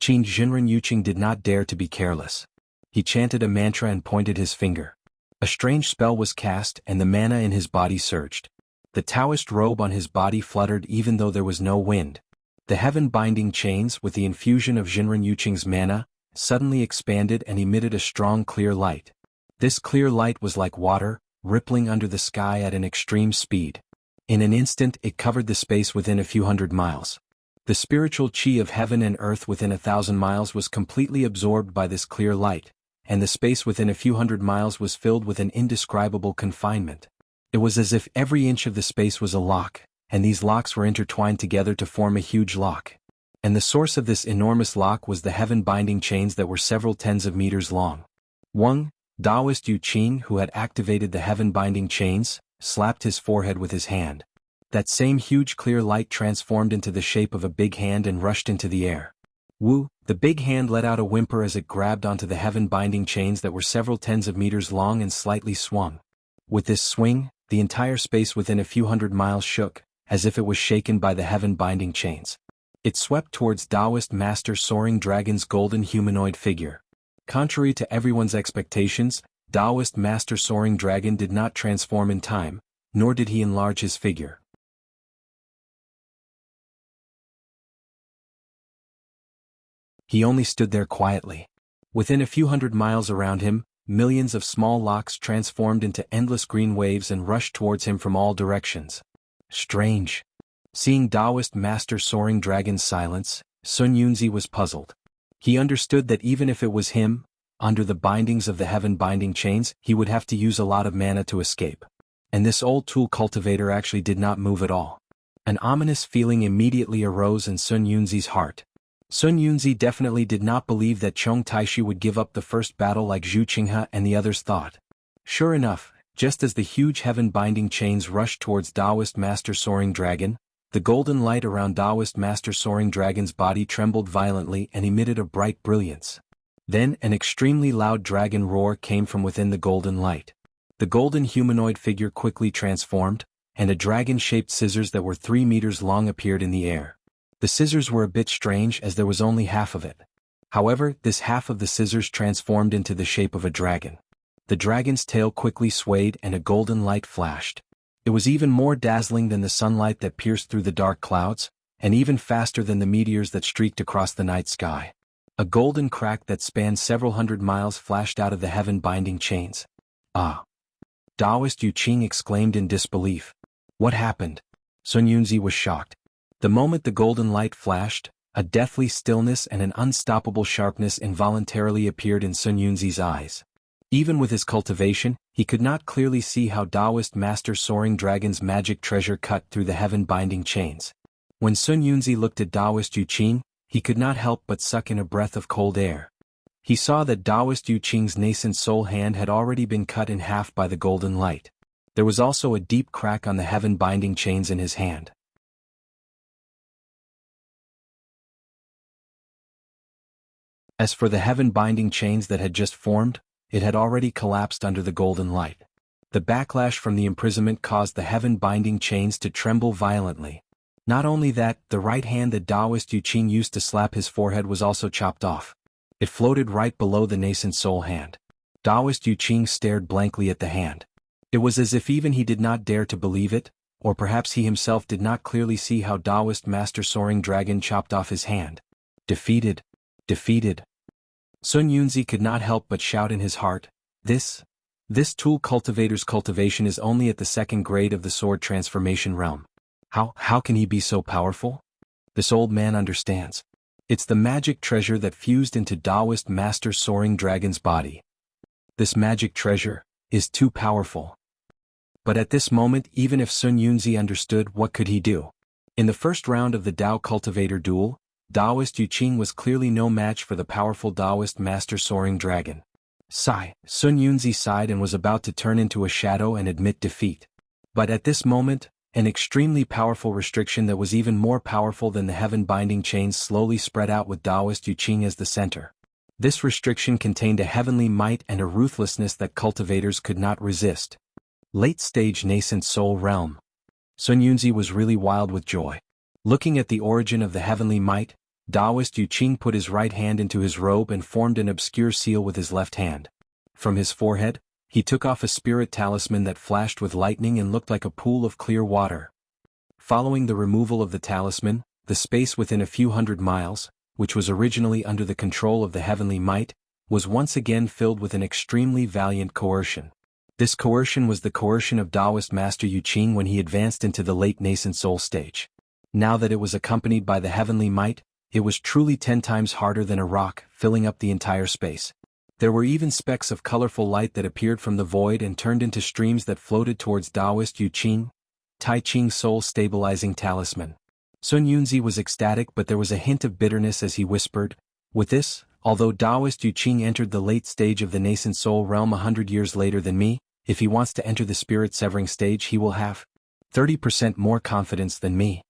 Qin Jinren Yuqing did not dare to be careless. He chanted a mantra and pointed his finger. A strange spell was cast and the mana in his body surged. The Taoist robe on his body fluttered even though there was no wind. The heaven-binding chains, with the infusion of Jinren Yuqing's mana, suddenly expanded and emitted a strong clear light. This clear light was like water, rippling under the sky at an extreme speed. In an instant it covered the space within a few hundred miles. The spiritual chi of heaven and earth within 1,000 miles was completely absorbed by this clear light, and the space within a few hundred miles was filled with an indescribable confinement. It was as if every inch of the space was a lock, and these locks were intertwined together to form a huge lock. And the source of this enormous lock was the heaven-binding chains that were several tens of meters long. Wang, Taoist Yu Qing, who had activated the heaven-binding chains, slapped his forehead with his hand. That same huge clear light transformed into the shape of a big hand and rushed into the air. Wu, the big hand let out a whimper as it grabbed onto the heaven-binding chains that were several tens of meters long and slightly swung. With this swing, the entire space within a few hundred miles shook, as if it was shaken by the heaven-binding chains. It swept towards Taoist Master Soaring Dragon's golden humanoid figure. Contrary to everyone's expectations, Taoist Master Soaring Dragon did not transform in time, nor did he enlarge his figure. He only stood there quietly. Within a few hundred miles around him, millions of small locks transformed into endless green waves and rushed towards him from all directions. Strange. Seeing Taoist Master Soaring Dragon's silence, Sun Yunzi was puzzled. He understood that even if it was him, under the bindings of the heaven-binding chains, he would have to use a lot of mana to escape. And this old tool Cultivator actually did not move at all. An ominous feeling immediately arose in Sun Yunzi's heart. Sun Yunzi definitely did not believe that Chong Taishi would give up the first battle like Zhu Qinghe and the others thought. Sure enough, just as the huge heaven-binding chains rushed towards Taoist Master Soaring Dragon, the golden light around Taoist Master Soaring Dragon's body trembled violently and emitted a bright brilliance. Then an extremely loud dragon roar came from within the golden light. The golden humanoid figure quickly transformed, and a dragon-shaped scissors that were 3 meters long appeared in the air. The scissors were a bit strange as there was only half of it. However, this half of the scissors transformed into the shape of a dragon. The dragon's tail quickly swayed and a golden light flashed. It was even more dazzling than the sunlight that pierced through the dark clouds, and even faster than the meteors that streaked across the night sky. A golden crack that spanned several hundred miles flashed out of the heaven-binding chains. Ah! Taoist Yu Qing exclaimed in disbelief. What happened? Sun Yunzi was shocked. The moment the golden light flashed, a deathly stillness and an unstoppable sharpness involuntarily appeared in Sun Yunzi's eyes. Even with his cultivation, he could not clearly see how Taoist Master Soaring Dragon's magic treasure cut through the heaven-binding chains. When Sun Yunzi looked at Taoist Yu Qing, he could not help but suck in a breath of cold air. He saw that Taoist Yu Qing's nascent soul hand had already been cut in half by the golden light. There was also a deep crack on the heaven-binding chains in his hand. As for the heaven-binding chains that had just formed, it had already collapsed under the golden light. The backlash from the imprisonment caused the heaven-binding chains to tremble violently. Not only that, the right hand that Taoist Yu Qing used to slap his forehead was also chopped off. It floated right below the nascent soul hand. Taoist Yu Qing stared blankly at the hand. It was as if even he did not dare to believe it, or perhaps he himself did not clearly see how Taoist Master Soaring Dragon chopped off his hand. Defeated. Defeated. Sun Yunzi could not help but shout in his heart, This tool Cultivator's cultivation is only at the 2nd grade of the sword transformation realm. How can he be so powerful? This old man understands. It's the magic treasure that fused into Taoist Master Soaring Dragon's body. This magic treasure is too powerful. But at this moment, even if Sun Yunzi understood, what could he do? In the first round of the Tao Cultivator duel, Taoist Yu Qing was clearly no match for the powerful Taoist Master Soaring Dragon. Sigh. Sun Yunzi sighed and was about to turn into a shadow and admit defeat. But at this moment, an extremely powerful restriction that was even more powerful than the heaven-binding chains slowly spread out with Taoist Yu Qing as the center. This restriction contained a heavenly might and a ruthlessness that cultivators could not resist. Late-stage nascent soul realm. Sun Yunzi was really wild with joy. Looking at the origin of the heavenly might, Taoist Yu Qing put his right hand into his robe and formed an obscure seal with his left hand. From his forehead, he took off a spirit talisman that flashed with lightning and looked like a pool of clear water. Following the removal of the talisman, the space within a few hundred miles, which was originally under the control of the heavenly might, was once again filled with an extremely valiant coercion. This coercion was the coercion of Taoist Master Yu Qing when he advanced into the late nascent soul stage. Now that it was accompanied by the heavenly might, it was truly 10 times harder than a rock, filling up the entire space. There were even specks of colorful light that appeared from the void and turned into streams that floated towards Taoist Yu Qing, Tai Ching Soul Stabilizing Talisman. Sun Yunzi was ecstatic, but there was a hint of bitterness as he whispered, "With this, although Taoist Yu Qing entered the late stage of the nascent soul realm 100 years later than me, if he wants to enter the spirit-severing stage he will have 30% more confidence than me."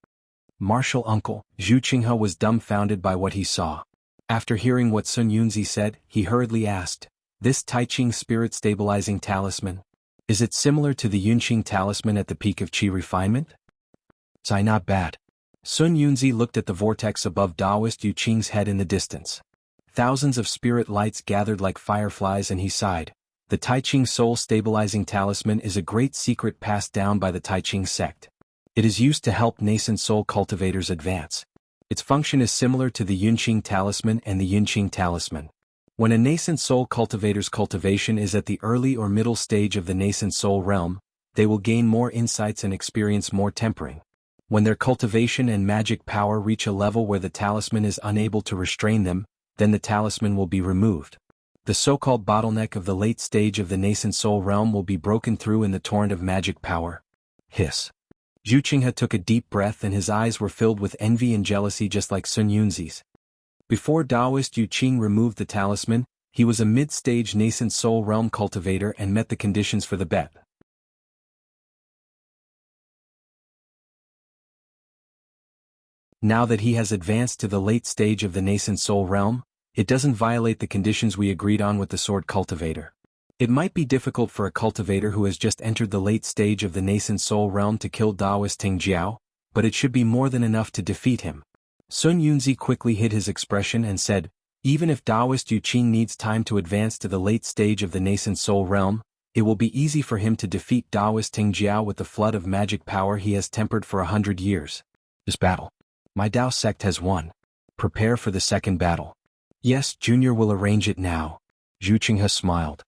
Martial uncle, Zhu Qinghe was dumbfounded by what he saw. After hearing what Sun Yunzi said, he hurriedly asked, "This Taiqing spirit-stabilizing talisman, is it similar to the Yunqing talisman at the peak of qi refinement?" "It's not bad." Sun Yunzi looked at the vortex above Taoist Yu Qing's head in the distance. Thousands of spirit lights gathered like fireflies and he sighed. "The Taiqing soul-stabilizing talisman is a great secret passed down by the Taiqing sect. It is used to help nascent soul cultivators advance. Its function is similar to the Yunqing talisman and the Yunqing talisman. When a nascent soul cultivator's cultivation is at the early or middle stage of the nascent soul realm, they will gain more insights and experience more tempering. When their cultivation and magic power reach a level where the talisman is unable to restrain them, then the talisman will be removed. The so-called bottleneck of the late stage of the nascent soul realm will be broken through in the torrent of magic power." Hiss. Zhu Qinghe took a deep breath and his eyes were filled with envy and jealousy just like Sun Yunzi's. Before Taoist Yu Qing removed the talisman, he was a mid-stage nascent soul realm cultivator and met the conditions for the bet. Now that he has advanced to the late stage of the nascent soul realm, it doesn't violate the conditions we agreed on with the sword cultivator. It might be difficult for a cultivator who has just entered the late stage of the nascent soul realm to kill Taoist Ting Jiao, but it should be more than enough to defeat him. Sun Yunzi quickly hid his expression and said, "Even if Taoist Yu Qing needs time to advance to the late stage of the nascent soul realm, it will be easy for him to defeat Taoist Ting Jiao with the flood of magic power he has tempered for 100 years. This battle. My Tao sect has won. Prepare for the second battle." "Yes, Junior will arrange it now." Zhu Qinghe smiled.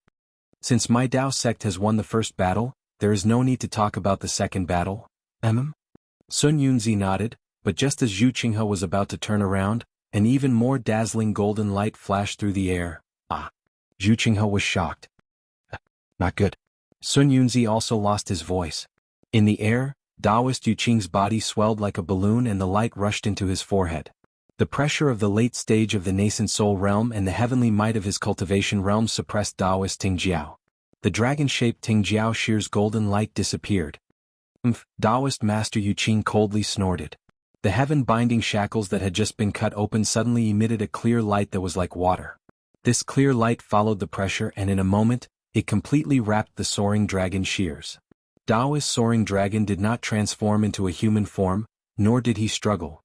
"Since my Tao sect has won the first battle, there is no need to talk about the second battle." Sun Yunzi nodded, but just as Zhu Qinghe was about to turn around, an even more dazzling golden light flashed through the air. Zhu Qinghe was shocked. "Not good." Sun Yunzi also lost his voice. In the air, Taoist Yu Qing's body swelled like a balloon and the light rushed into his forehead. The pressure of the late stage of the nascent soul realm and the heavenly might of his cultivation realm suppressed Taoist Ting Jiao. The dragon-shaped Ting Jiao Shear's golden light disappeared. Taoist Master Yu Qing coldly snorted. The heaven-binding shackles that had just been cut open suddenly emitted a clear light that was like water. This clear light followed the pressure and in a moment, it completely wrapped the soaring dragon shears. Taoist soaring dragon did not transform into a human form, nor did he struggle.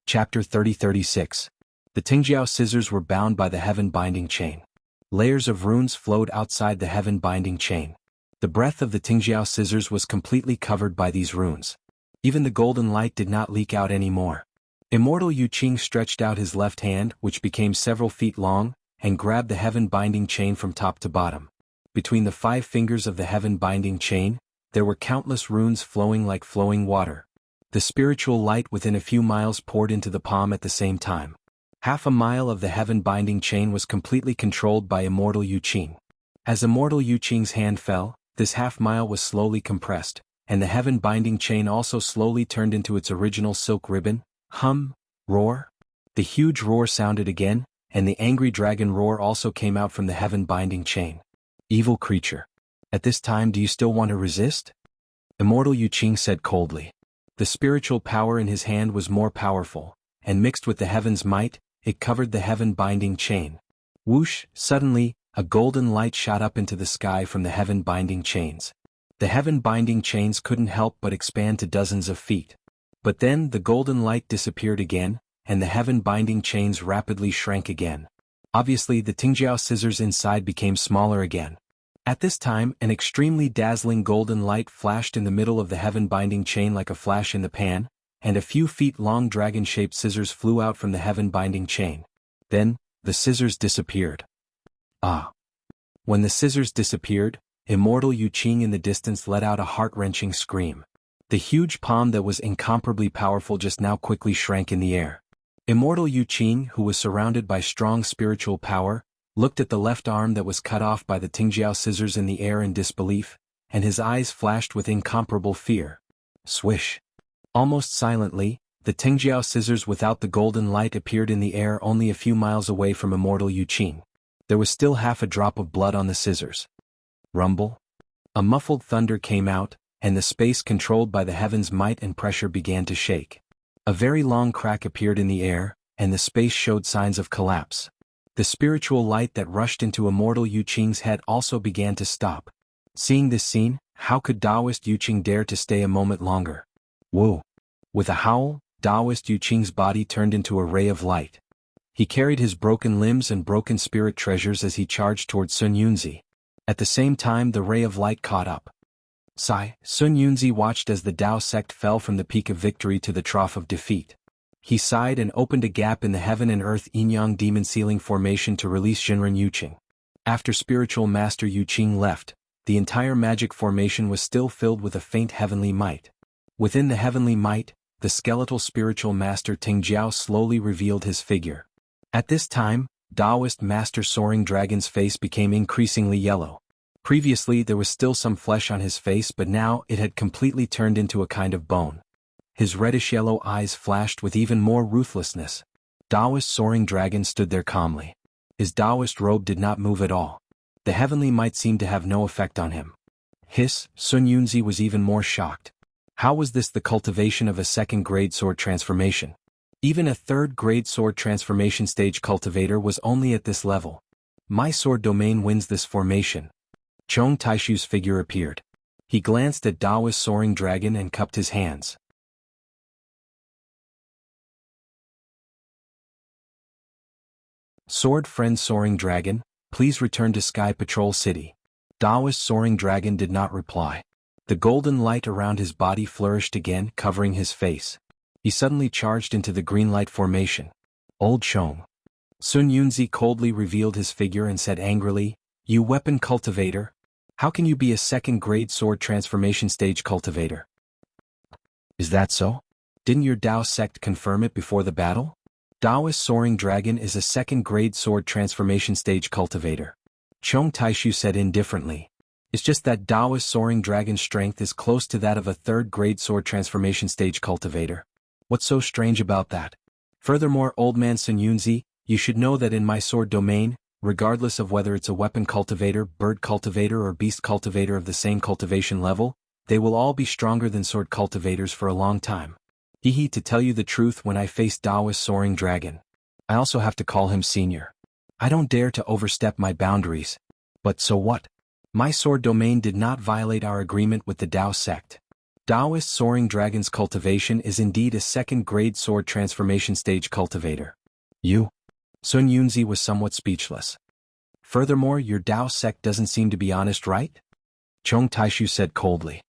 Chapter 30-36. The Tingjiao scissors were bound by the heaven-binding chain. Layers of runes flowed outside the heaven-binding chain. The breath of the Tingjiao scissors was completely covered by these runes. Even the golden light did not leak out anymore. Immortal Yu Qing stretched out his left hand, which became several feet long, and grabbed the heaven-binding chain from top to bottom. Between the 5 fingers of the heaven-binding chain, there were countless runes flowing like flowing water. The spiritual light within a few miles poured into the palm at the same time. Half a mile of the heaven-binding chain was completely controlled by Immortal Yu Qing. As Immortal Yu Qing's hand fell, this half-mile was slowly compressed, and the heaven-binding chain also slowly turned into its original silk ribbon. Roar. The huge roar sounded again, and the angry dragon roar also came out from the heaven-binding chain. "Evil creature. At this time do you still want to resist?" Immortal Yu Qing said coldly. The spiritual power in his hand was more powerful, and mixed with the heaven's might, it covered the heaven-binding chain. Whoosh! Suddenly, a golden light shot up into the sky from the heaven-binding chains. The heaven-binding chains couldn't help but expand to dozens of feet. But then the golden light disappeared again, and the heaven-binding chains rapidly shrank again. Obviously the Tingjiao scissors inside became smaller again. At this time an extremely dazzling golden light flashed in the middle of the heaven-binding chain like a flash in the pan, and a few feet-long dragon-shaped scissors flew out from the heaven-binding chain. Then, the scissors disappeared. When the scissors disappeared, Immortal Yu Qing in the distance let out a heart-wrenching scream. The huge palm that was incomparably powerful just now quickly shrank in the air. Immortal Yu Qing, who was surrounded by strong spiritual power, looked at the left arm that was cut off by the Tingjiao scissors in the air in disbelief, and his eyes flashed with incomparable fear. Swish. Almost silently, the Tingjiao scissors without the golden light appeared in the air only a few miles away from Immortal Yu Qing. There was still half a drop of blood on the scissors. Rumble. A muffled thunder came out, and the space controlled by the heaven's might and pressure began to shake. A very long crack appeared in the air, and the space showed signs of collapse. The spiritual light that rushed into Immortal Yu Qing's head also began to stop. Seeing this scene, how could Taoist Yu Qing dare to stay a moment longer? Whoa! With a howl, Taoist Yu Qing's body turned into a ray of light. He carried his broken limbs and broken spirit treasures as he charged toward Sun Yunzi. At the same time, the ray of light caught up. Sigh. Sun Yunzi watched as the Tao sect fell from the peak of victory to the trough of defeat. He sighed and opened a gap in the heaven and earth yin-yang demon ceiling formation to release Jinren Yu Qing. After spiritual master Yu Qing left, the entire magic formation was still filled with a faint heavenly might. Within the heavenly might, the skeletal spiritual master Tingjiao slowly revealed his figure. At this time, Taoist master Soaring Dragon's face became increasingly yellow. Previously there was still some flesh on his face, but now it had completely turned into a kind of bone. His reddish-yellow eyes flashed with even more ruthlessness. Taoist Soaring Dragon stood there calmly. His Taoist robe did not move at all. The heavenly might seemed to have no effect on him. Hiss. Sun Yunzi was even more shocked. How was this the cultivation of a second-grade sword transformation? Even a third-grade sword transformation stage cultivator was only at this level. My sword domain wins this formation. Chong Taishu's figure appeared. He glanced at Taoist Soaring Dragon and cupped his hands. Sword friend Soaring Dragon, please return to Sky Patrol City. Taoist Soaring Dragon did not reply. The golden light around his body flourished again, covering his face. He suddenly charged into the green light formation. Old Chong. Sun Yunzi coldly revealed his figure and said angrily, "You weapon cultivator? How can you be a second-grade sword transformation stage cultivator?" "Is that so? Didn't your Tao sect confirm it before the battle?" Taoist Soaring Dragon is a second-grade sword transformation stage cultivator. Chong Taishu said indifferently. It's just that Taoist Soaring Dragon's strength is close to that of a third-grade sword transformation stage cultivator. What's so strange about that? Furthermore, old man Sun Yunzi, you should know that in my sword domain, regardless of whether it's a weapon cultivator, bird cultivator or beast cultivator of the same cultivation level, they will all be stronger than sword cultivators for a long time. Hehe, to tell you the truth, when I face Taoist Soaring Dragon, I also have to call him senior. I don't dare to overstep my boundaries. But so what? My sword domain did not violate our agreement with the Tao sect. Taoist Soaring Dragon's cultivation is indeed a second-grade sword transformation stage cultivator. You? Sun Yunzi was somewhat speechless. Furthermore, your Tao sect doesn't seem to be honest, right? Chong Taishu said coldly.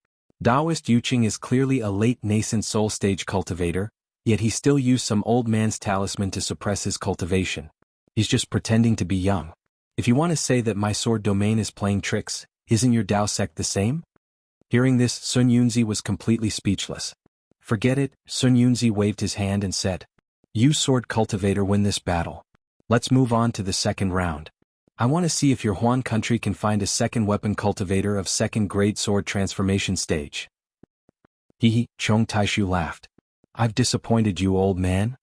Taoist Yu Qing is clearly a late nascent soul stage cultivator, yet he still used some old man's talisman to suppress his cultivation. He's just pretending to be young. If you want to say that my sword domain is playing tricks, isn't your Tao sect the same? Hearing this, Sun Yunzi was completely speechless. Forget it. Sun Yunzi waved his hand and said, "You sword cultivator win this battle. Let's move on to the second round. I want to see if your Huan country can find a second weapon cultivator of second-grade sword transformation stage." Hehe, Chong Taishu laughed. "I've disappointed you, old man."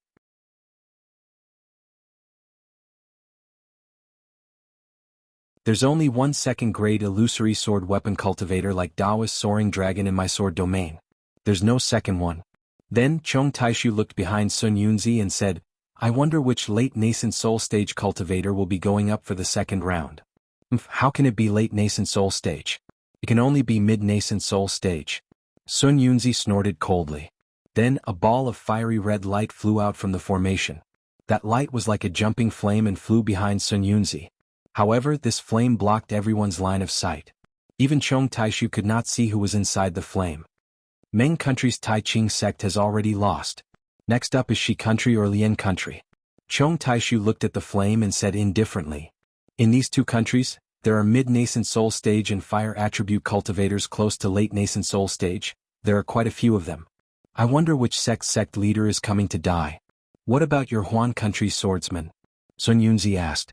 There's only one second-grade illusory sword weapon cultivator like Taoist Soaring Dragon in my sword domain. There's no second one. Then Chong Taishu looked behind Sun Yunzi and said, "I wonder which late nascent soul stage cultivator will be going up for the second round." How can it be late nascent soul stage? It can only be mid-nascent soul stage. Sun Yunzi snorted coldly. Then a ball of fiery red light flew out from the formation. That light was like a jumping flame and flew behind Sun Yunzi. However, this flame blocked everyone's line of sight. Even Chong Taishu could not see who was inside the flame. Meng country's Tai Ching sect has already lost. Next up is Shi country or Lian country. Chong Taishu looked at the flame and said indifferently, "In these two countries, there are mid-nascent soul stage and fire attribute cultivators close to late nascent soul stage. There are quite a few of them. I wonder which sect leader is coming to die." What about your Huan country's swordsman? Sun Yunzi asked.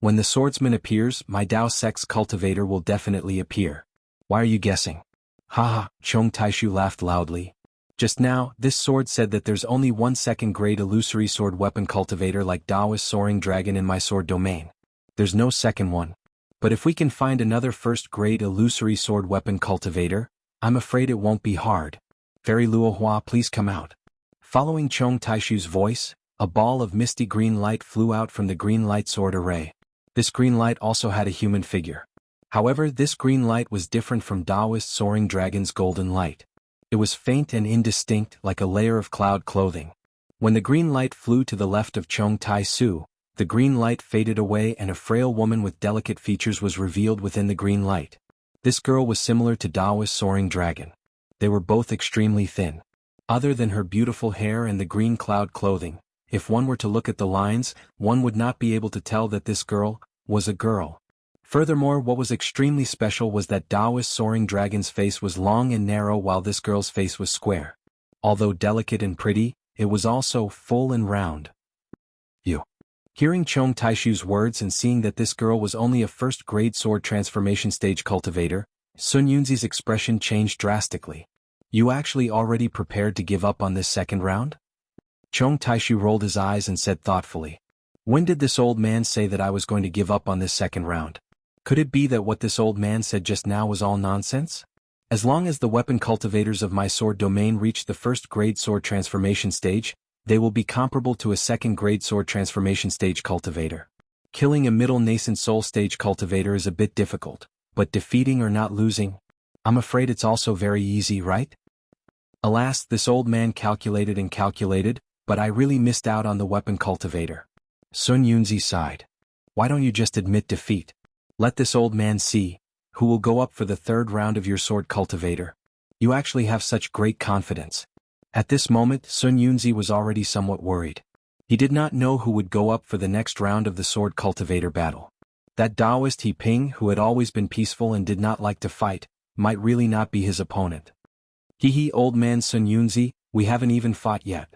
When the swordsman appears, my Dao sect's cultivator will definitely appear. Why are you guessing? Haha, Chong Taishu laughed loudly. Just now, this sword said that there's only one second-grade illusory sword weapon cultivator like Daoist soaring dragon in my sword domain. There's no second one. But if we can find another first-grade illusory sword weapon cultivator, I'm afraid it won't be hard. Fairy Luohua, please come out. Following Chong Taishu's voice, a ball of misty green light flew out from the green light sword array. This green light also had a human figure. However, this green light was different from Daoist soaring dragon's golden light. It was faint and indistinct like a layer of cloud clothing. When the green light flew to the left of Chong Tai-su, the green light faded away and a frail woman with delicate features was revealed within the green light. This girl was similar to Daoist soaring dragon. They were both extremely thin. Other than her beautiful hair and the green cloud clothing, if one were to look at the lines, one would not be able to tell that this girl was a girl. Furthermore, what was extremely special was that Daoist soaring dragon's face was long and narrow while this girl's face was square. Although delicate and pretty, it was also full and round. Hearing Chong Taishu's words and seeing that this girl was only a first-grade sword transformation stage cultivator, Sun Yunzi's expression changed drastically. You actually already prepared to give up on this second round? Chong Taishu rolled his eyes and said thoughtfully. When did this old man say that I was going to give up on this second round? Could it be that what this old man said just now was all nonsense? As long as the weapon cultivators of my sword domain reach the first-grade sword transformation stage, they will be comparable to a second-grade sword transformation stage cultivator. Killing a middle nascent soul stage cultivator is a bit difficult, but defeating or not losing, I'm afraid it's also very easy, right? Alas, this old man calculated and calculated, but I really missed out on the weapon cultivator. Sun Yunzi sighed. Why don't you just admit defeat? Let this old man see, who will go up for the third round of your sword cultivator. You actually have such great confidence. At this moment, Sun Yunzi was already somewhat worried. He did not know who would go up for the next round of the sword cultivator battle. That Daoist He Ping, who had always been peaceful and did not like to fight, might really not be his opponent. Hee, old man Sun Yunzi, we haven't even fought yet.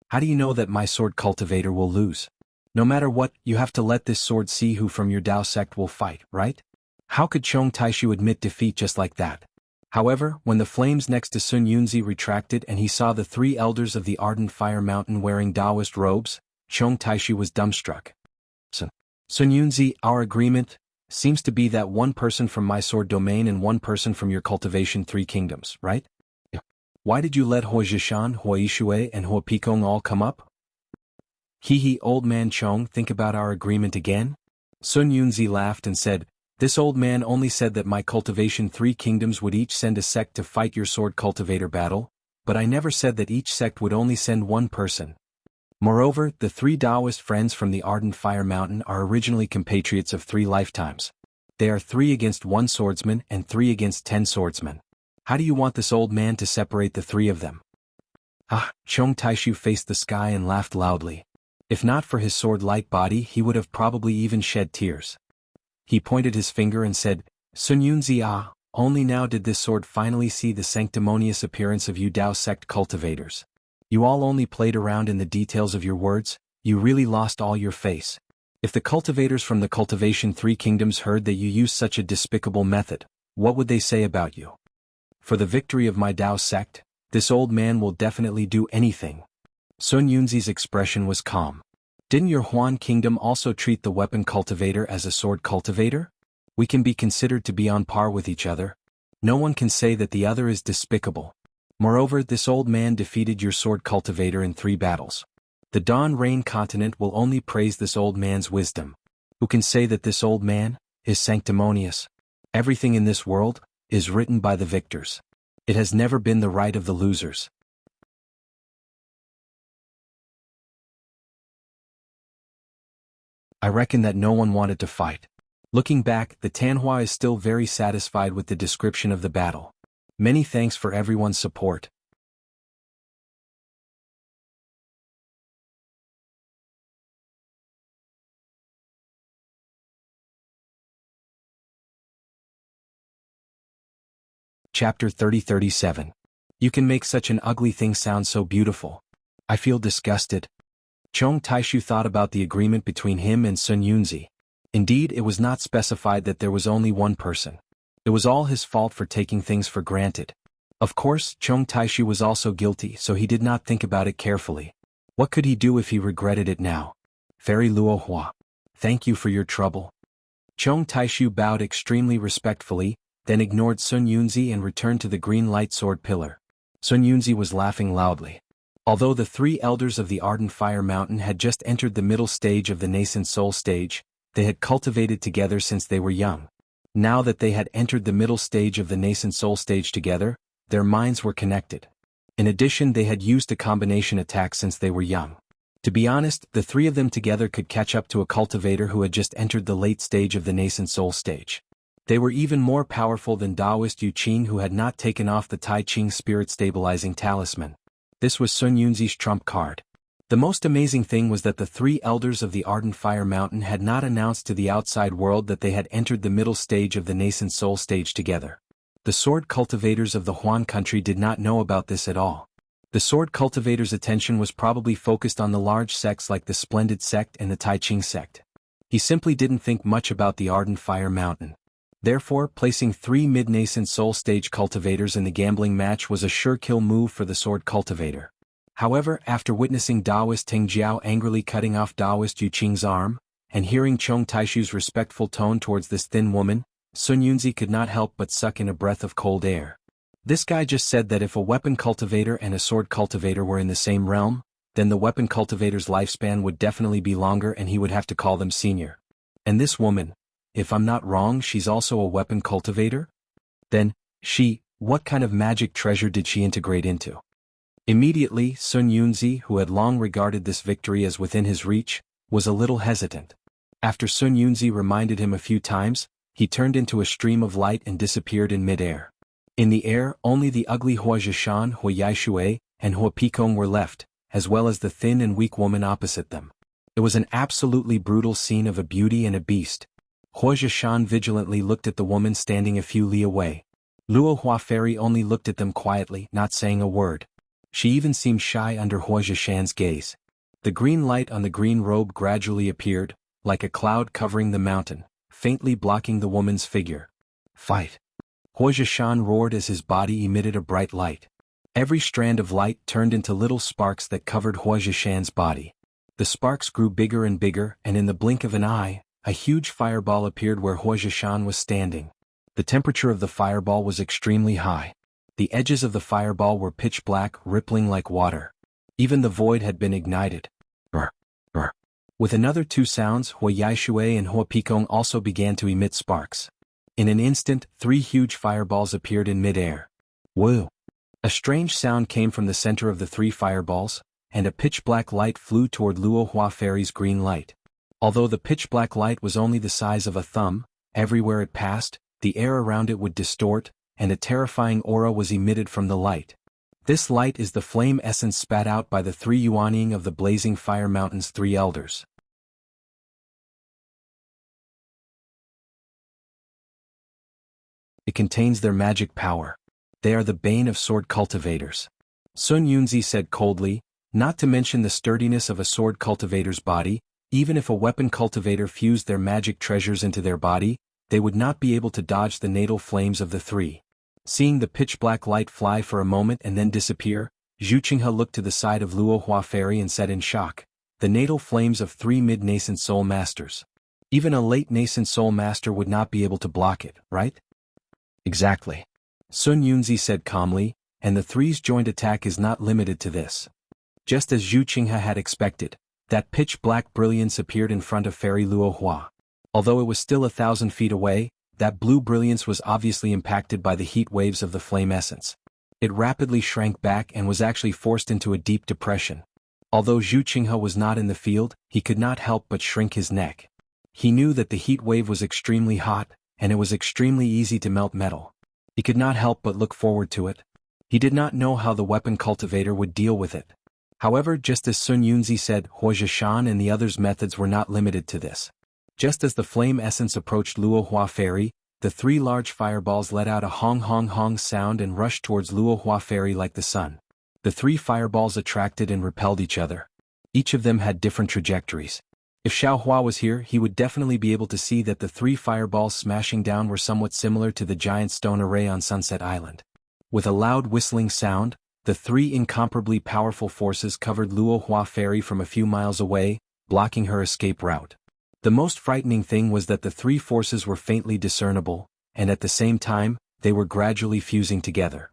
How do you know that my sword cultivator will lose? No matter what, you have to let this sword see who from your Dao sect will fight, right? How could Chong Taishu admit defeat just like that? However, when the flames next to Sun Yunzi retracted and he saw the three elders of the Ardent Fire Mountain wearing Daoist robes, Chong Taishu was dumbstruck. Sun Yunzi, our agreement seems to be that one person from my sword domain and one person from your cultivation 3 kingdoms, right? Why did you let Hua Zhishan, Hua Yishui, and Hua Pekong all come up? Hee, old man Chong, think about our agreement again? Sun Yunzi laughed and said, this old man only said that my cultivation 3 kingdoms would each send a sect to fight your sword cultivator battle, but I never said that each sect would only send one person. Moreover, the 3 Daoist friends from the Ardent Fire Mountain are originally compatriots of 3 lifetimes. They are 3 against 1 swordsman and 3 against 10 swordsmen. How do you want this old man to separate the 3 of them? Chong Taishu faced the sky and laughed loudly. If not for his sword-like body, he would have probably even shed tears. He pointed his finger and said, Sun Yunzi, only now did this sword finally see the sanctimonious appearance of you Dao sect cultivators. You all only played around in the details of your words, you really lost all your face. If the cultivators from the Cultivation 3 kingdoms heard that you used such a despicable method, what would they say about you? For the victory of my Dao sect, this old man will definitely do anything. Sun Yunzi's expression was calm. Didn't your Huan kingdom also treat the weapon cultivator as a sword cultivator? We can be considered to be on par with each other. No one can say that the other is despicable. Moreover, this old man defeated your sword cultivator in 3 battles. The Dawn Rain continent will only praise this old man's wisdom. Who can say that this old man is sanctimonious? Everything in this world is written by the victors. It has never been the right of the losers. I reckon that no one wanted to fight. Looking back, the Tanhua is still very satisfied with the description of the battle. Many thanks for everyone's support. Chapter 30-37. You can make such an ugly thing sound so beautiful. I feel disgusted. Chong Taishu thought about the agreement between him and Sun Yunzi. Indeed, it was not specified that there was only one person. It was all his fault for taking things for granted. Of course, Chong Taishu was also guilty, so he did not think about it carefully. What could he do if he regretted it now? Fairy Luo Hua. Thank you for your trouble. Chong Taishu bowed extremely respectfully, then ignored Sun Yunzi and returned to the green light sword pillar. Sun Yunzi was laughing loudly. Although the three elders of the Ardent Fire Mountain had just entered the middle stage of the nascent soul stage, they had cultivated together since they were young. Now that they had entered the middle stage of the nascent soul stage together, their minds were connected. In addition, they had used a combination attack since they were young. To be honest, the three of them together could catch up to a cultivator who had just entered the late stage of the nascent soul stage. They were even more powerful than Taoist Yu Qing, who had not taken off the Tai Ching spirit stabilizing talisman. This was Sun Yunzi's trump card. The most amazing thing was that the three elders of the Ardent Fire Mountain had not announced to the outside world that they had entered the middle stage of the nascent soul stage together. The sword cultivators of the Huan country did not know about this at all. The sword cultivator's attention was probably focused on the large sects like the Splendid sect and the Tai Ching sect. He simply didn't think much about the Ardent Fire Mountain. Therefore, placing three mid-nascent soul stage cultivators in the gambling match was a sure kill move for the sword cultivator. However, after witnessing Taoist Teng Jiao angrily cutting off Taoist Yu Qing's arm, and hearing Chong Taishu's respectful tone towards this thin woman, Sun Yunzi could not help but suck in a breath of cold air. This guy just said that if a weapon cultivator and a sword cultivator were in the same realm, then the weapon cultivator's lifespan would definitely be longer and he would have to call them senior. And this woman, if I'm not wrong, she's also a weapon cultivator? Then, what kind of magic treasure did she integrate into? Immediately, Sun Yunzi, who had long regarded this victory as within his reach, was a little hesitant. After Sun Yunzi reminded him a few times, he turned into a stream of light and disappeared in mid-air. In the air, only the ugly Hua Zhishan, Hua Yaishui, and Hua Picong were left, as well as the thin and weak woman opposite them. It was an absolutely brutal scene of a beauty and a beast. Hua Zhishan vigilantly looked at the woman standing a few li away. Luo Hua Fairy only looked at them quietly, not saying a word. She even seemed shy under Hua Zhishan's gaze. The green light on the green robe gradually appeared, like a cloud covering the mountain, faintly blocking the woman's figure. Fight! Hua Zhishan roared as his body emitted a bright light. Every strand of light turned into little sparks that covered Hua Zhishan's body. The sparks grew bigger and bigger, and in the blink of an eye, a huge fireball appeared where Hua Zhishan was standing. The temperature of the fireball was extremely high. The edges of the fireball were pitch black, rippling like water. Even the void had been ignited. Brr, brr. With another two sounds, Hua Yaishui and Hua Picong also began to emit sparks. In an instant, three huge fireballs appeared in mid-air. Woo! A strange sound came from the center of the three fireballs, and a pitch-black light flew toward Luo Hua Fairy's green light. Although the pitch-black light was only the size of a thumb, everywhere it passed, the air around it would distort, and a terrifying aura was emitted from the light. This light is the flame essence spat out by the three Yuanying of the Blazing Fire Mountain's three elders. It contains their magic power. They are the bane of sword cultivators. Sun Yunzi said coldly, not to mention the sturdiness of a sword cultivator's body. Even if a weapon cultivator fused their magic treasures into their body, they would not be able to dodge the natal flames of the three. Seeing the pitch-black light fly for a moment and then disappear, Zhu Qinghe looked to the side of Luo Hua Fairy and said in shock, the natal flames of three mid-nascent soul masters. Even a late nascent soul master would not be able to block it, right? Exactly. Sun Yunzi said calmly, and the three's joint attack is not limited to this. Just as Zhu Qinghe had expected, that pitch-black brilliance appeared in front of Fairy Luo Hua. Although it was still 1,000 feet away, that blue brilliance was obviously impacted by the heat waves of the flame essence. It rapidly shrank back and was actually forced into a deep depression. Although Zhu Qinghe was not in the field, he could not help but shrink his neck. He knew that the heat wave was extremely hot, and it was extremely easy to melt metal. He could not help but look forward to it. He did not know how the weapon cultivator would deal with it. However, just as Sun Yunzi said, Hua Zhishan and the others' methods were not limited to this. Just as the flame essence approached Luo Hua Fairy, the three large fireballs let out a hong hong hong sound and rushed towards Luo Hua Fairy like the sun. The three fireballs attracted and repelled each other. Each of them had different trajectories. If Xiao Hua was here, he would definitely be able to see that the three fireballs smashing down were somewhat similar to the giant stone array on Sunset Island. With a loud whistling sound, the three incomparably powerful forces covered Luo Hua Fairy from a few miles away, blocking her escape route. The most frightening thing was that the three forces were faintly discernible, and at the same time, they were gradually fusing together.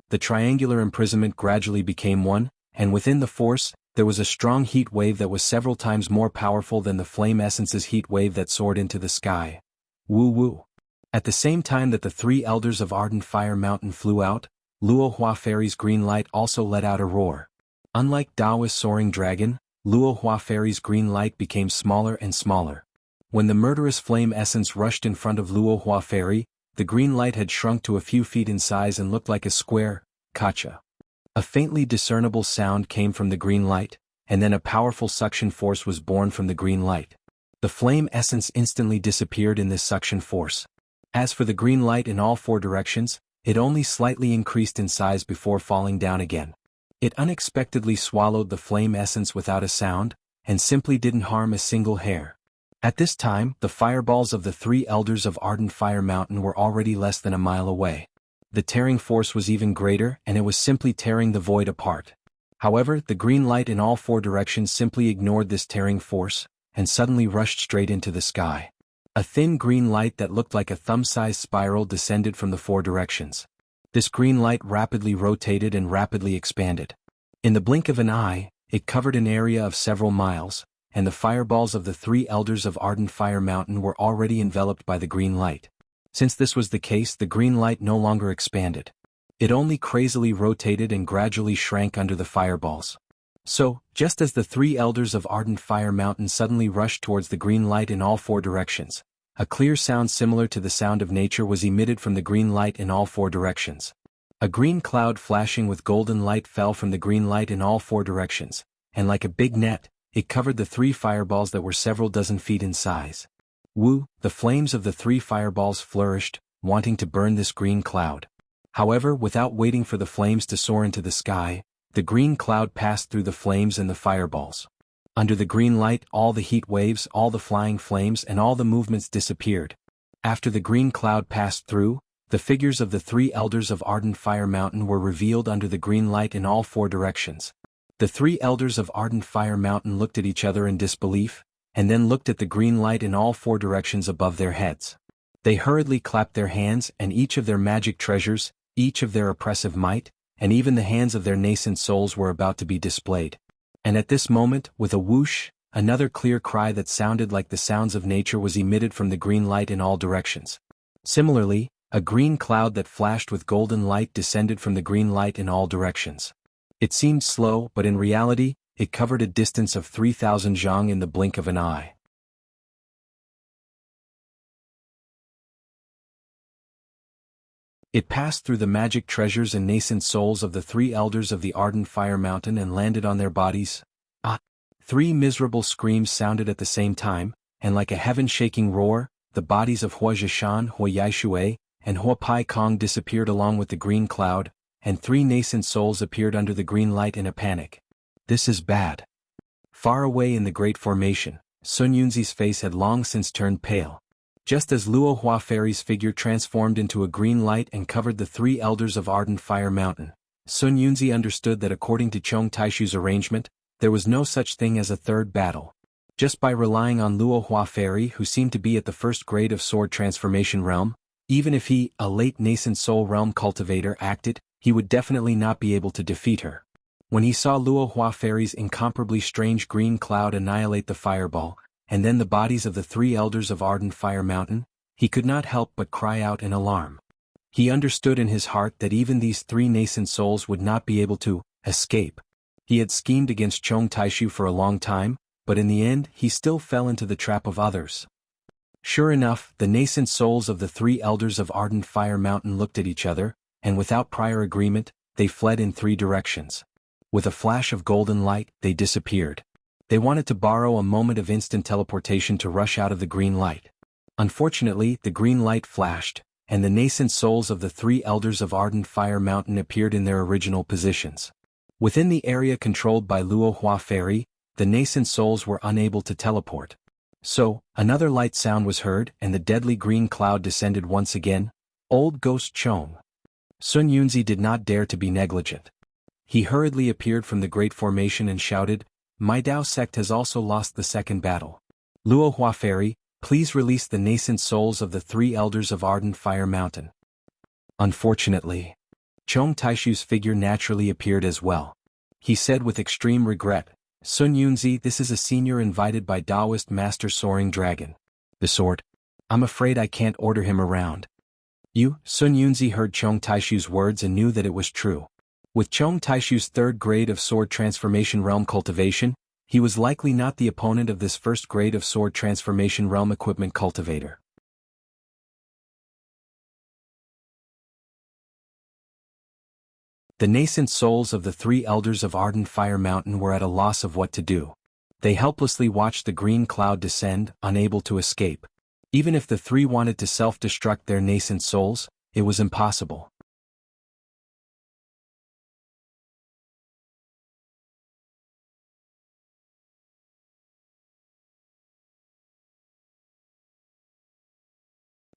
The triangular imprisonment gradually became one, and within the force, there was a strong heat wave that was several times more powerful than the flame essence's heat wave that soared into the sky. Woo woo. At the same time that the three elders of Ardent Fire Mountain flew out, Luo Hua Fairy's green light also let out a roar. Unlike Dao's soaring dragon, Luo Hua Fairy's green light became smaller and smaller. When the murderous flame essence rushed in front of Luo Hua Fairy, the green light had shrunk to a few feet in size and looked like a square, gotcha. A faintly discernible sound came from the green light, and then a powerful suction force was born from the green light. The flame essence instantly disappeared in this suction force. As for the green light in all four directions, it only slightly increased in size before falling down again. It unexpectedly swallowed the flame essence without a sound, and simply didn't harm a single hair. At this time, the fireballs of the three elders of Ardent Fire Mountain were already less than a mile away. The tearing force was even greater, and it was simply tearing the void apart. However, the green light in all four directions simply ignored this tearing force, and suddenly rushed straight into the sky. A thin green light that looked like a thumb-sized spiral descended from the four directions. This green light rapidly rotated and rapidly expanded. In the blink of an eye, it covered an area of several miles, and the fireballs of the three elders of Ardent Fire Mountain were already enveloped by the green light. Since this was the case, the green light no longer expanded. It only crazily rotated and gradually shrank under the fireballs. So, just as the three elders of Ardent Fire Mountain suddenly rushed towards the green light in all four directions, a clear sound similar to the sound of nature was emitted from the green light in all four directions. A green cloud flashing with golden light fell from the green light in all four directions, and like a big net, it covered the three fireballs that were several dozen feet in size. Woo, the flames of the three fireballs flourished, wanting to burn this green cloud. However, without waiting for the flames to soar into the sky, the green cloud passed through the flames and the fireballs. Under the green light, all the heat waves, all the flying flames, and all the movements disappeared. After the green cloud passed through, the figures of the three elders of Ardent Fire Mountain were revealed under the green light in all four directions. The three elders of Ardent Fire Mountain looked at each other in disbelief, and then looked at the green light in all four directions above their heads. They hurriedly clapped their hands, and each of their magic treasures, each of their oppressive might, and even the hands of their nascent souls were about to be displayed. And at this moment, with a whoosh, another clear cry that sounded like the sounds of nature was emitted from the green light in all directions. Similarly, a green cloud that flashed with golden light descended from the green light in all directions. It seemed slow, but in reality, it covered a distance of 3,000 zhang in the blink of an eye. It passed through the magic treasures and nascent souls of the three elders of the Ardent Fire Mountain and landed on their bodies. Ah! Three miserable screams sounded at the same time, and like a heaven-shaking roar, the bodies of Hua Zhishan, Hua Yaishui, and Hua Pai Kong disappeared along with the green cloud, and three nascent souls appeared under the green light in a panic. This is bad. Far away in the Great Formation, Sun Yunzi's face had long since turned pale. Just as Luo Hua Fairy's figure transformed into a green light and covered the three elders of Ardent Fire Mountain, Sun Yunzi understood that according to Chong Taishu's arrangement, there was no such thing as a third battle. Just by relying on Luo Hua Fairy, who seemed to be at the first grade of Sword Transformation Realm, even if he, a late nascent soul realm cultivator, acted, he would definitely not be able to defeat her. When he saw Luo Hua Fairy's incomparably strange green cloud annihilate the fireball, and then the bodies of the three elders of Ardent Fire Mountain, he could not help but cry out in alarm. He understood in his heart that even these three nascent souls would not be able to escape. He had schemed against Chong Taishu for a long time, but in the end he still fell into the trap of others. Sure enough, the nascent souls of the three elders of Ardent Fire Mountain looked at each other, and without prior agreement, they fled in three directions. With a flash of golden light, they disappeared. They wanted to borrow a moment of instant teleportation to rush out of the green light. Unfortunately, the green light flashed, and the nascent souls of the three elders of Ardent Fire Mountain appeared in their original positions. Within the area controlled by Luo Hua Fairy, the nascent souls were unable to teleport. So, another light sound was heard and the deadly green cloud descended once again. Old Ghost Chong. Sun Yunzi did not dare to be negligent. He hurriedly appeared from the great formation and shouted, "My Dao sect has also lost the second battle. Luo Hua Fairy, please release the nascent souls of the three elders of Ardent Fire Mountain." Unfortunately, Chong Taishu's figure naturally appeared as well. He said with extreme regret, "Sun Yunzi, this is a senior invited by Taoist Master Soaring Dragon. The sword? I'm afraid I can't order him around." Sun Yunzi heard Chong Taishu's words and knew that it was true. With Chong Taishu's third grade of sword transformation realm cultivation, he was likely not the opponent of this first grade of sword transformation realm equipment cultivator. The nascent souls of the three elders of Ardent Fire Mountain were at a loss of what to do. They helplessly watched the green cloud descend, unable to escape. Even if the three wanted to self-destruct their nascent souls, it was impossible.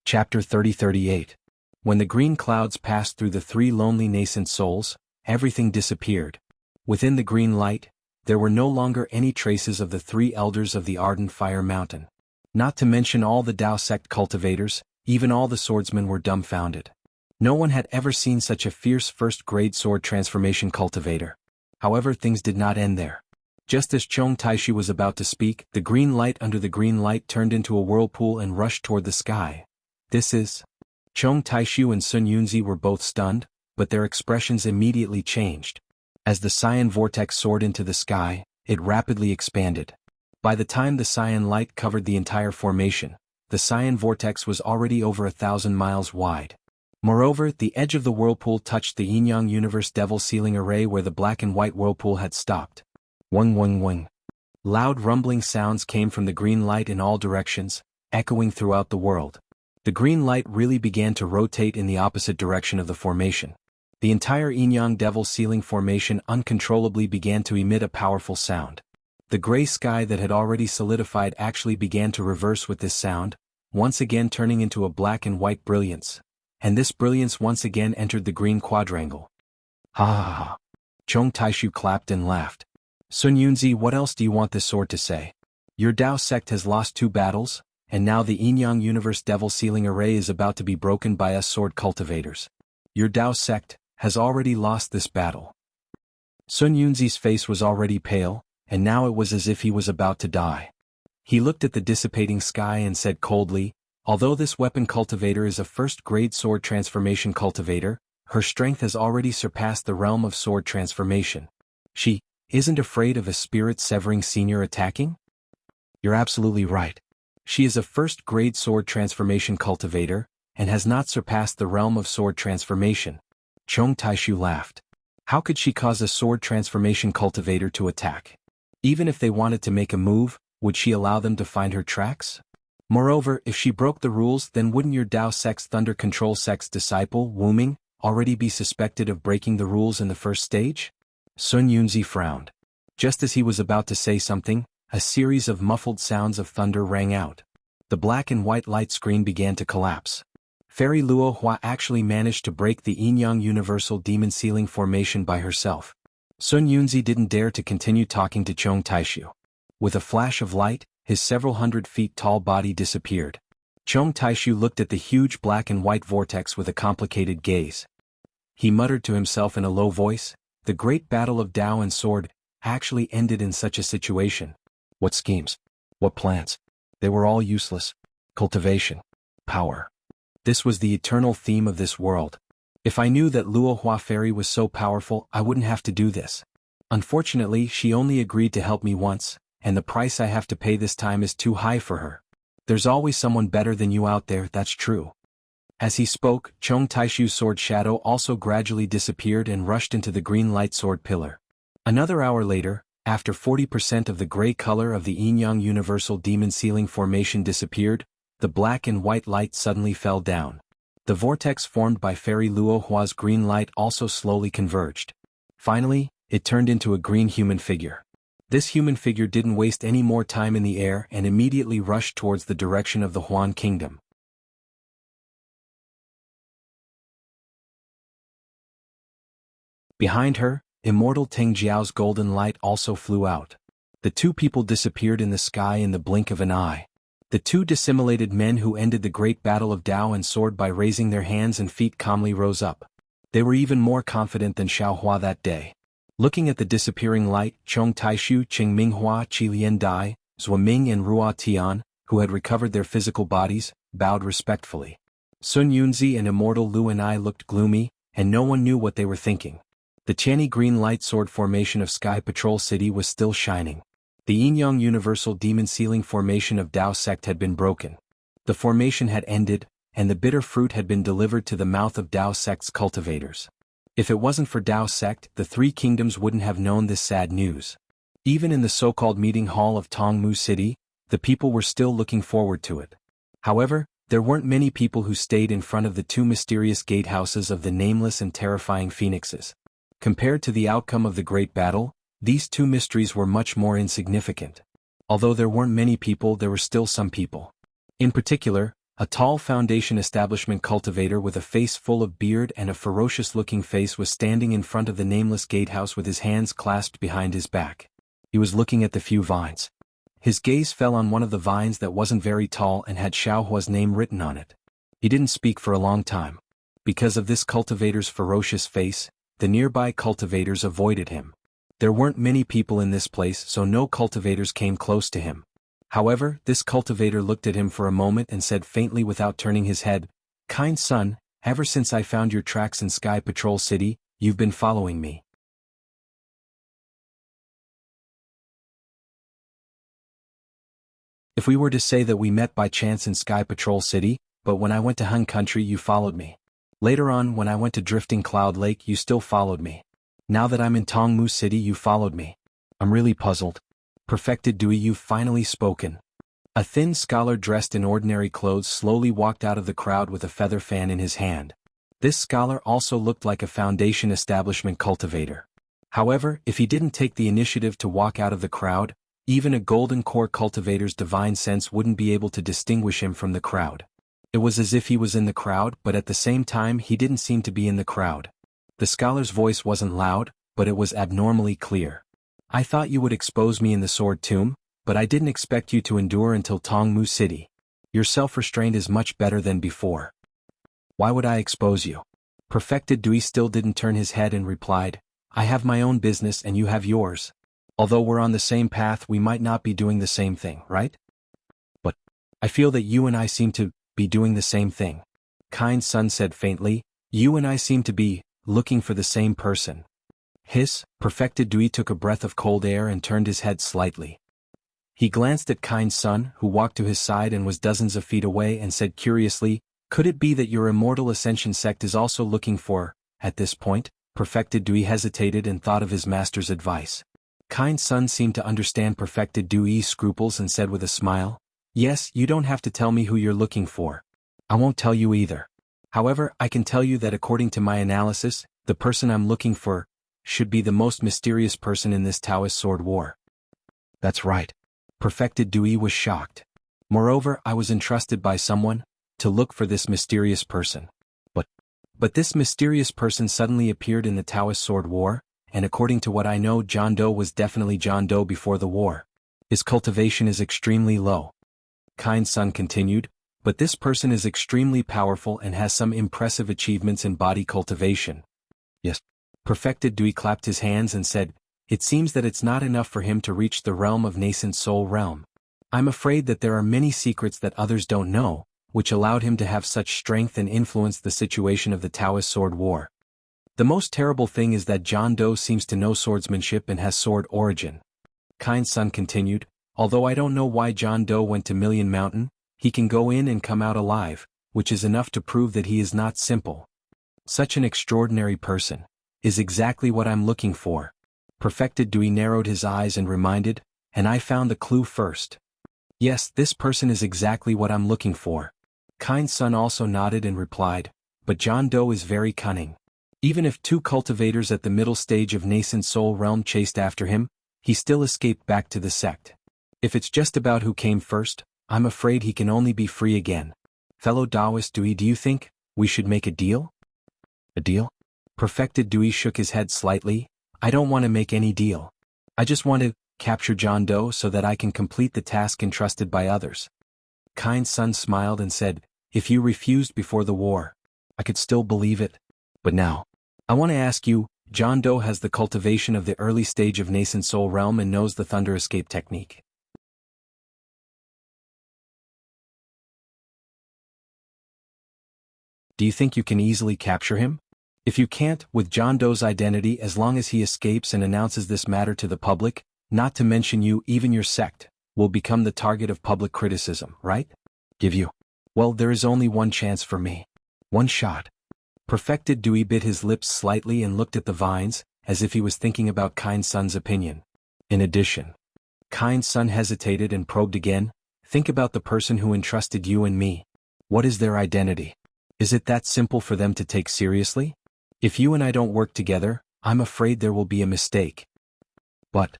Chapter 30-38. When the green clouds passed through the three lonely nascent souls, everything disappeared. Within the green light, there were no longer any traces of the three elders of the Ardent Fire Mountain. Not to mention all the Dao sect cultivators, even all the swordsmen were dumbfounded. No one had ever seen such a fierce first-grade sword transformation cultivator. However, things did not end there. Just as Chong Taishu was about to speak, the green light under the green light turned into a whirlpool and rushed toward the sky. "This is..." Chong Taishu and Sun Yunzi were both stunned, but their expressions immediately changed. As the cyan vortex soared into the sky, it rapidly expanded. By the time the cyan light covered the entire formation, the cyan vortex was already over 1,000 miles wide. Moreover, the edge of the whirlpool touched the Yin-Yang Universe Devil Sealing Array where the black and white whirlpool had stopped. Wung wung wung. Loud rumbling sounds came from the green light in all directions, echoing throughout the world. The green light really began to rotate in the opposite direction of the formation. The entire Yin-Yang Devil Sealing Formation uncontrollably began to emit a powerful sound. The gray sky that had already solidified actually began to reverse with this sound, once again turning into a black and white brilliance. And this brilliance once again entered the green quadrangle. "Ha ha ha." Chong Taishu clapped and laughed. "Sun Yunzi, what else do you want this sword to say? Your Dao sect has lost 2 battles, and now the Yin-Yang Universe Devil Sealing Array is about to be broken by us sword cultivators. Your Dao sect has already lost this battle." Sun Yunzi's face was already pale, and now it was as if he was about to die. He looked at the dissipating sky and said coldly, "Although this weapon cultivator is a first-grade sword transformation cultivator, her strength has already surpassed the realm of sword transformation. She isn't afraid of a spirit-severing senior attacking?" "You're absolutely right. She is a first-grade sword transformation cultivator, and has not surpassed the realm of sword transformation." Chong Taishu laughed. How could she cause a sword transformation cultivator to attack? Even if they wanted to make a move, would she allow them to find her tracks? Moreover, if she broke the rules, then wouldn't your Dao sect's Thunder Control sect's disciple, Wu Ming, already be suspected of breaking the rules in the first stage? Sun Yunzi frowned. Just as he was about to say something, a series of muffled sounds of thunder rang out. The black and white light screen began to collapse. Fairy Luo Hua actually managed to break the Yin-Yang Universal Demon Sealing Formation by herself. Sun Yunzi didn't dare to continue talking to Chong Taishu. With a flash of light, his several hundred feet tall body disappeared. Chong Taishu looked at the huge black and white vortex with a complicated gaze. He muttered to himself in a low voice, "The great battle of Dao and sword actually ended in such a situation. What schemes? What plans? They were all useless. Cultivation. Power. This was the eternal theme of this world. If I knew that Luo Hua Fairy was so powerful, I wouldn't have to do this. Unfortunately, she only agreed to help me once, and the price I have to pay this time is too high for her. There's always someone better than you out there, that's true." As he spoke, Chong Taishu's sword shadow also gradually disappeared and rushed into the green light sword pillar. Another hour later, After 40% of the gray color of the Yin-Yang Universal Demon Sealing Formation disappeared, the black and white light suddenly fell down. The vortex formed by Fairy Luo Hua's green light also slowly converged. Finally, it turned into a green human figure. This human figure didn't waste any more time in the air and immediately rushed towards the direction of the Huan Kingdom. Behind her, Immortal Teng Jiao's golden light also flew out. The two people disappeared in the sky in the blink of an eye. The two dissimulated men who ended the great battle of Dao and Sword by raising their hands and feet calmly rose up. They were even more confident than Xiaohua that day. Looking at the disappearing light, Chong Taishu, Qing Minghua, Qilian Dai, Zuoming and Ruo Tian, who had recovered their physical bodies, bowed respectfully. Sun Yunzi and Immortal Lu and I looked gloomy, and no one knew what they were thinking. The Tianyi green light sword formation of Sky Patrol City was still shining. The Yin-Yang Universal Demon Sealing Formation of Dao Sect had been broken. The formation had ended, and the bitter fruit had been delivered to the mouth of Dao Sect's cultivators. If it wasn't for Dao Sect, the three kingdoms wouldn't have known this sad news. Even in the so-called meeting hall of Tongmu City, the people were still looking forward to it. However, there weren't many people who stayed in front of the two mysterious gatehouses of the nameless and terrifying phoenixes. Compared to the outcome of the great battle, these two mysteries were much more insignificant. Although there weren't many people, there were still some people. In particular, a tall Foundation establishment cultivator with a face full of beard and a ferocious-looking face was standing in front of the nameless gatehouse with his hands clasped behind his back. He was looking at the few vines. His gaze fell on one of the vines that wasn't very tall and had Xiaohua's name written on it. He didn't speak for a long time. Because of this cultivator's ferocious face, the nearby cultivators avoided him. There weren't many people in this place, so no cultivators came close to him. However, this cultivator looked at him for a moment and said faintly without turning his head, "Kind son, ever since I found your tracks in Sky Patrol City, you've been following me." If we were to say that we met by chance in Sky Patrol City, but when I went to Hun Country you followed me. Later on, when I went to Drifting Cloud Lake you still followed me. Now that I'm in Tongmu City you followed me. I'm really puzzled. Perfected Dewey, you've finally spoken. A thin scholar dressed in ordinary clothes slowly walked out of the crowd with a feather fan in his hand. This scholar also looked like a Foundation establishment cultivator. However, if he didn't take the initiative to walk out of the crowd, even a Golden Core cultivator's divine sense wouldn't be able to distinguish him from the crowd. It was as if he was in the crowd, but at the same time he didn't seem to be in the crowd. The scholar's voice wasn't loud, but it was abnormally clear. "I thought you would expose me in the Sword Tomb, but I didn't expect you to endure until Tongmu City. Your self-restraint is much better than before." "Why would I expose you?" Perfected Dewey still didn't turn his head and replied, "I have my own business and you have yours. Although we're on the same path we might not be doing the same thing, right? But I feel that you and I seem to be doing the same thing." Kind son said faintly, "You and I seem to be looking for the same person." Hiss, Perfected Dewey took a breath of cold air and turned his head slightly. He glanced at Kind son, who walked to his side and was dozens of feet away, and said curiously, "Could it be that your Immortal Ascension sect is also looking for?" At this point, Perfected Dewey hesitated and thought of his master's advice. Kind son seemed to understand Perfected Dewey's scruples and said with a smile, "Yes, you don't have to tell me who you're looking for. I won't tell you either. However, I can tell you that according to my analysis, the person I'm looking for should be the most mysterious person in this Taoist sword war." "That's right." Perfected Dewey was shocked. "Moreover, I was entrusted by someone to look for this mysterious person. But this mysterious person suddenly appeared in the Taoist sword war, and according to what I know, John Doe was definitely John Doe before the war. His cultivation is extremely low." Kind son continued, "But this person is extremely powerful and has some impressive achievements in body cultivation." "Yes." Perfected Dewey clapped his hands and said, "It seems that it's not enough for him to reach the realm of nascent soul realm. I'm afraid that there are many secrets that others don't know, which allowed him to have such strength and influence the situation of the Taoist sword war. The most terrible thing is that John Doe seems to know swordsmanship and has sword origin." Kind son continued, "Although I don't know why John Doe went to Million Mountain, he can go in and come out alive, which is enough to prove that he is not simple. Such an extraordinary person is exactly what I'm looking for." Perfected Dewey narrowed his eyes and reminded, and I found the clue first. Yes, this person is exactly what I'm looking for. Kind Sun also nodded and replied, but John Doe is very cunning. Even if 2 cultivators at the middle stage of nascent soul realm chased after him, he still escaped back to the sect. If it's just about who came first, I'm afraid he can only be free again. Fellow Taoist Dewey, do you think we should make a deal? A deal? Perfected Dewey shook his head slightly. I don't want to make any deal. I just want to capture John Doe so that I can complete the task entrusted by others. Kind Sun smiled and said, if you refused before the war, I could still believe it. But now, I want to ask you, John Doe has the cultivation of the early stage of nascent soul realm and knows the thunder escape technique. Do you think you can easily capture him? If you can't, with John Doe's identity, as long as he escapes and announces this matter to the public, not to mention you, even your sect, will become the target of public criticism, right? Give you. Well, there is only one chance for me. One shot. Perfected Dewey bit his lips slightly and looked at the vines, as if he was thinking about Kind Sun's opinion. In addition, Kind Sun hesitated and probed again. Think about the person who entrusted you and me. What is their identity? Is it that simple for them to take seriously? If you and I don't work together, I'm afraid there will be a mistake. But,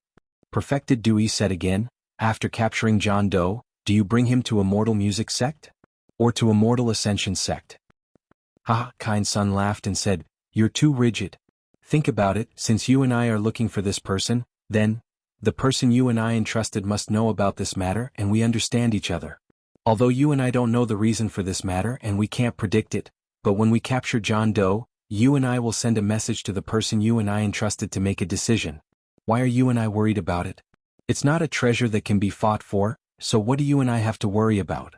Perfected Dewey said again, after capturing John Doe, do you bring him to Immortal Music Sect? Or to Immortal Ascension Sect? Ha! Kind Sun laughed and said, you're too rigid. Think about it, since you and I are looking for this person, then, the person you and I entrusted must know about this matter and we understand each other. Although you and I don't know the reason for this matter and we can't predict it, but when we capture John Doe, you and I will send a message to the person you and I entrusted to make a decision. Why are you and I worried about it? It's not a treasure that can be fought for, so what do you and I have to worry about?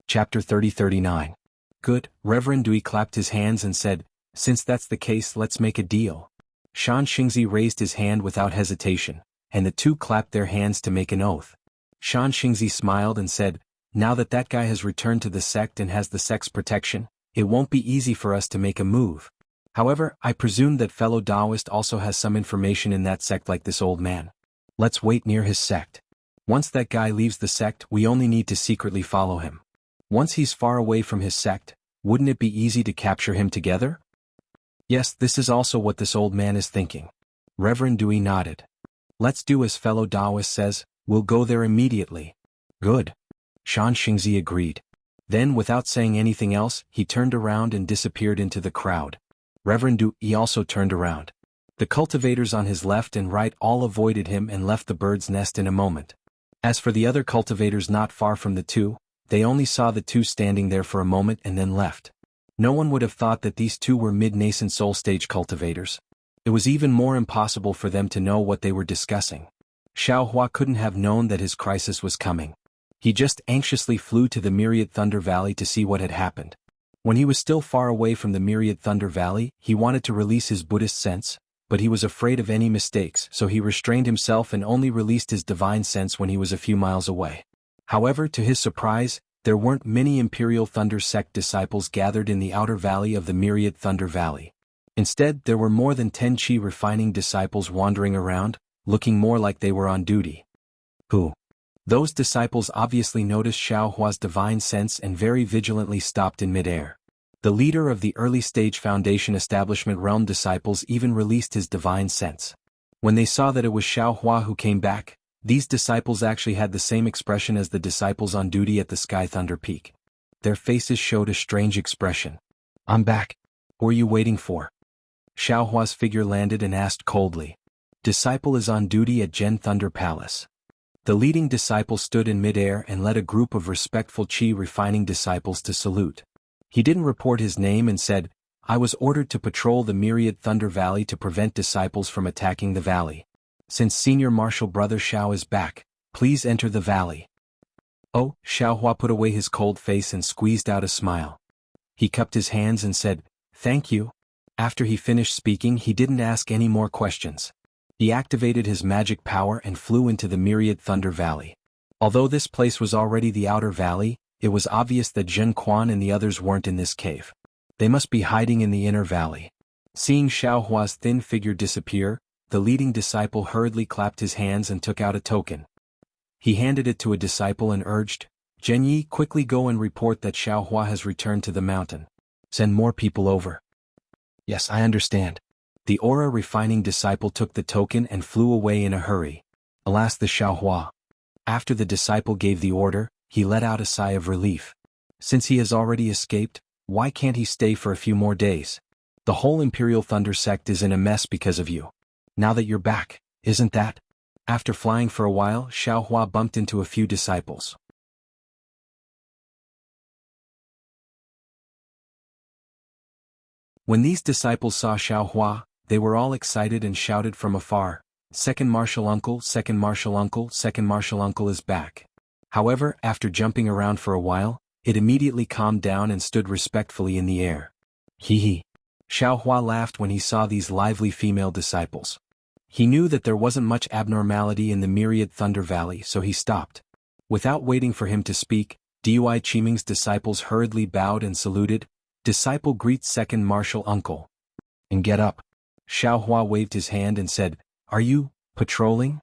Chapter 30-39. Good, Reverend Dewey clapped his hands and said, since that's the case, let's make a deal. Shan Xingzi raised his hand without hesitation, and the two clapped their hands to make an oath. Shan Xingzi smiled and said, now that that guy has returned to the sect and has the sect's protection, it won't be easy for us to make a move. However, I presume that fellow Taoist also has some information in that sect like this old man. Let's wait near his sect. Once that guy leaves the sect, we only need to secretly follow him. Once he's far away from his sect, wouldn't it be easy to capture him together? Yes, this is also what this old man is thinking. Reverend Dewey nodded. Let's do as fellow Taoist says, we'll go there immediately. Good. Shan Xingzi agreed. Then, without saying anything else, he turned around and disappeared into the crowd. Reverend Dewey also turned around. The cultivators on his left and right all avoided him and left the bird's nest in a moment. As for the other cultivators not far from the two, they only saw the two standing there for a moment and then left. No one would have thought that these two were mid-nascent soul stage cultivators. It was even more impossible for them to know what they were discussing. Xiao Hua couldn't have known that his crisis was coming. He just anxiously flew to the Myriad Thunder Valley to see what had happened. When he was still far away from the Myriad Thunder Valley, he wanted to release his Buddhist sense, but he was afraid of any mistakes, so he restrained himself and only released his divine sense when he was a few miles away. However, to his surprise, there weren't many Imperial Thunder Sect disciples gathered in the outer valley of the Myriad Thunder Valley. Instead, there were more than 10 Qi refining disciples wandering around, looking more like they were on duty. Who? Those disciples obviously noticed Xiao Hua's divine sense and very vigilantly stopped in midair. The leader of the early stage Foundation Establishment Realm disciples even released his divine sense. When they saw that it was Xiao Hua who came back, these disciples actually had the same expression as the disciples on duty at the Sky Thunder Peak. Their faces showed a strange expression. I'm back. Who are you waiting for? Xiao Hua's figure landed and asked coldly. Disciple is on duty at Gen Thunder Palace. The leading disciple stood in midair and led a group of respectful Qi refining disciples to salute. He didn't report his name and said, I was ordered to patrol the Myriad Thunder Valley to prevent disciples from attacking the valley. Since Senior Marshal Brother Xiao is back, please enter the valley. Oh, Xiao Hua put away his cold face and squeezed out a smile. He cupped his hands and said, thank you. After he finished speaking, he didn't ask any more questions. He activated his magic power and flew into the Myriad Thunder Valley. Although this place was already the outer valley, it was obvious that Zhen Quan and the others weren't in this cave. They must be hiding in the inner valley. Seeing Xiao Hua's thin figure disappear, the leading disciple hurriedly clapped his hands and took out a token. He handed it to a disciple and urged, "Zhen Yi, quickly go and report that Xiao Hua has returned to the mountain. Send more people over." "Yes, I understand." The aura refining disciple took the token and flew away in a hurry. Alas, the Xiao Hua. After the disciple gave the order, he let out a sigh of relief. Since he has already escaped, why can't he stay for a few more days? The whole Imperial Thunder sect is in a mess because of you. Now that you're back, isn't that? After flying for a while, Xiao Hua bumped into a few disciples. When these disciples saw Xiao Hua, they were all excited and shouted from afar, "Second Martial Uncle, Second Martial Uncle, Second Martial Uncle is back." However, after jumping around for a while, it immediately calmed down and stood respectfully in the air. Hee hee. Xiao Hua laughed when he saw these lively female disciples. He knew that there wasn't much abnormality in the myriad Thunder Valley, so he stopped. Without waiting for him to speak, Dui Qiming's disciples hurriedly bowed and saluted, "Disciple greets Second Martial Uncle." "And get up." Xiao Hua waved his hand and said, "Are you patrolling?"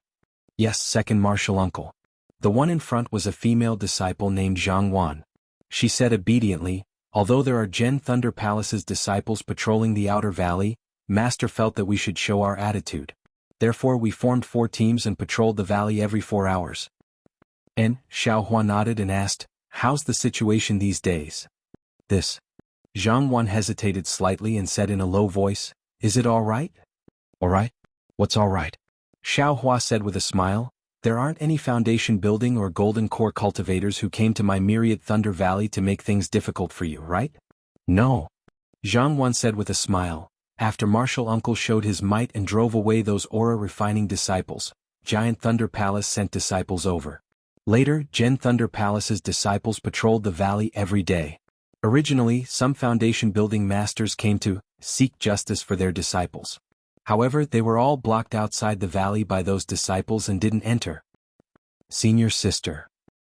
"Yes, Second Martial Uncle." The one in front was a female disciple named Jianghu. She said obediently, "Although there are Gen Thunder Palace's disciples patrolling the outer valley, Master felt that we should show our attitude. Therefore we formed 4 teams and patrolled the valley every 4 hours. And, Xiao Hua nodded and asked, "How's the situation these days?" "This." Zhang Wan hesitated slightly and said in a low voice, "Is it all right?" "All right? What's all right?" Xiao Hua said with a smile, "There aren't any foundation building or golden core cultivators who came to my myriad Thunder Valley to make things difficult for you, right?" "No." Zhang Wan said with a smile. After Martial Uncle showed his might and drove away those aura-refining disciples, Giant Thunder Palace sent disciples over. Later, Gen Thunder Palace's disciples patrolled the valley every day. Originally, some foundation-building masters came to seek justice for their disciples. However, they were all blocked outside the valley by those disciples and didn't enter. "Senior sister."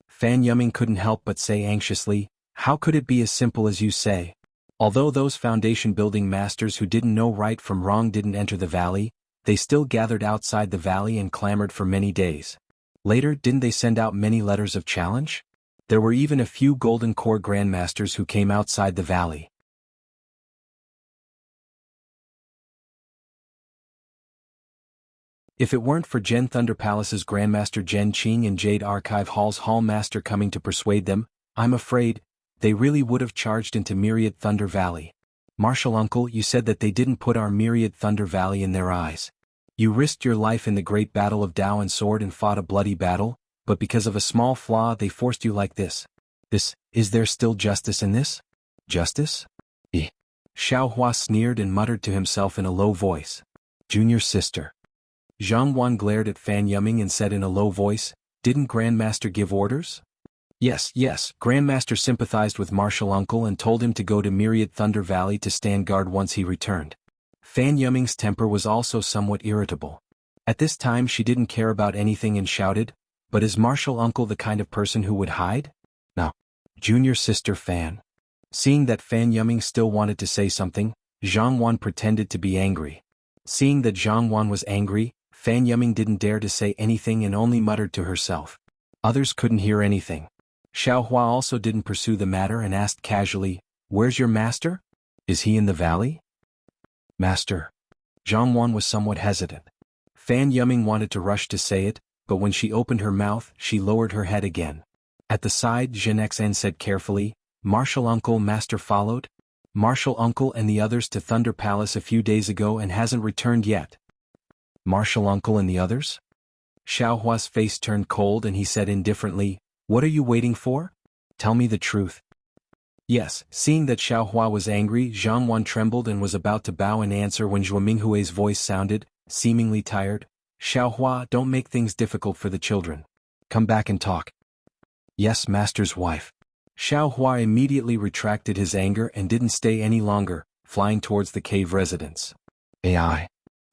Fan Yumming couldn't help but say anxiously, "How could it be as simple as you say?" Although those foundation-building masters who didn't know right from wrong didn't enter the valley, they still gathered outside the valley and clamored for many days. Later, didn't they send out many letters of challenge? There were even a few Golden Core Grandmasters who came outside the valley. If it weren't for Gen Thunder Palace's Grandmaster Zhen Qing and Jade Archive Hall's Hallmaster coming to persuade them, I'm afraid, they really would have charged into Myriad Thunder Valley. Martial Uncle, you said that they didn't put our Myriad Thunder Valley in their eyes. You risked your life in the great battle of Dao and Sword and fought a bloody battle, but because of a small flaw they forced you like this. Is there still justice in this? Justice? Eh. Xiao Hua sneered and muttered to himself in a low voice. Junior sister. Zhang Wan glared at Fan Yumming and said in a low voice, "Didn't Grandmaster give orders?" Yes, Grandmaster sympathized with Martial Uncle and told him to go to Myriad Thunder Valley to stand guard once he returned. Fan Yumming's temper was also somewhat irritable. At this time she didn't care about anything and shouted, "But is Martial Uncle the kind of person who would hide?" No. Junior sister Fan. Seeing that Fan Yumming still wanted to say something, Zhang Wan pretended to be angry. Seeing that Zhang Wan was angry, Fan Yumming didn't dare to say anything and only muttered to herself. Others couldn't hear anything. Xiao Hua also didn't pursue the matter and asked casually, "Where's your master? Is he in the valley?" Master. Zhang Wan was somewhat hesitant. Fan Yumming wanted to rush to say it, but when she opened her mouth, she lowered her head again. At the side, Zhen Xen said carefully, "Martial Uncle Master followed? Martial Uncle and the others to Thunder Palace a few days ago and hasn't returned yet." Martial Uncle and the others? Xiao Hua's face turned cold and he said indifferently, "What are you waiting for? Tell me the truth." Yes, seeing that Xiao Hua was angry, Zhang Wan trembled and was about to bow and answer when Zhuo Minghui's voice sounded, seemingly tired, "Xiao Hua, don't make things difficult for the children. Come back and talk." Yes, Master's wife. Xiao Hua immediately retracted his anger and didn't stay any longer, flying towards the cave residence. AI.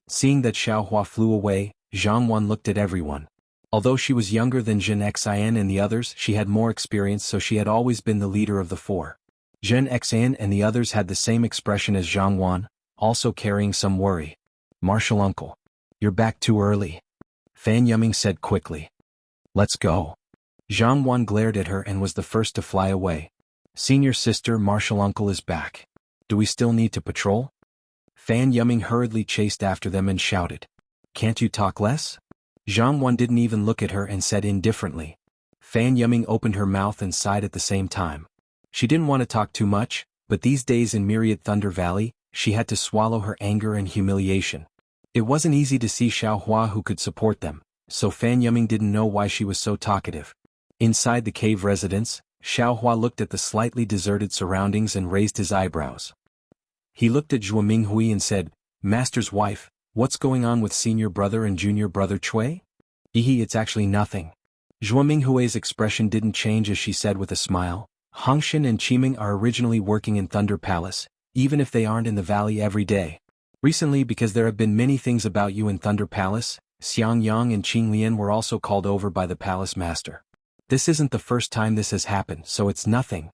Seeing that Xiao Hua flew away, Zhang Wan looked at everyone. Although she was younger than Jin Xian and the others, she had more experience, so she had always been the leader of the four. Jin Xian and the others had the same expression as Zhang Wan, also carrying some worry. "Martial uncle. You're back too early," Fan Yuming said quickly. "Let's go." Zhang Wan glared at her and was the first to fly away. "Senior sister, martial uncle is back. Do we still need to patrol?" Fan Yuming hurriedly chased after them and shouted. "Can't you talk less?" Zhang Wan didn't even look at her and said indifferently. Fan Yuming opened her mouth and sighed at the same time. She didn't want to talk too much, but these days in Myriad Thunder Valley, she had to swallow her anger and humiliation. It wasn't easy to see Xiaohua who could support them, so Fan Yuming didn't know why she was so talkative. Inside the cave residence, Xiaohua looked at the slightly deserted surroundings and raised his eyebrows. He looked at Zhuo Minghui and said, "Master's wife, what's going on with senior brother and junior brother Cui?" It's actually nothing." Zhuo Minghui's expression didn't change as she said with a smile, "Hongshan and Qiming are originally working in Thunder Palace, even if they aren't in the valley every day. Recently, because there have been many things about you in Thunder Palace, Xiang Yang and Qing Lian were also called over by the palace master. This isn't the first time this has happened, so it's nothing."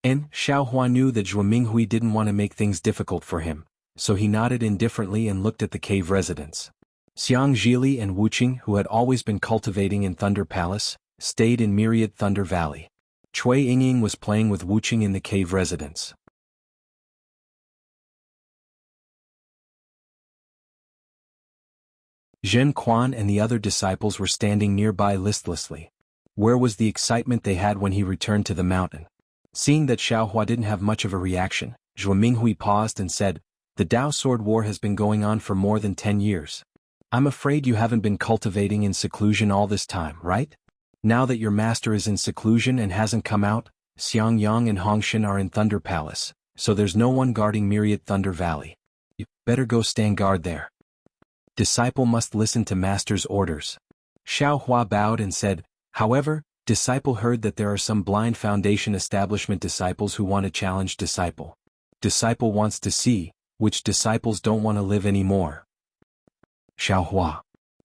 And Xiaohua knew that Zhuo Minghui didn't want to make things difficult for him, so he nodded indifferently and looked at the cave residence. Xiang Zhili and Wuqing, who had always been cultivating in Thunder Palace, stayed in Myriad Thunder Valley. Cui Yingying was playing with Wuqing in the cave residence. Zhen Quan and the other disciples were standing nearby listlessly. Where was the excitement they had when he returned to the mountain? Seeing that Xiaohua didn't have much of a reaction, Zhuo Minghui paused and said, "The Dao Sword War has been going on for more than 10 years. I'm afraid you haven't been cultivating in seclusion all this time, right? Now that your master is in seclusion and hasn't come out, Xiang Yang and Hongshan are in Thunder Palace, so there's no one guarding Myriad Thunder Valley. You better go stand guard there. Disciple must listen to master's orders." Xiaohua bowed and said, "However, disciple heard that there are some blind foundation establishment disciples who want to challenge disciple. Disciple wants to see which disciples don't want to live anymore." Xiaohua.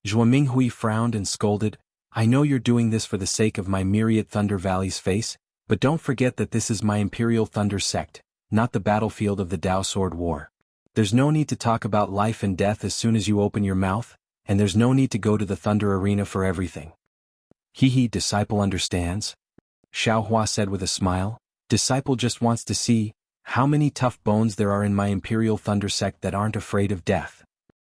Zhuo Minghui frowned and scolded, "I know you're doing this for the sake of my Myriad Thunder Valley's face, but don't forget that this is my Imperial Thunder sect, not the battlefield of the Dao Sword War. There's no need to talk about life and death as soon as you open your mouth, and there's no need to go to the Thunder Arena for everything." Disciple understands," Xiaohua said with a smile. "Disciple just wants to see how many tough bones there are in my Imperial Thunder sect that aren't afraid of death."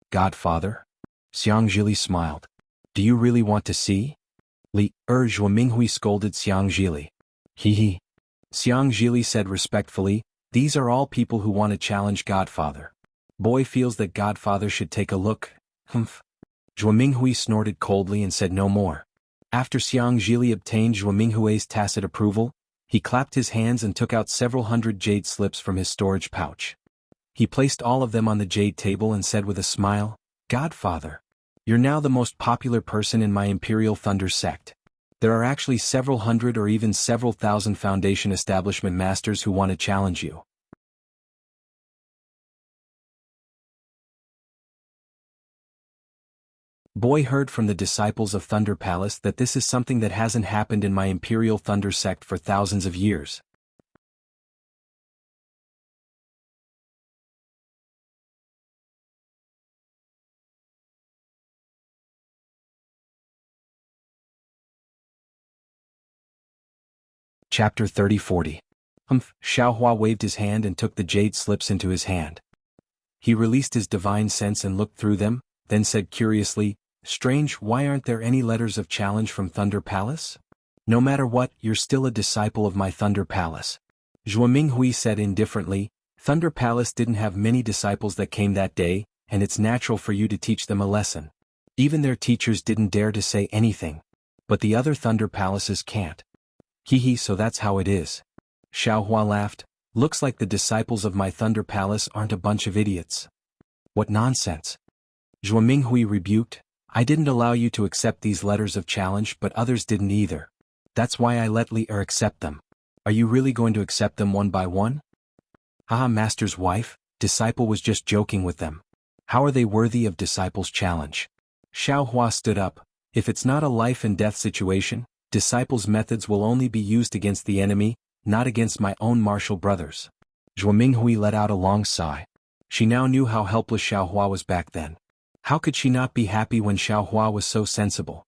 "Godfather?" Xiang Zhili smiled. "Do you really want to see?" Zhuo Minghui scolded Xiang Zhili. Xiang Zhili said respectfully, "These are all people who want to challenge Godfather. Boy feels that Godfather should take a look." Zhuo Minghui snorted coldly and said no more. After Xiang Zhili obtained Zhuo Minghui's tacit approval, he clapped his hands and took out several hundred jade slips from his storage pouch. He placed all of them on the jade table and said with a smile, "Godfather, you're now the most popular person in my Imperial Thunder sect. There are actually several hundred or even several thousand foundation establishment masters who want to challenge you." Boy heard from the disciples of Thunder Palace that this is something that hasn't happened in my Imperial Thunder sect for thousands of years. Chapter 30-40. Xiaohua waved his hand and took the jade slips into his hand. He released his divine sense and looked through them, then said curiously, "Strange, why aren't there any letters of challenge from Thunder Palace? No matter what, you're still a disciple of my Thunder Palace." Zhuo Minghui said indifferently, "Thunder Palace didn't have many disciples that came that day, and it's natural for you to teach them a lesson. Even their teachers didn't dare to say anything. But the other Thunder Palaces can't." So that's how it is." Xiaohua laughed, "Looks like the disciples of my Thunder Palace aren't a bunch of idiots." "What nonsense." Zhuo Minghui rebuked, "I didn't allow you to accept these letters of challenge, but others didn't either. That's why I let Li accept them. Are you really going to accept them one by one?" Master's wife, disciple was just joking with them. How are they worthy of disciple's challenge?" Xiaohua stood up, If it's not a life and death situation, disciples' methods will only be used against the enemy, not against my own martial brothers. Zhuo Minghui let out a long sigh. She now knew how helpless Xiaohua was back then. How could she not be happy when Xiaohua was so sensible?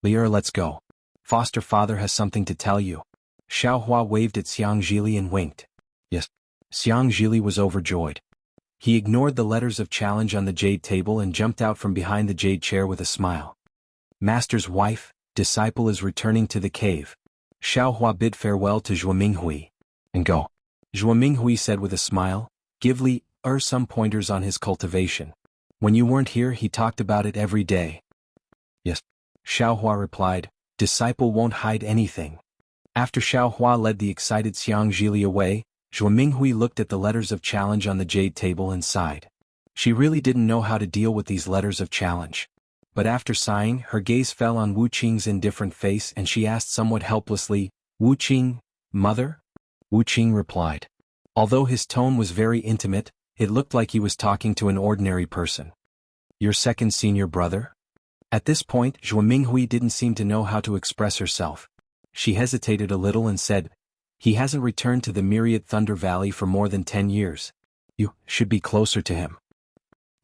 Lier, let's go. Foster father has something to tell you. Xiaohua waved at Xiang Zhili and winked. Yes. Xiang Zhili was overjoyed. He ignored the letters of challenge on the jade table and jumped out from behind the jade chair with a smile. Master's wife, disciple is returning to the cave. Xiaohua bid farewell to Zhuo Minghui. And go. Zhuo Minghui said with a smile, give Li some pointers on his cultivation. When you weren't here he talked about it every day. Yes. Xiaohua replied, disciple won't hide anything. After Xiaohua led the excited Xiang Zhili away, Zhuo Minghui looked at the letters of challenge on the jade table and sighed. She really didn't know how to deal with these letters of challenge. But after sighing, her gaze fell on Wu Qing's indifferent face and she asked somewhat helplessly, Wu Qing, mother? Wu Qing replied. Although his tone was very intimate, it looked like he was talking to an ordinary person. Your second senior brother? At this point, Zhuo Minghui didn't seem to know how to express herself. She hesitated a little and said, he hasn't returned to the Myriad Thunder Valley for more than 10 years. You should be closer to him.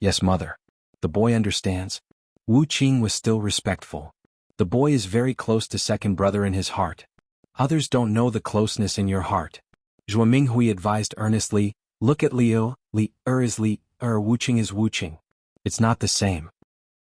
Yes, mother. The boy understands. Wu Qing was still respectful. The boy is very close to second brother in his heart. Others don't know the closeness in your heart. Zhuo Minghui advised earnestly, look at Liu, is Li, Wu Qing is Wu Qing. It's not the same.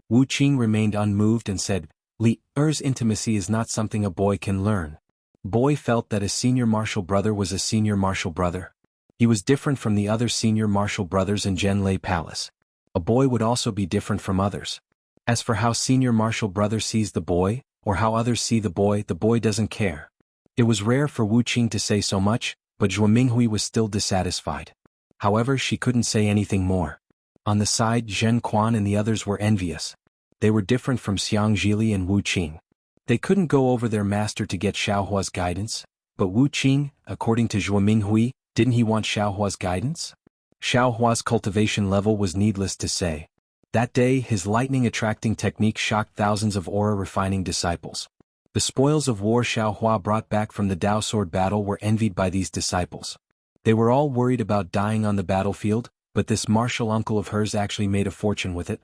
Wu Qing remained unmoved and said, Li's intimacy is not something a boy can learn. Boy felt that a senior martial brother was a senior martial brother. He was different from the other senior martial brothers in Zhenlei Palace. A boy would also be different from others. As for how senior martial brother sees the boy, or how others see the boy doesn't care. It was rare for Wu Qing to say so much, but Zhuo Minghui was still dissatisfied. However, she couldn't say anything more. On the side, Zhen Quan and the others were envious. They were different from Xiang Zhili and Wu Qing. They couldn't go over their master to get Xiaohua's guidance, but Wu Qing, according to Zhuo Minghui, didn't he want Xiaohua's guidance? Xiaohua's cultivation level was needless to say. That day, his lightning-attracting technique shocked thousands of aura-refining disciples. The spoils of war Xiaohua brought back from the Dao sword battle were envied by these disciples. They were all worried about dying on the battlefield, but this martial uncle of hers actually made a fortune with it.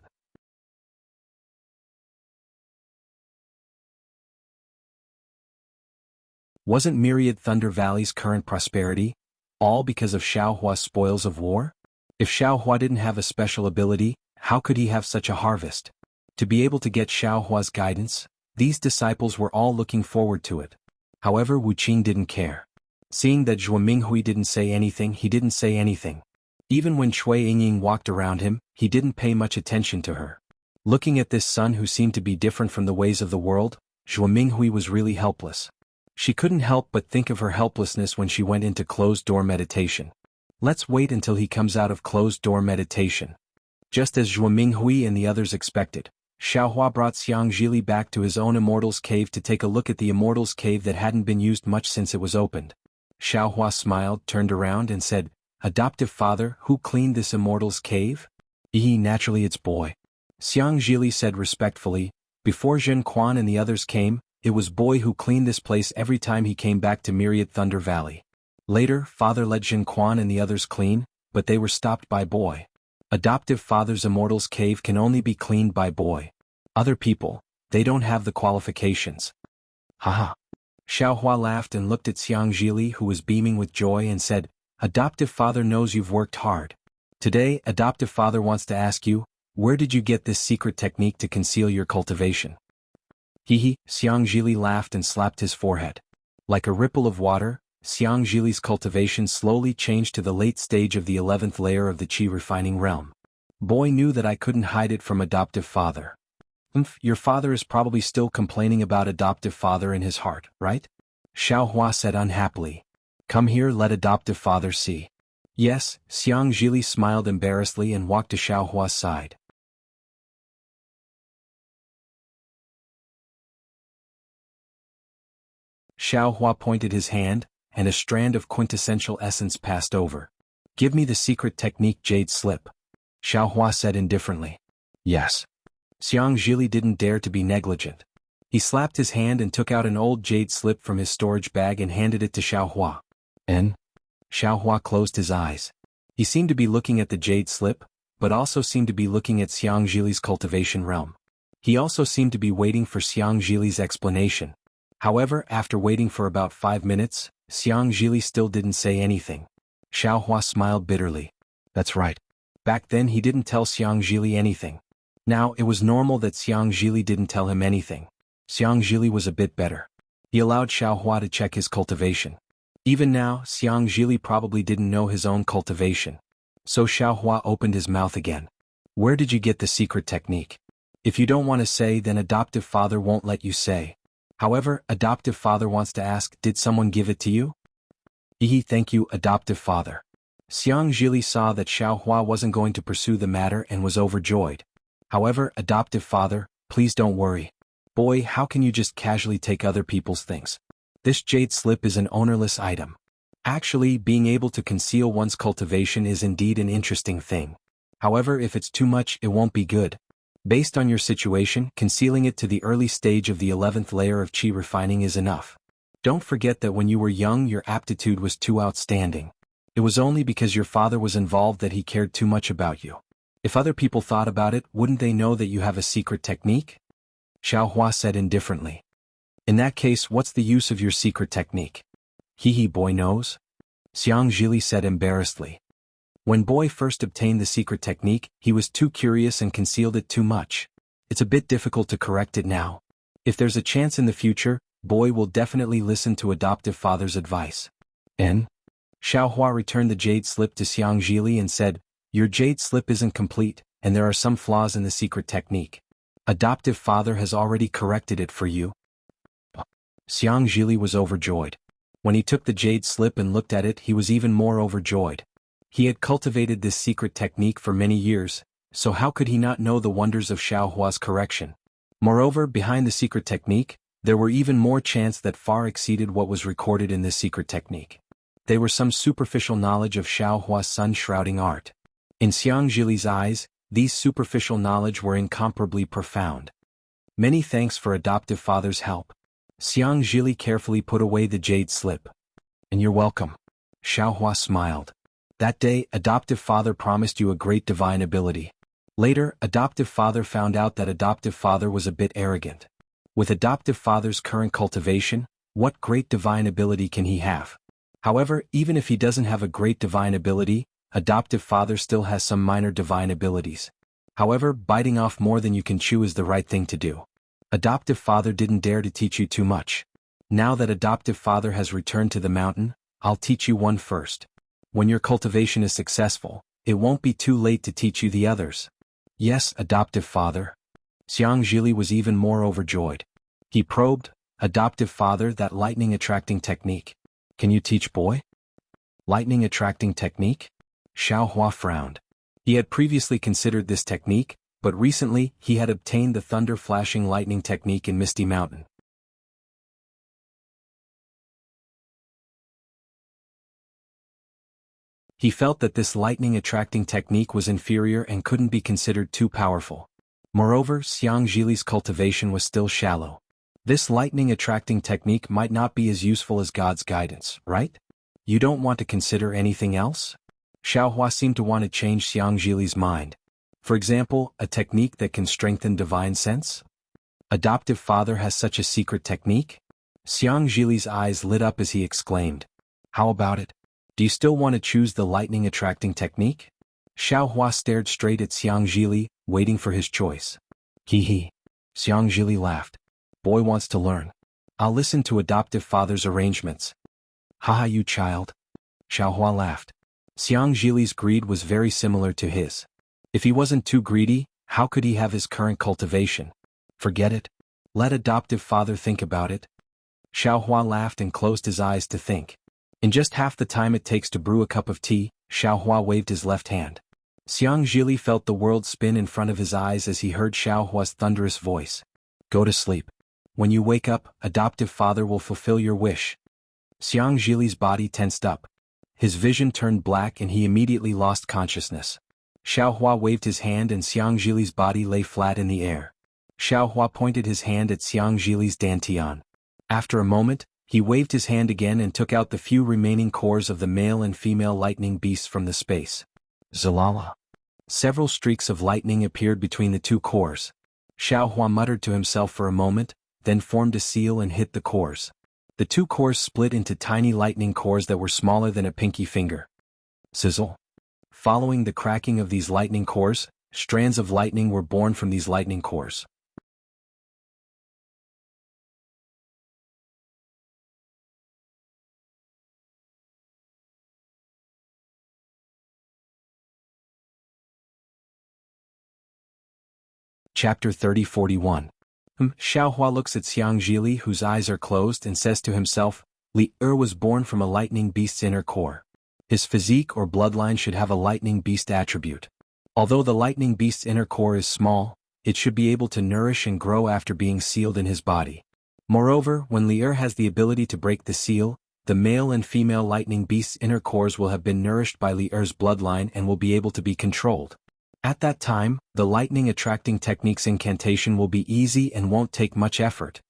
Wasn't Myriad Thunder Valley's current prosperity all because of Xiaohua's spoils of war? If Xiaohua didn't have a special ability, how could he have such a harvest? To be able to get Xiaohua's guidance, these disciples were all looking forward to it. However, Wu Qing didn't care. Seeing that Zhuo Minghui didn't say anything, he didn't say anything. Even when Shui Yingying walked around him, he didn't pay much attention to her. Looking at this son who seemed to be different from the ways of the world, Zhuo Minghui was really helpless. She couldn't help but think of her helplessness when she went into closed-door meditation. Let's wait until he comes out of closed-door meditation. Just as Zhuo Minghui and the others expected, Xiaohua brought Xiang Zhili back to his own Immortal's Cave to take a look at the Immortal's Cave that hadn't been used much since it was opened. Xiaohua smiled, turned around and said, Adoptive father, who cleaned this Immortal's Cave? Naturally it's boy. Xiang Zhili said respectfully, before Zhen Quan and the others came, it was boy who cleaned this place every time he came back to Myriad Thunder Valley. Later, father let Zhen Quan and the others clean, but they were stopped by boy. Adoptive father's Immortal's Cave can only be cleaned by boy. Other people, they don't have the qualifications. Haha. Xiaohua laughed and looked at Xiang Zhili who was beaming with joy and said, Adoptive father knows you've worked hard. Today, adoptive father wants to ask you, where did you get this secret technique to conceal your cultivation? Xiang Zhili laughed and slapped his forehead. Like a ripple of water, Xiang Zhili's cultivation slowly changed to the late stage of the 11th layer of the qi refining realm. Boy knew that I couldn't hide it from adoptive father. Your father is probably still complaining about adoptive father in his heart, right? Xiaohua said unhappily. Come here, let adoptive father see. Yes, Xiang Zhili smiled embarrassedly and walked to Xiaohua's side. Xiaohua pointed his hand, and a strand of quintessential essence passed over. Give me the secret technique jade slip. Xiaohua said indifferently. Yes. Xiang Zhili didn't dare to be negligent. He slapped his hand and took out an old jade slip from his storage bag and handed it to Xiaohua. And? Xiaohua closed his eyes. He seemed to be looking at the jade slip, but also seemed to be looking at Xiang Zhili's cultivation realm. He also seemed to be waiting for Xiang Zhili's explanation. However, after waiting for about 5 minutes, Xiang Zhili still didn't say anything. Xiaohua smiled bitterly. That's right. Back then he didn't tell Xiang Zhili anything. Now it was normal that Xiang Zhili didn't tell him anything. Xiang Zhili was a bit better. He allowed Xiaohua to check his cultivation. Even now, Xiang Zhili probably didn't know his own cultivation. So Xiaohua opened his mouth again. Where did you get the secret technique? If you don't want to say, then adoptive father won't let you say. However, adoptive father wants to ask, did someone give it to you? Thank you, adoptive father. Xiang Zhili saw that Xiaohua wasn't going to pursue the matter and was overjoyed. However, adoptive father, please don't worry. Boy, how can you just casually take other people's things? This jade slip is an ownerless item. Actually, being able to conceal one's cultivation is indeed an interesting thing. However, if it's too much, it won't be good. Based on your situation, concealing it to the early stage of the 11th layer of qi refining is enough. Don't forget that when you were young your aptitude was too outstanding. It was only because your father was involved that he cared too much about you. If other people thought about it, wouldn't they know that you have a secret technique? Xiaohua said indifferently. In that case, what's the use of your secret technique? Boy knows. Xiang Zhili said embarrassedly. When Boy first obtained the secret technique, he was too curious and concealed it too much. It's a bit difficult to correct it now. If there's a chance in the future, Boy will definitely listen to adoptive father's advice. And? Xiaohua returned the jade slip to Xiang Zhili and said, your jade slip isn't complete, and there are some flaws in the secret technique. Adoptive father has already corrected it for you. Xiang Zhili was overjoyed. When he took the jade slip and looked at it, he was even more overjoyed. He had cultivated this secret technique for many years, so how could he not know the wonders of Xiaohua's correction? Moreover, behind the secret technique, there were even more chants that far exceeded what was recorded in this secret technique. They were some superficial knowledge of Xiaohua's sun-shrouding art. In Xiang Zhili's eyes, these superficial knowledge were incomparably profound. Many thanks for adoptive father's help. Xiang Zhili carefully put away the jade slip. And you're welcome. Xiaohua smiled. That day, adoptive father promised you a great divine ability. Later, adoptive father found out that adoptive father was a bit arrogant. With adoptive father's current cultivation, what great divine ability can he have? However, even if he doesn't have a great divine ability, adoptive father still has some minor divine abilities. However, biting off more than you can chew is the right thing to do. Adoptive father didn't dare to teach you too much. Now that adoptive father has returned to the mountain, I'll teach you one first. When your cultivation is successful, it won't be too late to teach you the others. Yes, adoptive father. Xiang Zhili was even more overjoyed. He probed, adoptive father, that lightning attracting technique. Can you teach Boy? Lightning attracting technique? Xiaohua frowned. He had previously considered this technique, but recently he had obtained the thunder flashing lightning technique in Misty Mountain. He felt that this lightning attracting technique was inferior and couldn't be considered too powerful. Moreover, Xiang Zhili's cultivation was still shallow. This lightning attracting technique might not be as useful as God's guidance, right? You don't want to consider anything else? Xiaohua seemed to want to change Xiang Zhili's mind. For example, a technique that can strengthen divine sense? Adoptive father has such a secret technique? Xiang Zhili's eyes lit up as he exclaimed. How about it? Do you still want to choose the lightning attracting technique? Xiaohua stared straight at Xiang Zhili, waiting for his choice. Xiang Zhili laughed. Boy wants to learn. I'll listen to adoptive father's arrangements. Haha, you child. Xiaohua laughed. Xiang Zhili's greed was very similar to his. If he wasn't too greedy, how could he have his current cultivation? Forget it. Let adoptive father think about it. Xiaohua laughed and closed his eyes to think. In just half the time it takes to brew a cup of tea, Xiaohua waved his left hand. Xiang Zhili felt the world spin in front of his eyes as he heard Xiaohua's thunderous voice. Go to sleep. When you wake up, adoptive father will fulfill your wish. Xiang Zhili's body tensed up. His vision turned black and he immediately lost consciousness. Xiaohua waved his hand and Xiang Zhili's body lay flat in the air. Xiaohua pointed his hand at Xiang Zhili's dantian. After a moment, he waved his hand again and took out the few remaining cores of the male and female lightning beasts from the space. Zalala. Several streaks of lightning appeared between the two cores. Xiaohua muttered to himself for a moment, then formed a seal and hit the cores. The two cores split into tiny lightning cores that were smaller than a pinky finger. Sizzle. Following the cracking of these lightning cores, strands of lightning were born from these lightning cores. Chapter 30-41. Xiaohua looks at Xiang Zhili, whose eyes are closed, and says to himself, Li Er was born from a lightning beast's inner core. His physique or bloodline should have a lightning beast attribute. Although the lightning beast's inner core is small, it should be able to nourish and grow after being sealed in his body. Moreover, when Li Er has the ability to break the seal, the male and female lightning beast's inner cores will have been nourished by Li Er's bloodline and will be able to be controlled. At that time, the lightning attracting technique's incantation will be easy and won't take much effort.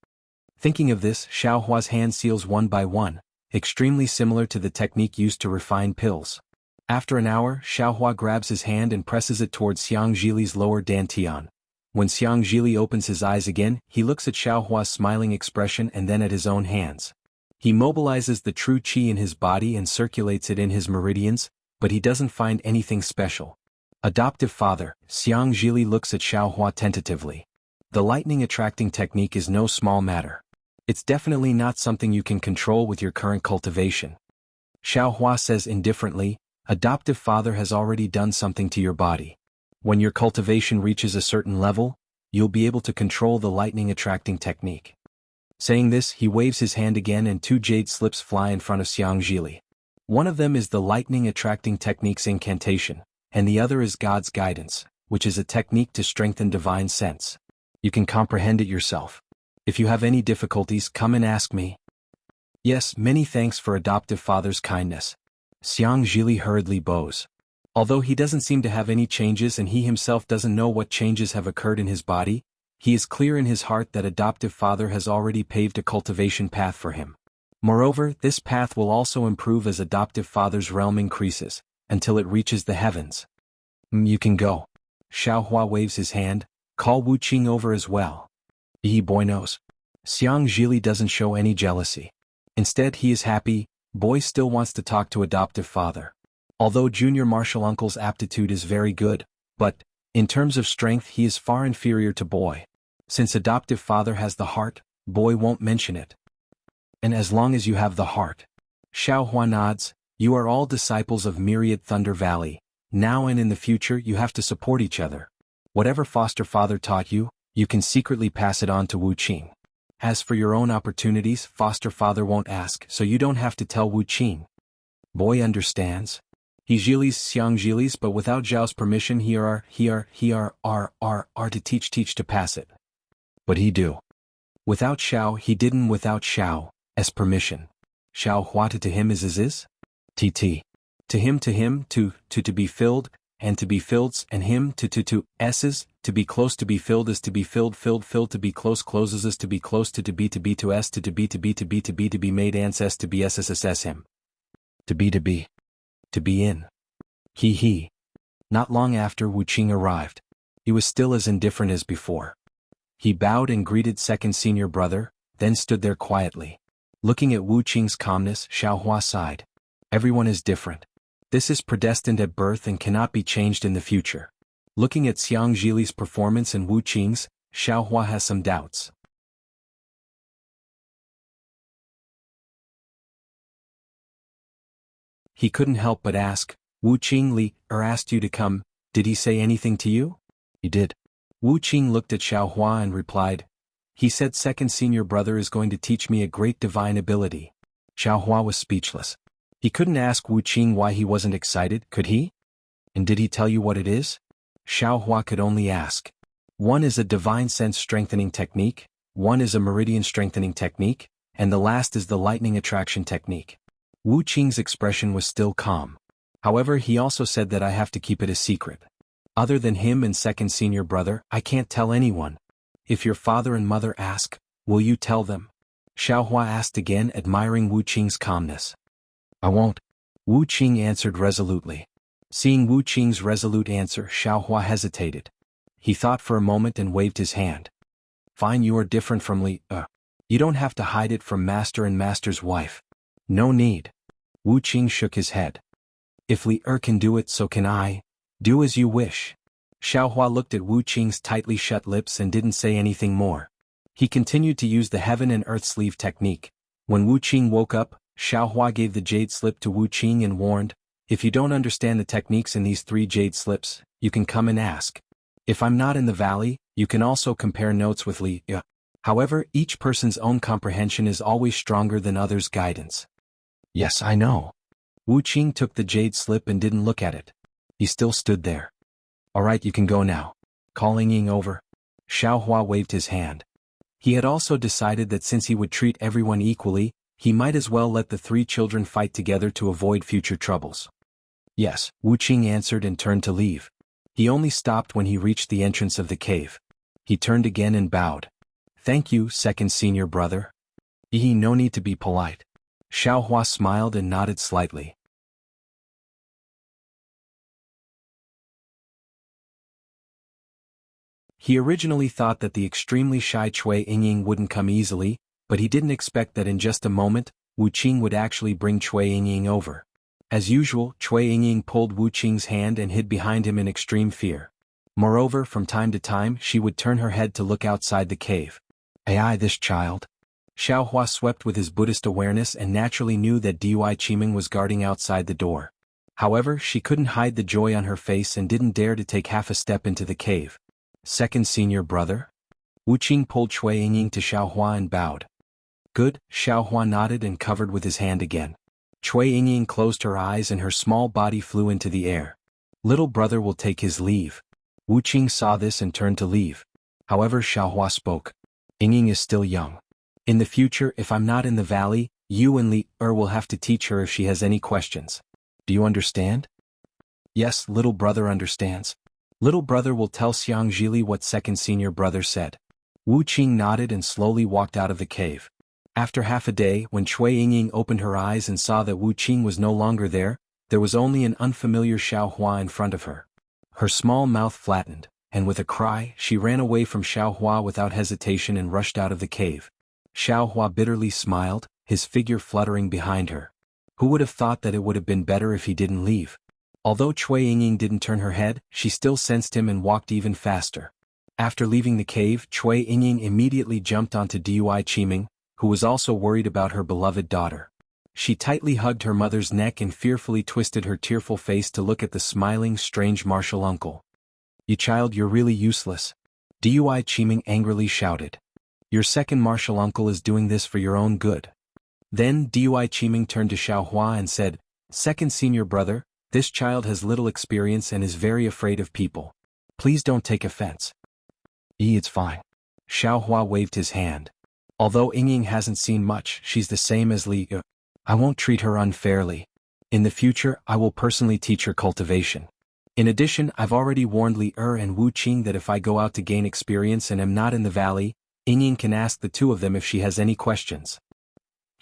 Thinking of this, Xiaohua's hand seals one by one, extremely similar to the technique used to refine pills. After an hour, Xiaohua grabs his hand and presses it towards Xiang Zhili's lower dantian. When Xiang Zhili opens his eyes again, he looks at Xiaohua's smiling expression and then at his own hands. He mobilizes the true qi in his body and circulates it in his meridians, but he doesn't find anything special. Adoptive father, Xiang Zhili looks at Xiaohua tentatively. The lightning attracting technique is no small matter. It's definitely not something you can control with your current cultivation. Xiaohua says indifferently, adoptive father has already done something to your body. When your cultivation reaches a certain level, you'll be able to control the lightning attracting technique. Saying this, he waves his hand again and two jade slips fly in front of Xiang Zhili. One of them is the lightning attracting technique's incantation, and the other is God's guidance, which is a technique to strengthen divine sense. You can comprehend it yourself. If you have any difficulties, come and ask me. Yes, many thanks for adoptive father's kindness. Xiang Zhili hurriedly bows. Although he doesn't seem to have any changes and he himself doesn't know what changes have occurred in his body, he is clear in his heart that adoptive father has already paved a cultivation path for him. Moreover, this path will also improve as adoptive father's realm increases, until it reaches the heavens. You can go. Xiaohua waves his hand, call Wu Qing over as well. Boy knows. Xiang Zhili doesn't show any jealousy. Instead, he is happy. Boy still wants to talk to adoptive father. Although junior martial uncle's aptitude is very good, but, in terms of strength he is far inferior to boy. Since adoptive father has the heart, boy won't mention it. And as long as you have the heart. Xiaohua nods, you are all disciples of Myriad Thunder Valley. Now and in the future you have to support each other. Whatever foster father taught you, you can secretly pass it on to Wu Qing. As for your own opportunities, foster father won't ask, so you don't have to tell Wu Qing. Boy understands. He Zhili's Xiang Zhili's, but without Zhao's permission he are to teach to pass it. But he do. Without Xiao he didn't without Xiao's permission. Xiaohua to him is. TT. To him to be filled, and to be filled, and him to s's, to be close to be filled is to be filled to be close closes is to be close to be to s to be made ans to be sss him. To be in. He. Not long after Wu Qing arrived. He was still as indifferent as before. He bowed and greeted second senior brother, then stood there quietly. Looking at Wu Qing's calmness, Xiaohua sighed. Everyone is different. This is predestined at birth and cannot be changed in the future. Looking at Xiang Zhili's performance and Wu Qing's, Xiaohua has some doubts. He couldn't help but ask, Wu Qing, Li asked you to come, did he say anything to you? He did. Wu Qing looked at Xiaohua and replied, he said second senior brother is going to teach me a great divine ability. Xiaohua was speechless. He couldn't ask Wu Qing why he wasn't excited, could he? And did he tell you what it is? Xiaohua could only ask. One is a divine sense strengthening technique, one is a meridian strengthening technique, and the last is the lightning attraction technique. Wu Qing's expression was still calm. However, he also said that I have to keep it a secret. Other than him and second senior brother, I can't tell anyone. If your father and mother ask, will you tell them? Xiaohua asked again, admiring Wu Qing's calmness. I won't. Wu Qing answered resolutely. Seeing Wu Qing's resolute answer, Xiaohua hesitated. He thought for a moment and waved his hand. Fine, you are different from Li. You don't have to hide it from master and master's wife. No need. Wu Qing shook his head. If Li can do it, so can I. Do as you wish. Xiaohua looked at Wu Qing's tightly shut lips and didn't say anything more. He continued to use the heaven and earth sleeve technique. When Wu Qing woke up, Xiaohua gave the jade slip to Wu Qing and warned, if you don't understand the techniques in these 3 jade slips, you can come and ask. If I'm not in the valley, you can also compare notes with Li. However, each person's own comprehension is always stronger than others' guidance. Yes, I know. Wu Qing took the jade slip and didn't look at it. He still stood there. Alright, you can go now. Calling Ying over. Xiaohua waved his hand. He had also decided that since he would treat everyone equally, he might as well let the 3 children fight together to avoid future troubles. Yes, Wu Qing answered and turned to leave. He only stopped when he reached the entrance of the cave. He turned again and bowed. Thank you, second senior brother. No need to be polite. Xiaohua smiled and nodded slightly. He originally thought that the extremely shy Cui Yingying wouldn't come easily, but he didn't expect that in just a moment, Wu Qing would actually bring Cui Yingying over. As usual, Cui Yingying pulled Wu Qing's hand and hid behind him in extreme fear. Moreover, from time to time, she would turn her head to look outside the cave. Ai, this child. Xiaohua swept with his Buddhist awareness and naturally knew that Dui Qiming was guarding outside the door. However, she couldn't hide the joy on her face and didn't dare to take half a step into the cave. Second senior brother? Wu Qing pulled Cui Yingying to Xiaohua and bowed. Good, Xiaohua nodded and covered with his hand again. Cui Yingying closed her eyes and her small body flew into the air. Little brother will take his leave. Wu Qing saw this and turned to leave. However, Xiaohua spoke. Yingying is still young. In the future, if I'm not in the valley, you and Li will have to teach her if she has any questions. Do you understand? Yes, little brother understands. Little brother will tell Xiang Zhili what second senior brother said. Wu Qing nodded and slowly walked out of the cave. After half a day, when Cui Yingying opened her eyes and saw that Wu Qing was no longer there was only an unfamiliar Xiaohua in front of her. Her small mouth flattened, and with a cry, she ran away from Xiaohua without hesitation and rushed out of the cave. Xiaohua bitterly smiled, his figure fluttering behind her. Who would have thought that it would have been better if he didn't leave? Although Cui Yingying didn't turn her head, she still sensed him and walked even faster. After leaving the cave, Cui Yingying immediately jumped onto Dui Qiming, who was also worried about her beloved daughter. She tightly hugged her mother's neck and fearfully twisted her tearful face to look at the smiling, strange martial uncle. You child, you're really useless. Dui Qiming angrily shouted. Your second martial uncle is doing this for your own good. Then Dui Qiming turned to Xiaohua and said, Second senior brother, this child has little experience and is very afraid of people. Please don't take offense. It's fine. Xiaohua waved his hand. Although Yingying hasn't seen much, she's the same as Li. I won't treat her unfairly. In the future, I will personally teach her cultivation. In addition, I've already warned Li and Wu Qing that if I go out to gain experience and am not in the valley, Yingying can ask the 2 of them if she has any questions.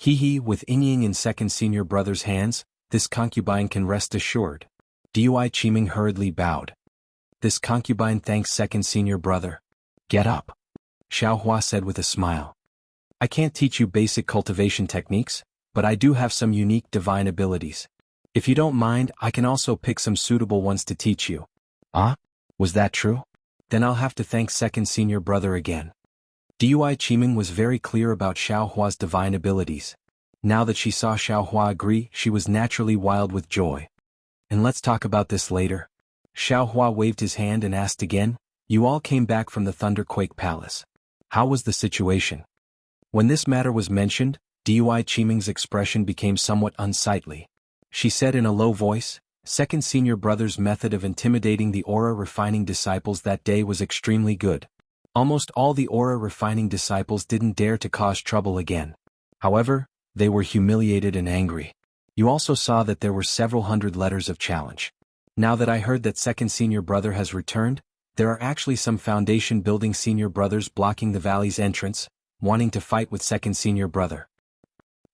With Yingying in second senior brother's hands, this concubine can rest assured. Dui Qiming hurriedly bowed. This concubine thanks second senior brother. Get up. Xiaohua said with a smile. I can't teach you basic cultivation techniques, but I do have some unique divine abilities. If you don't mind, I can also pick some suitable ones to teach you. Was that true? Then I'll have to thank second senior brother again. Dui Qiming was very clear about Xiaohua's divine abilities. Now that she saw Xiaohua agree, she was naturally wild with joy. And let's talk about this later. Xiaohua waved his hand and asked again, You all came back from the Thunderquake Palace. How was the situation? When this matter was mentioned, Dui Qiming's expression became somewhat unsightly. She said in a low voice, Second senior brother's method of intimidating the aura refining disciples that day was extremely good. Almost all the aura refining disciples didn't dare to cause trouble again. However, they were humiliated and angry. You also saw that there were several hundred letters of challenge. Now that I heard that second senior brother has returned, There are actually some foundation building senior brothers blocking the valley's entrance, wanting to fight with second senior brother.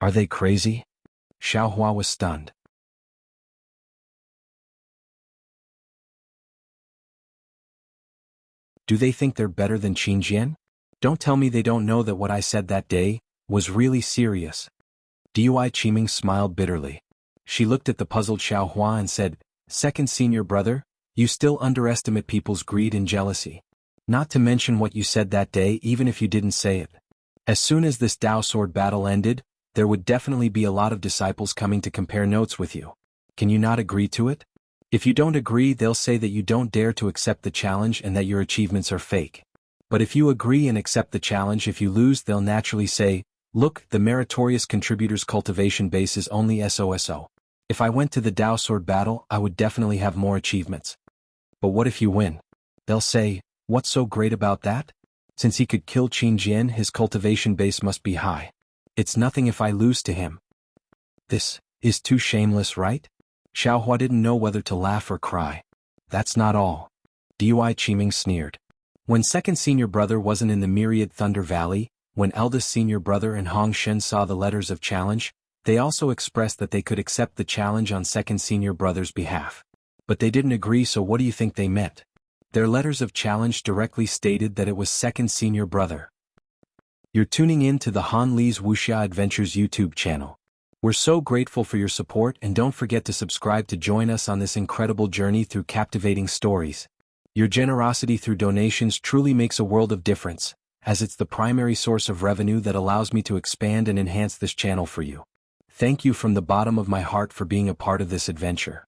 Are they crazy? Xiaohua was stunned. Do they think they're better than Qingjian? Don't tell me they don't know that what I said that day was really serious. Dui Qiming smiled bitterly. She looked at the puzzled Xiaohua and said, Second senior brother, you still underestimate people's greed and jealousy. Not to mention what you said that day even if you didn't say it. As soon as this Dao sword battle ended, there would definitely be a lot of disciples coming to compare notes with you. Can you not agree to it? If you don't agree, they'll say that you don't dare to accept the challenge and that your achievements are fake. But if you agree and accept the challenge, if you lose, they'll naturally say, look, the meritorious contributor's cultivation base is only SOSO. If I went to the Dao sword battle, I would definitely have more achievements. But what if you win? They'll say, what's so great about that? Since he could kill Qingjian, his cultivation base must be high. It's nothing if I lose to him. This is too shameless, right? Xiaohua didn't know whether to laugh or cry. That's not all. Dui Qiming sneered. When second senior brother wasn't in the myriad Thunder Valley, when eldest senior brother and Hong Shen saw the letters of challenge, they also expressed that they could accept the challenge on second senior brother's behalf. But they didn't agree, so what do you think they meant? Their letters of challenge directly stated that it was second senior brother. You're tuning in to the Han Li's Wuxia Adventures YouTube channel. We're so grateful for your support, and don't forget to subscribe to join us on this incredible journey through captivating stories. Your generosity through donations truly makes a world of difference, as it's the primary source of revenue that allows me to expand and enhance this channel for you. Thank you from the bottom of my heart for being a part of this adventure.